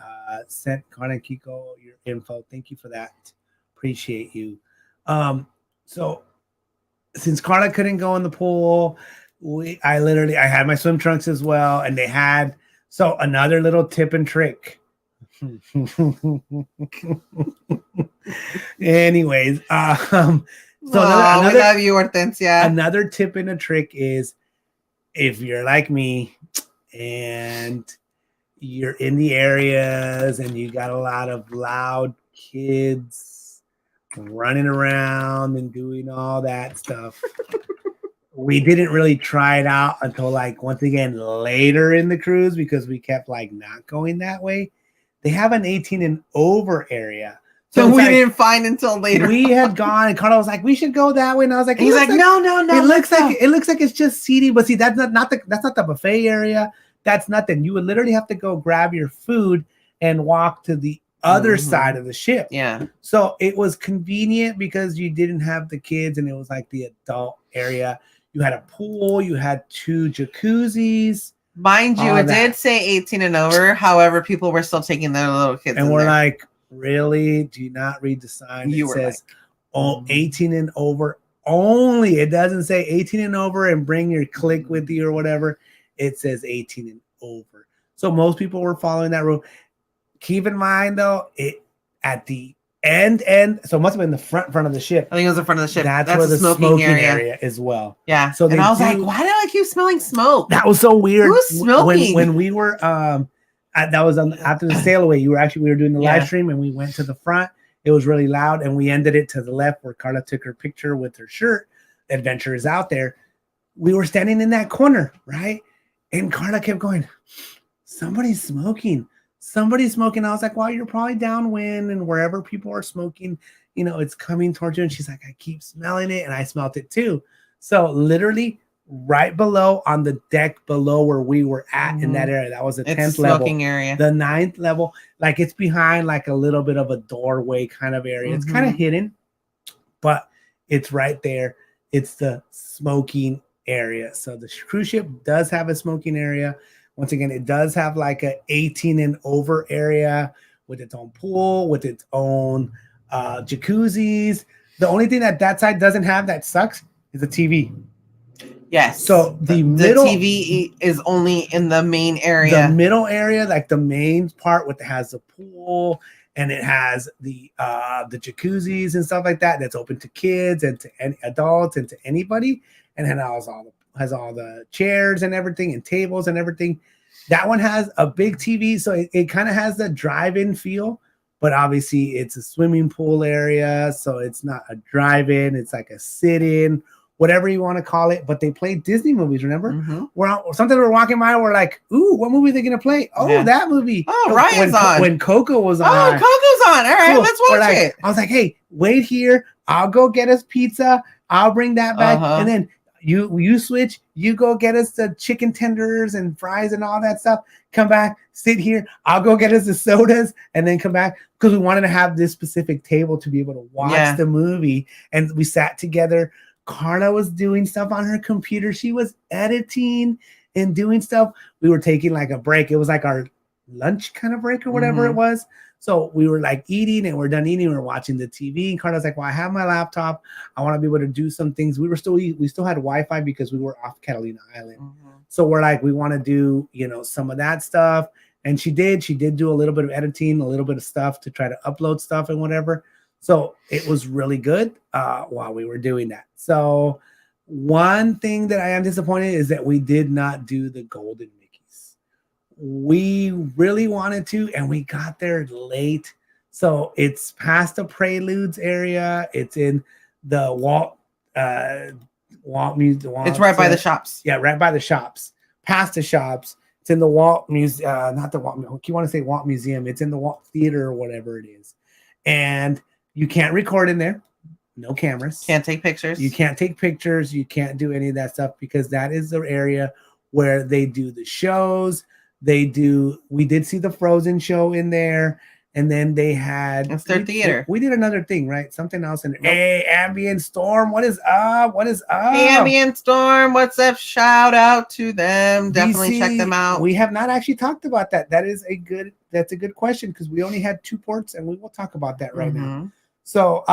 Sent Karla Kiko your info. Thank you for that. Appreciate you. So since Karla couldn't go in the pool, I had my swim trunks as well, and they had another little tip and trick. Anyways, we love you, Hortensia. Another tip and a trick is if you're like me and you're in the areas and you got a lot of loud kids running around and doing all that stuff. We didn't really try it out until once again later in the cruise because we kept not going that way. They have an 18 and over area. So we didn't find until later. We had gone and Karla was like, we should go that way. And I was like, he's like, no. It looks like it's just seating, but see, that's not the buffet area. That's nothing. You would literally have to go grab your food and walk to the other side of the ship. Yeah. So it was convenient because you didn't have the kids and it was the adult area. You had a pool, you had 2 jacuzzis. Mind you, it did say 18 and over. However, people were still taking their little kids. And we're like, really? Do you not read the sign? It says 18 and over only. It doesn't say 18 and over and bring your clique with you or whatever. It says 18 and over. So most people were following that rule. Keep in mind though, it at the end, so it must have been the front of the ship. I think it was the front of the ship. That's where the smoking area as well. Yeah. So I was like, why do I keep smelling smoke? That was so weird. Who's smoking? When we were that was after the sail away. We were doing the live stream and we went to the front. It was really loud and we ended it to the left where Karla took her picture with her shirt. Adventure is out there. We were standing in that corner, right? And Karla kept going, somebody's smoking. I was like, well, you're probably downwind and wherever people are smoking, it's coming towards you. And she's like, I keep smelling it. And I smelled it too. So literally right below on the deck below where we were at in that area, that was the 10th level area. The 9th level, it's behind a little bit of a doorway kind of area. It's kind of hidden, but it's right there. It's the smoking area. So the cruise ship does have a smoking area. Once again, it does have a 18 and over area with its own pool, with its own jacuzzis. The only thing that side doesn't have that sucks is the TV. Yes. So the TV is only in the main area. The middle area, the main part has the pool and it has the jacuzzis and stuff like that. That's open to kids and to any adults and to anybody. And it has all the chairs and everything and tables and everything. That one has a big TV, so it kind of has the drive-in feel, but obviously it's a swimming pool area, so it's not a drive-in, it's a sit-in, whatever you want to call it. But they play Disney movies, remember? Sometimes we're walking by, we're like, ooh, what movie are they going to play? Oh, that movie. Oh, Ryan's on. When Coco was on. Oh, Coco's on. All right, let's watch it. I was like, hey, wait here. I'll go get us pizza. I'll bring that back. And then you switch, you go get us the chicken tenders and fries and all that stuff. Come back, sit here. I'll go get us the sodas and then come back because we wanted to have this specific table to be able to watch the movie. And we sat together. Karla was doing stuff on her computer. She was editing and doing stuff. We were taking a break. It was our lunch kind of break or whatever it was. So we were eating and we're done eating. We're watching the TV. And Karla's like, well, I have my laptop. I want to be able to do some things. We still had Wi-Fi because we were off Catalina Island. So we're we want to do, some of that stuff. And she did do a little bit of editing, a little bit of stuff to try to upload stuff and whatever. So it was really good while we were doing that. So one thing that I am disappointed is that we did not do the golden Mickeys. We really wanted to, and we got there late. So it's past the Preludes area. It's in the Walt Museum. It's right by the shops. Yeah, right by the shops. Past the shops. It's in the Walt Museum, not the Walt. You want to say Walt Museum? It's in the Walt Theater or whatever it is. And you can't record in there. No cameras. Can't take pictures. You can't take pictures. You can't do any of that stuff because that is the area where they do the shows. We did see the Frozen show in there. And then they had... It's their theater. We did another thing, right? Something else in there. Nope. Hey, Ambient Storm, what is up? What is up? Hey, Ambient Storm, what's up? Shout out to them. Definitely check them out. We have not actually talked about that. That's a good question because we only had 2 ports, and we will talk about that right now. So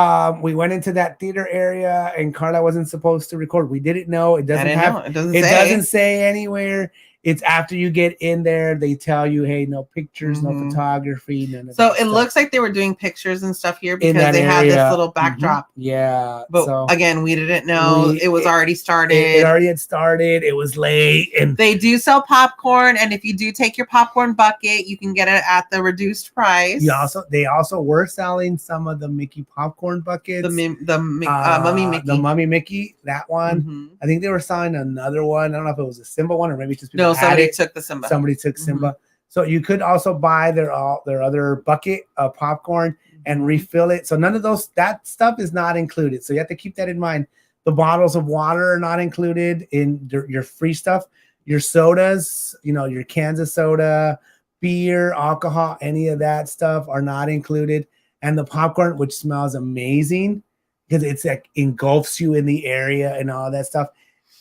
we went into that theater area, and Karla wasn't supposed to record. We didn't know. It doesn't say anywhere. It's after you get in there, they tell you, hey, no pictures, no photography, none of that. So it looks like they were doing pictures and stuff here because they had this little backdrop. Yeah. But again, we didn't know it was already started. It already had started. It was late. And they do sell popcorn. And if you do take your popcorn bucket, you can get it at the reduced price. They also were selling some of the Mickey popcorn buckets. The Mummy Mickey. The Mummy Mickey, that one. I think they were selling another one. I don't know if it was a Simba one or maybe just somebody took the Simba. Somebody took Simba. So you could also buy their other bucket of popcorn and refill it. So none of that stuff is not included. So you have to keep that in mind. The bottles of water are not included in your free stuff. Your sodas, your cans of soda, beer, alcohol, any of that stuff are not included. And the popcorn, which smells amazing because it's like engulfs you in the area and all that stuff,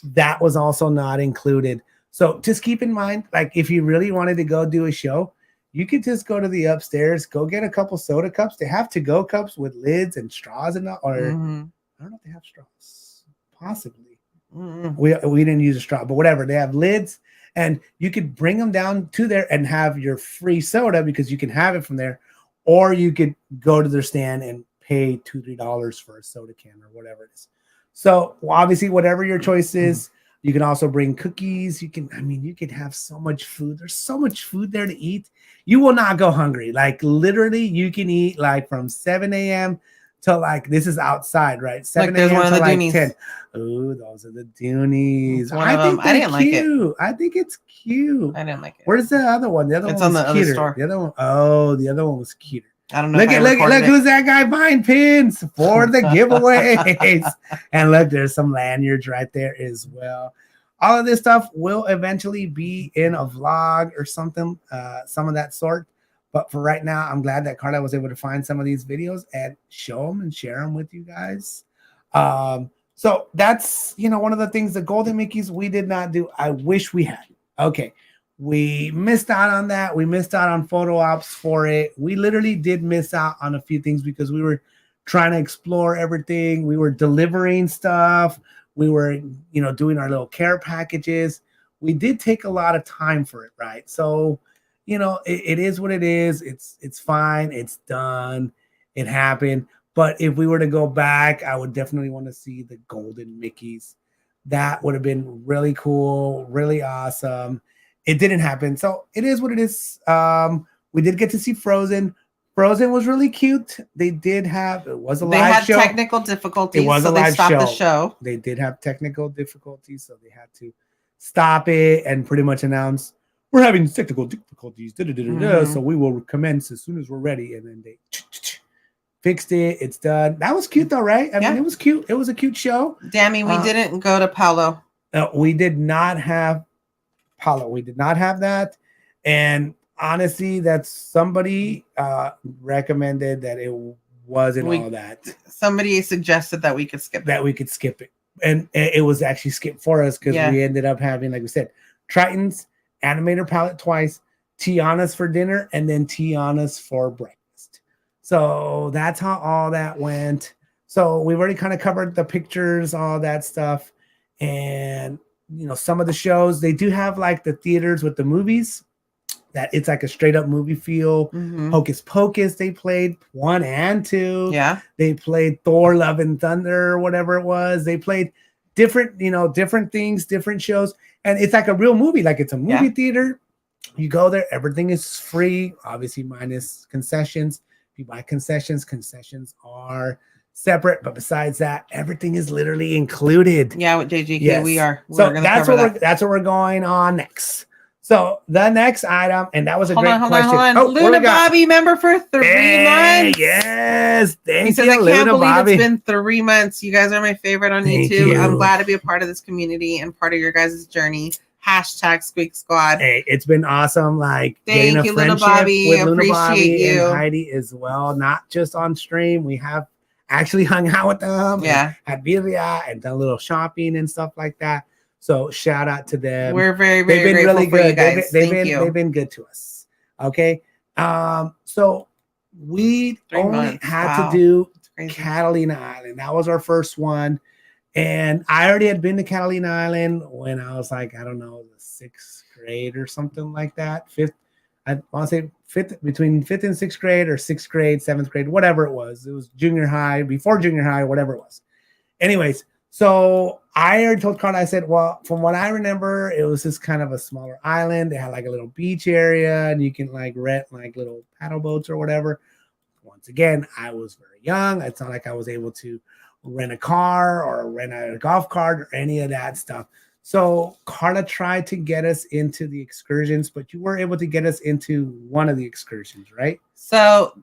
that was also not included. So just keep in mind, like if you really wanted to go do a show, you could just go to the upstairs, go get a couple soda cups. They have to-go cups with lids and straws and or I don't know if they have straws, possibly. We didn't use a straw, but whatever. They have lids, and you could bring them down to there and have your free soda because you can have it from there, or you could go to their stand and pay $2-3 for a soda can or whatever it is. So obviously, whatever your choice is. You can also bring cookies. You could have so much food. There's so much food there to eat. You will not go hungry. Like literally, you can eat like from 7 a.m. till like, this is outside, right? 7 a.m. to like 10. Oh, those are the Doonies. I didn't like it. I think it's cute. I didn't like it. Where's the other one? The other one was on the other store. The other one. Oh, the other one was cuter. I don't know. Look who's that guy buying pins for the giveaways. And look, there's some lanyards right there as well. All of this stuff will eventually be in a vlog or something, some of that sort. But for right now, I'm glad that Karla was able to find some of these videos and show them and share them with you guys. So that's, one of the things, the Golden Mickeys we did not do. I wish we had. Okay. We missed out on that. We missed out on photo ops for it. We literally did miss out on a few things because we were trying to explore everything. We were delivering stuff. We were, doing our little care packages. We did take a lot of time for it, right? So, it is what it is. It's fine. It's done. It happened. But if we were to go back, I would definitely want to see the Golden Mickeys. That would have been really cool, really awesome. It didn't happen. So it is what it is. We did get to see Frozen. Frozen was really cute. It was a live show. They had technical difficulties, it was so a live they stopped the show. They did have technical difficulties, so they had to stop it and pretty much announce, we're having technical difficulties, so we will commence as soon as we're ready. And then they fixed it. It's done. That was cute though, right? I mean, it was cute. It was a cute show. Dammy, we didn't go to Paulo. We did not have Paulo. We did not have that. And honestly, that's somebody recommended that it wasn't all that. Somebody suggested that we could skip it. That we could skip it. And it was actually skipped for us because we ended up having, like we said, Triton's Animator palette twice, Tiana's for dinner, and then Tiana's for breakfast. So that's how all that went. So we've already kind of covered the pictures, all that stuff. And, some of the shows, they do have like the theaters with the movies. That it's like a straight up movie feel. Hocus Pocus, they played 1 and 2. Yeah. They played Thor, Love and Thunder, or whatever it was. They played different, different things, different shows. And it's like a real movie. Like it's a movie theater. You go there, everything is free, obviously minus concessions. If you buy concessions, concessions are separate, but besides that, everything is literally included. Yeah, with JGK, Yes. we're So gonna that's cover what that. that's what we're going on next. So the next item, and that was a great question. Hold on. Oh, what Luna we got? Bobby, member for 3 months. Yes, thank He says, you, I can't Luna believe Bobby. it's been 3 months. You guys are my favorite on Thank YouTube. you. I'm glad to be a part of this community and part of your guys' journey. Hashtag Squeak Squad. Hey, it's been awesome. Like Thank getting a you, Luna friendship Bobby. with Luna Appreciate Bobby you. and Heidi as well. Not just on stream. We have actually hung out with them. Yeah. At Birria and done a little shopping and stuff like that. So shout out to them. We're very, They've very been grateful really for you good. guys. They've been good to us. Okay. So we 3 only months. had Wow. to do It's crazy. Catalina Island. That was our first one. And I already had been to Catalina Island when I was like, I don't know, the 6th grade or something like that. I want to say between 5th and 6th grade, or 6th grade, 7th grade, whatever it was. It was junior high, before junior high, whatever it was. Anyways, so I already told Karla, I said, well, from what I remember, it was just kind of a smaller island. They had like a little beach area, and you can like rent like little paddle boats or whatever. Once again, I was very young. It's not like I was able to rent a car or rent a golf cart or any of that stuff. So Karla tried to get us into the excursions, but you were able to get us into one of the excursions, right? So,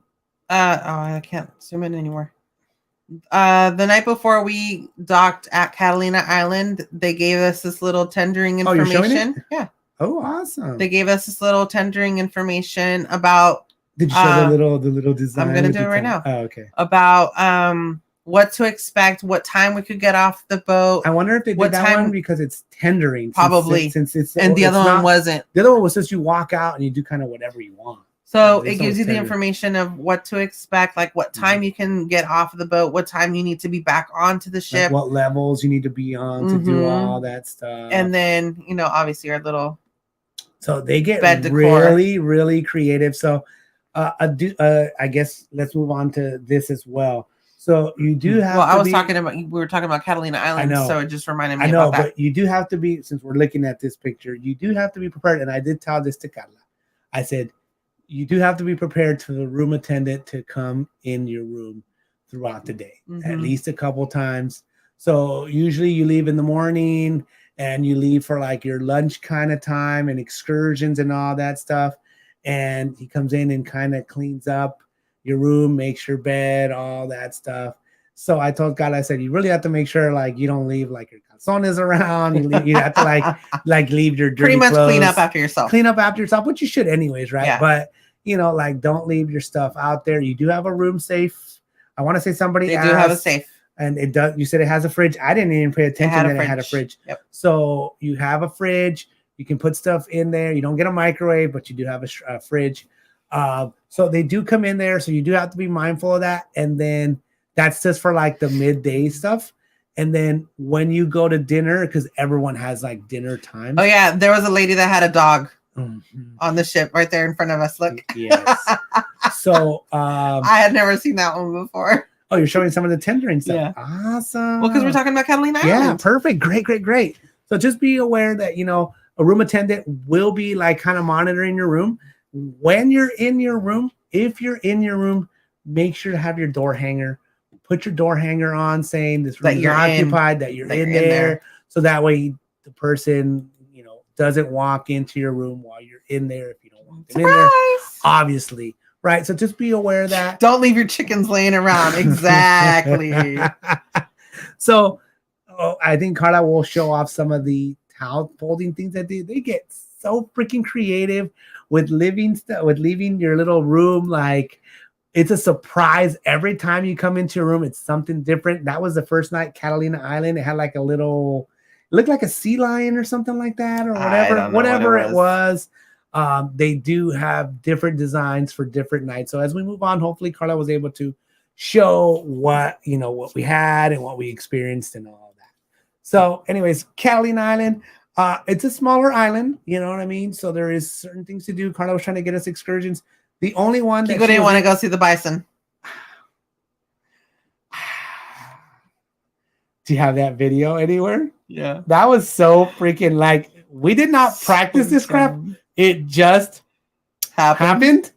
I can't zoom in anymore. The night before we docked at Catalina Island, they gave us this little tendering Oh, you're showing information. it? Yeah. Oh, awesome. They gave us this little tendering information about. Did you show the little design? I'm gonna do it right now. Oh, okay. About what to expect, what time we could get off the boat. I wonder if they did that one because it's tendering. Probably. Since it's and the other one wasn't. The other one was just you walk out and you do kind of whatever you want. So it gives you the information of what to expect, like what time you can get off the boat, what time you need to be back onto the ship, like what levels you need to be on to do all that stuff. And then, obviously our little. So they get bed decor. really, really creative. So I guess let's move on to this as well. So you do have we were talking about Catalina Island, so it just reminded me about that. But you do have to be, since we're looking at this picture, you do have to be prepared. And I did tell this to Karla. I said, you do have to be prepared for the room attendant to come in your room throughout the day, at least a couple times. So usually you leave in the morning and you leave for like your lunch kind of time and excursions and all that stuff. And he comes in and kind of cleans up your room, makes your bed, all that stuff. So I told God, I said, you really have to make sure like you don't leave like your calzones around. You have to like leave your dirty pretty much clothes. Clean up after yourself, which you should anyways, right? Yeah. But like don't leave your stuff out there. You do have a room safe. I want to say somebody asked, do have a safe. And it does. You said it has a fridge. I didn't even pay attention that it had a fridge. Yep. So you have a fridge. You can put stuff in there. You don't get a microwave, but you do have a fridge. So they do come in there. So you do have to be mindful of that. And then that's just for like the midday stuff. And then when you go to dinner, because everyone has like dinner time. Oh yeah, there was a lady that had a dog on the ship right there in front of us. Look. Yes. So I had never seen that one before. Oh, you're showing some of the tendering stuff. Yeah. Awesome. Well, because we're talking about Catalina Island. Yeah, perfect. Great. So just be aware that, a room attendant will be like kind of monitoring your room. When you're in your room, if you're in your room, make sure to have your door hanger. Put your door hanger on saying this room is occupied, that you're in there. So that way the person, doesn't walk into your room while you're in there if you don't want them in there. Obviously. Right. So just be aware of that. Don't leave your chickens laying around. Exactly. So I think Karla will show off some of the towel folding things that they get so freaking creative with leaving your little room. Like it's a surprise every time you come into your room. It's something different. That was the first night, Catalina Island. It had like a little, it looked like a sea lion or something like that, or whatever it was. They do have different designs for different nights. So as we move on, hopefully Karla was able to show what we had and what we experienced and all that. So anyways, Catalina Island, it's a smaller island, you know what I mean? So there is certain things to do. Karla was trying to get us excursions. The only one that Kiko didn't want to go see the bison. Do you have that video anywhere? Yeah. That was so freaking like, we did not practice this crap. It just happened.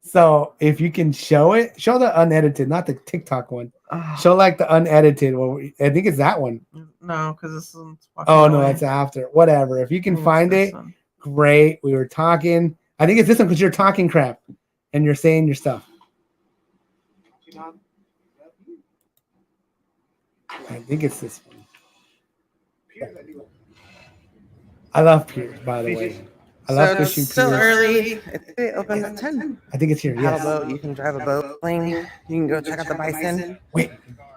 So if you can show the unedited, not the TikTok one. Ugh. Show like the unedited one. I think it's that one. No, because this one's Oh no, that's after. Whatever. If you can find it, great. We were talking. I think it's this one because you're talking crap and you're saying your stuff. I think it's this one. I love Piers, by the way. I love fishing Piers. Still early. It opened at 10. I think it's here. Yes. Paddle boat. You can drive a boat. Plane. You can go check out the bison. Wait.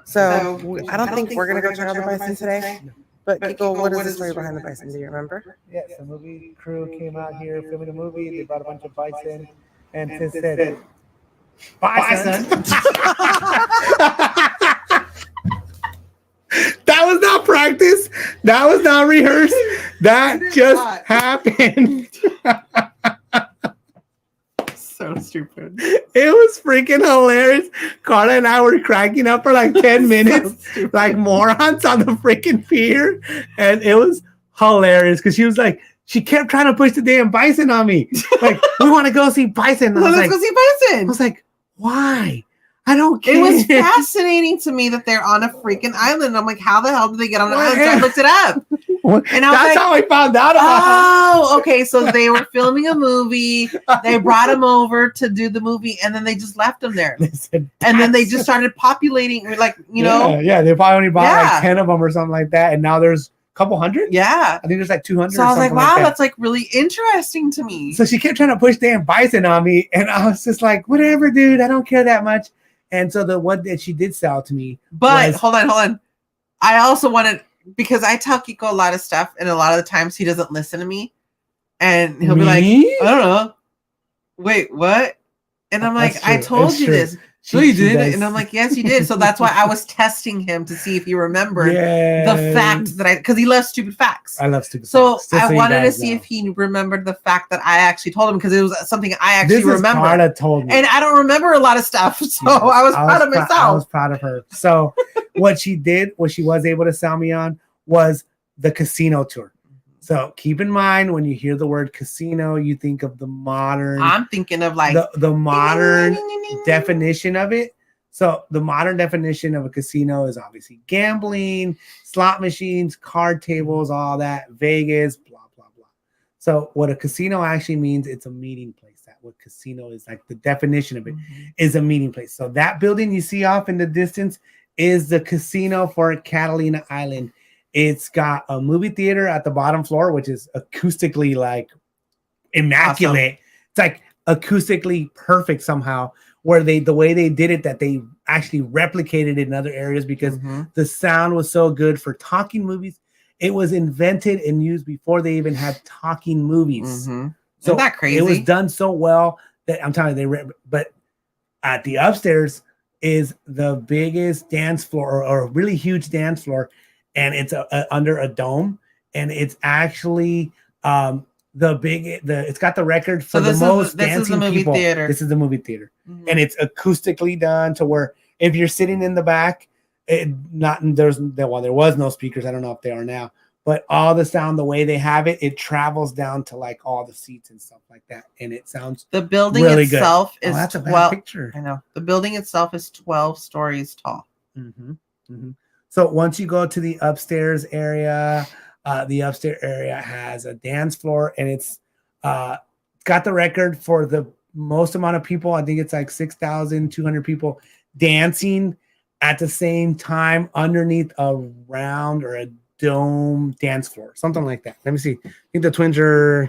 So I don't think we're gonna go check out the bison today. But Kiko, what is the story behind the bison? Do you remember? Yes, the movie crew came out here filming a movie. They brought a bunch of bison, and Sis said, "Bison." That was not practice. That was not rehearsed. That just happened. So stupid. It was freaking hilarious. Karla and I were cracking up for like 10 minutes, like morons on the freaking pier. And it was hilarious because she kept trying to push the damn bison on me. Like, we want to go see bison. Well, let's go see bison. I was like, why? I don't care. It was fascinating to me that they're on a freaking island. I'm like, how the hell did they get on an island? So I looked it up. And that's how I found out about it. Oh, okay. So they were filming a movie. They brought him over to do the movie, and then they just left him there. And then they just started populating, like, you know. Yeah, they probably only bought like 10 of them or something like that. And now there's a couple hundred. Yeah. I think there's like 200. So I was like, wow, that's like really interesting to me. So she kept trying to push damn bison on me. And I was just like, whatever, dude. I don't care that much. And so the one that she did sell to me. But hold on. I also wanted, because I tell Kiko a lot of stuff, and a lot of the times he doesn't listen to me. And he'll be like, I don't know. Wait, what? And I'm like, I told you this. So you did? And I'm like, yes, you did. So that's why I was testing him to see if he remembered the fact that because he loves stupid facts. I love stupid facts. So I wanted to see if he remembered the fact that I actually told him, because it was something I actually remember. Karla told me. And I don't remember a lot of stuff. So I was proud of myself. I was proud of her. So what she was able to sell me on was the casino tour. So keep in mind, when you hear the word casino, you think of the modern. I'm thinking of like the modern definition of it. So the modern definition of a casino is obviously gambling, slot machines, card tables, all that, Vegas, blah, blah, blah. So what a casino actually means, it's a meeting place. That what casino is, like the definition of it is a meeting place. So that building you see off in the distance is the casino for Catalina Island. It's got a movie theater at the bottom floor, which is acoustically like immaculate. Awesome. It's like acoustically perfect somehow, where the way they did it, that they actually replicated it in other areas because the sound was so good for talking movies. It was invented and used before they even had talking movies. So isn't that crazy? It was done so well that I'm telling you, but at the upstairs is the biggest dance floor or a really huge dance floor. And it's under a dome, and it's actually it's got the record for the most dancing people. Theater. This is the movie theater, and it's acoustically done to where if you're sitting in the back, there was no speakers. I don't know if they are now, but all the sound, the way they have it, it travels down to like all the seats and stuff like that, and it sounds the building really itself good. Is that's a bad picture. I know the building itself is 12 stories tall. So once you go to the upstairs area, has a dance floor, and it's got the record for the most amount of people. I think it's like 6,200 people dancing at the same time underneath a round or a dome dance floor, something like that. Let me see. I think the twins are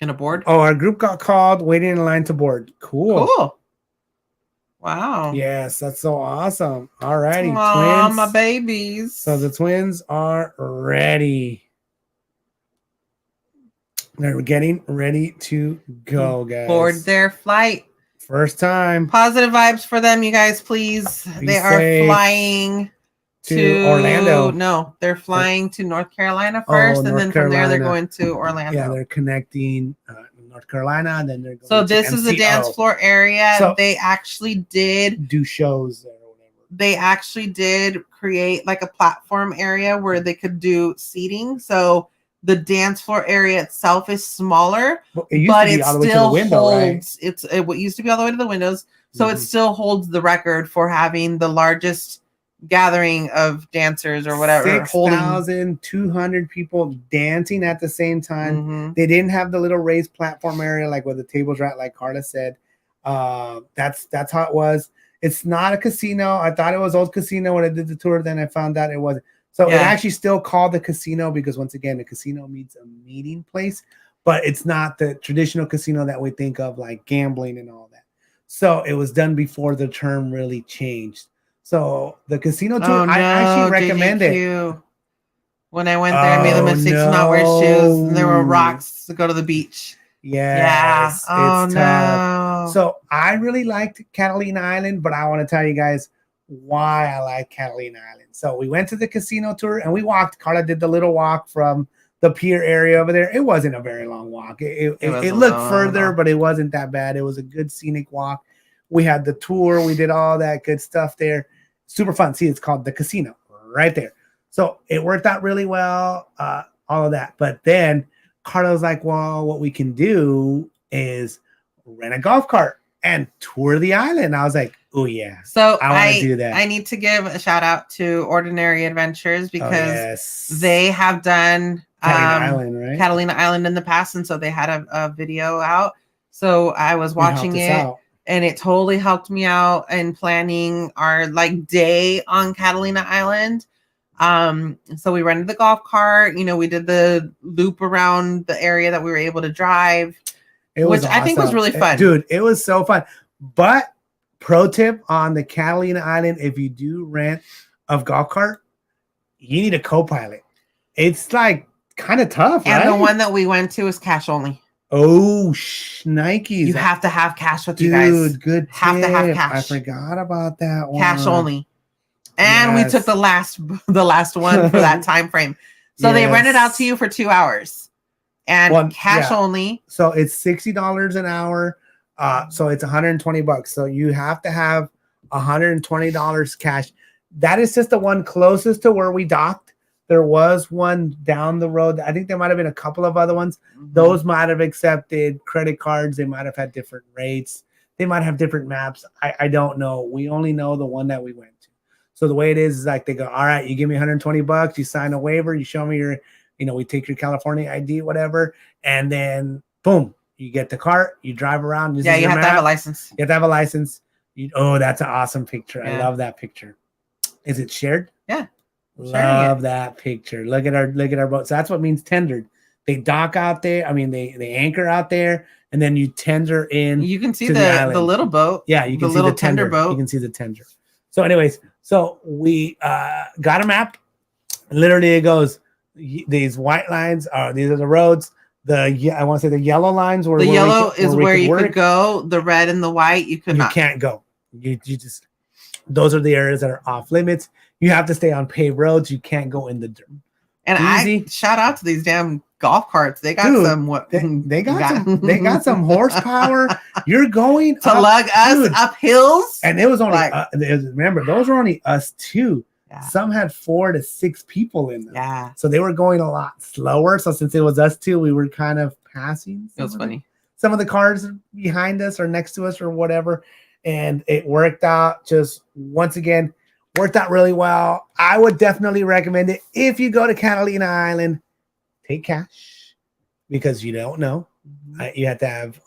gonna board. Oh, our group got called, waiting in line to board. Cool. Wow. Yes, that's so awesome. All righty, twins. My babies. So the twins are ready. They're getting ready to go, guys. Board their flight. First time. Positive vibes for them, you guys, please. They are flying to Orlando. No, they're flying to North Carolina first, and then from there they're going to Orlando. Yeah, they're connecting North Carolina, and then they're going so this is the dance floor area. So they actually did do shows there or whatever. They actually did create like a platform area where they could do seating. So the dance floor area itself is smaller, It but used to be it all the way to the still window, right? holds. What used to be all the way to the windows, so it still holds the record for having the largest gathering of dancers or whatever. 6,200 people dancing at the same time. Mm-hmm. They didn't have the little raised platform area like where the tables are at, like Karla said. That's how it was. It's not a casino. I thought it was old casino when I did the tour. Then I found out it wasn't. So it actually still called the casino because once again, the casino means a meeting place, but it's not the traditional casino that we think of like gambling and all that. So it was done before the term really changed. So the casino tour, I actually recommend it. When I went there, I made the mistake to not wear shoes. And there were rocks to go to the beach. Yes, yeah. It's tough. So I really liked Catalina Island, but I want to tell you guys why I like Catalina Island. So we went to the casino tour and we walked. Karla did the little walk from the pier area over there. It wasn't a very long walk. It looked further, but it wasn't that bad. It was a good scenic walk. We had the tour. We did all that good stuff there. Super fun. See, it's called the casino right there. So it worked out really well, all of that. But then Karla was like, well, what we can do is rent a golf cart and tour the island. I was like, oh, yeah. So I want to do that. I need to give a shout out to Ordinary Adventures because they have done Catalina Island in the past. And so they had a video out. So I was watching it. And it totally helped me out in planning our day on Catalina Island. So we rented the golf cart. We did the loop around the area that we were able to drive, which awesome. I think was really fun. Dude, it was so fun. But pro tip on the Catalina Island, if you do rent a golf cart, you need a co-pilot. It's kind of tough, and the one that we went to is cash only. Oh, Nikes. You have to have cash with you guys. Dude, good tip. Have to have cash. I forgot about that one. Cash only. And we took the last one for that time frame. So they rent it out to you for 2 hours. And cash only. So it's $60 an hour. So it's $120. So you have to have $120 cash. That is just the one closest to where we docked. There was one down the road. I think there might have been a couple of other ones. Mm-hmm. Those might have accepted credit cards. They might have had different rates. They might have different maps. I don't know. We only know the one that we went to. So the way it is they go, all right, you give me $120. You sign a waiver. You show me your, we take your California ID, whatever. And then boom, you get the cart. You drive around. You have to have a license. You have to have a license. That's an awesome picture. Yeah. I love that picture. Is it shared? Yeah. Love that picture. Look at our boat. So that's what means tendered. They dock out there. I mean, they anchor out there, and then you tender in. You can see the little boat. Yeah, you can see little the tender boat. You can see the tender. So, anyways, we got a map. Literally, it goes. These white lines are these are the roads. I want to say the yellow lines were the yellow is where you could go. The red and the white you could not. You can't go. You just those are the areas that are off limits. You have to stay on paved roads. You can't go in the dirt. And I shout out to these damn golf carts. They got they got some horsepower. You're going to lug us up hills. And it was only remember, those were only us two. Yeah. Some had 4 to 6 people in them. Yeah. So they were going a lot slower. So since it was us two, we were kind of passing. It was funny. Some of the cars behind us or next to us or whatever. And it worked out just once again. Worked out really well. I would definitely recommend it. If you go to Catalina Island, take cash because you don't know. Mm-hmm. You have to have,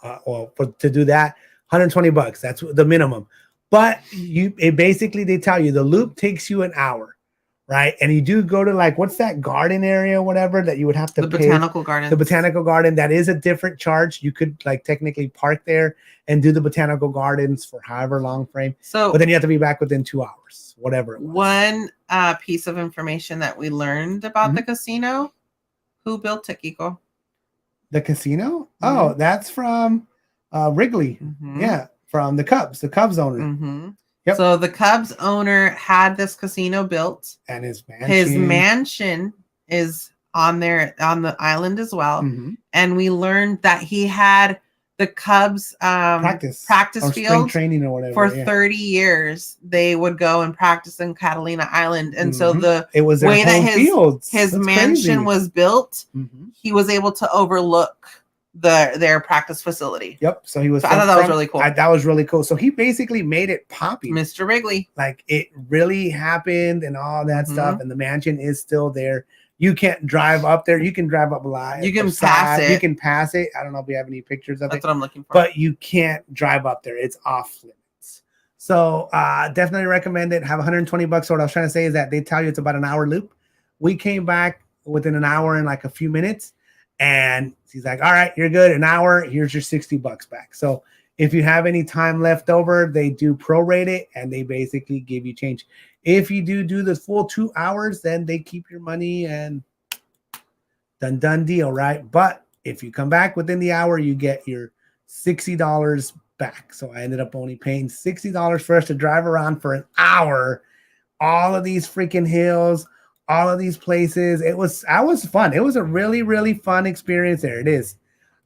to do that, $120. That's the minimum. But they tell you the loop takes you an hour, right? And you do go to what's that garden area, whatever that you would have to pay. Botanical garden. The botanical garden. That is a different charge. You could technically park there and do the botanical gardens for however long frame. But then you have to be back within 2 hours, whatever it was. One piece of information that we learned about the casino. Who built it, Kiko? The casino? Mm-hmm. Oh, that's from Wrigley. Mm-hmm. Yeah, from the Cubs owner. Mm-hmm. Yep. So the Cubs owner had this casino built. And his mansion is on the island as well. Mm-hmm. And we learned that he had the Cubs practice or spring field training or whatever for 30 years. They would go and practice in Catalina Island, and so the it was way that his That's mansion crazy. was built, he was able to overlook their practice facility. Yep. So he was. So I thought that was really cool. That was really cool. So he basically made it poppy. Mr. Wrigley. Like it really happened and all that stuff. And the mansion is still there. You can't drive up there. You can drive up live. You can pass it. You can pass it. I don't know if we have any pictures of it. That's what I'm looking for. But you can't drive up there. It's off limits. So definitely recommend it. Have $120. So what I was trying to say is that they tell you it's about an hour loop. We came back within an hour and like a few minutes. And he's like, all right, you're good. An hour. Here's your $60 back. So if you have any time left over, they do prorate it and they basically give you change. If you do the full 2 hours, then they keep your money and done deal, right? But if you come back within the hour, you get your $60 back. So I ended up only paying $60 for us to drive around for an hour, all of these freaking hills, all of these places. It was fun. It was a really, really fun experience there. It is.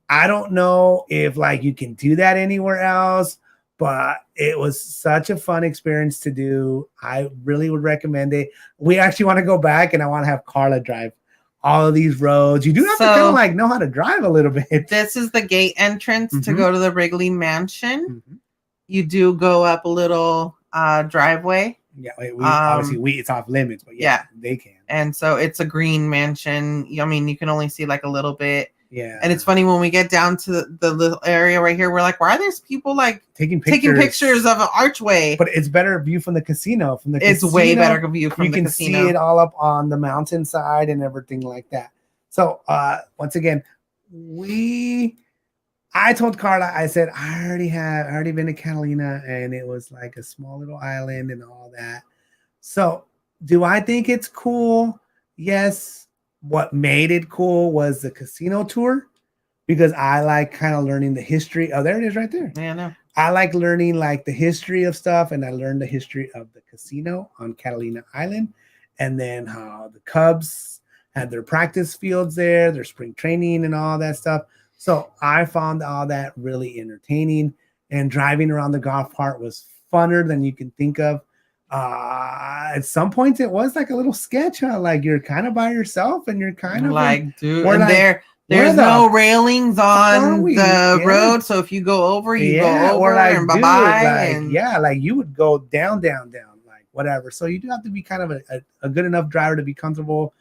I don't know if like you can do that anywhere else, but it was such a fun experience to do. I really would recommend it. We actually want to go back and I want to have Karla drive all of these roads. You do have to kind of like know how to drive a little bit. This is the gate entrance to go to the Wrigley Mansion. You do go up a little driveway. Yeah, obviously it's off limits, but yeah, they can. And so it's a green mansion. I mean, you can only see like a little bit. Yeah. And it's funny when we get down to the little area right here, we're like, why are there people like taking pictures of an archway? But it's better view from the casino. It's way better view from the casino. You can see it all up on the mountainside and everything like that. So once again, I told Karla, I said, I already been to Catalina and it was like a small little island and all that. So do I think it's cool? Yes. What made it cool was the casino tour because I like kind of learning the history. Oh, there it is right there. Yeah, no. I like learning like the history of stuff, and I learned the history of the casino on Catalina Island, and then how the Cubs had their practice fields there, their spring training and all that stuff. So I found all that really entertaining, and driving around the golf cart was funner than you can think of. At some points it was like a little sketch, huh? Like you're kind of by yourself and you're kind of like, dude, and like, there's no railings on the road, so if you go over, you go over, like, and bye-bye. Like, like you would go down, like whatever. So you do have to be kind of a good enough driver to be comfortable.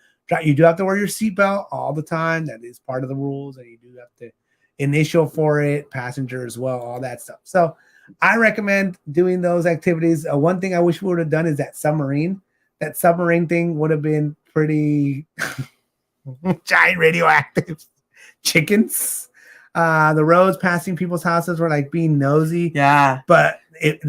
You do have to wear your seatbelt all the time. That is part of the rules, and you do have to initial for it, passenger as well, all that stuff. So I recommend doing those activities. One thing I wish we would have done is that submarine. That submarine thing would have been pretty giant radioactive chickens. The roads passing people's houses were like being nosy. Yeah. But it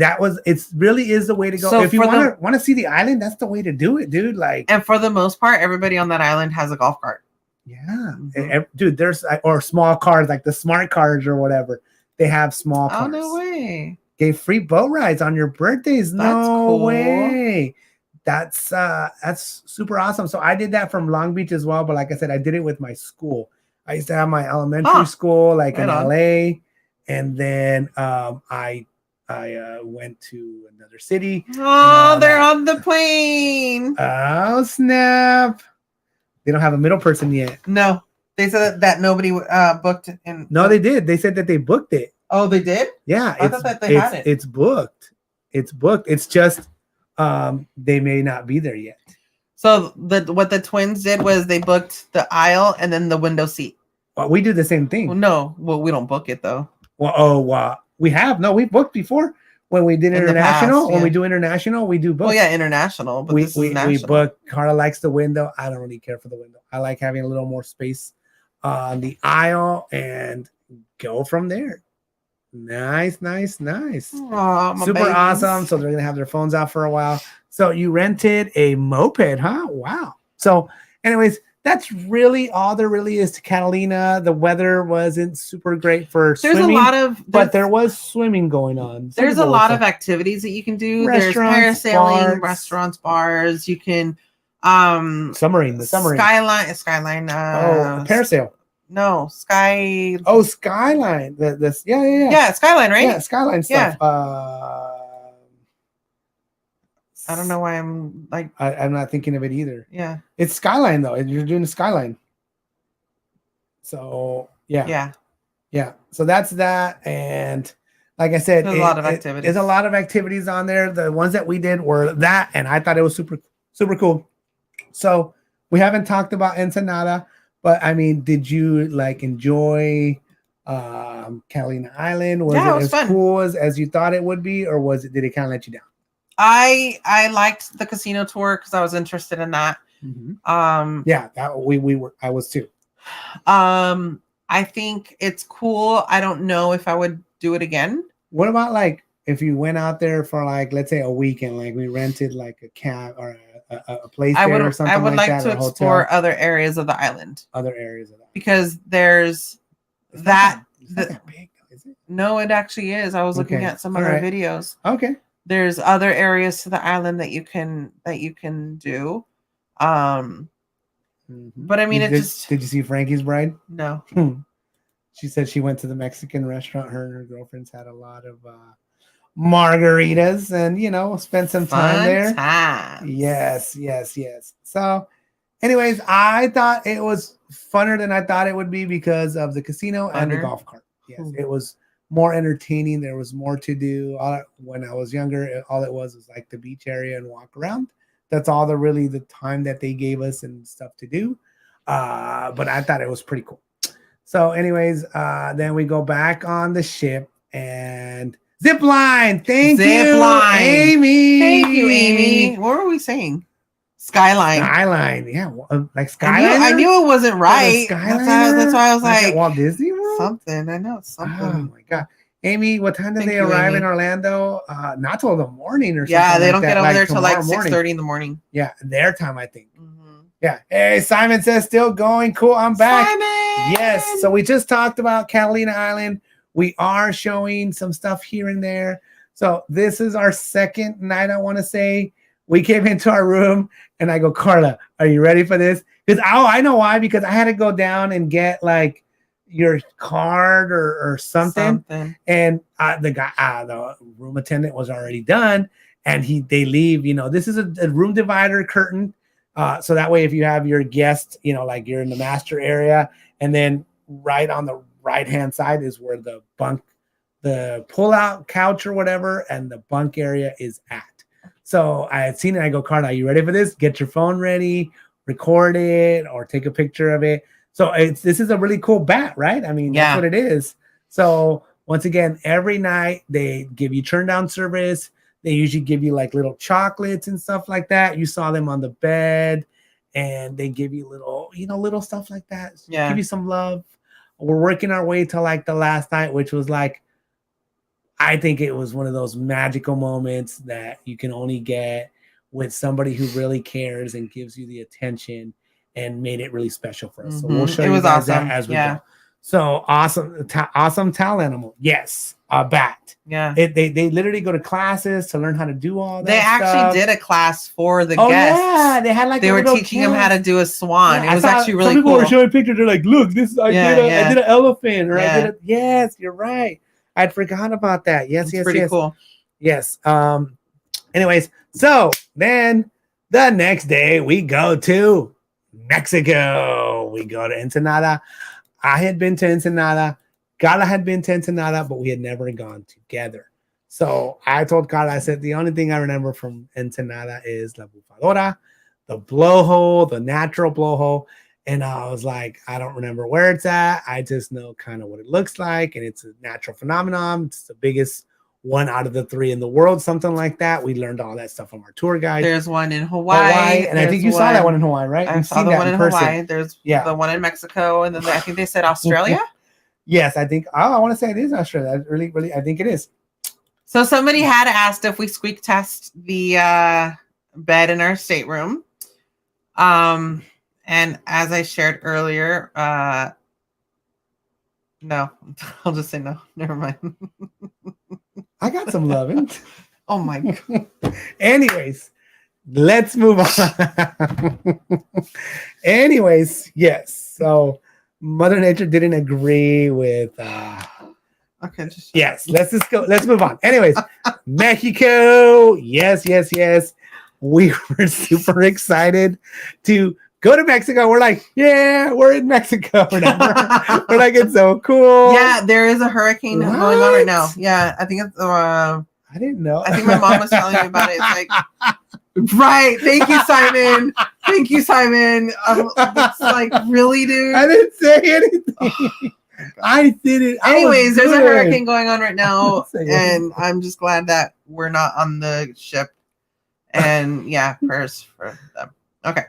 really is the way to go. So if you want to see the island, that's the way to do it, dude. Like, and for the most part, everybody on that island has a golf cart. Yeah. Dude, there's or small cars like the smart cars or whatever. They have small cars. Oh, no way. Gave free boat rides on your birthdays. No way. That's super awesome. So I did that from Long Beach as well. But like I said, I did it with my school. I used to have my elementary school like in LA. And then I went to another city. Oh, they're on the plane. Oh, snap. They don't have a middle person yet. No. They said that nobody booked it. No, they did. They said that they booked it. Oh, they did? Yeah. I thought that they had it. It's booked. It's booked. It's just they may not be there yet. So what the twins did was they booked the aisle and then the window seat. Well, we do the same thing. Well, no. Well, we don't book it though. Well, we have. No, we booked before. When we did international, past, when we do international, we do book. Oh yeah, international. But we book. Karla likes the window. I don't really care for the window. I like having a little more space on the aisle and go from there. Nice. Aww, super babies. Awesome. So they're gonna have their phones out for a while. So you rented a moped, huh? Wow. So, anyways, that's really all there really is to Catalina. The weather wasn't super great for swimming. But there was swimming going on. There's a lot of activities that you can do. There's parasailing, restaurants, bars. You can submarine. Skyline. Parasail. No, Sky. Oh, Skyline. This. Yeah. Yeah, Skyline, right? Yeah, Skyline stuff. I don't know why I'm like. I'm not thinking of it either. Yeah. It's Skyline though. You're doing the Skyline. So yeah. So that's that, and like I said, there's a lot of activities. There's a lot of activities on there. The ones that we did were that, and I thought it was super cool. So we haven't talked about Ensenada, but I mean, did you like enjoy Catalina Island? Was it as fun. Cool as you thought it would be, or did it kind of let you down? I liked the casino tour because I was interested in that. Mm-hmm. I was too. I think it's cool. I don't know if I would do it again. What about like if you went out there for like, let's say a weekend, like we rented like a cab or a place there or something? I would like to explore other areas of the island. Because there's it's not that big, is it? No, it actually is. I was looking at some other videos. Okay. There's other areas to the island that you can do. But I mean, did you see Frankie's Bride? No. She said she went to the Mexican restaurant. Her and her girlfriends had a lot of margaritas and, spent some time there. Yes. So anyways, I thought it was funner than I thought it would be because of the casino and the golf cart. Yes, it was more entertaining. There was more to do. When I was younger, all it was like the beach area and walk around. That's all the time that they gave us and stuff to do. But I thought it was pretty cool. So anyways, then we go back on the ship and zip line. Thank you, Amy. Thank you, Amy. What were we saying? Skyline. Yeah, like Skyline. I knew it wasn't right. That's why I was like Walt Disney World? Something. I know something. Oh my god. Amy, what time did they arrive in Orlando? Not till the morning or something. Yeah, they don't get over there till like 6:30 in the morning. Yeah, their time, I think. Mm-hmm. Yeah. Hey, Simon says still going. Cool. I'm back. Simon! Yes. So we just talked about Catalina Island. We are showing some stuff here and there. So this is our second night, I want to say. We came into our room and I go, Karla, are you ready for this? Because I know why, because I had to go down and get like your card or something. And the guy, the room attendant was already done, and they leave. This is a room divider curtain, so that way if you have your guest, like you're in the master area, and then right on the right hand side is where the pull out couch or whatever, and the bunk area is at. So I had seen it. I go, Karla, are you ready for this? Get your phone ready, record it, or take a picture of it. So this is a really cool bat, right? I mean, that's what it is. So once again, every night they give you turn down service. They usually give you like little chocolates and stuff like that. You saw them on the bed, and they give you little stuff like that. Yeah. Give you some love. We're working our way to like the last night, which was like, I think it was one of those magical moments that you can only get with somebody who really cares and gives you the attention, and made it really special for us. Mm-hmm. So we'll show you guys that as we go. So awesome towel animal. Yes, a bat. Yeah. They literally go to classes to learn how to do all that. They actually did a class for the guests. Yeah, they had like they were teaching them how to do a swan. Yeah, it was actually really some people cool. were showing pictures. They're like, look, this I did an elephant, or I did a yes, you're right. I'd forgotten about that. Yes, pretty cool. Yes. Anyways, so then the next day we go to Mexico. We go to Ensenada. I had been to Ensenada. Karla had been to Ensenada, but we had never gone together. So I told Karla, I said, the only thing I remember from Ensenada is La Bufadora, the blowhole, the natural blowhole. And I was like, I don't remember where it's at. I just know kind of what it looks like. And it's a natural phenomenon. It's the biggest one out of the 3 in the world, something like that. We learned all that stuff from our tour guide. There's one in Hawaii. And I think you saw that one in Hawaii, right? I saw the one in Hawaii. There's the one in Mexico. And then I think they said Australia. Yes, I think. Oh, I want to say it is Australia. Really, I think it is. So somebody had asked if we squeak test the bed in our stateroom. And as I shared earlier, no, I'll just say no. Never mind. I got some loving. Oh my God. Anyways, let's move on. Anyways, yes. So Mother Nature didn't agree with. Okay, just Yes, let's just go. Let's move on. Anyways, Mexico. Yes. We were super excited to go to Mexico. We're like, yeah, we're in Mexico. We're like, it's so cool. Yeah, there is a hurricane going on right now. Yeah, I think it's. I didn't know. I think my mom was telling me about it. It's like, right. Thank you, Simon. Thank you, Simon. It's like, really, dude? I didn't say anything. I didn't. Anyways, there's a hurricane going on right now, and I'm just glad that we're not on the ship. And yeah, prayers for them. Okay.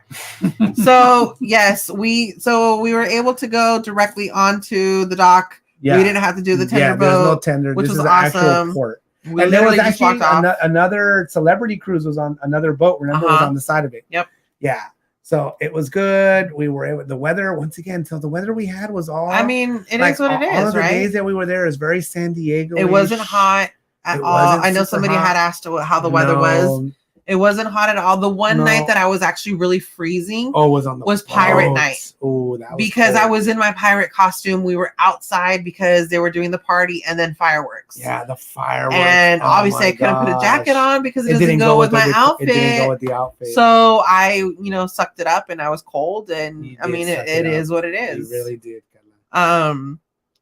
So yes, we were able to go directly onto the dock. Yeah. We didn't have to do the tender boat. There's no tender. Which this was is awesome. Actual port. We and there was just actually walked off. another celebrity cruise was on another boat. Remember, it was on the side of it. Yep. Yeah. So it was good. We were able. The weather once again. So the weather we had was all. I mean, it is what it is, all of the right? days that we were there is very San Diego. It wasn't hot at all. I know somebody had asked how the weather was. It wasn't hot at all. The one night that I was actually really freezing was pirate night. Oh, that was because cold. I was in my pirate costume. We were outside because they were doing the party and then fireworks. Yeah, the fireworks. And obviously I couldn't put a jacket on because it doesn't go with my outfit. It didn't go with the outfit. So I, sucked it up and I was cold. And I mean, it is what it is. You really did.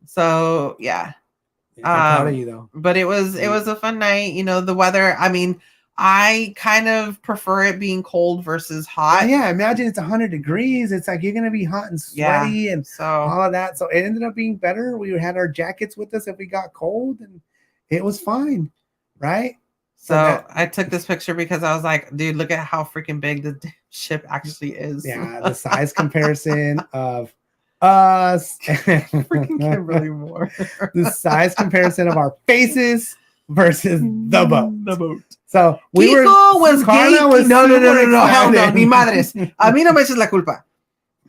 So yeah. I'm proud of you though. But it was a fun night. The weather. I mean, I kind of prefer it being cold versus hot. Yeah, imagine it's 100 degrees. It's like you're gonna be hot and sweaty and so all of that. So it ended up being better. We had our jackets with us if we got cold, and it was fine, right? So I took this picture because I was like, dude, look at how freaking big the ship actually is. Yeah, the size comparison of us, freaking Kimberly Moore. The size comparison of our faces versus the boat. The boat. So Kiko was geeking. No. Hell no, ni madres. A mí no me eches la culpa.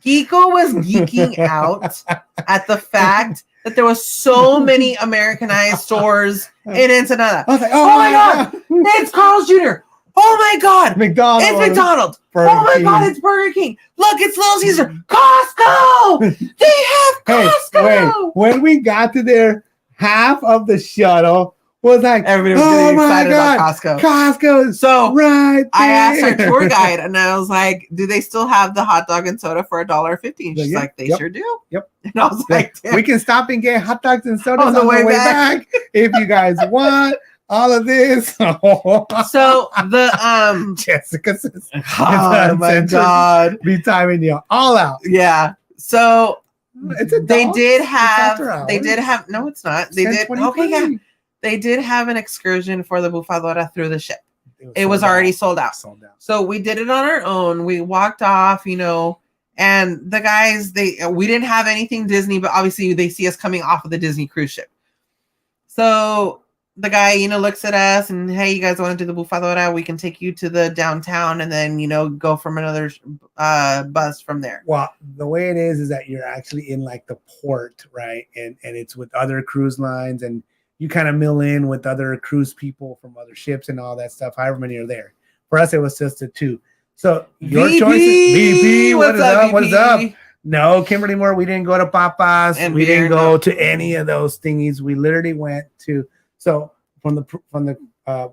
Kiko was geeking out at the fact that there was so many Americanized stores in Ensenada. I was like, oh my God, it's Carl's Jr. Oh my God, McDonald's. It's McDonald's. Burger oh my King. God, it's Burger King. Look, it's Little Caesar. Costco. They have Costco. Hey, wait. When we got to there, half of the shuttle was like, everybody was getting excited about Costco. Costco. So right I asked our tour guide and I was like, do they still have the hot dog and soda for $1.50? She's like, they sure do. Yep. And I was like, damn. We can stop and get hot dogs and sodas on the way back if you guys want all of this. So the Jessica says, oh my God, be timing you all out. Yeah. So they did have no, it's not. They did 10:25. Okay, yeah. They did have an excursion for the bufadora through the ship. It was already sold out. So we did it on our own. We walked off, and the guys, we didn't have anything Disney, but obviously they see us coming off of the Disney cruise ship. So the guy, looks at us and, hey, you guys want to do the bufadora? We can take you to the downtown and then, go from another bus from there. Well, the way it is that you're actually in like the port, right? And it's with other cruise lines and you kind of mill in with other cruise people from other ships and all that stuff, however many are there. For us, it was just the two. So your choice is VP. What is up? What is up? No, Kimberly Moore, we didn't go to Papa's. And we didn't go to any of those thingies. We literally went to, so from the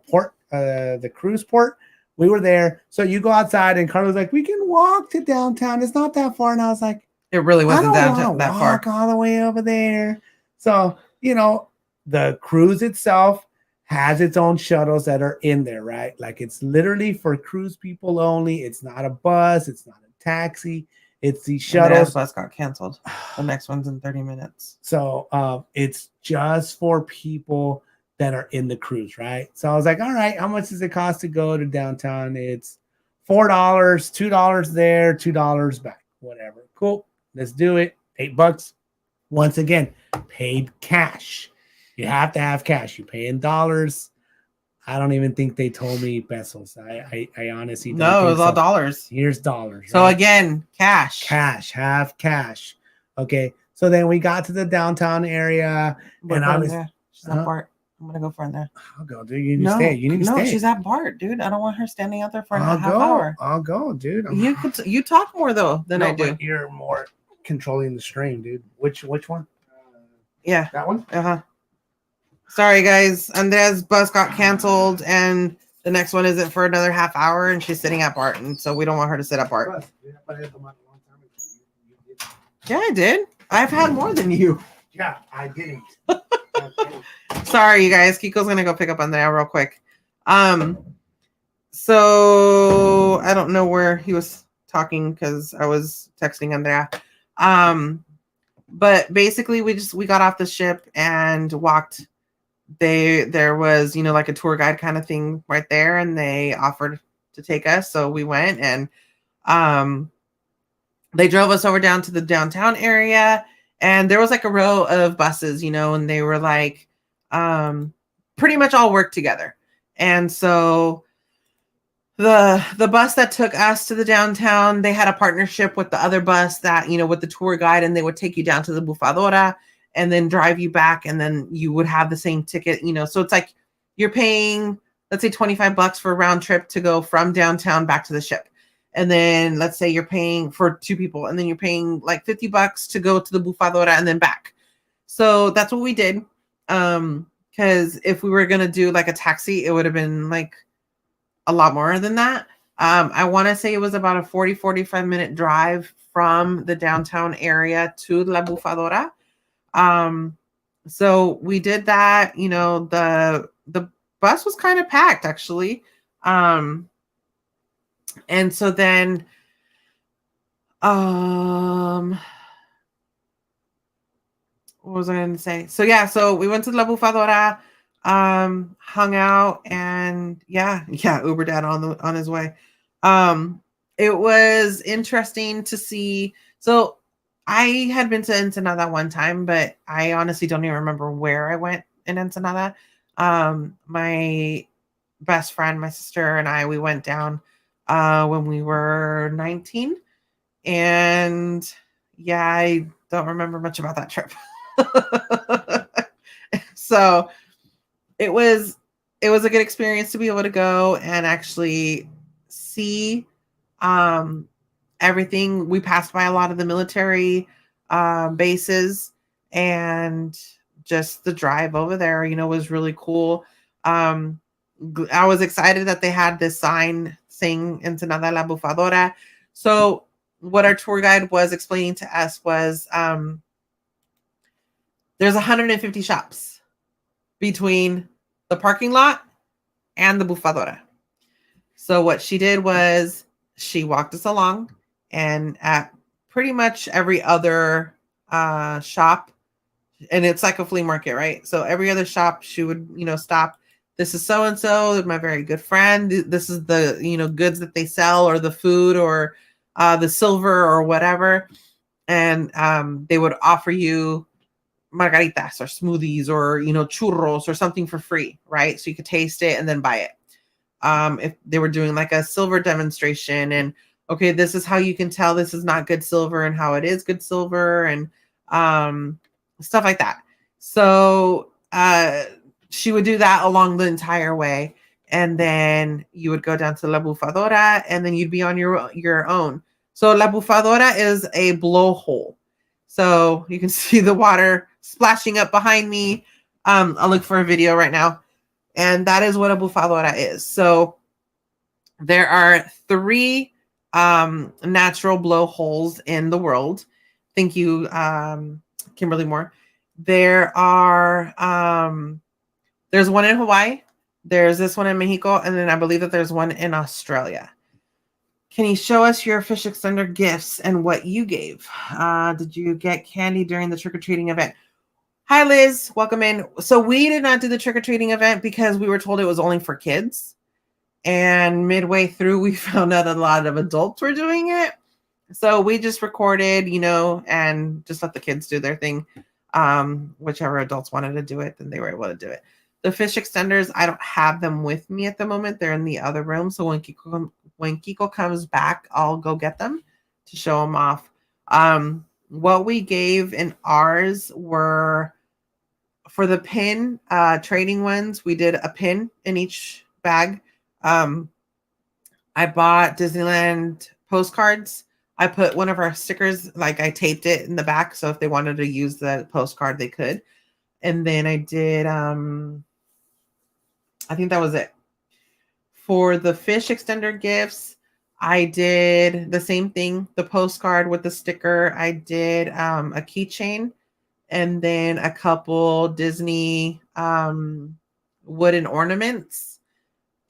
port, the cruise port, we were there. So you go outside and Carla's like, we can walk to downtown. It's not that far. And I was like, it really wasn't downtown that far. All the way over there. So, the cruise itself has its own shuttles that are in there, right? Like it's literally for cruise people only. It's not a bus. It's not a taxi. It's the shuttles. The bus got canceled. The next one's in 30 minutes. So it's just for people that are in the cruise, right? So I was like, all right, how much does it cost to go to downtown? It's $4, $2 there, $2 back, whatever. Cool. Let's do it. $8. Once again, paid cash. You have to have cash. You pay in dollars. I don't even think they told me pesos. I honestly don't. No, it was all dollars. Here's dollars. So again, cash. Have cash. Okay. So then we got to the downtown area, and I was. She's at Bart. I'm gonna go for there. I'll go, dude. You need to stay. You need to stay. No, she's at Bart, dude. I don't want her standing out there for a half hour. I'll go, dude. You talk more though than I do. But you're more controlling the stream, dude. Which one? Yeah. That one? Sorry, guys. Andrea's bus got canceled, and the next one isn't for another half hour, and she's sitting at Barton, so we don't want her to sit at Bart. Yeah, I did. I've had more than you. Yeah, I didn't. Sorry, you guys. Kiko's gonna go pick up Andrea real quick. So I don't know where he was talking because I was texting Andrea. But basically we got off the ship and walked. There was, like a tour guide kind of thing right there, and they offered to take us. So we went, and they drove us over down to the downtown area, and there was like a row of buses, and they were like pretty much all worked together. And so the bus that took us to the downtown, they had a partnership with the other bus that, with the tour guide, and they would take you down to the Bufadora and then drive you back, and then you would have the same ticket, so it's like you're paying, let's say $25 for a round trip to go from downtown back to the ship. And then let's say you're paying for 2 people, and then you're paying like $50 to go to the Bufadora and then back. So that's what we did. Because if we were going to do like a taxi, it would have been like a lot more than that. I want to say it was about a 45 minute drive from the downtown area to La Bufadora. So we did that, the bus was kind of packed actually. And so then, what was I going to say? So yeah, so we went to La Bufadora, hung out, and yeah, Uber dad on his way. It was interesting to see. So I had been to Ensenada one time, but I honestly don't even remember where I went in Ensenada. My best friend, my sister, and we went down when we were 19. And yeah, I don't remember much about that trip. So it was a good experience to be able to go and actually see everything. We passed by a lot of the military bases, and just the drive over there, was really cool. I was excited that they had this sign saying Ensenada La Bufadora. So what our tour guide was explaining to us was there's 150 shops between the parking lot and the Bufadora. So what she did was she walked us along, and at pretty much every other shop, and it's like a flea market, right? So every other shop she would, stop. This is so-and-so, my very good friend. This is the, goods that they sell, or the food, or the silver, or whatever. And they would offer you margaritas or smoothies or, churros or something for free, right? So you could taste it and then buy it. If they were doing like a silver demonstration, and okay, this is how you can tell this is not good silver and how it is good silver, and stuff like that. So she would do that along the entire way, and then you would go down to La Bufadora, and then you'd be on your own. So La Bufadora is a blowhole. So you can see the water splashing up behind me. I'll look for a video right now. And that is what a Bufadora is. So there are 3 natural blowholes in the world. Thank you, Kimberly Moore. There are, there's one in Hawaii. There's this one in Mexico. And then I believe that there's one in Australia. Can you show us your fish extender gifts and what you gave? Did you get candy during the trick-or-treating event? Hi, Liz. Welcome in. So we did not do the trick-or-treating event because we were told it was only for kids. And midway through, we found out a lot of adults were doing it. So we just recorded, and just let the kids do their thing. Whichever adults wanted to do it, then they were able to do it. The fish extenders, I don't have them with me at the moment. They're in the other room. So when Kiko comes back, I'll go get them to show them off. What we gave in ours were, for the pin trading ones, we did a pin in each bag. I bought Disneyland postcards. I put one of our stickers, like I taped it in the back, so if they wanted to use the postcard, they could. And then I did, I think that was it. For the fish extender gifts, I did the same thing, the postcard with the sticker. I did a keychain and then a couple Disney wooden ornaments.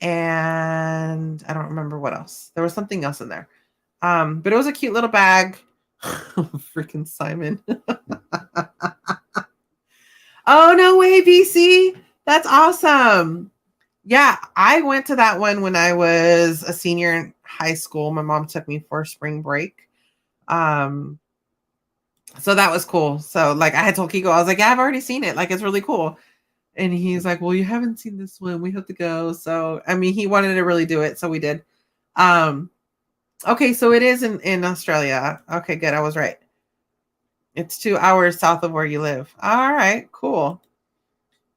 And I don't remember what else. There was something else in there. But it was a cute little bag. Freaking Simon. Oh, no way, BC. That's awesome. Yeah, I went to that one when I was a senior in high school. My mom took me for spring break. So that was cool. So like I had told Kiko, I was like, yeah, I've already seen it. Like, it's really cool. And he's like, well, you haven't seen this one. We have to go. So, I mean, he wanted to really do it. So we did. Okay, so it is in Australia. Okay, good. I was right. It's 2 hours south of where you live. All right, cool.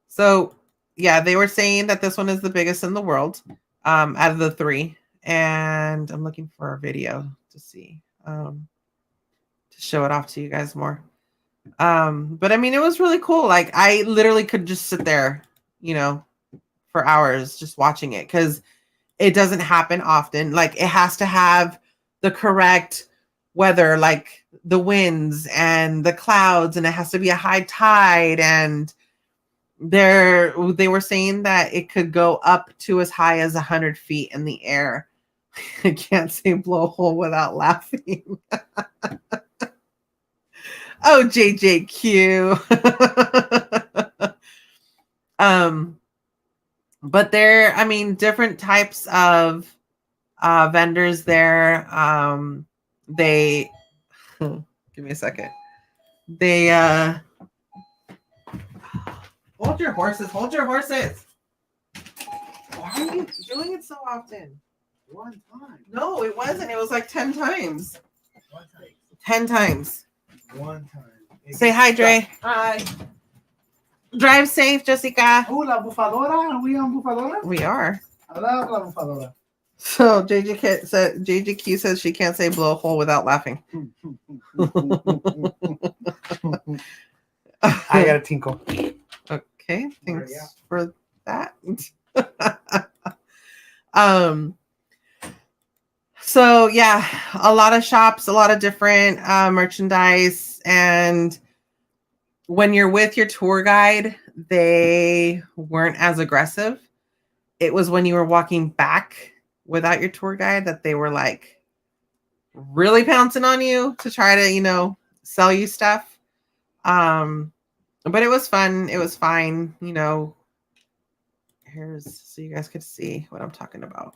So, yeah, they were saying that this one is the biggest in the world out of the 3. And I'm looking for a video to see, to show it off to you guys more. But I mean, it was really cool. Like, I literally could just sit there, for hours just watching it because it doesn't happen often. Like, it has to have the correct weather, like the winds and the clouds, and it has to be a high tide. And they were saying that it could go up to as high as 100 feet in the air. I can't say blowhole without laughing. Oh, JJQ. But different types of vendors there. They give me a second. They hold your horses. Why are you doing it so often? One time. No, it wasn't. It was like 10 times. One time. 10 times. One time. Say hi, Dre. Hi. Drive safe, Jessica. Oh, la bufadora. Are we on bufadora? We are. I love la bufadora. So JJQ says she can't say blowhole without laughing. I got a tinkle. Okay, thanks for that. So yeah, a lot of shops, a lot of different merchandise, and when you're with your tour guide, they weren't as aggressive. It was when you were walking back without your tour guide that they were like really pouncing on you to try to, sell you stuff. But it was fun. It was fine. Here's so you guys could see what I'm talking about.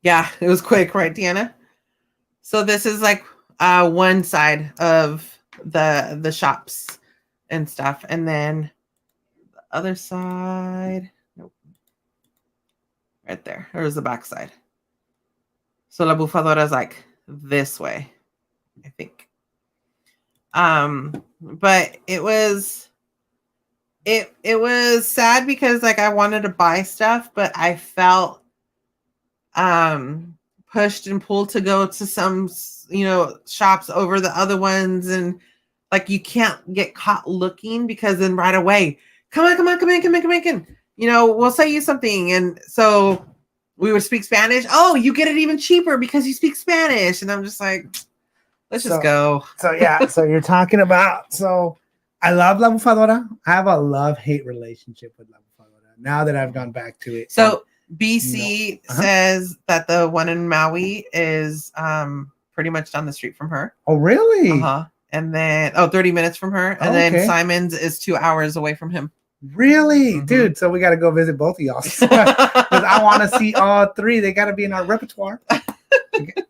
Yeah, it was quick, right, Deanna? So this is like one side of the shops and stuff, and then the other side, nope, right there. There's the back side. So La Bufadora is like this way, I think. But it was sad because like I wanted to buy stuff, but I felt pushed and pulled to go to some shops over the other ones, and like you can't get caught looking because then right away, come in, we'll sell you something. And so we would speak Spanish. Oh, you get it even cheaper because you speak Spanish. And I'm just like, let's just go. So yeah, so you're talking about, so I love La Bufadora. I have a love-hate relationship with La Bufadora now that I've gone back to it. So BC says that the one in Maui is pretty much down the street from her. Oh, really? Uh-huh. And then 30 minutes from her. And then Simon's is 2 hours away from him. Really? Mm-hmm. Dude, so we got to go visit both of y'all. Because I want to see all 3. They got to be in our repertoire.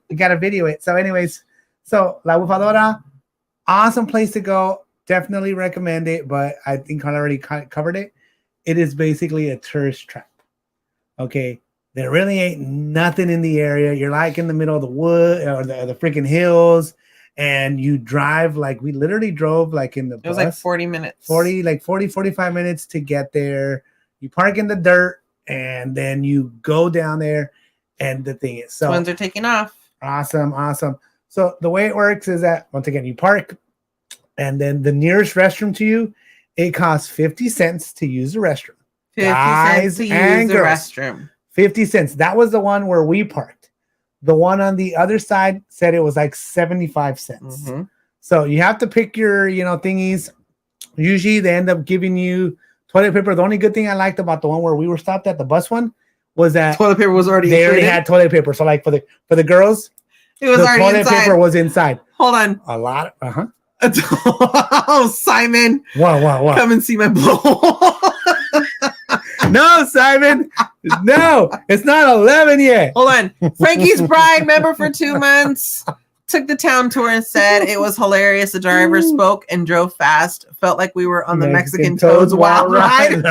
We got to video it. So anyways, so La Bufadora, awesome place to go. Definitely recommend it, but I think I already covered it. It is basically a tourist trap. Okay, there really ain't nothing in the area. You're like in the middle of the wood or the freaking hills, and you drive like we literally drove like in the bus. It was like 40 minutes. 45 minutes to get there. You park in the dirt, and then you go down there. And the thing is, so Twins are taking off. awesome. So the way it works is that once again, you park, and then the nearest restroom to you, it costs 50 cents to use the restroom. 50 cents to use the restroom. 50 cents. That was the one where we parked. The one on the other side said it was like 75 cents. Mm-hmm. So you have to pick your, thingies. Usually they end up giving you toilet paper. The only good thing I liked about the one where we were stopped at, the bus one, was that toilet paper was already already had toilet paper. So like for the girls, it was already toilet inside. paper was inside. Hold on. A lot. Oh, Simon. What? Come and see my blowhole. No, Simon. No, it's not 11 yet. Hold on. Frankie's bride member for 2 months. Took the town tour and said it was hilarious. The driver spoke and drove fast. Felt like we were on the Mexican Toads Wild Ride.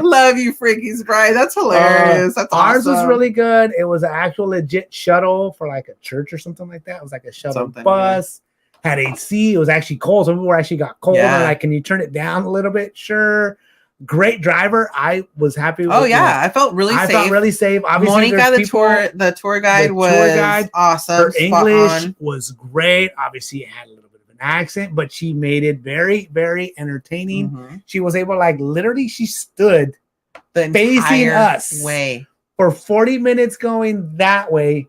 Love you, Frankie's bride. That's hilarious. That's ours awesome. was really good. It was an actual legit shuttle for like a church or something like that. It was like a shuttle bus. Had AC. It was actually cold. Some people actually got cold. Yeah. Like, can you turn it down a little bit? Sure. Great driver. I was happy with I felt really safe. I felt really safe. Obviously, Monica, the tour guide was awesome. Her English was great. Obviously, it had a little bit of an accent, but she made it very, very entertaining. Mm-hmm. She was able, like, literally, she stood facing us way for 40 minutes going that way,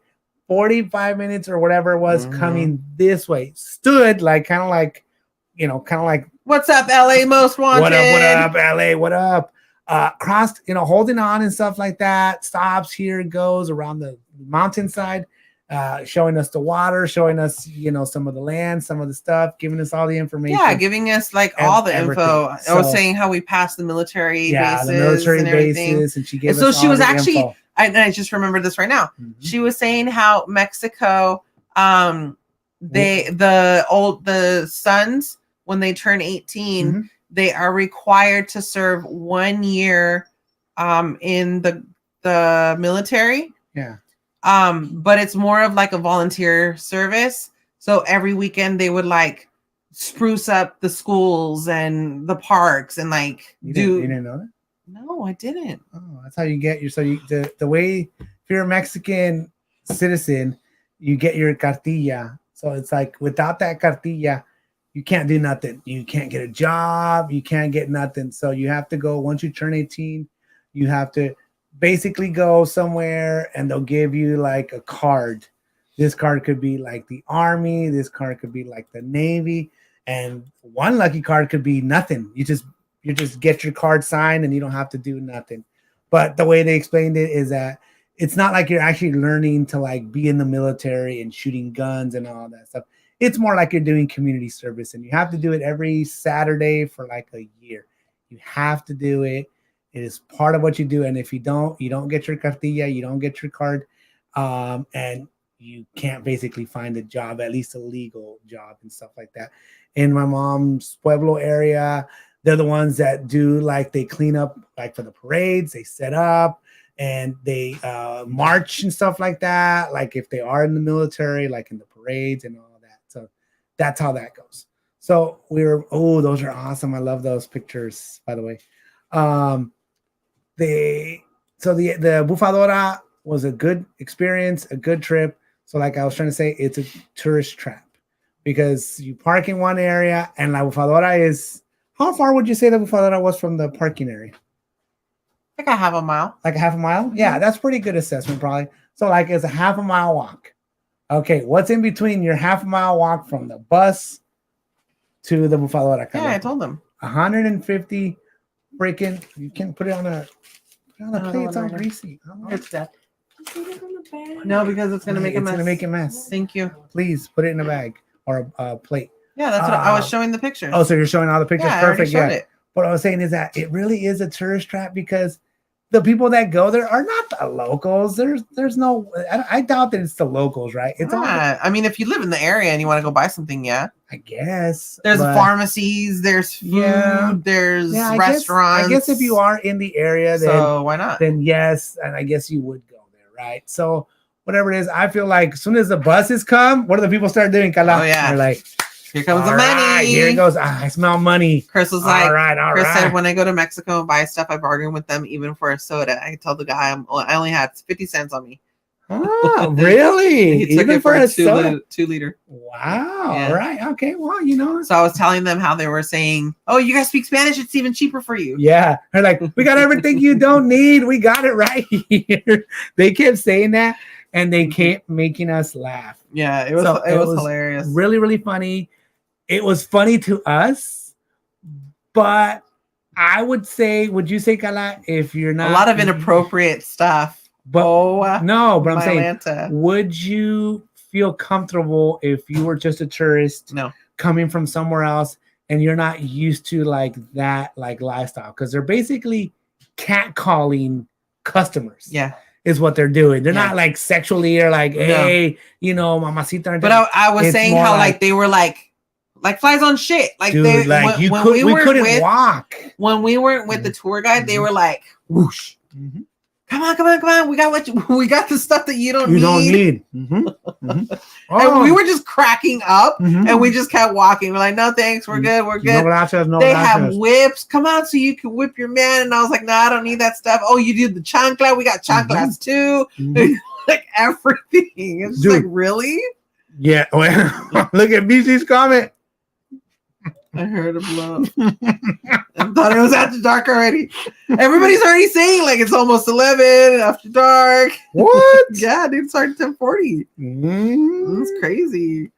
45 minutes or whatever it was coming this way. Stood like kind of like what's up, LA Most Wanted? What up, LA? What up? Crossed, holding on and stuff like that. Stops here, goes around the mountainside, showing us the water, showing us, some of the land, some of the stuff, giving us all the information. Yeah, giving us like all the info. I was saying how we passed the military bases. The military and everything. bases, and she gave us so she all was the actually, info. I just remembered this right now. Mm-hmm. She was saying how Mexico, the sons, when they turn 18, they are required to serve 1 year in the military. Yeah. But it's more of like a volunteer service. So every weekend they would like spruce up the schools and the parks and like you didn't know that? No, I didn't. Oh, that's how you get your the way, if you're a Mexican citizen, you get your cartilla. So it's like without that cartilla, you can't do nothing. You can't get a job. You can't get nothing. So you have to go, once you turn 18, you have to basically go somewhere and they'll give you like a card. This card could be like the Army. This card could be like the Navy. And one lucky card could be nothing. You just get your card signed and you don't have to do nothing. But the way they explained it is that it's not like you're actually learning to like be in the military and shooting guns and all that stuff. It's more like you're doing community service, and you have to do it every Saturday for like a year. You have to do it. It is part of what you do. And if you don't get your cartilla, you don't get your card, and you can't basically find a job, at least a legal job and stuff like that. In my mom's Pueblo area, they're the ones that do like, they clean up like for the parades, they set up and they march and stuff like that. Like if they are in the military, like in the parades and all that. So that's how that goes. So those are awesome. I love those pictures, by the way. The Bufadora was a good experience, a good trip. So like I was trying to say, it's a tourist trap because you park in one area, and La Bufadora is, how far would you say the Bufadora was from the parking area? Like a half a mile. Like a half a mile? Yeah, that's pretty good assessment probably. So like it's a half a mile walk. Okay, what's in between your half a mile walk from the bus to the Bufadora? Yeah, I told them. 150 freaking, you can put it on a plate, it's all greasy. It's that. No, because it's gonna make a mess. It's gonna make a mess. Thank you. Please put it in a bag or a plate. Yeah, that's what I was showing the pictures. Oh, so you're showing all the pictures? Yeah, perfect. I already showed it. What I was saying is that it really is a tourist trap because the people that go there are not the locals. There's no, I doubt that it's the locals, right? It's all. I mean, if you live in the area and you want to go buy something, yeah. I guess. There's pharmacies, there's food, there's restaurants. I guess if you are in the area, then so why not? Then yes, and I guess you would go there, right? So whatever it is, I feel like as soon as the buses come, what do the people start doing, Karla? Oh yeah. They're like, here comes the money. Right, here it goes. I smell money. Chris was like, Chris said, when I go to Mexico and buy stuff, I bargain with them even for a soda. I told the guy I only had 50 cents on me. Oh, really? He took Even it for for a a soda? 2 liter. Wow. Yeah. All right. Okay. Well, you know. So I was telling them how they were saying, "Oh, you guys speak Spanish. It's even cheaper for you." Yeah. They're like, we got everything you don't need. We got it right here. They kept saying that, and they kept making us laugh. Yeah, it was hilarious. Really, really funny. It was funny to us, but I would say, would you say, Karla, if you're not a lot of inappropriate stuff. But no, but I'm saying, Atlanta. would you feel comfortable if you were just a tourist coming from somewhere else and you're not used to like that like lifestyle? Because they're basically catcalling customers. Yeah. Is what they're doing. They're not like sexually or like, hey, you know, mamacita. But I was saying how like they were like flies on shit. Like dude, they like we couldn't walk. When we weren't with the tour guide, they were like, whoosh. Mm-hmm. Come on. We got the stuff that you don't need. Mm-hmm. Mm-hmm. Oh. And we were just cracking up and we just kept walking. We're like, no, thanks. We're good. We're good. They have whips. Come on so you can whip your man. And I was like, no, I don't need that stuff. Oh, you do the chancla. We got chanclas too. Mm-hmm. Like everything. It's just like, really? Yeah. Well, look at BC's comment. I heard a blow. I thought it was after dark already. Everybody's already saying like it's almost 11 after dark. What? Yeah, dude, it started 10:40. That's crazy.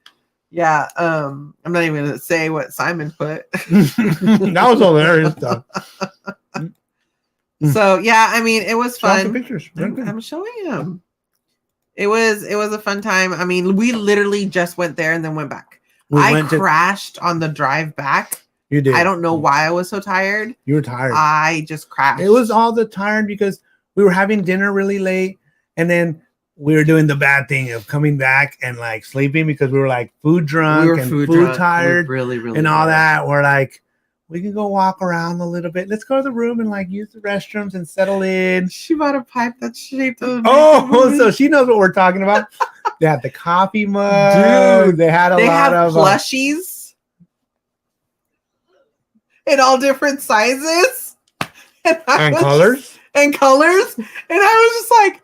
Yeah, I'm not even gonna say what Simon put. That was hilarious stuff. So yeah, I mean, it was fun. Pictures. I'm showing him. It was a fun time. I mean, we literally just went there and then went back. I crashed on the drive back. You did. I don't know why I was so tired. You were tired. I just crashed. It was all the tired because we were having dinner really late, and then we were doing the bad thing of coming back and like sleeping because we were like food drunk and food tired, really, and all that. We're like, we can go walk around a little bit. Let's go to the room and like use the restrooms and settle in. She bought a pipe that's shaped. So she knows what we're talking about. They had the coffee mug. Dude, they had a lot of plushies in all different sizes and colors. And I was just like,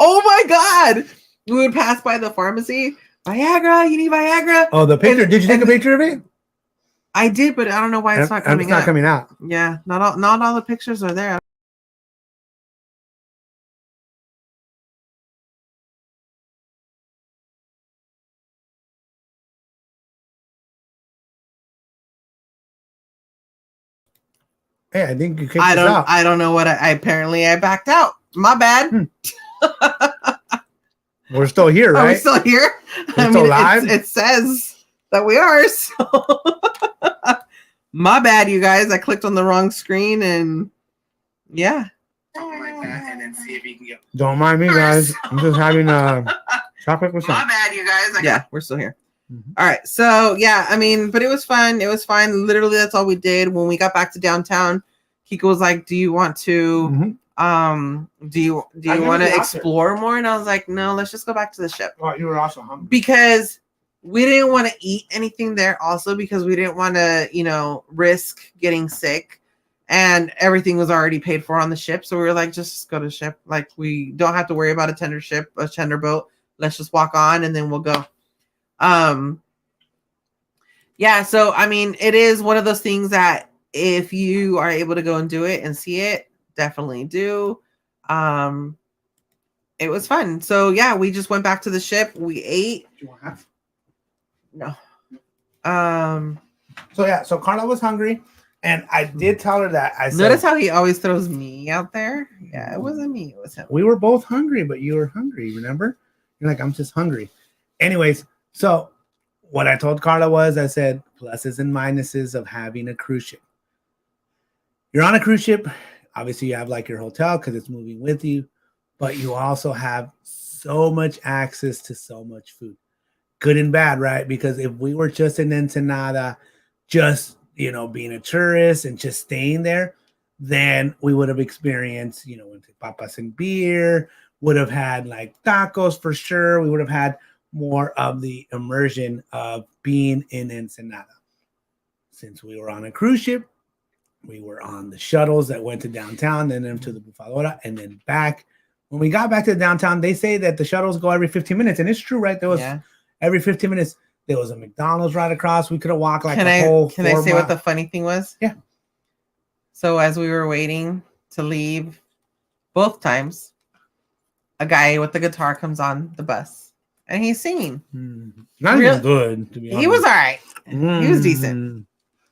oh my God. We would pass by the pharmacy. Viagra, you need Viagra. Oh, the picture. Did you take a picture of it? I did, but I don't know why it's not coming out. It's not coming out. Yeah, not all the pictures are there. Hey, I think you kicked us out. I don't know what I apparently backed out. My bad. We're still here, right? Are we still here? We're still live? It says that we are. So my bad, you guys. I clicked on the wrong screen and yeah. Like that, and then see if you can get. Don't mind me, guys. I'm just having chocolate with My bad, you guys. Yeah, we're still here. Mm-hmm. All right. So yeah, I mean, but it was fun. It was fun. Literally, that's all we did. When we got back to downtown, Kiko was like, "Do you want to do you want to explore more?" And I was like, "No, let's just go back to the ship." Oh, you were also hungry. Because we didn't want to eat anything there also because we didn't want to, risk getting sick, and everything was already paid for on the ship. So we were like, just go to the ship. Like, we don't have to worry about a tender boat. Let's just walk on and then we'll go. Yeah, so I mean, it is one of those things that if you are able to go and do it and see it, definitely do. It was fun. So yeah, we just went back to the ship. We ate. Do you want half? No. So Karla was hungry, and I did tell her that. I said, notice how he always throws me out there. Yeah, it wasn't me. It was him. We were both hungry, but you were hungry. Remember? You're like, I'm just hungry. Anyways, so what I told Karla was, I said, pluses and minuses of having a cruise ship. You're on a cruise ship. Obviously, you have like your hotel because it's moving with you, but you also have so much access to so much food. Good and bad, right? Because if we were just in Ensenada, just, being a tourist and just staying there, then we would have experienced, papas and beer, would have had like tacos for sure. We would have had more of the immersion of being in Ensenada. Since we were on a cruise ship, we were on the shuttles that went to downtown, then into the Bufadora, and then back. When we got back to the downtown, they say that the shuttles go every 15 minutes, and it's true, right? There was every 15 minutes. There was a McDonald's right across. We could have walked like whole. Can I say what the funny thing was? Yeah. So as we were waiting to leave, both times, a guy with the guitar comes on the bus, and he's singing. Not even good, to be honest. He was all right. He was decent.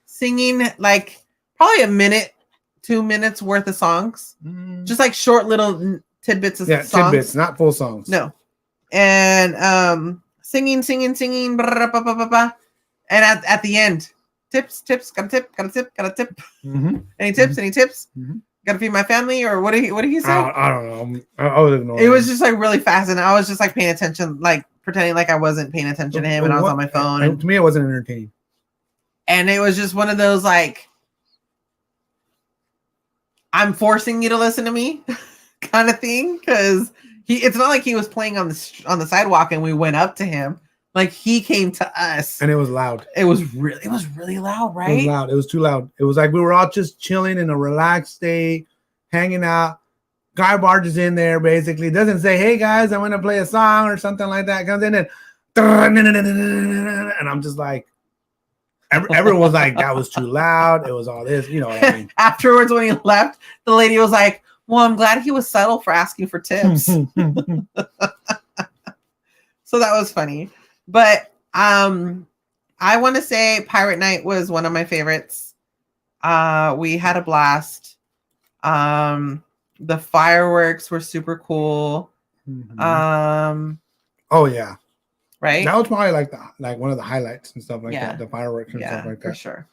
Singing like probably a minute, 2 minutes worth of songs. Just like short little tidbits of songs. Yeah, tidbits, not full songs. No. And singing. And at the end, tips, got a tip. Any tips? Gotta feed my family, or what did he say? I don't know. I was ignoring. It was just like really fast, and I was just like paying attention, like pretending like I wasn't paying attention to him, and I was on my phone. And to me, it wasn't entertaining. And it was just one of those like, I'm forcing you to listen to me kind of thing, because it's not like he was playing on the sidewalk and we went up to him. Like he came to us, and it was loud. It was really loud, right? It was loud. It was too loud. It was like we were all just chilling in a relaxed state, hanging out. Guy barges in there, basically doesn't say, "Hey guys, I want to play a song" or something like that. Comes in and I'm just like, everyone was like, "That was too loud." It was all this, you know what I mean? Afterwards, when he left, the lady was like, "Well, I'm glad he was subtle for asking for tips." So that was funny. But I want to say Pirate Night was one of my favorites. We had a blast. The fireworks were super cool. Oh yeah, right. That was probably like one of the highlights and stuff like that. The fireworks and stuff like that. For sure.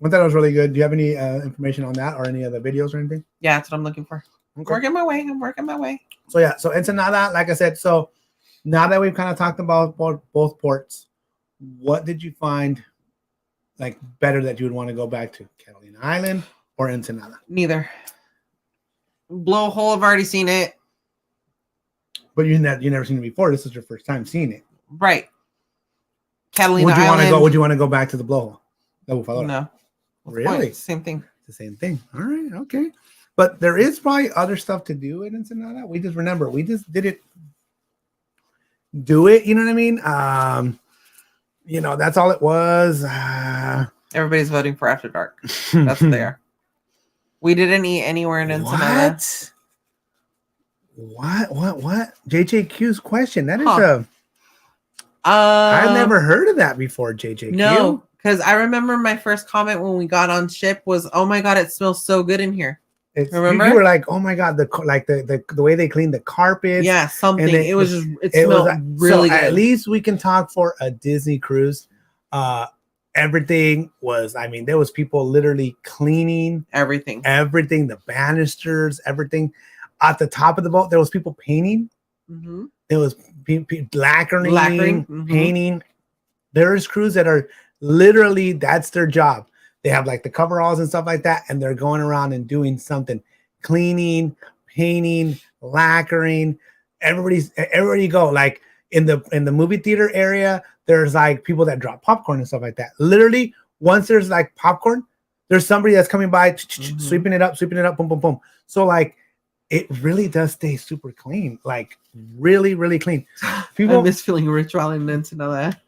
I thought it was really good. Do you have any information on that or any other videos or anything? Yeah, that's what I'm looking for. I'm working my way. So yeah, so Ensenada, like I said, so now that we've kind of talked about both ports, what did you find like better that you would want to go back to? Catalina Island or Ensenada? Neither. Blowhole, I've already seen it. But you never seen it before. This is your first time seeing it. Right. Catalina Island. Would you want to go back to the Blowhole? No. Really? Same thing. It's the same thing. All right. Okay. But there is probably other stuff to do in Ensenada. We just didn't do it. You know what I mean? That's all it was. Everybody's voting for After Dark. That's what they are. We didn't eat anywhere in Ensenada. What? JJQ's question. That is I've never heard of that before, JJQ. No, because I remember my first comment when we got on ship was, "Oh my god, it smells so good in here." Remember? You were like, "Oh my god, the way they clean the carpets." Yeah, something. It smelled really good. At least we can talk for a Disney cruise. Everything was, there was people literally cleaning everything, the banisters, everything. At the top of the boat, there was people painting. There was lacquering, painting. There's crews that are literally, that's their job. They have like the coveralls and stuff like that, and they're going around and doing something, cleaning, painting, lacquering. Everybody go like in the movie theater area. There's like people that drop popcorn and stuff like that. Literally, once there's like popcorn, there's somebody that's coming by, sweeping it up, boom, boom, boom. So like, it really does stay super clean, like really, really clean. I miss feeling rich while in Ensenada.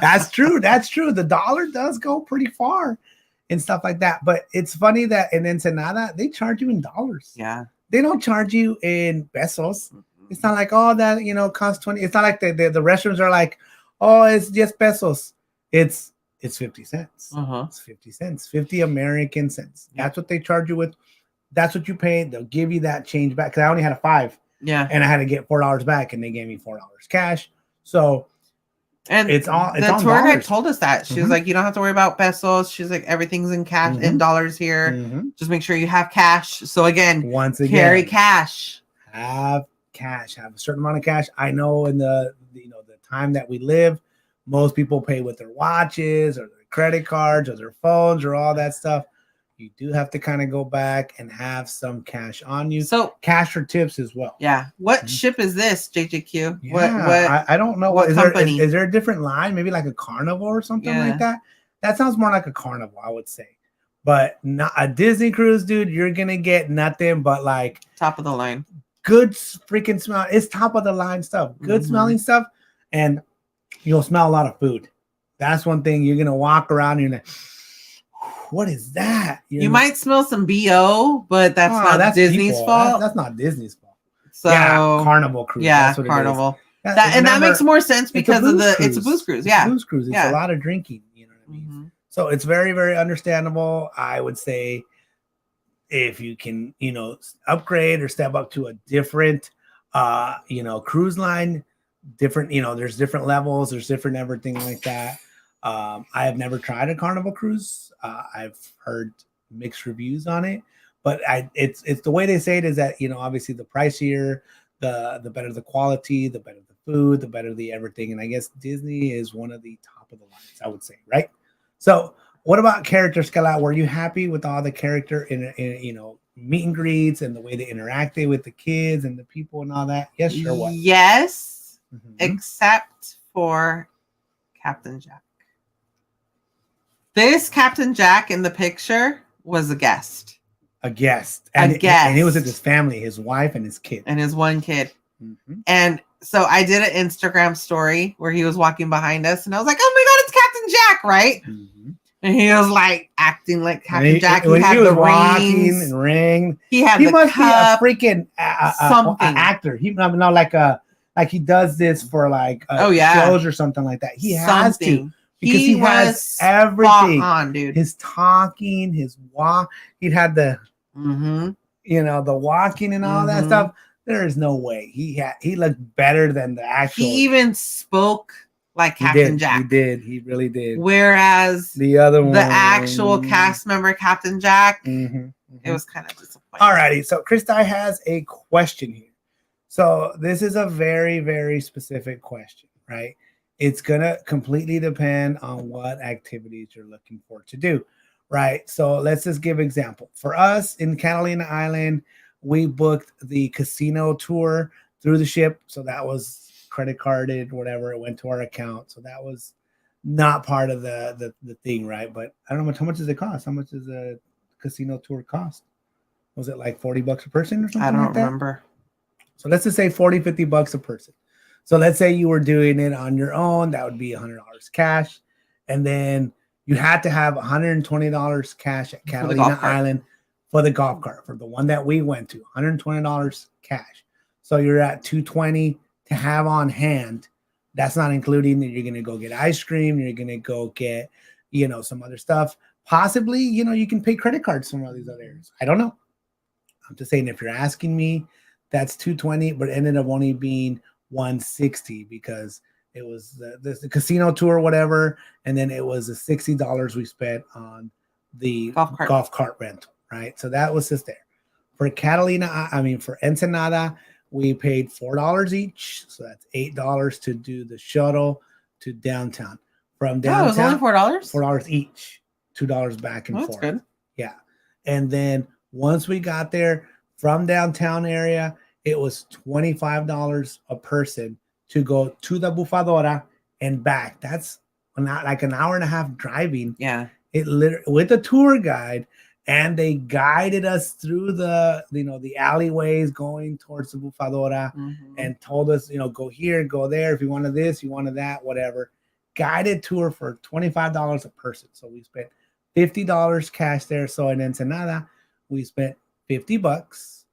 That's true. The dollar does go pretty far and stuff like that. But it's funny that in Ensenada, they charge you in dollars. Yeah. They don't charge you in pesos. It's not like, oh, that, costs 20. It's not like the restrooms are like, oh, it's just pesos. It's 50 cents. It's 50 cents, 50 American cents. That's what they charge you with. That's what you pay. They'll give you that change back. Because I only had a $5. Yeah. And I had to get $4 back, and they gave me $4 cash. So it's all the tour guide told us that. She was like, you don't have to worry about pesos. She's like, everything's in cash, in dollars here. Just make sure you have cash. So again, carry cash. Have cash. Have a certain amount of cash. I know in the time that we live, most people pay with their watches or their credit cards or their phones or all that stuff. You do have to kind of go back and have some cash on you. So cash for tips as well. Yeah. What ship is this, JJQ? Yeah, what I don't know. What company? Is there a different line? Maybe like a Carnival or something like that? That sounds more like a Carnival, I would say. But not a Disney cruise, dude. You're gonna get nothing but like top of the line, good freaking smell. It's top of the line stuff, good smelling stuff, and you'll smell a lot of food. That's one thing. You're gonna walk around and you're like, what is that? You might smell some BO, but that's Disney's people. fault. That's not Disney's fault. So yeah, Carnival cruise. Yeah, that's what Carnival. It is. That makes more sense because it's a booze cruise. Yeah, it's a booze cruise. It's a lot of drinking. You know what I mean? So it's very, very understandable. I would say if you can, upgrade or step up to a different, cruise line, different, there's different levels, there's different everything like that. I have never tried a Carnival cruise. I've heard mixed reviews on it, but it's the way they say it is that, obviously the pricier, the better the quality, the better the food, the better the everything. And I guess Disney is one of the top of the lines, I would say, right? So what about character, Scala? Were you happy with all the character in meet and greets and the way they interacted with the kids and the people and all that? Yes, sure. What? Yes, except for Captain Jack. This Captain Jack in the picture was a guest. A guest. And he was with his family, his wife and his kid. And his one kid. And so I did an Instagram story where he was walking behind us and I was like, oh my God, it's Captain Jack, right? And he was like acting like Captain Jack. He had the rings and ring. He had the cup. Be a freaking something actor. He like he does this for like shows or something like that. He has to. Because he has everything on, dude. His talking, his walk. He had the, the walking and all that stuff. There is no way he looked better than the actual. He even spoke like Captain Jack. He did. He really did. Whereas the other one, the actual cast member, Captain Jack, it was kind of disappointing. Alrighty, so Krista has a question here. So this is a very, very specific question, right? It's going to completely depend on what activities you're looking for to do, right? So let's just give example. For us in Catalina Island, we booked the casino tour through the ship. So that was credit carded, whatever. It went to our account. So that was not part of the thing, right? But I don't know how much does it cost? How much does a casino tour cost? Was it like $40 a person or something? I don't remember. So let's just say $40-$50 a person. So let's say you were doing it on your own. That would be $100 cash. And then you had to have $120 cash at Catalina Island for the golf cart, for the one that we went to, $120 cash. So you're at $220 to have on hand. That's not including that you're going to go get ice cream. You're going to go get, some other stuff. Possibly, you can pay credit cards from all these other areas. I don't know. I'm just saying, if you're asking me, that's $220, but it ended up only being $160 because it was the casino tour or whatever, and then it was the $60 we spent on the golf cart rental, right? So that was just there. For for Ensenada, we paid $4 each, so that's $8 to do the shuttle to downtown. From downtown, it was only $4? $4 each, $2 back and forth. That's good. Yeah, and then once we got there from downtown area, it was $25 a person to go to the Bufadora and back. That's not like an hour and a half driving. Yeah. It literally with a tour guide, and they guided us through the alleyways going towards the Bufadora and told us, go here, go there. If you wanted this, you wanted that, whatever. Guided tour for $25 a person. So we spent $50 cash there. So in Ensenada, we spent $50.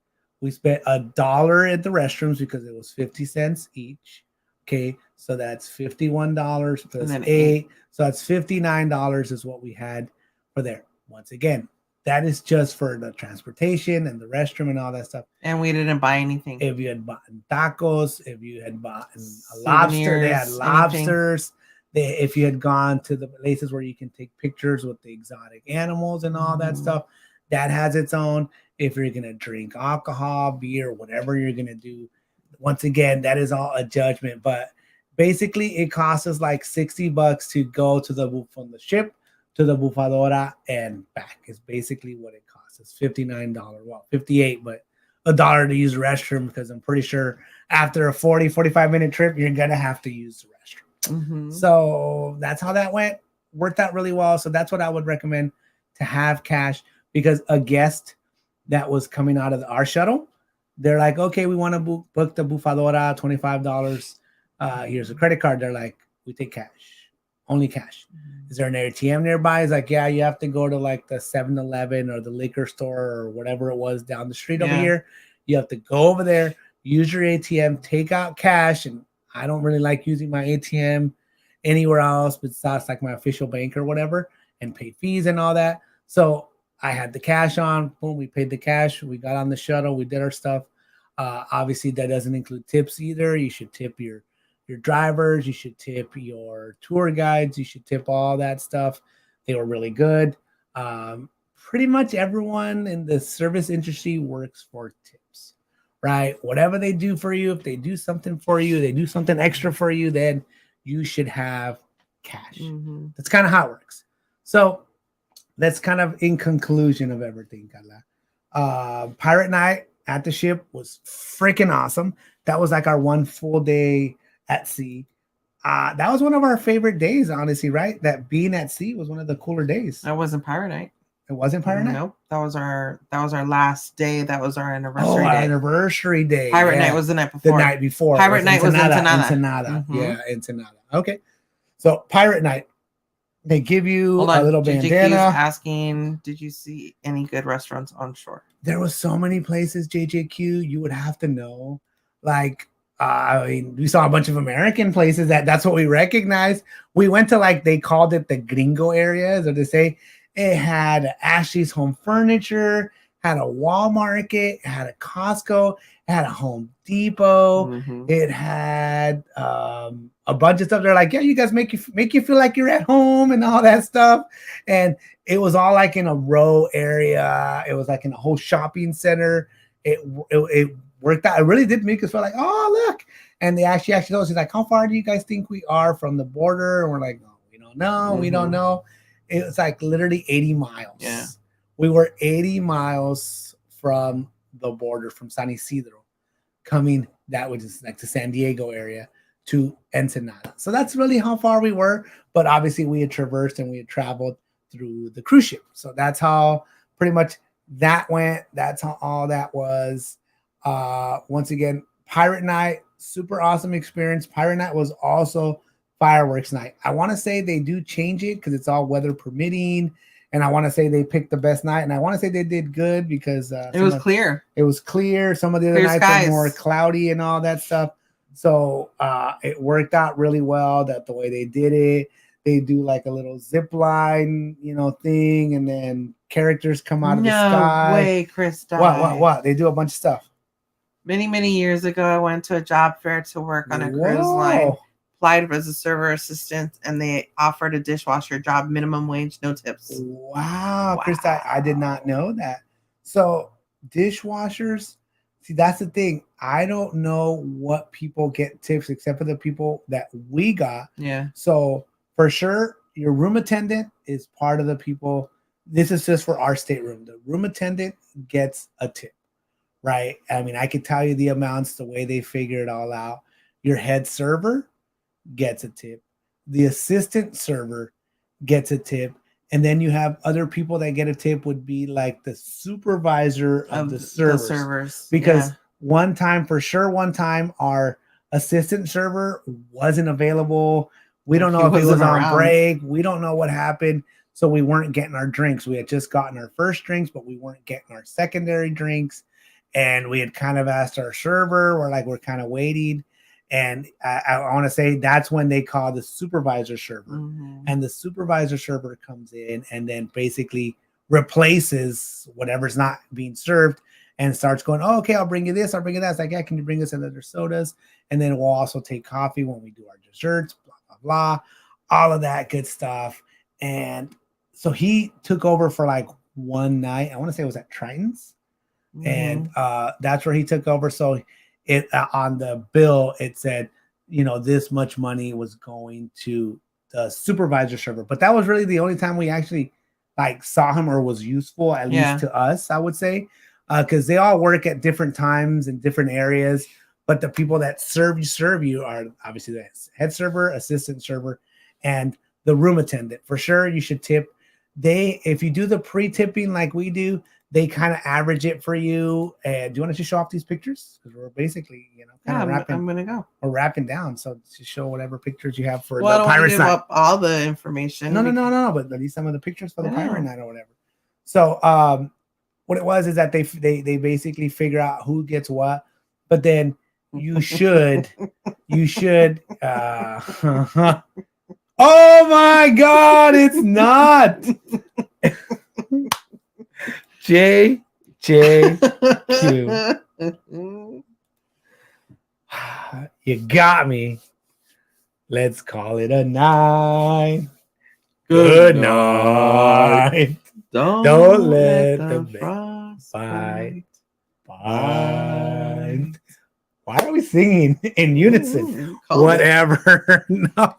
We spent $1 at the restrooms because it was 50 cents each. Okay, so that's $51 plus $8. So that's $59 is what we had for there. Once again, that is just for the transportation and the restroom and all that stuff. And we didn't buy anything. If you had bought tacos, if you had bought a lobster, they had lobsters. If you had gone to the places where you can take pictures with the exotic animals and all that stuff, that has its own. If you're going to drink alcohol, beer, whatever you're going to do, once again, that is all a judgment. But basically, it costs us like $60 to go from the ship to the Bufadora and back. Is basically what it costs. It's $59. Well, $58, but $1 to use the restroom, because I'm pretty sure after a 45 minute trip, you're going to have to use the restroom. So that's how that went. Worked out really well. So that's what I would recommend. to have cash, because a guest that was coming out of our shuttle, they're like, okay, we want to book the bufadora, $25. Here's a credit card. They're like, we take cash, only cash. Is there an ATM nearby? He's like, yeah, you have to go to like the 7-Eleven or the liquor store or whatever it was down the street over here. You have to go over there, use your ATM, take out cash. And I don't really like using my ATM anywhere else besides like my official bank or whatever, and pay fees and all that. So I had the cash on, boom, we paid the cash. We got on the shuttle, we did our stuff. Obviously that doesn't include tips either. You should tip your drivers, you should tip your tour guides, you should tip all that stuff. They were really good. Pretty much everyone in the service industry works for tips, right? Whatever they do for you, if they do something for you, they do something extra for you, then you should have cash. That's kind of how it works. So that's kind of in conclusion of everything, Karla. Pirate night at the ship was freaking awesome. That was like our one full day at sea. That was one of our favorite days, honestly, right? That being at sea was one of the cooler days. That wasn't Pirate Night. It wasn't Pirate Night? Nope. That was our last day. That was our anniversary our day. anniversary day. Pirate Night was the night before. The night before. Pirate Night was Ensenada. Ensenada. Yeah, Ensenada. Okay. So Pirate Night. They give you a little bandana. Asking, did you see any good restaurants on shore? There was so many places, JJQ, you would have to know. Like, I mean, we saw a bunch of American places that's what we recognized. We went to, like, they called it the gringo areas, or they say it had Ashley's Home Furniture, had a Walmart, it had a Costco, it had a Home Depot, it had a bunch of stuff. They're like, yeah, you guys make you feel like you're at home and all that stuff. And it was all like in a row area. It was like in a whole shopping center. It worked out. It really did make us feel like, oh, look. And they actually told us, like, how far do you guys think we are from the border? And we're like, no, we don't know. We don't know. It was like literally 80 miles. Yeah. We were 80 miles from the border, from San Isidro, coming that which is like the San Diego area to Ensenada. So that's really how far we were. But obviously we had traversed and we had traveled through the cruise ship. So that's how pretty much that went. That's how all that was. Once again, Pirate Night, super awesome experience. Pirate Night was also fireworks night. I want to say they do change it because it's all weather permitting. And I want to say they picked the best night. And I want to say they did good because it was clear. It was clear. Some of the other nights were more cloudy and all that stuff. So it worked out really well that the way they did it. They do like a little zip line, thing, and then characters come out of the sky. No way, Chris. What? They do a bunch of stuff. Many, many years ago, I went to a job fair to work on a cruise line. Applied as a server assistant, and they offered a dishwasher job, minimum wage, no tips. Wow. Chris, I did not know that. So dishwashers, see, that's the thing. I don't know what people get tips except for the people that we got. Yeah. So for sure, your room attendant is part of the people. This is just for our stateroom. The room attendant gets a tip, right? I mean, I could tell you the amounts, the way they figure it all out. Your head server gets a tip. The assistant server gets a tip. And then you have other people that get a tip would be like the supervisor of the servers. Because one time our assistant server wasn't available. We don't know if he was on break. We don't know what happened. So we weren't getting our drinks. We had just gotten our first drinks, but we weren't getting our secondary drinks. And we had kind of asked our server, we're kind of waiting. And I want to say that's when they call the supervisor server. And the supervisor server comes in and then basically replaces whatever's not being served and starts going, oh, okay, I'll bring you this. I'll bring you that. It's like, yeah, can you bring us another sodas? And then we'll also take coffee when we do our desserts, blah, blah, blah, all of that good stuff. And so he took over for like one night. I want to say it was at Triton's. And that's where he took over. So it on the bill, it said, this much money was going to the supervisor server. But that was really the only time we actually saw him or was useful, at least to us, I would say, because they all work at different times in different areas. But the people that serve you are obviously the head server, assistant server, and the room attendant. For sure, you should tip if you do the pre-tipping like we do, they kind of average it for you. And do you want to just show off these pictures? Because we're basically, kind of wrapping. I'm gonna go. We're wrapping down, so just show whatever pictures you have for Well, the I don't pirate give night. up all the information. No. But at least some of the pictures for the pirate night or whatever. So, what it was is that they basically figure out who gets what, but then you should. Oh my God! It's not. JJQ. You got me. Let's call it a night. Good night. Don't let the frost bite. Why are we singing in unison? Whatever. No.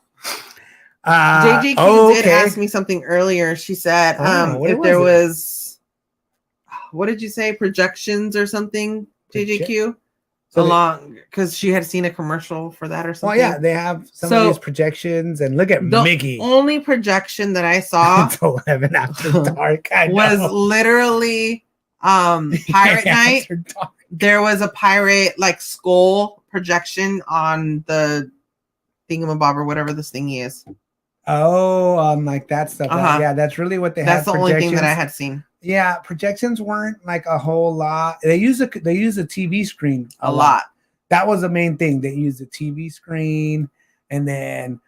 JJQ did ask me something earlier. She said if there was, what did you say, projections or something, JJQ? Along, because she had seen a commercial for that or something. Well, yeah, they have some of these projections, and look at Mickey. The only projection that I saw it's 11 after dark. Was literally Pirate Night. There was a pirate like skull projection on the thingamabob or whatever this thingy is. Oh, like that stuff. Yeah, that's really what they had. That's the only thing that I had seen. Yeah, projections weren't like a whole lot. They use a TV screen a lot. That was the main thing. They used a TV screen, and then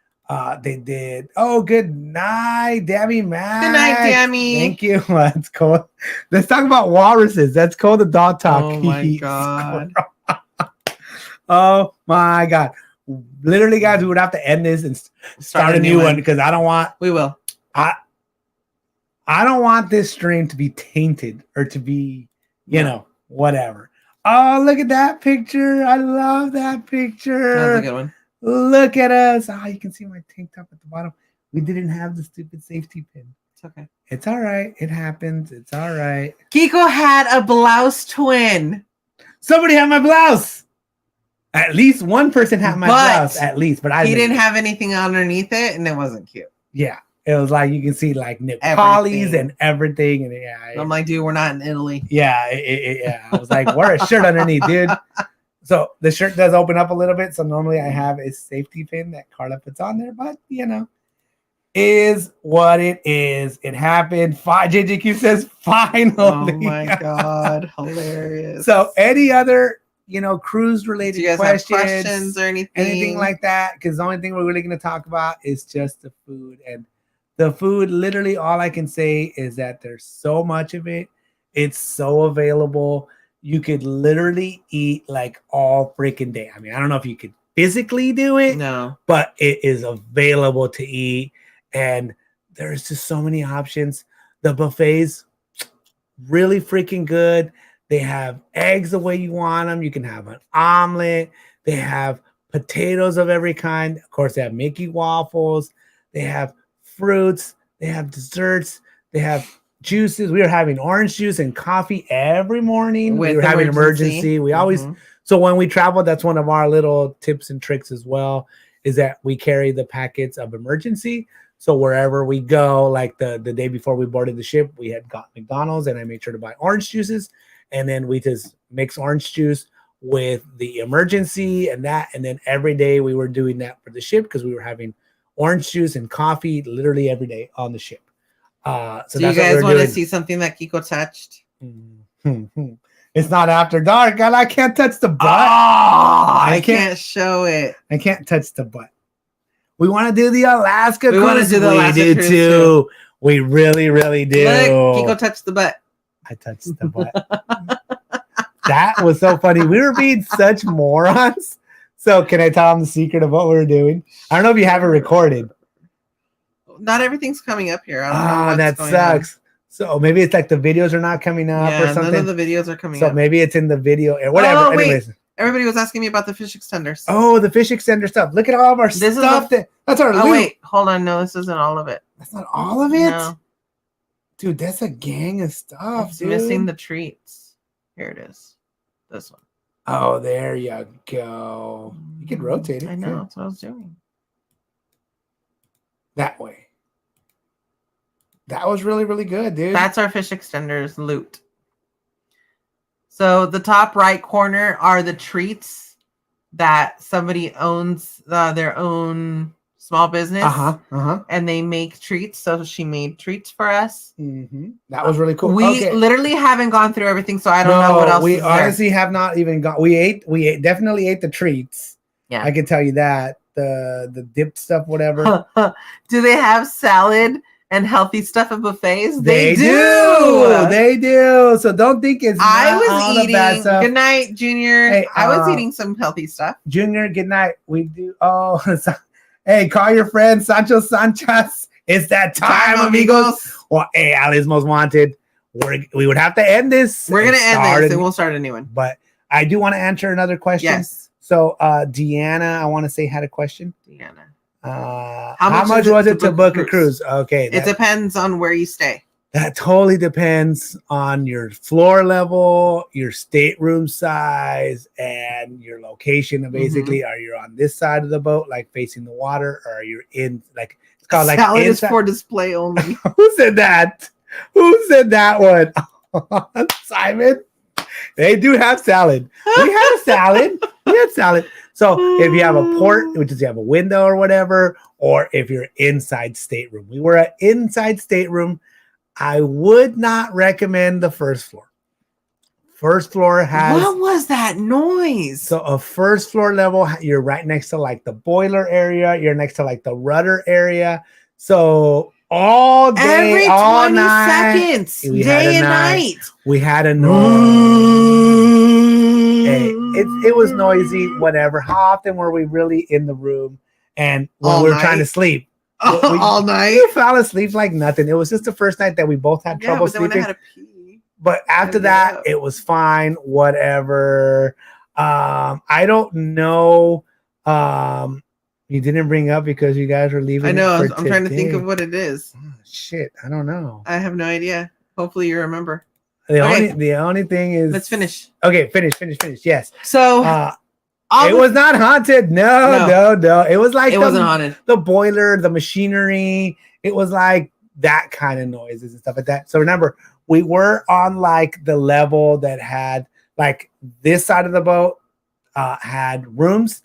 they did. Oh, good night, Dammy Mac. Good night, Dammy. Thank you. Let's go. Let's talk about walruses. That's called the dog talk. Oh my God. Oh my God. Literally, guys, we would have to end this and start a new one because I don't want. We will. I don't want this stream to be tainted or to be, whatever. Oh, look at that picture. I love that picture. That's a good one. Look at us. Oh, you can see my tank top at the bottom. We didn't have the stupid safety pin. It's okay. It's all right. It happens. It's all right. Kiko had a blouse twin. Somebody had my blouse. At least one person had my blouse, at least. But he didn't have anything underneath it, and it wasn't cute. Yeah. It was like you can see like nip collies and everything. And I'm like, dude, we're not in Italy. Yeah. Yeah. I was like, wear a shirt underneath, dude. So the shirt does open up a little bit. So normally I have a safety pin that Karla puts on there, but is what it is. It happened. JJQ says finally. Oh my God. Hilarious. So any other cruise related questions or anything like that? Because the only thing we're really going to talk about is just the food. And the food, literally all I can say is that there's so much of it. It's so available. You could literally eat like all freaking day. I mean, I don't know if you could physically do it. No. But it is available to eat. And there's just so many options. The buffets, really freaking good. They have eggs the way you want them. You can have an omelet. They have potatoes of every kind. Of course, they have Mickey waffles. They have fruits. They have desserts. They have juices. We were having orange juice and coffee every morning. We were having emergency. We always, so when we travel, that's one of our little tips and tricks as well, is that we carry the packets of emergency. So wherever we go, like the day before we boarded the ship, we had got McDonald's and I made sure to buy orange juices. And then we just mix orange juice with the emergency and that. And then every day we were doing that for the ship because we were having orange juice and coffee literally every day on the ship. So do you guys want to see something that Kiko touched? It's not after dark. God, I can't touch the butt. I can't show it. I can't touch the butt. We want to do the Alaska cruise. We want to do the Alaska cruise too. We really, really do. Look, Kiko touched the butt. I touched the butt. That was so funny. We were being such morons. So can I tell them the secret of what we were doing? I don't know if you have it recorded. Not everything's coming up here. I don't know that sucks. So maybe it's like the videos are not coming up or something. None of the videos are coming up. So maybe it's in the video or whatever. Oh, wait. Anyways. Everybody was asking me about the fish extenders. Oh, the fish extender stuff. Look at all of our stuff. That's our loot. Wait, hold on. No, this isn't all of it. That's not all of it? No. Dude, that's a gang of stuff, It's missing the treats. Here it is. This one. Oh, there you go. You can rotate it. I know. That's what I was doing. That way. That was really, really good, dude. That's our fish extenders loot. So the top right corner are the treats that somebody owns their own small business. And they make treats. So she made treats for us. That was really cool. We literally haven't gone through everything, so I don't know what else. We honestly have not even gone. We definitely ate the treats. Yeah, I can tell you that the dipped stuff, whatever. Do they have salad and healthy stuff at buffets? They do. They do. So don't think it's. I was eating. Good night, Junior. Hey, I was eating some healthy stuff. Junior, good night. We do. Oh, hey, call your friend Sancho Sanchez. It's that time, amigos. Well, hey, Ali's Most Wanted. We would have to end this. We're gonna end this, and we'll start a new one. But I do want to answer another question. Yes. So, Deanna, I want to say had a question. Deanna, how much was it to book a cruise? Okay, it depends on where you stay. That totally depends on your floor level, your stateroom size, and your location. Basically, are you on this side of the boat, like facing the water, or are you in like it's called like salad is for display only? Who said that? Who said that one? Simon. They do have salad. We had a salad. We had salad. So if you have a port, which is you have a window or whatever, or if you're inside stateroom, we were at inside stateroom. I would not recommend the first floor. First floor has. What was that noise? So a first floor level, you're right next to like the boiler area. You're next to like the rudder area. So all day, every all 20 seconds, day and night. We had a noise. Hey, it was noisy, whatever. How often were we really in the room and when we were trying to sleep? All night? We fell asleep like nothing. It was just the first night that we both had trouble sleeping. When I had to pee. But after that, it was fine, whatever. I don't know. You didn't bring up because you guys were leaving. I know. I'm trying to think of what it is. Oh, shit, I don't know. I have no idea. Hopefully you remember. The only thing is. Let's finish. Okay, finish. Yes. So it was not haunted. No. It was like it wasn't haunted. The boiler, the machinery. It was like that kind of noises and stuff like that. So remember, we were on like the level that had like this side of the boat had rooms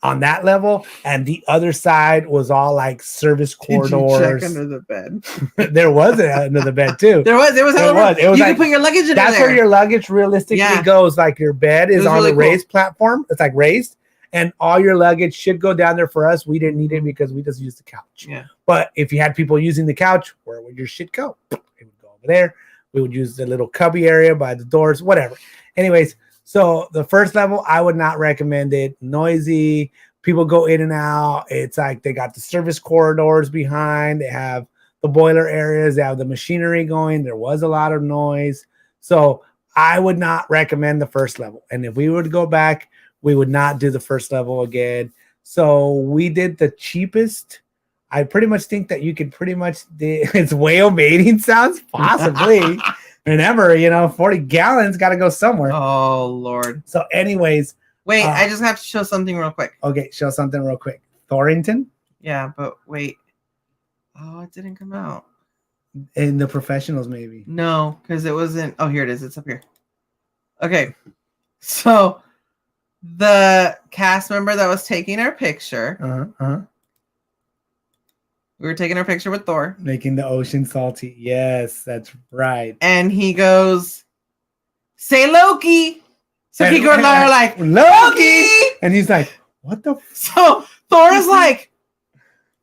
on that level, and the other side was all like service corridors. Did you check under the bed? There was under the bed too. There was. It was you like, can put your luggage in there. That's where your luggage realistically goes. Like your bed is on the raised platform. It's like raised, and all your luggage should go down there. For us, we didn't need it because we just used the couch. Yeah. But if you had people using the couch, where would your shit go? It would go over there. We would use the little cubby area by the doors, whatever. Anyways, so the first level, I would not recommend it. Noisy. People go in and out. It's like they got the service corridors behind. They have the boiler areas. They have the machinery going. There was a lot of noise. So I would not recommend the first level. And if we were to go back, we would not do the first level again. So we did the cheapest. I pretty much think that you could pretty much it's whale mating sounds, possibly. Remember, 40 gallons got to go somewhere. Oh, Lord. So anyways. Wait, I just have to show something real quick. Okay, show something real quick. Thorrington? Yeah, but wait. Oh, it didn't come out. In the professionals, maybe. No, because it wasn't. Oh, here it is. It's up here. Okay. So the cast member that was taking our picture. We were taking our picture with Thor. Making the ocean salty. Yes, that's right. And he goes, say Loki. So Kiko and I are like, Loki! And he's like, what the? So Thor is like,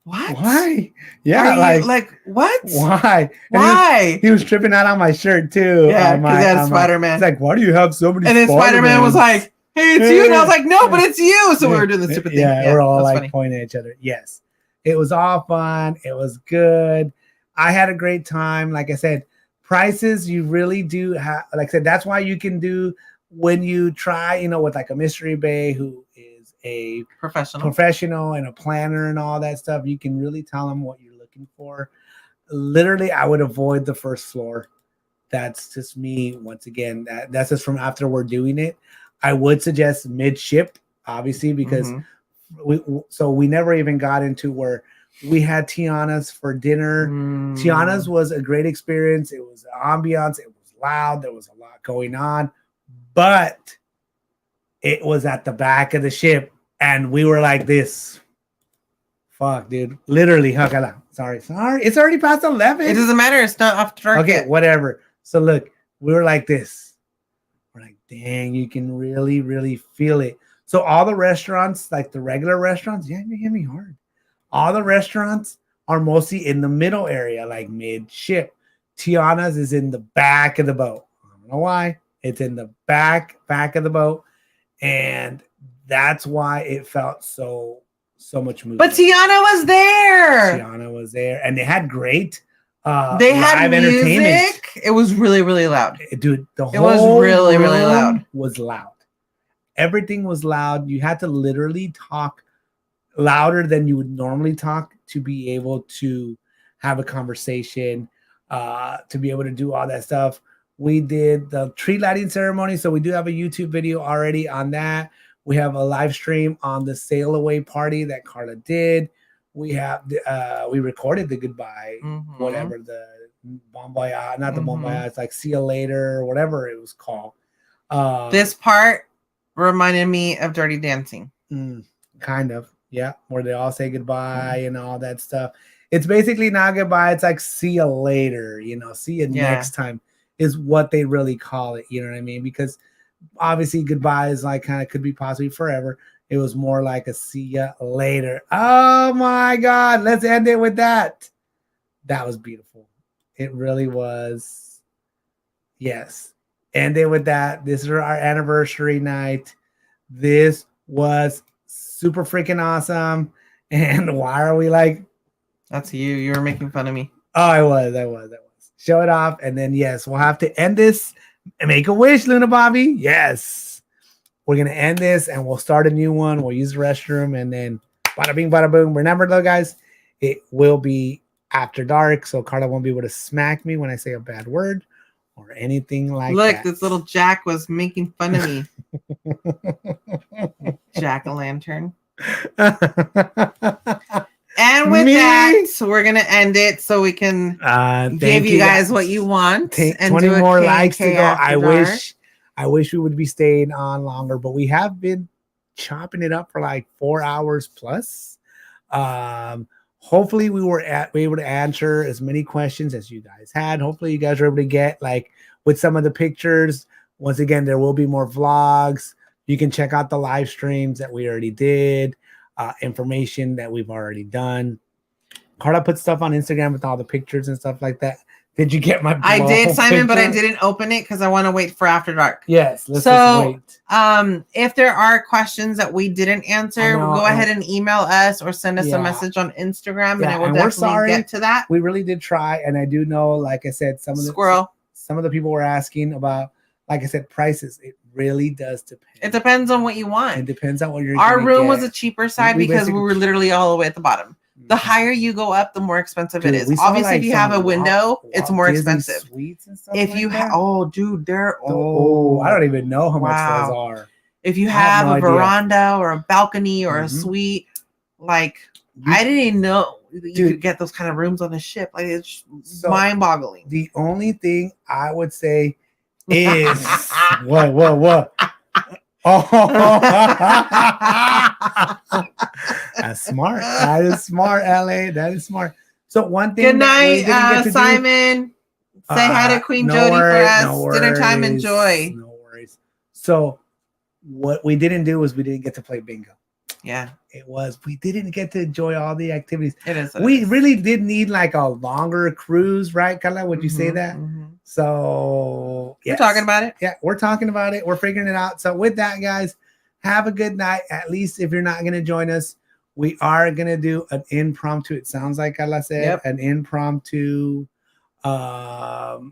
what? Why? Yeah, like what? Why? Why? He was tripping out on my shirt too. Yeah, because he had Spider-Man. He's like, why do you have so many? And then Spider-Man was like, hey, it's you. And I was like, no, but it's you. So we were doing the stupid thing. Yeah, we're all like pointing at each other. Yes. It was all fun. It was good. I had a great time. Like I said, prices, you really do have, like I said, that's why you can do when you try, with like a mystery bay who is a professional and a planner and all that stuff, you can really tell them what you're looking for. Literally, I would avoid the first floor. That's just me. Once again, that's just from after we're doing it. I would suggest midship, obviously, because we never even got into where We had Tiana's for dinner. Tiana's was a great experience. It was ambiance. It was loud. There was a lot going on, but it was at the back of the ship, and we were like this. Fuck, dude. Literally, sorry. It's already past 11. It doesn't matter. It's not after dark. Okay, yet. whatever. So look, we were like this. We're like, dang, you can really, really feel it. So all the restaurants, like the regular restaurants, yeah, you hit me hard. All the restaurants are mostly in the middle area, like mid-ship. Tiana's is in the back of the boat. I don't know why. It's in the back of the boat. And that's why it felt so much movement. But Tiana was there. Tiana was there. And they had great they had music. It was really, really loud. Dude, it was really, really loud. Was loud. Everything was loud. You had to literally talk louder than you would normally talk to be able to have a conversation, to be able to do all that stuff. We did the tree lighting ceremony, so we do have a YouTube video already on that. We have a live stream on the sail away party that Karla did. We have we recorded the goodbye, whatever the bon voyage, not the bon voyage, it's like see you later or whatever it was called. This part reminded me of Dirty Dancing. Kind of, yeah, where they all say goodbye and all that stuff. It's basically not goodbye. It's like see you later, see you next time is what they really call it. You know what I mean? Because obviously goodbye is like kind of could be possibly forever. It was more like a see ya later. Oh my God. Let's end it with that. That was beautiful. It really was. Yes. End it with that. This is our anniversary night. This was super freaking awesome. And why are we like? That's you. You were making fun of me. Oh, I was. Show it off. And then, yes, we'll have to end this and make a wish, Luna Bobby. Yes. We're going to end this and we'll start a new one. We'll use the restroom and then bada bing, bada boom. Remember, though, guys, it will be after dark. So Karla won't be able to smack me when I say a bad word or anything like that. Look, this little Jack was making fun of me. Jack-o'-lantern. And with that, we're going to end it so we can give you guys what you want. And 20 more likes to go. I wish we would be staying on longer, but we have been chopping it up for like 4 hours plus. Hopefully we were able to answer as many questions as you guys had. Hopefully you guys were able to get like with some of the pictures. Once again, there will be more vlogs. You can check out the live streams that we already did. Information that we've already done. Karla put stuff on Instagram with all the pictures and stuff like that. Did you get my? I did, Simon, picture? But I didn't open it because I want to wait for after dark. Yes, let's just wait. If there are questions that we didn't answer, go ahead and email us or send us a message on Instagram, and I will definitely get to that. We really did try, and I do know, like I said, some of the people were asking about, like I said, prices. It really does depend. It depends on what you want. It depends on what you're. Our room was a cheaper side because we were literally all the way at the bottom. The higher you go up, the more expensive it is. Obviously, like if you have a window, it's more expensive. If you have, they're I don't even know how much those are. If you have a veranda or a balcony or a suite, like I didn't even know you could get those kind of rooms on a ship. Like it's mind-boggling. The only thing I would say is what? Oh, that's smart. That is smart, LA. That is smart. So one thing. Good night, Simon. Say hi to Queen Jody for us. Dinner time, enjoy. No worries. So what we didn't do was we didn't get to play bingo. Yeah, we didn't get to enjoy all the activities. It is. We really did need like a longer cruise, right, Karla? Would you say that? So we're talking about it. Yeah, we're talking about it. We're figuring it out. So with that, guys, have a good night. At least if you're not going to join us, we are going to do an impromptu. It sounds like Karla said, an impromptu after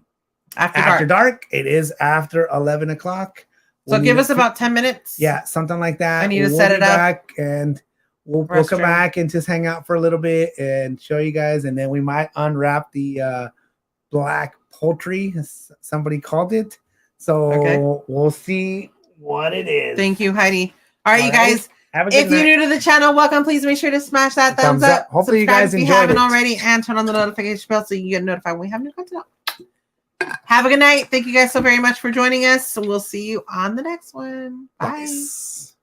dark. It is after 11 o'clock. So give us about 10 minutes. Yeah, something like that. I need to set it up. And we'll come back and just hang out for a little bit and show you guys. And then we might unwrap the black poultry, as somebody called it. So we'll see what it is. Thank you, Heidi. All right, you guys. Have a good If you're new to the channel, welcome. Please make sure to smash that thumbs up. Hopefully, you Subscribe guys if you enjoyed haven't it already, and turn on the notification bell so you get notified when we have new content. Have a good night. Thank you guys so very much for joining us. We'll see you on the next one. Bye. Nice.